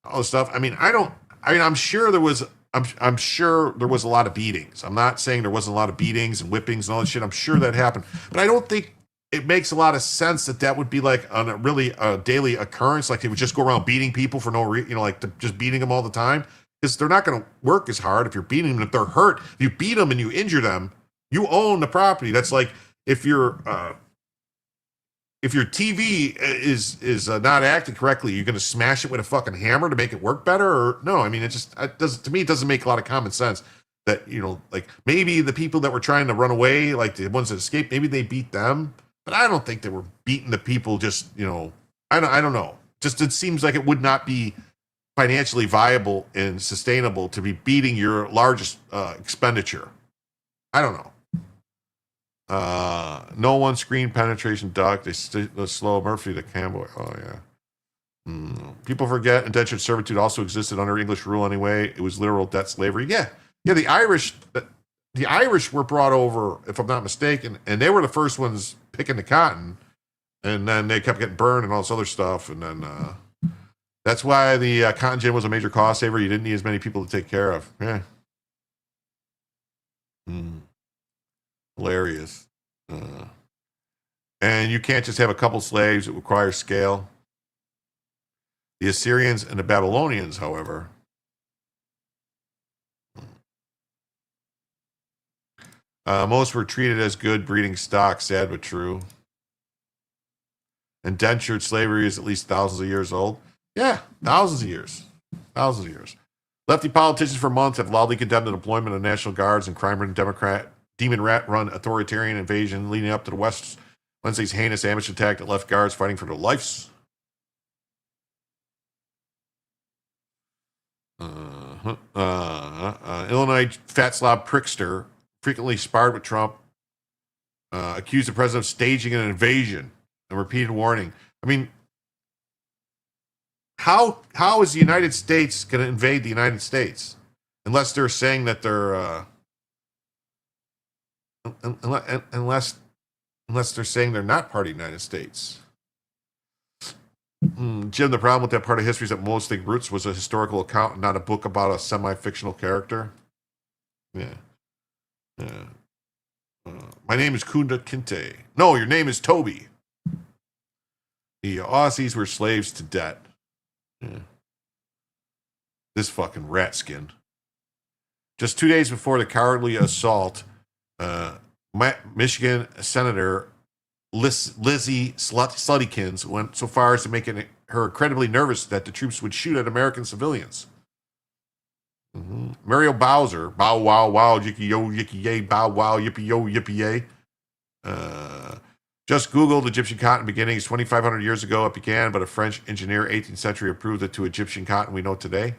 all this stuff. I'm sure there was a lot of beatings. I'm not saying there wasn't a lot of beatings and whippings and all that shit. I'm sure that happened, but I don't think it makes a lot of sense that would be like a daily occurrence. Like they would just go around beating people for no reason, just beating them all the time, because they're not going to work as hard if you're beating them. If they're hurt, if you beat them and you injure them, you own the property. That's like if your TV is not acting correctly, you're going to smash it with a fucking hammer to make it work better? Or no? It doesn't make a lot of common sense that, maybe the people that were trying to run away, like the ones that escaped, maybe they beat them, but I don't think they were beating the people just, I don't know. Just, it seems like it would not be financially viable and sustainable to be beating your largest expenditure. I don't know. No one screen penetration duct. They slow Murphy to Camboy. Oh yeah. People forget indentured servitude also existed under English rule anyway. It was literal debt slavery. Yeah. The Irish were brought over, if I'm not mistaken, and they were the first ones picking the cotton, and then they kept getting burned and all this other stuff, and then that's why the cotton gin was a major cost saver. You didn't need as many people to take care of. Yeah. Hilarious. And you can't just have a couple slaves. It requires scale. The Assyrians and the Babylonians, however, most were treated as good breeding stock. Sad but true. Indentured slavery is at least thousands of years old. Yeah, thousands of years. Lefty politicians for months have loudly condemned the deployment of National Guards and crime-ridden demon rat-run authoritarian invasion leading up to the Wednesday's heinous ambush attack that left guards fighting for their lives. Illinois fat slob prickster frequently sparred with Trump, accused the president of staging an invasion and repeated warning. How is the United States going to invade the United States unless they're saying that they're unless they're saying they're not part of the United States? Jim, the problem with that part of history is that most think Roots was a historical account, not a book about a semi-fictional character. Yeah. Yeah. My name is Kunda Kinte. No, your name is Toby. The Aussies were slaves to debt. Yeah. This fucking rat skin. Just 2 days before the cowardly assault, Michigan Senator Lizzie Sluttykins went so far as to make her incredibly nervous that the troops would shoot at American civilians. Muriel Bowser, bow wow wow, yicky yo, yicky yay, bow wow, yippee yo, yippee yay. Just Googled Egyptian cotton beginnings 2,500 years ago. It began, but a French engineer, 18th century, approved it to Egyptian cotton we know today.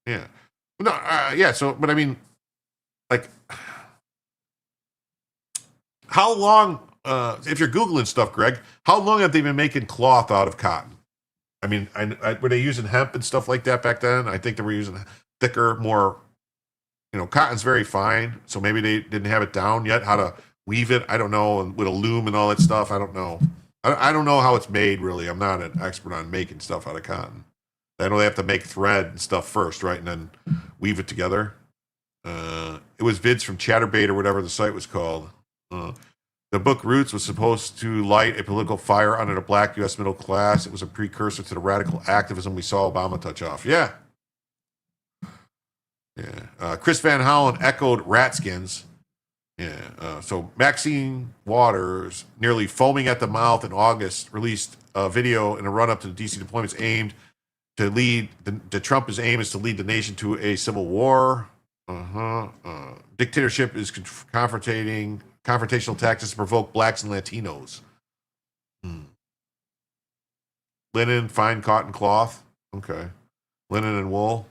Yeah. No, yeah, so, but I mean, like, how long, if you're Googling stuff, Greg, how long have they been making cloth out of cotton? I mean, were they using hemp and stuff like that back then? I think they were using thicker, more, cotton's very fine, so maybe they didn't have it down yet, how to weave it. I don't know, and with a loom and all that stuff, I don't know. I don't know how it's made, really. I'm not an expert on making stuff out of cotton. I know they have to make thread and stuff first, right, and then weave it together. It was vids from Chatterbait or whatever the site was called. The book Roots was supposed to light a political fire under the black U.S. middle class. It was a precursor to the radical activism we saw Obama touch off. Yeah. Yeah. Chris Van Hollen echoed Ratskins. Yeah. So Maxine Waters, nearly foaming at the mouth in August, released a video in a run-up to the D.C. deployments aimed to lead the Trump's aim is to lead the nation to a civil war. Dictatorship is confrontational tactics to provoke blacks and Latinos. Linen, fine cotton cloth. Okay. Linen and wool.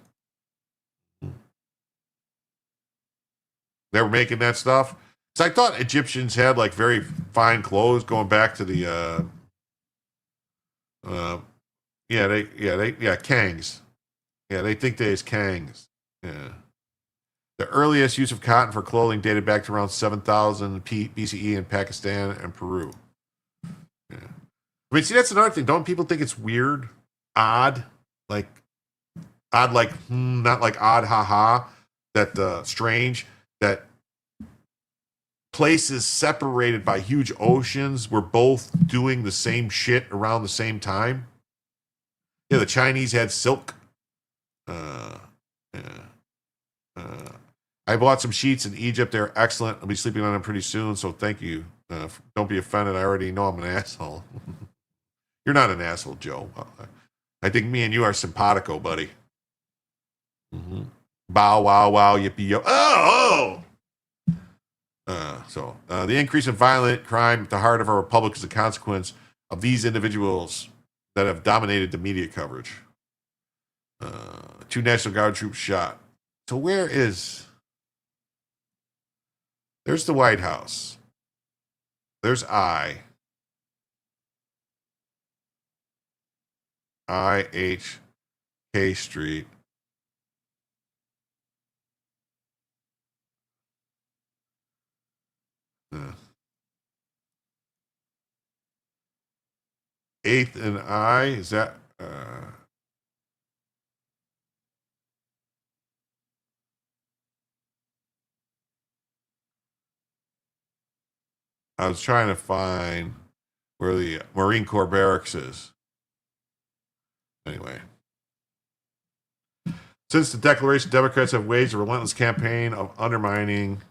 They were making that stuff. So I thought Egyptians had like very fine clothes going back to the Kangs. Yeah, they think they is Kangs. Yeah. The earliest use of cotton for clothing dated back to around 7,000 BCE in Pakistan and Peru. Yeah. I mean, see, that's another thing. Don't people think it's weird? Odd? Like, not like odd, haha. That, strange. That places separated by huge oceans were both doing the same shit around the same time. Yeah, the Chinese had silk. I bought some sheets in Egypt. They're excellent. I'll be sleeping on them pretty soon, so thank you. Don't be offended. I already know I'm an asshole. You're not an asshole, Joe. I think me and you are simpatico, buddy. Bow, wow, wow, yippee, yo. Oh! The increase in violent crime at the heart of our republic is a consequence of these individuals that have dominated the media coverage. 2 National Guard troops shot. So where is... There's the White House. There's IHK Street. Eighth and I, is that I was trying to find where the Marine Corps barracks is. Anyway. Since the declaration, Democrats have waged a relentless campaign of undermining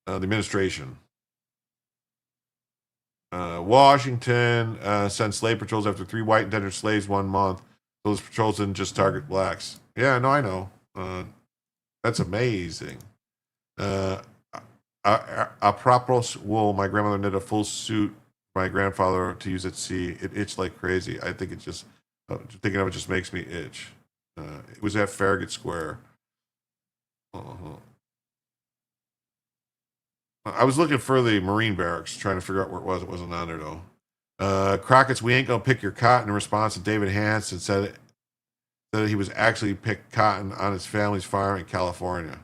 the administration. Washington sent slave patrols after 3 white indentured slaves 1 month. Those patrols didn't just target blacks. Yeah, no, I know. That's amazing. Apropos wool, my grandmother knit a full suit for my grandfather to use at sea. It itched like crazy. I think it just, thinking of it just makes me itch. It was at Farragut Square. I was looking for the Marine barracks, trying to figure out where it was. It wasn't on there, though. Crockett's We Ain't Gonna Pick Your Cotton in response to David Hanson said that he was actually picked cotton on his family's farm in California.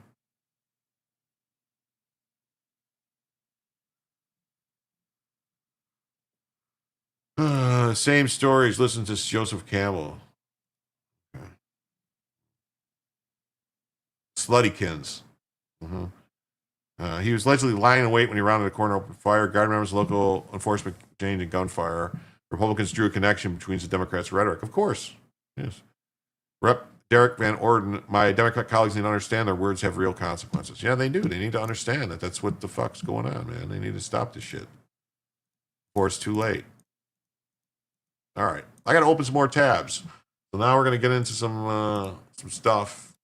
Same stories. Listen to Joseph Campbell. Sluttykins. He was allegedly lying in wait when he rounded a corner, opened fire. Guard members, local enforcement changed in gunfire. Republicans drew a connection between the Democrats' rhetoric. Of course. Yes. Rep. Derek Van Orden, my Democrat colleagues need to understand their words have real consequences. Yeah, they do. They need to understand that that's what the fuck's going on, man. They need to stop this shit before it's too late. All right. I got to open some more tabs. So now we're going to get into some stuff.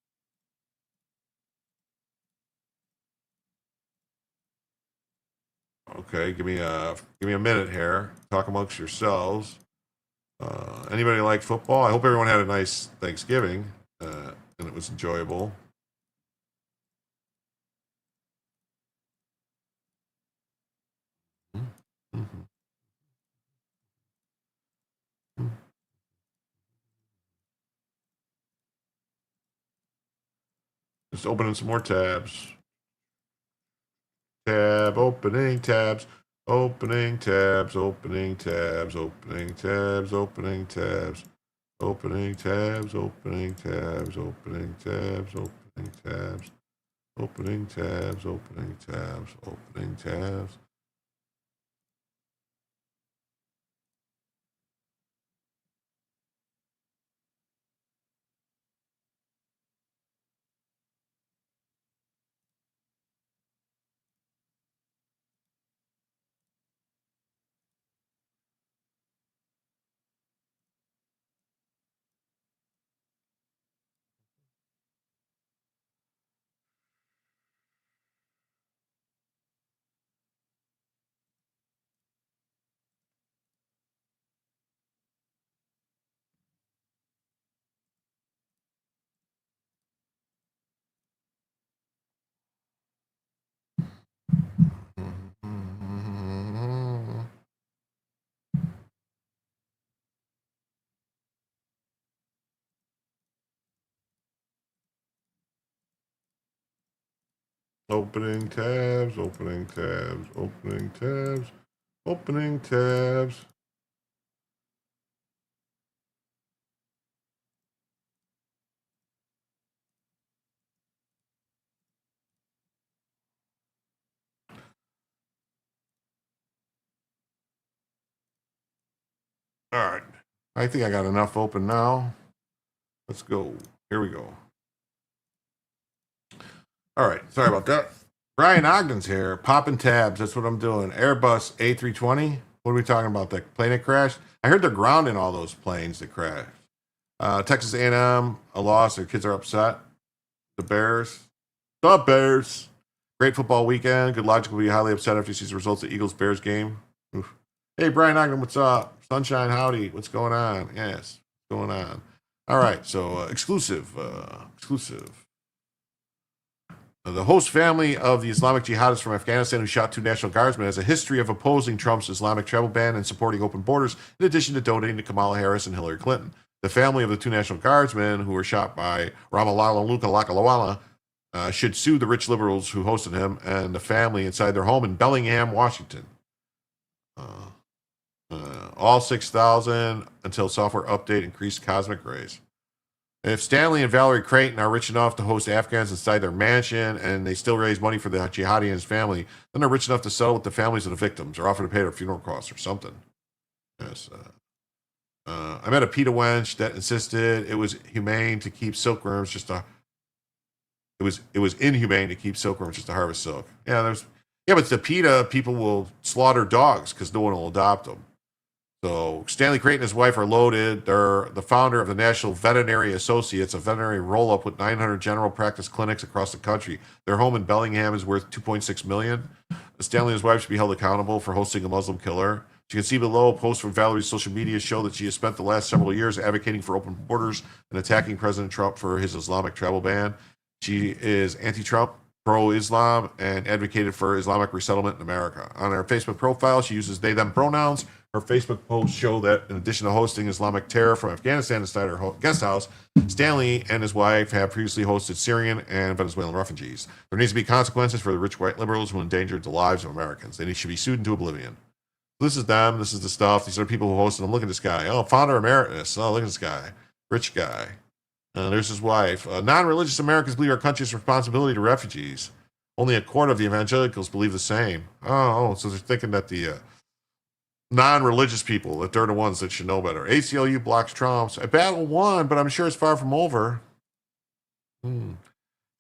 Okay, give me a minute here. Talk amongst yourselves. Anybody like football? I hope everyone had a nice Thanksgiving and it was enjoyable. Just opening some more tabs. Opening tabs, opening tabs, opening tabs, opening tabs, opening tabs, opening tabs, opening tabs, opening tabs, opening tabs, opening tabs, opening tabs, opening tabs. Opening tabs, opening tabs, opening tabs, opening tabs. All right. I think I got enough open now. Let's go. Here we go. All right. Sorry about that. Brian Ogden's here. Popping tabs. That's what I'm doing. Airbus A320. What are we talking about? The plane that crashed? I heard they're grounding all those planes that crashed. Texas A&M, a loss. Their kids are upset. The Bears. The Bears. Great football weekend. Good Logic will be highly upset after he sees the results of the Eagles-Bears game. Oof. Hey, Brian Ogden, what's up? Sunshine, howdy. What's going on? Yes, what's going on? All right, so exclusive. The host family of the Islamic jihadists from Afghanistan who shot 2 National Guardsmen has a history of opposing Trump's Islamic travel ban and supporting open borders, in addition to donating to Kamala Harris and Hillary Clinton. The family of the 2 National Guardsmen who were shot by Ramallah Luka Lakalawala should sue the rich liberals who hosted him and the family inside their home in Bellingham, Washington. All 6,000 until software update increased cosmic rays. If Stanley and Valerie Creighton are rich enough to host Afghans inside their mansion and they still raise money for the jihadi and his family, then they're rich enough to settle with the families of the victims or offer to pay their funeral costs or something. Yes. I met a PETA wench that insisted it was humane to keep silkworms just to. It was inhumane to keep silkworms just to harvest silk. But the PETA people will slaughter dogs because no one will adopt them. So Stanley Creighton and his wife are loaded. They're the founder of the National Veterinary Associates, a veterinary roll-up with 900 general practice clinics across the country. Their home in Bellingham is worth $2.6 million. Stanley and his wife should be held accountable for hosting a Muslim killer. As you can see below, posts from Valerie's social media show that she has spent the last several years advocating for open borders and attacking President Trump for his Islamic travel ban. She is anti-Trump, pro-Islam, and advocated for Islamic resettlement in America. On her Facebook profile, she uses they-them pronouns. Her Facebook posts show that in addition to hosting Islamic terror from Afghanistan inside her guest house, Stanley and his wife have previously hosted Syrian and Venezuelan refugees. There needs to be consequences for the rich white liberals who endangered the lives of Americans. They should be sued into oblivion. This is them. This is the stuff. These are people who hosted them. Look at this guy. Oh, founder emeritus. Oh, look at this guy. Rich guy. There's his wife. Non-religious Americans believe our country's responsibility to refugees. Only a quarter of the evangelicals believe the same. So they're thinking that the non-religious people, that they're the ones that should know better. ACLU blocks Trump's. A battle won, but I'm sure it's far from over.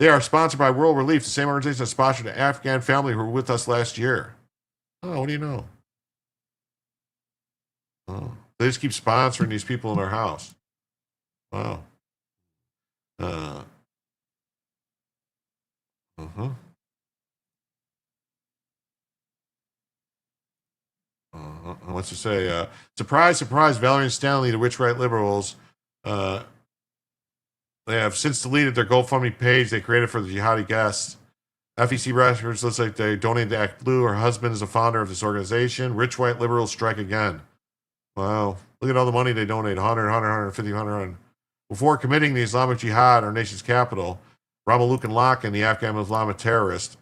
They are sponsored by World Relief, the same organization that sponsored an Afghan family who were with us last year. Oh, what do you know? Oh, they just keep sponsoring these people in their house. Wow. What's it say? Surprise, surprise, Valerie and Stanley, the rich right liberals, they have since deleted their GoFundMe page they created for the jihadi guests. FEC records looks like they donated to Act Blue. Her husband is a founder of this organization. Rich white liberals strike again. Wow. Look at all the money they donate. 100, 100, 150, 100. Before committing the Islamic Jihad, our nation's capital, Ramalukan Lakan, the Afghan Islamic terrorist,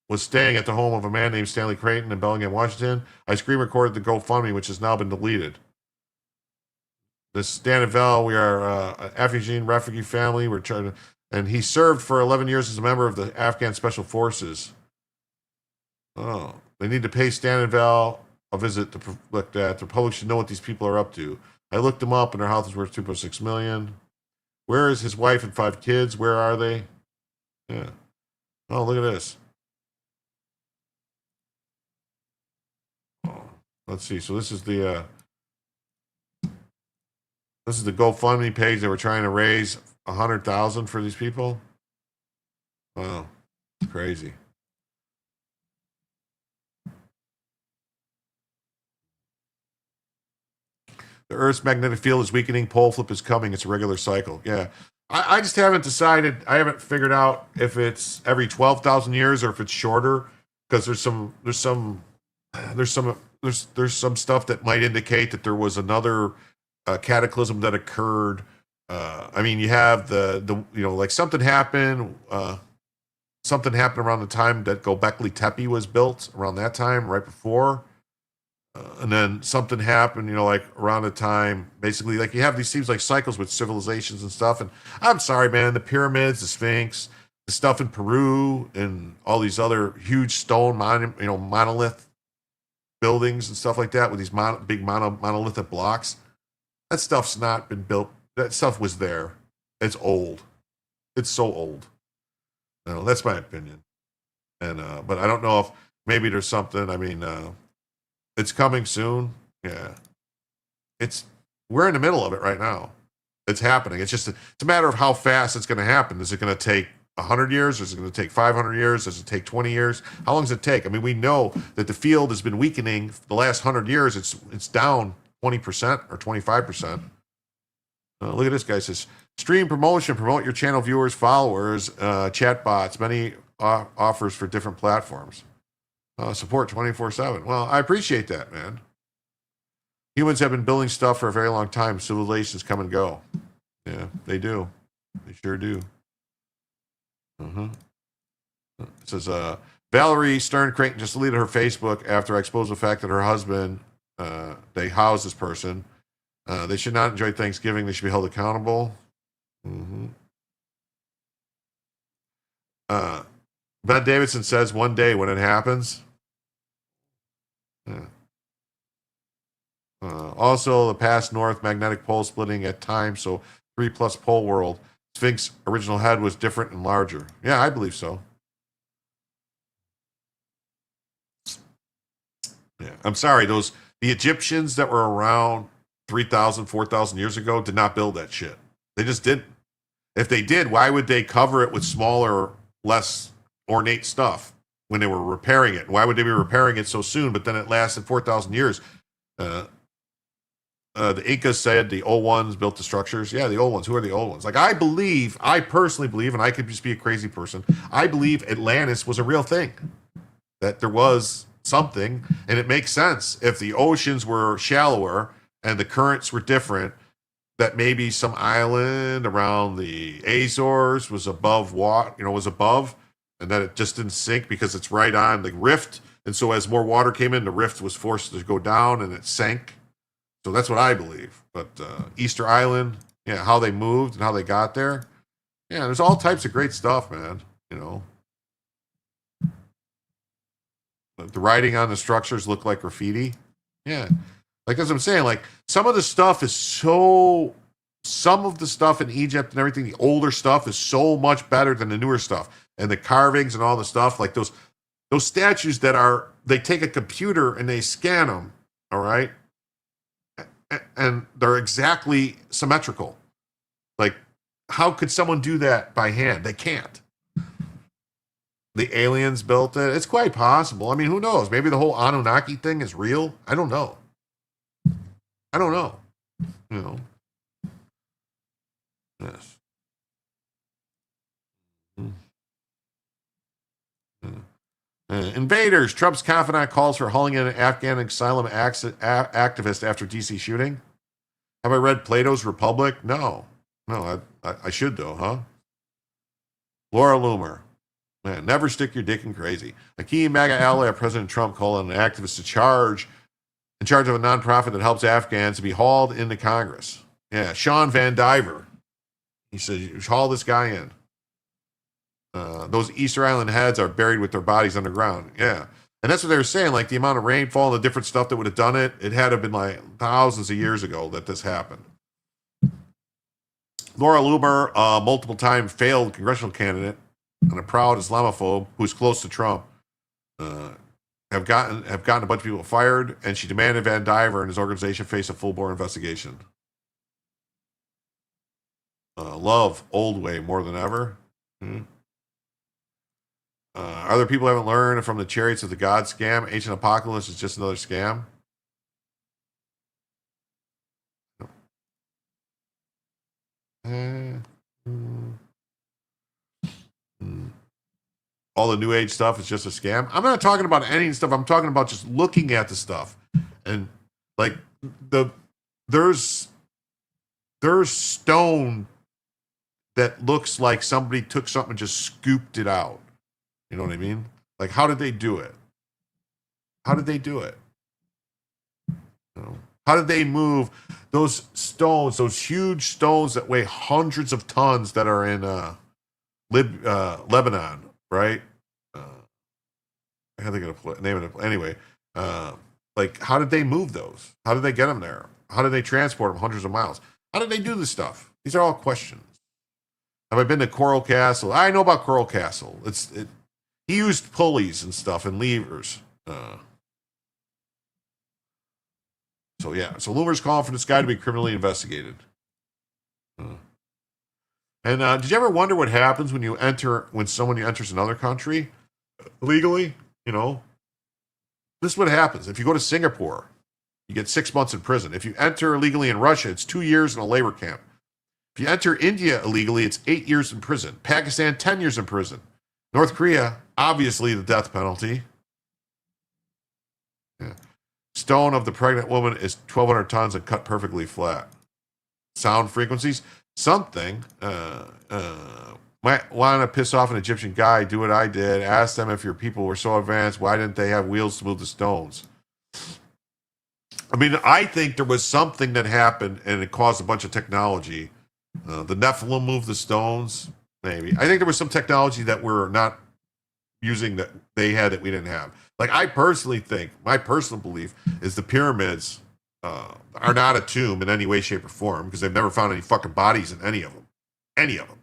was staying at the home of a man named Stanley Creighton in Bellingham, Washington. I screen recorded the GoFundMe, which has now been deleted. This Stan and Val, we are an Afghan refugee family. We're trying to, and he served for 11 years as a member of the Afghan Special Forces. Oh, they need to pay Stan and Val a visit to look at. The public should know what these people are up to. I looked them up, and their house is worth $2.6 million. Where is his wife and 5 kids? Where are they? Yeah. Oh, look at this. Let's see. So this is the GoFundMe page that we're trying to raise $100,000 for these people. Wow, it's crazy. The Earth's magnetic field is weakening. Pole flip is coming. It's a regular cycle. Yeah, I just haven't decided. I haven't figured out if it's every 12,000 years or if it's shorter. Because there's some stuff that might indicate that there was another cataclysm that occurred. I mean, you have the like something happened around the time that Göbekli Tepe was built, around that time, right before. And then something happened, like around the time, basically, like you have these seems like cycles with civilizations and stuff. And I'm sorry, man, the pyramids, the Sphinx, the stuff in Peru, and all these other huge stone monolith buildings and stuff like that with these big monolithic blocks. That stuff's not been built. That stuff was there. It's old. It's so old. That's my opinion. And but I don't know if maybe there's something. I mean, it's coming soon. Yeah, we're in the middle of it right now. It's happening. It's just it's a matter of how fast it's going to happen. Is it going to take 100 years? Is it going to take 500 years? Does it take 20 years? How long does it take? I mean, we know that the field has been weakening the last 100 years. It's down 20% or 25%. Look at this guy. It says, stream promotion, promote your channel viewers, followers, chat bots, many offers for different platforms. Support 24/7. Well, I appreciate that, man. Humans have been building stuff for a very long time. Civilizations come and go. Yeah, they do. They sure do. It says, Valerie Stern Creighton just deleted her Facebook after I exposed the fact that her husband, they house this person. They should not enjoy Thanksgiving. They should be held accountable. Ben Davidson says one day when it happens. Yeah. Also, the past north magnetic pole splitting at times, so 3+ pole world. Sphinx original head was different and larger. Yeah, I believe so. Yeah, I'm sorry. The Egyptians that were around 3,000, 4,000 years ago did not build that shit. They just didn't. If they did, why would they cover it with smaller, less ornate stuff when they were repairing it? Why would they be repairing it so soon? But then it lasted 4,000 years. The Incas said the old ones built the structures. Yeah, the old ones. Who are the old ones? Like, I personally believe, and I could just be a crazy person, I believe Atlantis was a real thing. That there was something, and it makes sense. If the oceans were shallower and the currents were different, that maybe some island around the Azores was above water, was above, and that it just didn't sink because it's right on the rift. And so as more water came in, the rift was forced to go down and it sank. So that's what I believe. But Easter Island, yeah, how they moved and how they got there. Yeah, there's all types of great stuff, man. You know, the writing on the structures look like graffiti. Yeah, like as I'm saying, like some of the stuff is so. Some of the stuff in Egypt and everything, the older stuff is so much better than the newer stuff, and the carvings and all the stuff, like those statues that are. They take a computer and they scan them. All right, and they're exactly symmetrical. Like, how could someone do that by hand? They can't. The aliens built it. It's quite possible. I mean, who knows? Maybe the whole Anunnaki thing is real. I don't know. You know. Yes. Invaders. Trump's confidant calls for hauling in an Afghan asylum activist after DC shooting. Have I read Plato's Republic? No. I should though, huh? Laura Loomer. Man, never stick your dick in crazy. A key MAGA ally of President Trump called on an activist in charge of a nonprofit that helps Afghans to be hauled into Congress. Yeah, Sean Van Diver. He said, you haul this guy in. Those Easter Island heads are buried with their bodies underground. Yeah. And that's what they were saying, like the amount of rainfall and the different stuff that would have done it, it had to have been like thousands of years ago that this happened. Laura Loomer, multiple-time failed congressional candidate and a proud Islamophobe who's close to Trump, have gotten a bunch of people fired, and she demanded Van Diver and his organization face a full-bore investigation. Love old way more than ever. Other people haven't learned from the Chariots of the God scam. Ancient Apocalypse is just another scam. All the New Age stuff is just a scam. I'm not talking about any stuff. I'm talking about just looking at the stuff. And like there's stone that looks like somebody took something and just scooped it out. You know what I mean? Like, how did they do it? How did they do it? You know? How did they move those stones, those huge stones that weigh hundreds of tons that are in Lebanon, right? I can't think of the name of it. Anyway, like, how did they move those? How did they get them there? How did they transport them hundreds of miles? How did they do this stuff? These are all questions. Have I been to Coral Castle? I know about Coral Castle. He used pulleys and stuff and levers. So Loomer's calling for this guy to be criminally investigated. And did you ever wonder what happens when someone enters another country legally? You know, this is what happens. If you go to Singapore, you get 6 months in prison. If you enter illegally in Russia, it's 2 years in a labor camp. If you enter India illegally, it's 8 years in prison. Pakistan, 10 years in prison. North Korea, obviously the death penalty. Yeah. Stone of the pregnant woman is 1,200 tons and cut perfectly flat. Sound frequencies, something. Might want to piss off an Egyptian guy, do what I did. Ask them if your people were so advanced, why didn't they have wheels to move the stones? I mean, I think there was something that happened and it caused a bunch of technology. The Nephilim moved the stones, maybe. I think there was some technology that we're not using that they had that we didn't have. Like, I personally think, my personal belief is the pyramids are not a tomb in any way, shape, or form because they've never found any fucking bodies in any of them. Any of them.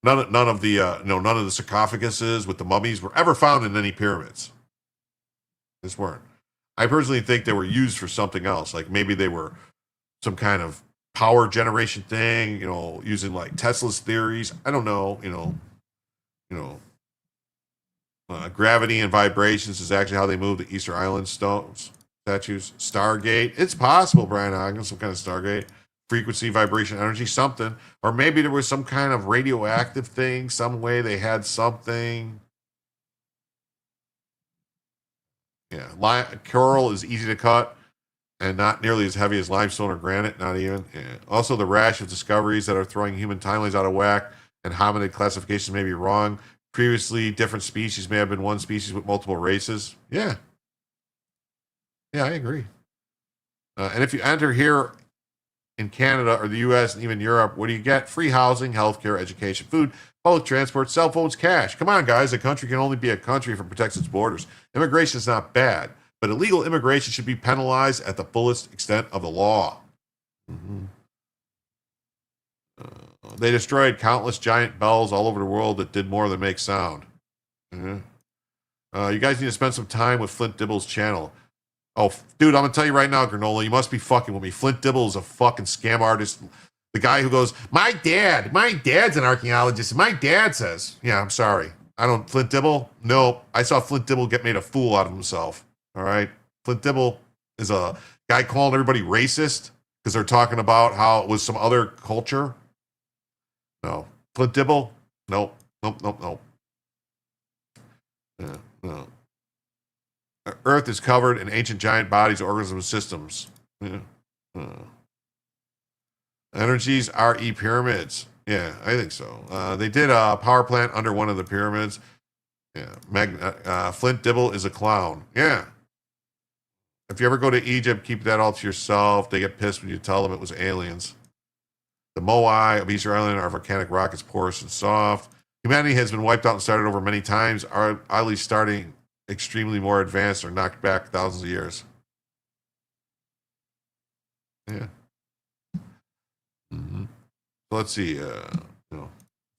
None of the sarcophaguses with the mummies were ever found in any pyramids. This weren't. I personally think they were used for something else. Like maybe they were some kind of power generation thing, you know, using like Tesla's theories. I don't know, gravity and vibrations is actually how they move the Easter Island statues. Stargate. It's possible, Brian Ogden, some kind of Stargate. Frequency, vibration, energy, something. Or maybe there was some kind of radioactive thing, some way they had something. Yeah, coral is easy to cut and not nearly as heavy as limestone or granite, not even. Yeah. Also, the rash of discoveries that are throwing human timelines out of whack and hominid classifications may be wrong. Previously, different species may have been one species with multiple races. Yeah. Yeah, I agree. And if you enter here in Canada or the U.S. and even Europe, what do you get? Free housing, healthcare, education, food, public transport, cell phones, cash. Come on, guys. A country can only be a country if it protects its borders. Immigration is not bad, but illegal immigration should be penalized at the fullest extent of the law. Mm-hmm. They destroyed countless giant bells all over the world that did more than make sound. Mm-hmm. You guys need to spend some time with Flint Dibble's channel. Oh, dude, I'm going to tell you right now, Granola, you must be fucking with me. Flint Dibble is a fucking scam artist. The guy who goes, my dad's an archaeologist, and my dad says, yeah, I'm sorry. Flint Dibble? No, I saw Flint Dibble get made a fool out of himself. All right? Flint Dibble is a guy calling everybody racist because they're talking about how it was some other culture. No. Flint Dibble? Nope. Yeah, no. Earth is covered in ancient giant bodies, organisms, systems. Yeah. Energies are pyramids. Yeah, I think so. They did a power plant under one of the pyramids. Yeah. Flint Dibble is a clown. Yeah. If you ever go to Egypt, keep that all to yourself. They get pissed when you tell them it was aliens. The Moai of Easter Island are volcanic rock. It's porous and soft. Humanity has been wiped out and started over many times, oddly starting extremely more advanced or knocked back thousands of years. Yeah. Mm-hmm. So let's see. See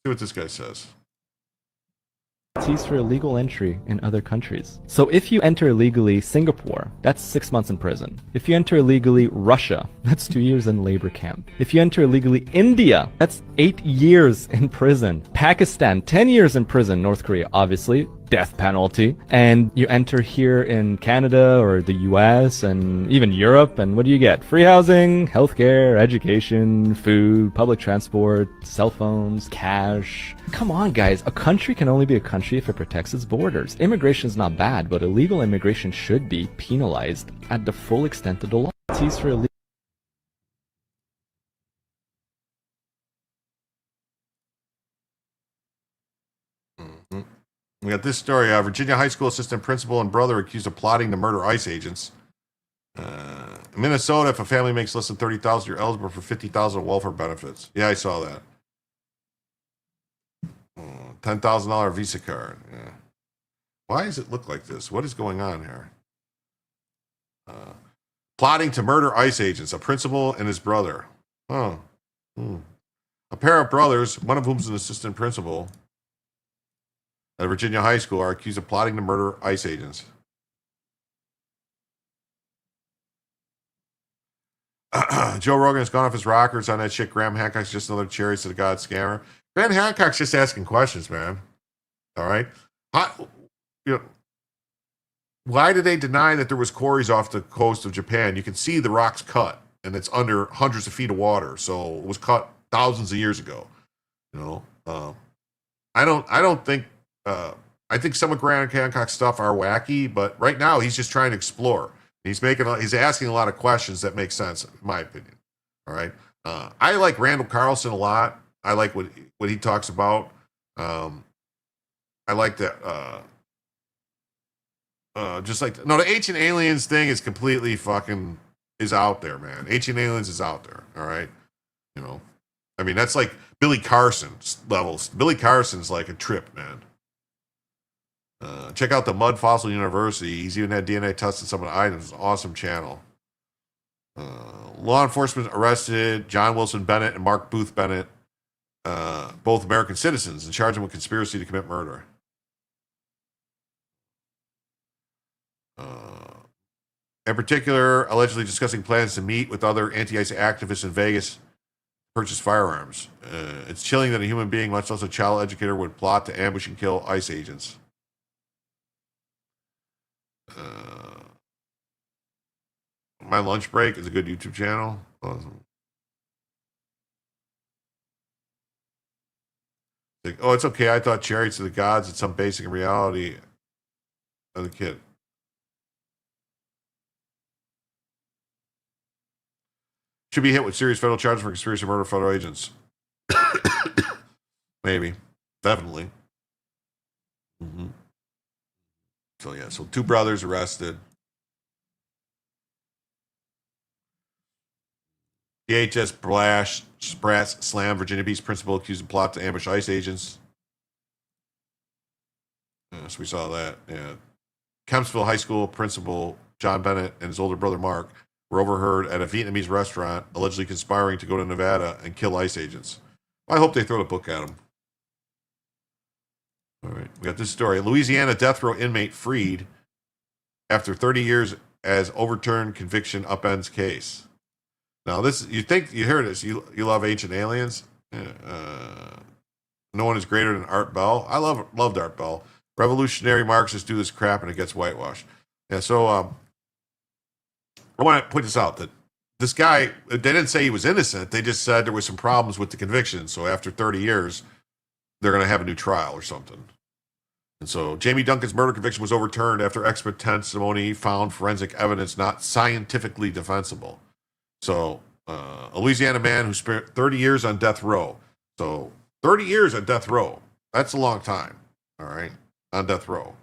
what this guy says. For illegal entry in other countries. So if you enter illegally Singapore, that's 6 months in prison. If you enter illegally Russia, that's 2 years in labor camp. If you enter illegally India, that's 8 years in prison. Pakistan, 10 years in prison. North Korea, obviously, death penalty. And you enter here in Canada or the US and even Europe, and what do you get? Free housing, healthcare, education, food, public transport, cell phones, cash. Come on, guys. A country can only be a country if it protects its borders. Immigration is not bad, but illegal immigration should be penalized at the full extent of the law. For illegal We got this story. Virginia high school assistant principal and brother accused of plotting to murder ICE agents. In Minnesota, if a family makes less than $30,000, you're eligible for $50,000 welfare benefits. Yeah, I saw that. $10,000 Visa card. Yeah. Why does it look like this? What is going on here? Plotting to murder ICE agents, a principal and his brother. A pair of brothers, one of whom is an assistant principal at Virginia high school, are accused of plotting to murder ICE agents. Joe Rogan has gone off his rockers on that shit. Graham Hancock's just another cherry to the God scammer. Graham Hancock's just asking questions, man. All right. Why did they deny that there was quarries off the coast of Japan? You can see the rocks cut, and it's under hundreds of feet of water. So it was cut thousands of years ago. I don't think. I think some of Graham Hancock's stuff are wacky, but right now he's just trying to explore. He's asking a lot of questions that make sense, in my opinion. All right. I like Randall Carlson a lot. I like what he talks about. I like that. The ancient aliens thing is completely fucking is out there, man. Ancient aliens is out there. All right. I mean, that's like Billy Carson's levels. Billy Carson's like a trip, man. Check out the Mud Fossil University. He's even had DNA tests on some of the items. It's an awesome channel. Law enforcement arrested John Wilson Bennett and Mark Booth Bennett, both American citizens, and charged them with conspiracy to commit murder. In particular, allegedly discussing plans to meet with other anti-ICE activists in Vegas to purchase firearms. It's chilling that a human being, much less a child educator, would plot to ambush and kill ICE agents. My Lunch Break is a good YouTube channel. Awesome. It's okay. I thought chariots of the gods had some basic reality of the kid. Should be hit with serious federal charges for conspiracy to murder federal agents. Maybe. Definitely. So yeah, so 2 brothers arrested. DHS brass slam Virginia Beach principal accused of plot to ambush ICE agents. So we saw that. Yeah. Kempsville High School principal John Bennett and his older brother Mark were overheard at a Vietnamese restaurant, allegedly conspiring to go to Nevada and kill ICE agents. I hope they throw the book at them. All right, we got this story. Louisiana death row inmate freed after 30 years as overturned conviction upends case. Now, this, you hear this, you love Ancient Aliens? No one is greater than Art Bell. I loved Art Bell. Revolutionary Marxists do this crap and it gets whitewashed. Yeah, so I want to point this out, that this guy, they didn't say he was innocent. They just said there was some problems with the conviction. So after 30 years, they're going to have a new trial or something. And so Jamie Duncan's murder conviction was overturned after expert testimony found forensic evidence not scientifically defensible. So a Louisiana man who spent 30 years on death row. So 30 years on death row. That's a long time. All right. On death row.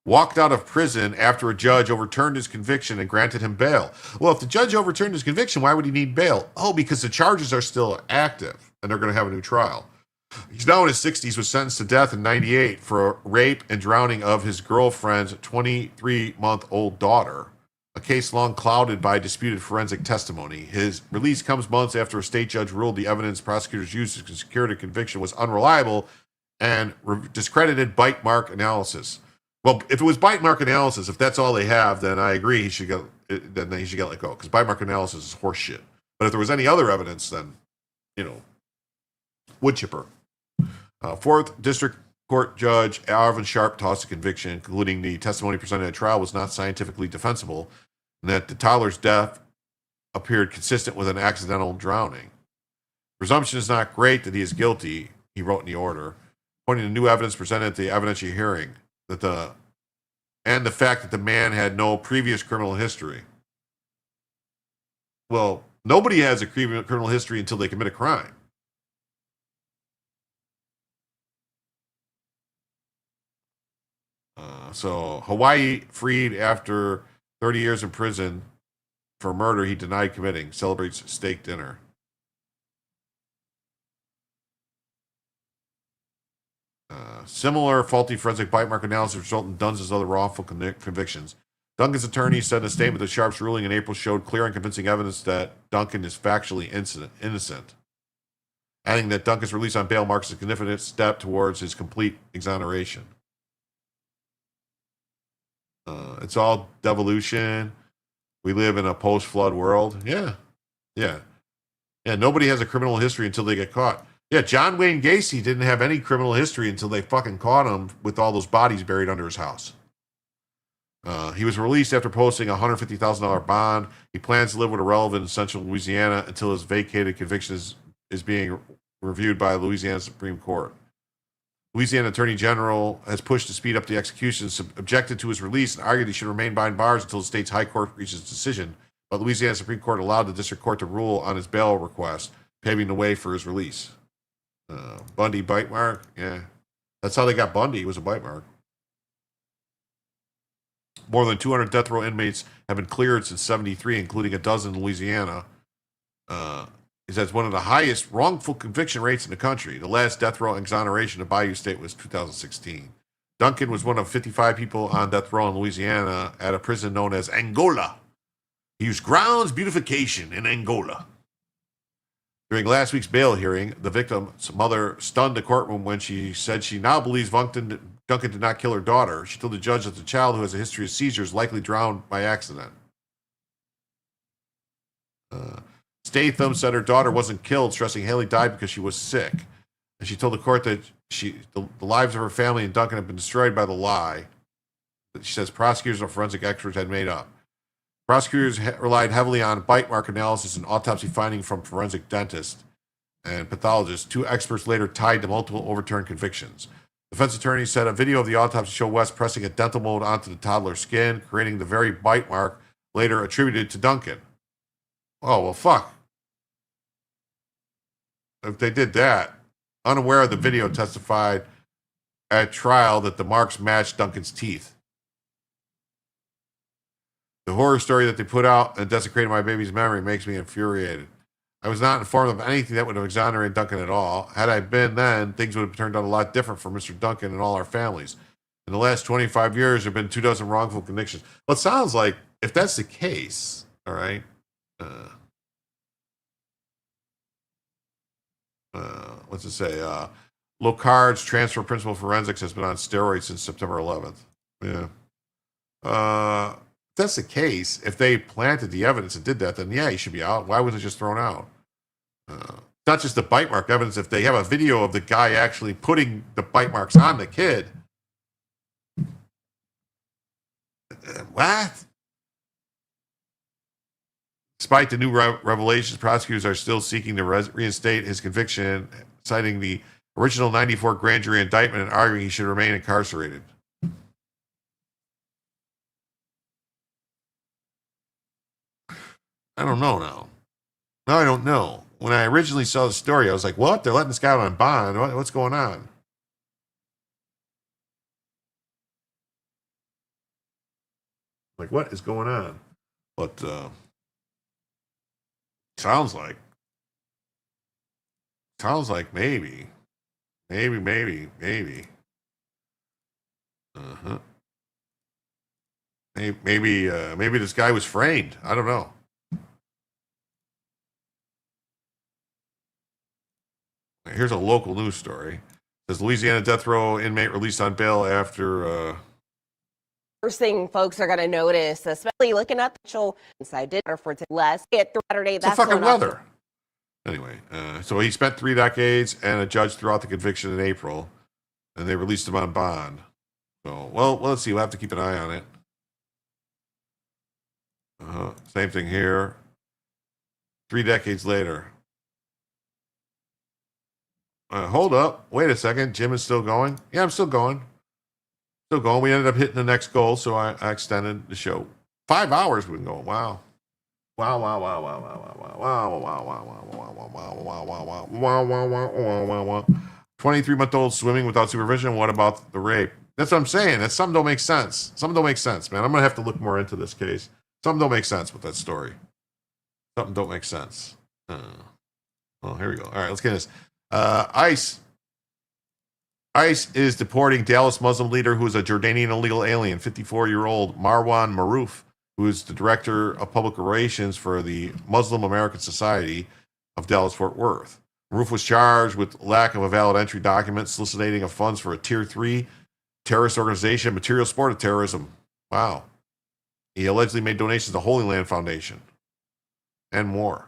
Walked out of prison after a judge overturned his conviction and granted him bail. Well, if the judge overturned his conviction, why would he need bail? Oh, because the charges are still active and they're going to have a new trial. He's now in his 60s, was sentenced to death in 98 for rape and drowning of his girlfriend's 23-month-old daughter, a case long clouded by disputed forensic testimony. His release comes months after a state judge ruled the evidence prosecutors used to secure the conviction was unreliable and discredited bite mark analysis. Well, if it was bite mark analysis, if that's all they have, then I agree he should get let go, because bite mark analysis is horse shit. But if there was any other evidence, then, wood chipper. 4th District Court Judge Alvin Sharp tossed a conviction, concluding the testimony presented at trial was not scientifically defensible, and that the toddler's death appeared consistent with an accidental drowning. Presumption is not great that he is guilty, he wrote in the order, pointing to new evidence presented at the evidentiary hearing, and the fact that the man had no previous criminal history. Well, nobody has a criminal history until they commit a crime. So Hawaii freed after 30 years in prison for murder he denied committing. Celebrates steak dinner. Similar faulty forensic bite mark analysis resulted in Dunn's other wrongful convictions. Duncan's attorney said in a statement that Sharp's ruling in April showed clear and convincing evidence that Duncan is factually innocent, adding that Duncan's release on bail marks a significant step towards his complete exoneration. It's all devolution. We live in a post-flood world. Yeah. Nobody has a criminal history until they get caught. Yeah, John Wayne Gacy didn't have any criminal history until they fucking caught him with all those bodies buried under his house. He was released after posting a $150,000 bond. He plans to live with a relative in central Louisiana until his vacated conviction is being reviewed by Louisiana Supreme Court. Louisiana Attorney General has pushed to speed up the executions, objected to his release, and argued he should remain behind bars until the state's high court reaches a decision. But Louisiana Supreme Court allowed the district court to rule on his bail request, paving the way for his release. Bundy bite mark, yeah. That's how they got Bundy, was a bite mark. More than 200 death row inmates have been cleared since 73, including a dozen in Louisiana. He says one of the highest wrongful conviction rates in the country. The last death row exoneration of Bayou State was 2016. Duncan was one of 55 people on death row in Louisiana at a prison known as Angola. He used grounds beautification in Angola. During last week's bail hearing, the victim's mother stunned the courtroom when she said she now believes Duncan did not kill her daughter. She told the judge that the child, who has a history of seizures, likely drowned by accident. Statham said her daughter wasn't killed, stressing Haley died because she was sick. And she told the court that the lives of her family and Duncan had been destroyed by the lie that she says prosecutors and forensic experts had made up. Prosecutors relied heavily on bite mark analysis and autopsy finding from forensic dentists and pathologists. 2 experts later tied to multiple overturned convictions. Defense attorney said a video of the autopsy showed West pressing a dental mold onto the toddler's skin, creating the very bite mark later attributed to Duncan. Oh, well, fuck. If they did that, unaware of the video, testified at trial that the marks matched Duncan's teeth. The horror story that they put out and desecrated my baby's memory makes me infuriated. I was not informed of anything that would have exonerated Duncan at all. Had I been then, things would have turned out a lot different for Mr. Duncan and all our families. In the last 25 years, there have been 24 wrongful convictions. Well, it sounds like, if that's the case, all right, what's it say? Locard's transfer principal forensics has been on steroids since September 11th. Yeah. If that's the case, if they planted the evidence and did that, then yeah, he should be out. Why was it just thrown out? Not just the bite mark evidence. If they have a video of the guy actually putting the bite marks on the kid, what? Despite the new revelations, prosecutors are still seeking to reinstate his conviction, citing the original 94 grand jury indictment and arguing he should remain incarcerated. I don't know now. No, I don't know. When I originally saw the story, I was like, what? They're letting this guy out on bond. What's going on? Like, what is going on? But sounds like maybe. Maybe this guy was framed. I don't know. Here's a local news story. It says Louisiana death row inmate released on bail after. First thing folks are going to notice, especially looking at the show inside dinner for less at Saturday. It's the fucking weather. Anyway, so he spent 3 decades and a judge threw out the conviction in April, and they released him on bond. So, well, let's see. We'll have to keep an eye on it. Same thing here. 3 decades later. Hold up. Wait a second. Jim is still going? Yeah, I'm still going. Still going. We ended up hitting the next goal, so I extended the show. 5 hours we've been going. Wow. Wow, wow, wow, wow, wow, wow, wow, wow, wow, wow, wow, wow, wow, wow, wow, wow, wow, wow. 23-month-old swimming without supervision. What about the rape? That's what I'm saying. That something don't make sense. Something don't make sense, man. I'm gonna have to look more into this case. Something don't make sense with that story. Something don't make sense. Oh, here we go. All right, let's get this. ICE is deporting Dallas Muslim leader who is a Jordanian illegal alien, 54-year-old Marwan Maroof, who is the director of public relations for the Muslim American Society of Dallas-Fort Worth. Maroof was charged with lack of a valid entry document, soliciting of funds for a Tier 3 terrorist organization, material support of terrorism. Wow. He allegedly made donations to Holy Land Foundation and more.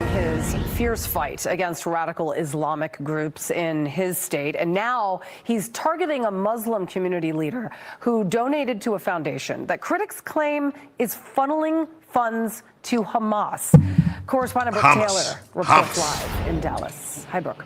His fierce fight against radical Islamic groups in his state. And now he's targeting a Muslim community leader who donated to a foundation that critics claim is funneling funds to Hamas. Correspondent Brooke Taylor reports live in Dallas. Hi, Brooke.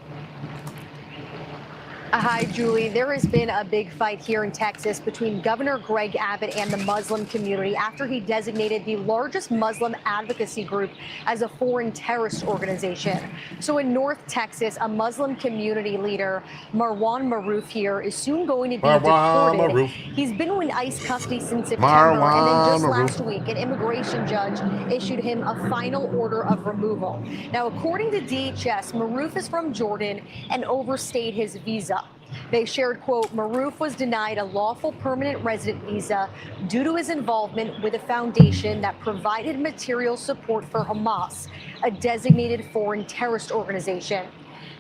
Hi, Julie. There has been a big fight here in Texas between Governor Greg Abbott and the Muslim community after he designated the largest Muslim advocacy group as a foreign terrorist organization. So in North Texas, a Muslim community leader, Marwan Maroof here, is soon going to be deported. He's been in ICE custody since September, and then just last week, an immigration judge issued him a final order of removal. Now, according to DHS, Maroof is from Jordan and overstayed his visa. They shared, quote, Maroof was denied a lawful permanent resident visa due to his involvement with a foundation that provided material support for Hamas, a designated foreign terrorist organization.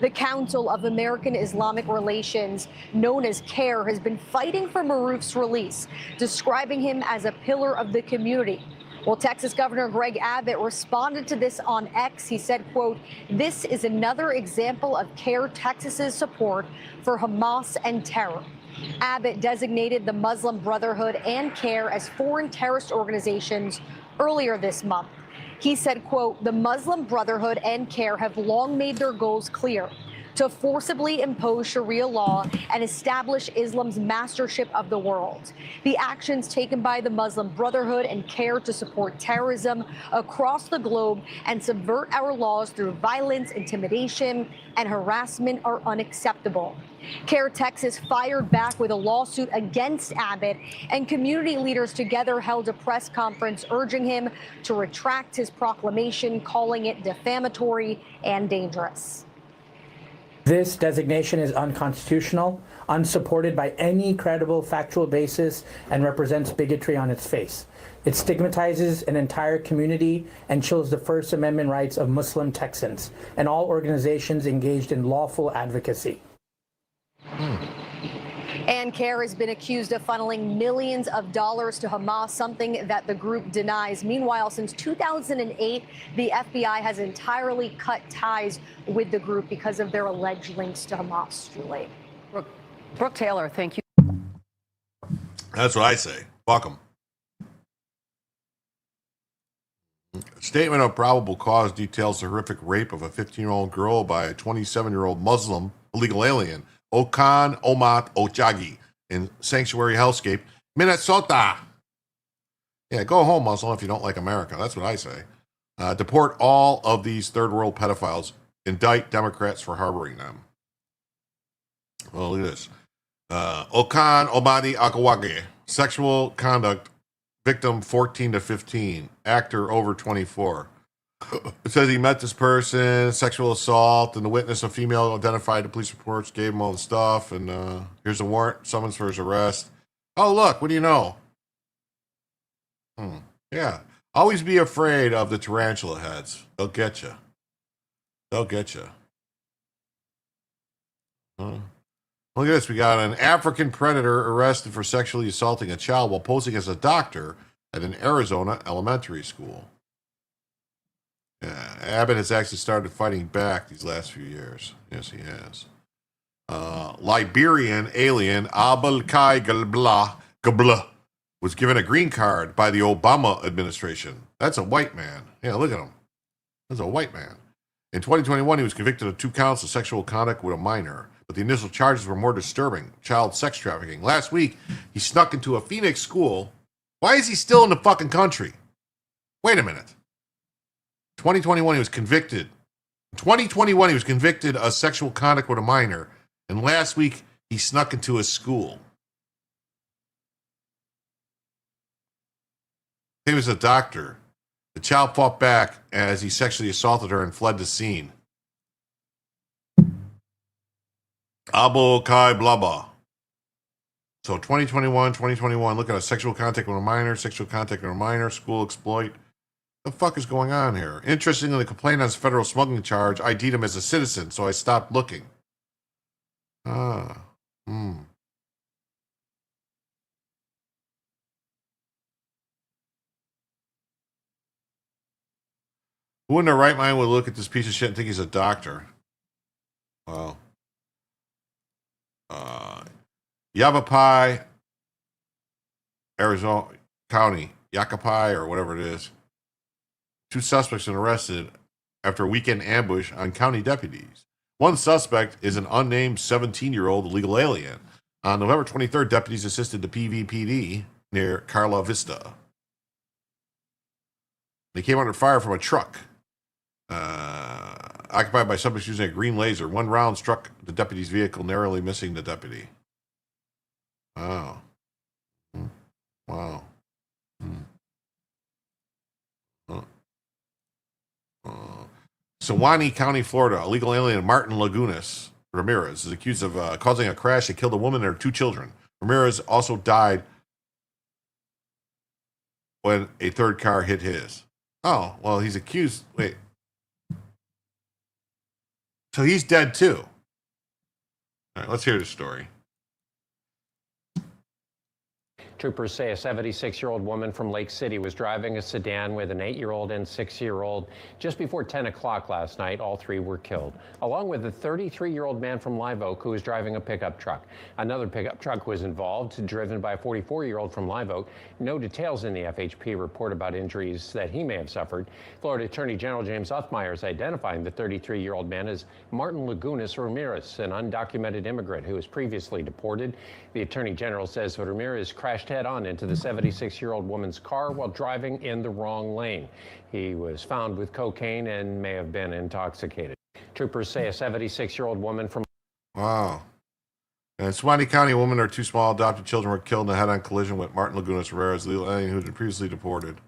The Council of American Islamic Relations, known as CARE, has been fighting for Maroof's release, describing him as a pillar of the community. Well, Texas Governor Greg Abbott responded to this on X. He said, quote, this is another example of CARE Texas's support for Hamas and terror. Abbott designated the Muslim Brotherhood and CARE as foreign terrorist organizations earlier this month. He said, quote, the Muslim Brotherhood and CARE have long made their goals clear. to forcibly impose Sharia law and establish Islam's mastership of the world. The actions taken by the Muslim Brotherhood and CARE to support terrorism across the globe and subvert our laws through violence, intimidation, and harassment are unacceptable. CARE Texas fired back with a lawsuit against Abbott, and community leaders together held a press conference urging him to retract his proclamation, calling it defamatory and dangerous. This designation is unconstitutional, unsupported by any credible factual basis, and represents bigotry on its face. It stigmatizes an entire community and chills the First Amendment rights of Muslim Texans and all organizations engaged in lawful advocacy. And CARE has been accused of funneling millions of dollars to Hamas, something that the group denies. Meanwhile, since 2008, the FBI has entirely cut ties with the group because of their alleged links to Hamas. Julie. Brooke Taylor, thank you. That's what I say. Fuck them. Statement of probable cause details the horrific rape of a 15-year-old girl by a 27-year-old Muslim illegal alien, Okan Omat Ochagi, in Sanctuary Hellscape, Minnesota. Yeah, go home, Muslim, if you don't like America. That's what I say. Deport all of these third world pedophiles. Indict Democrats for harboring them. Well, look at this. Okan Omadi Akawage, sexual conduct, victim 14 to 15, actor over 24. It says he met this person, sexual assault, and the witness, a female, identified the police reports, gave him all the stuff, and here's a warrant, summons for his arrest. Oh, look, what do you know? Yeah. Always be afraid of the tarantula heads. They'll get you. They'll get you. Look at this. We got an African predator arrested for sexually assaulting a child while posing as a doctor at an Arizona elementary school. Yeah, Abbott has actually started fighting back these last few years. Yes, he has. Liberian alien Abelkai Gabla was given a green card by the Obama administration. That's a white man. Yeah, look at him. That's a white man. In 2021, he was convicted of 2 counts of sexual conduct with a minor, but the initial charges were more disturbing: child sex trafficking. Last week, he snuck into a Phoenix school. Why is he still in the fucking country? Wait a minute. 2021, he was convicted. In 2021, he was convicted of sexual conduct with a minor, and last week, he snuck into a school. He was a doctor. The child fought back as he sexually assaulted her and fled the scene. Abu Kai Blaba. So 2021, look at a sexual contact with a minor, school exploit. The fuck is going on here? Interestingly, the complaint on his federal smuggling charge ID'd him as a citizen, so I stopped looking. Who in their right mind would look at this piece of shit and think he's a doctor? Wow. Yavapai, Arizona County, Yakapai, or whatever it is. 2 suspects are arrested after a weekend ambush on county deputies. One suspect is an unnamed 17-year-old illegal alien. On November 23rd, deputies assisted the PVPD near Carla Vista. They came under fire from a truck occupied by suspects using a green laser. One round struck the deputy's vehicle, narrowly missing the deputy. Wow. Wow. Sewanee County, Florida. Illegal alien Martin Lagunas Ramirez is accused of causing a crash that killed a woman and her 2 children. Ramirez also died when a third car hit his. Oh, well, he's accused. Wait. So he's dead too. All right, let's hear the story. Troopers say a 76-year-old woman from Lake City was driving a sedan with an 8-year-old and 6-year-old. Just before 10 o'clock last night, all three were killed, along with a 33-year-old man from Live Oak who was driving a pickup truck. Another pickup truck was involved, driven by a 44-year-old from Live Oak. No details in the FHP report about injuries that he may have suffered. Florida Attorney General James Uthmeier is identifying the 33-year-old man as Martin Lagunas Ramirez, an undocumented immigrant who was previously deported. The Attorney General says Ramirez crashed head-on into the 76-year-old woman's car while driving in the wrong lane. He was found with cocaine and may have been intoxicated. Troopers say a 76-year-old woman from... Wow. And Suwannee County, a woman and her two small adopted children were killed in a head-on collision with Martin Lagunas Ramirez, the illegal alien who had been previously deported.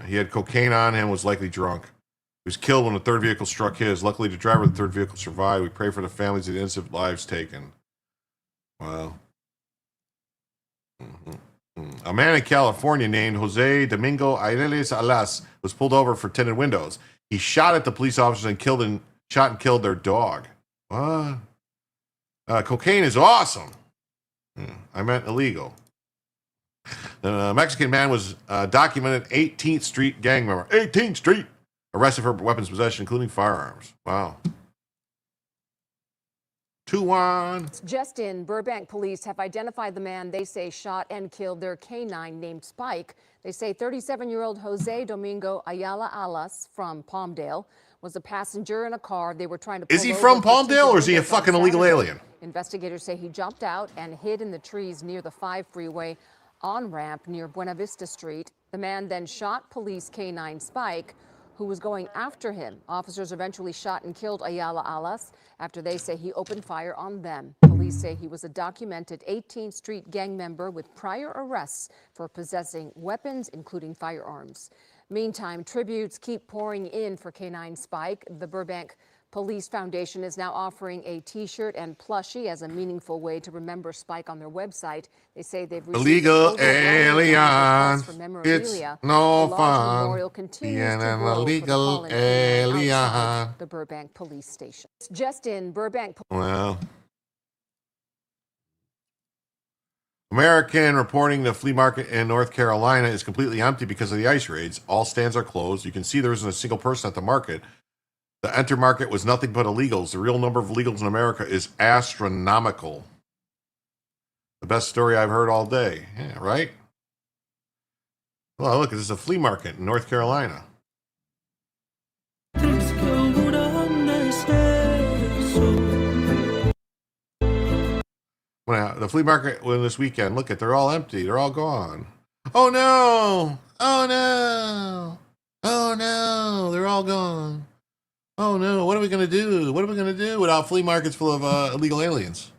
He had cocaine on him, was likely drunk. He was killed when the third vehicle struck his. Luckily, the driver of the third vehicle survived. We pray for the families of the innocent lives taken. Wow. A man in California named Jose Domingo Aireles Alas was pulled over for tinted windows. He shot at the police officers and shot and killed their dog. What? Cocaine is awesome. I meant illegal. The Mexican man was documented 18th Street gang member. 18th Street! Arrested for weapons possession, including firearms. Wow. 2-1. Just in, Burbank police have identified the man they say shot and killed their canine named Spike. They say 37-year-old Jose Domingo Ayala Alas from Palmdale was a passenger in a car they were trying to pull Is he over from to Palmdale or is he a on fucking illegal Saturday. alien? Investigators say he jumped out and hid in the trees near the 5 freeway on-ramp near Buena Vista Street. The man then shot police canine Spike, who was going after him. Officers eventually shot and killed Ayala Alas after they say he opened fire on them. Police say he was a documented 18th Street gang member with prior arrests for possessing weapons, including firearms. Meantime, tributes keep pouring in for Canine Spike. The Burbank Police Foundation is now offering a T-shirt and plushie as a meaningful way to remember Spike on their website. They say they've received Illegal aliens. for It's memorabilia. no The large fun memorial continues being to an grow for the illegal fallen canine outside alien. the Burbank Police Station. Just in, Burbank. Well, American reporting the flea market in North Carolina is completely empty because of the ice raids. All stands are closed. You can see there isn't a single person at the market. The enter market was nothing but illegals. The real number of illegals in America is astronomical. The best story I've heard all day. Yeah, right? Well, look, this is a flea market in North Carolina. The flea market this weekend, look at, they're all empty. They're all gone. Oh no! Oh no! Oh no! They're all gone. Oh no, what are we going to do? What are we going to do without flea markets full of illegal aliens?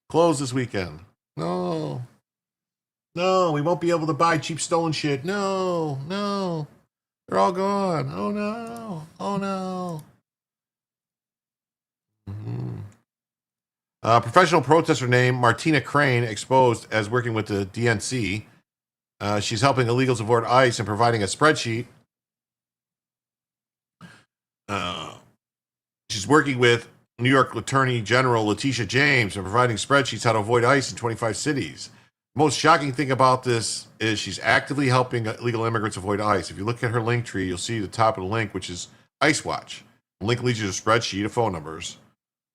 Closed this weekend. No. No, we won't be able to buy cheap stolen shit. No, no. They're all gone. Oh no. Oh no. A professional protester named Martina Crane exposed as working with the DNC. She's helping illegals avoid ICE and providing a spreadsheet. She's working with New York Attorney General Letitia James and providing spreadsheets how to avoid ICE in 25 cities. The most shocking thing about this is she's actively helping illegal immigrants avoid ICE. If you look at her link tree, you'll see the top of the link, which is ICE Watch. The link leads you to a spreadsheet of phone numbers.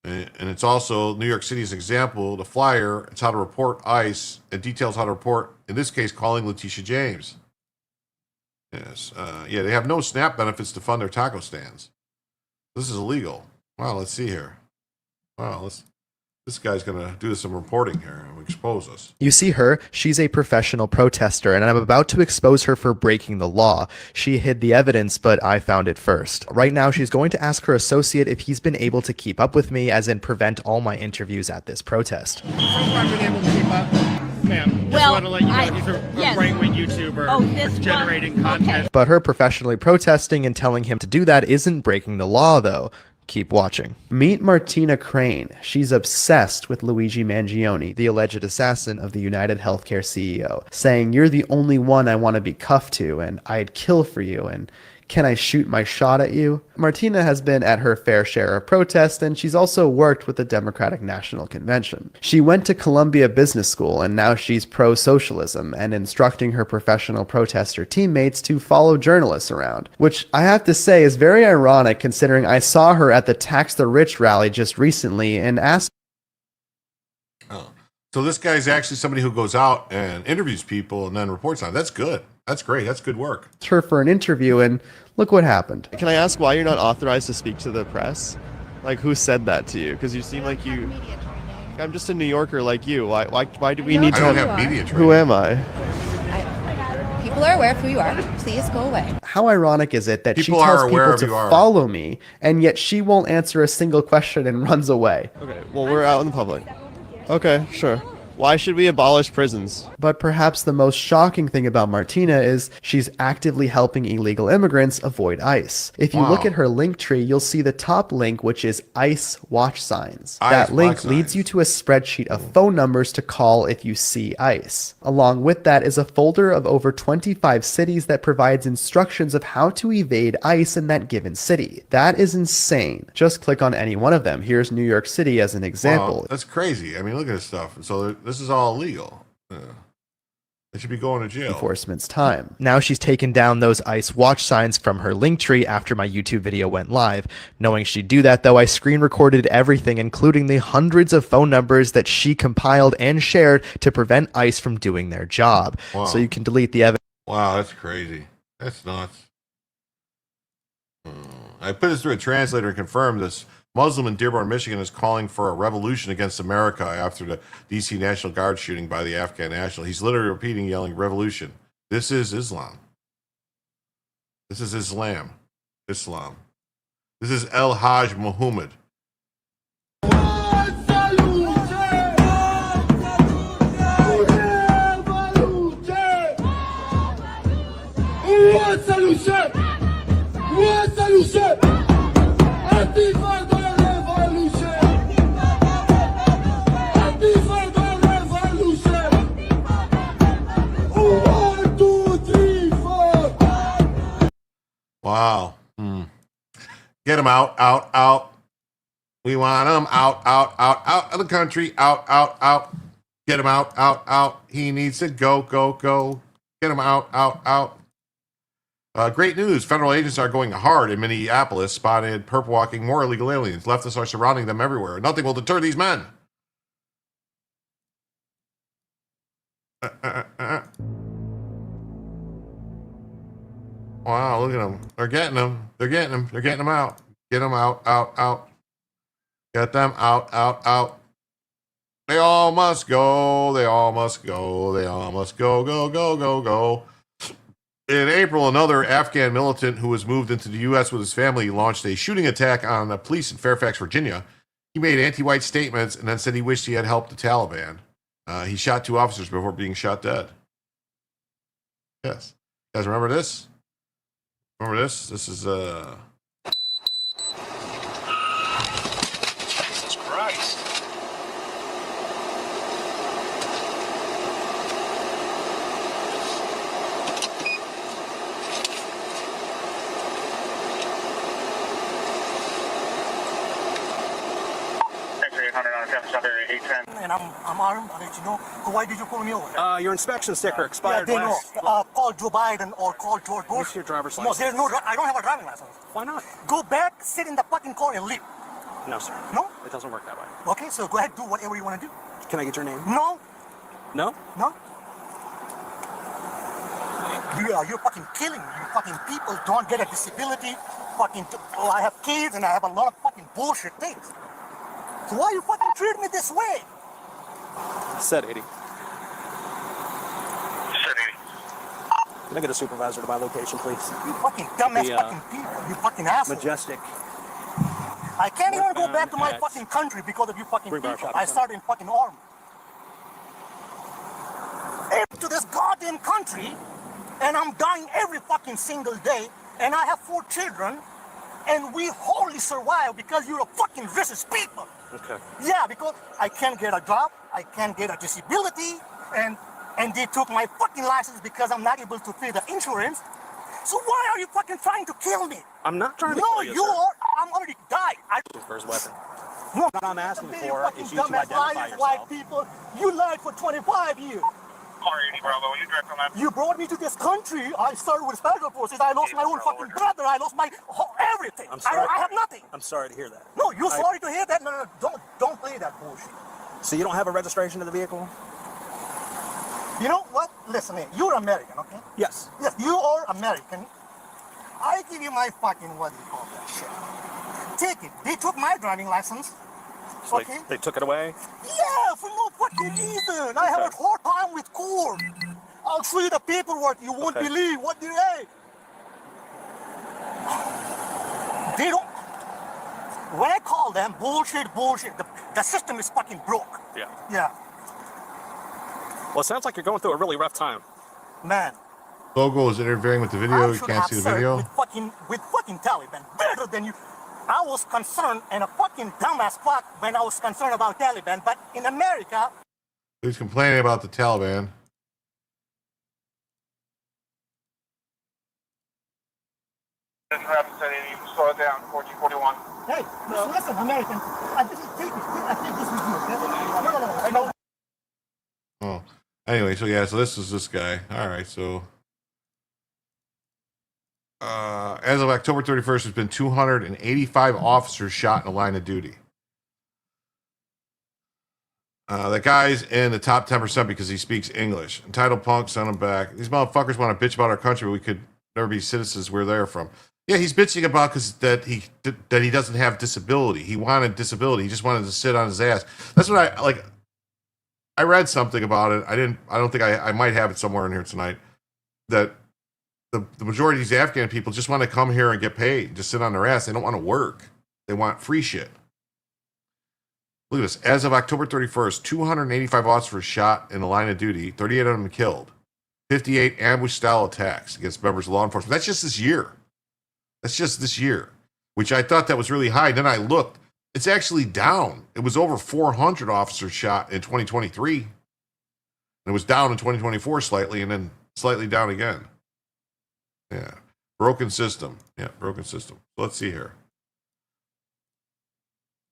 And it's also New York City's example, the flyer. It's how to report ICE. It details how to report, in this case, calling Letitia James. Yes. Yeah, they have no SNAP benefits to fund their taco stands. This is illegal. Wow, let's see here. Wow, this guy's going to do some reporting here and expose us. You see her, she's a professional protester, and I'm about to expose her for breaking the law. She hid the evidence, but I found it first. Right now, she's going to ask her associate if he's been able to keep up with me, as in prevent all my interviews at this protest. I've been able to keep up. Ma'am, just want to let you know he's a right-wing YouTuber generating content. But her professionally protesting and telling him to do that isn't breaking the law, though. Keep watching. Meet Martina Crane. She's obsessed with Luigi Mangione, the alleged assassin of the United Healthcare CEO, saying, "You're the only one I want to be cuffed to, and I'd kill for you, and Can I shoot my shot at you? Martina has been at her fair share of protests, and she's also worked with the Democratic National Convention. She went to Columbia Business School, and now she's pro-socialism and instructing her professional protester teammates to follow journalists around, which I have to say is very ironic considering I saw her at the Tax the Rich rally just recently and asked. Oh. So this guy's actually somebody who goes out and interviews people and then reports on it. That's good. That's great. That's good work. Her for an interview, and look what happened. Can I ask why you're not authorized to speak to the press? Like, who said that to you? Because you seem like you... I'm just a New Yorker like you. Why do we need to... I don't have media training. Who am I? People are aware of who you are. Please go away. How ironic is it that People she tells are aware people of to you are. follow me, and yet she won't answer a single question and runs away? Okay, well, we're out in the public. Okay, sure. Why should we abolish prisons? But perhaps the most shocking thing about Martina is she's actively helping illegal immigrants avoid ICE. If you look at her link tree, you'll see the top link, which is ICE watch signs. That link leads you to a spreadsheet of phone numbers to call if you see ICE. Along with that is a folder of over 25 cities that provides instructions of how to evade ICE in that given city. That is insane. Just click on any one of them. Here's New York City as an example. Wow, that's crazy. I mean, look at this stuff. So this is all illegal. They should be going to jail. Enforcement's time. Now she's taken down those ICE watch signs from her link tree after my YouTube video went live. Knowing she'd do that though, I screen recorded everything, including the hundreds of phone numbers that she compiled and shared to prevent ICE from doing their job. Wow. So you can delete the evidence. Wow, that's crazy. That's nuts. I put this through a translator and confirmed this. Muslim in Dearborn, Michigan is calling for a revolution against America after the D.C. National Guard shooting by the Afghan national. He's literally repeating, yelling, revolution. This is Islam. This is Islam. Islam. This is El Hajj Muhammad. Wow. Get him out, out, out. We want him out, out, out, out of the country. Out, out, out. Get him out, out, out. He needs to go, go, go. Get him out, out, out. Great news. Federal agents are going hard in Minneapolis, spotted perp walking more illegal aliens. Leftists are surrounding them everywhere. Nothing will deter these men. Wow, look at them. They're getting them. They're getting them. They're getting them out. Get them out, out, out. Get them out, out, out. They all must go. They all must go. They all must go, go, go, go, go. In April, another Afghan militant who was moved into the U.S. with his family launched a shooting attack on the police in Fairfax, Virginia. He made anti-white statements and then said he wished he had helped the Taliban. He shot 2 officers before being shot dead. Yes. You guys remember this? Remember this? This is, Jesus Christ. And I'm armed. I'll let you know. So why did you pull me over? Your inspection sticker expired. Yeah, they know. Call Joe Biden or call George Bush. What's your driver's license? No, there's no. I don't have a driving license. Why not? Go back, sit in the fucking car, and leave. No, sir. No? It doesn't work that way. Okay, so go ahead, do whatever you want to do. Can I get your name? No. No? No. You're fucking killing me. You fucking people don't get a disability. I have kids and I have a lot of fucking bullshit things. So why you fucking treat me this way? Set 80. Set 80. Can I get a supervisor to my location, please? You fucking dumbass fucking people. You fucking asshole. Majestic. I can't even go back to my fucking country because of you fucking people. I started in fucking army. To this goddamn country, and I'm dying every fucking single day, and I have 4 children, and we wholly survive because you're a fucking racist people. Okay. Yeah, because I can't get a job, I can't get a disability, and they took my fucking license because I'm not able to pay the insurance. So why are you fucking trying to kill me? I'm not trying to No, kill you, you sir. are. I'm already died. First weapon. No, What I'm asking for is you to identify yourself. White people, you lied for 25 years. Bravo, you direct on that. You brought me to this country. I started with special forces. I lost my own fucking brother. I lost my everything. I'm sorry. I have nothing. I'm sorry to hear that. No, you're sorry to hear that. No, don't play that bullshit. So you don't have a registration of the vehicle? You know what? Listen, man, you're American, okay? Yes. Yes, you are American. I give you my fucking, what do you call that shit? Take it. They took my driving license. So Okay. they took it away? Yeah, for no fucking reason. I have a hard time with court. I'll show you the paperwork. You won't believe what they say. They don't. When I call them bullshit, the system is fucking broke. Yeah. Yeah, Well, it sounds like you're going through a really rough time. man. Logo is interfering with the video. You can't see the video. With fucking Taliban, better than you. I was concerned, and a fucking dumbass fuck when I was concerned about Taliban, but in America. He's complaining about the Taliban. Slow it down, 1441. Hey, listen, American. I think this with you. Okay? No. Oh, anyway, so this is this guy. All right, so as of October 31st, there's been 285 officers shot in the line of duty. That guy's in the top 10% because he speaks English. Entitled punk, send him back. These motherfuckers want to bitch about our country, but we could never be citizens where they're from. Yeah, he's bitching about that he doesn't have disability. He wanted disability. He just wanted to sit on his ass. That's what I like. I read something about it. I don't think I might have it somewhere in here tonight. That the majority of these Afghan people just want to come here and get paid, just sit on their ass. They don't want to work. They want free shit. Look at this. As of October 31st, 285 officers shot in the line of duty. 38 of them killed. 58 ambush-style attacks against members of law enforcement. That's just this year. That's just this year, which I thought that was really high. Then I looked. It's actually down. It was over 400 officers shot in 2023. And it was down in 2024 slightly, and then slightly down again. Yeah. Broken system. Yeah, broken system. Let's see here.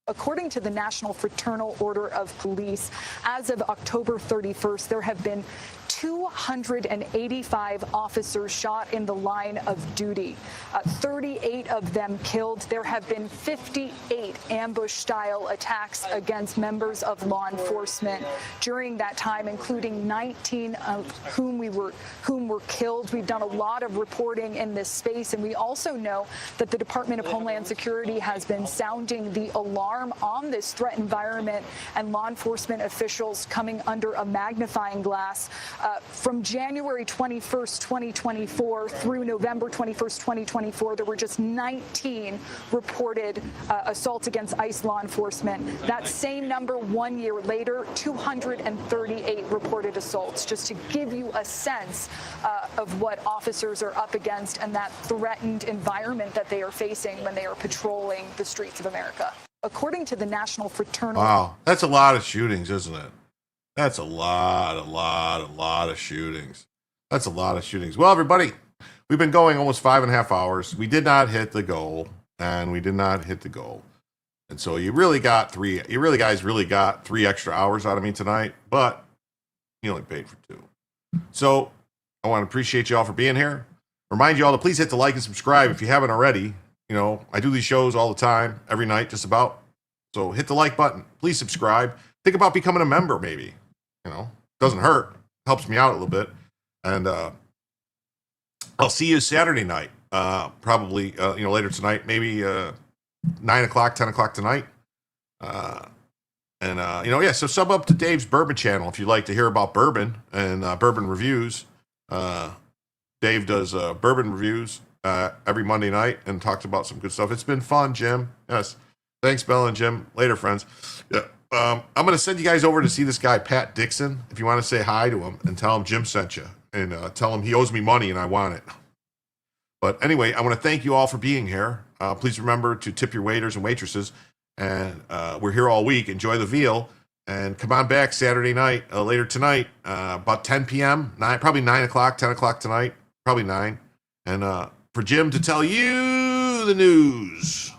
According to the National Fraternal Order of Police, as of October 31st, there have been 285 officers shot in the line of duty, 38 of them killed. There have been 58 ambush-style attacks against members of law enforcement during that time, including 19 of whom were killed. We've done a lot of reporting in this space, and we also know that the Department of Homeland Security has been sounding the alarm on this threat environment, and law enforcement officials coming under a magnifying glass. From January 21st, 2024 through November 21st, 2024, there were just 19 reported assaults against ICE law enforcement. That same number 1 year later, 238 reported assaults, just to give you a sense of what officers are up against and that threatened environment that they are facing when they are patrolling the streets of America. According to the National Fraternal... Wow, that's a lot of shootings, isn't it? That's a lot of shootings. That's a lot of shootings. Well, everybody, we've been going almost 5.5 hours. We did not hit the goal, and And so you guys really got 3 extra hours out of me tonight, but you only paid for 2. So I want to appreciate you all for being here. Remind you all to please hit the like and subscribe if you haven't already. You know, I do these shows all the time, every night, just about. So hit the like button. Please subscribe. Think about becoming a member, maybe. You know, doesn't hurt. Helps me out a little bit. And I'll see you Saturday night. Probably, later tonight, maybe 9 o'clock, 10 o'clock tonight. So sub up to Dave's Bourbon channel if you'd like to hear about bourbon and bourbon reviews. Dave does bourbon reviews every Monday night and talks about some good stuff. It's been fun, Jim. Yes. Thanks, Bella and Jim. Later, friends. Yeah. I'm going to send you guys over to see this guy, Pat Dixon, if you want to say hi to him and tell him Jim sent you and tell him he owes me money and I want it. But anyway, I want to thank you all for being here. Please remember to tip your waiters and waitresses. And we're here all week. Enjoy the veal. And come on back Saturday night, later tonight, about 10 p.m., probably 9 o'clock, 10 o'clock tonight, probably 9. And for Jim to tell you the news.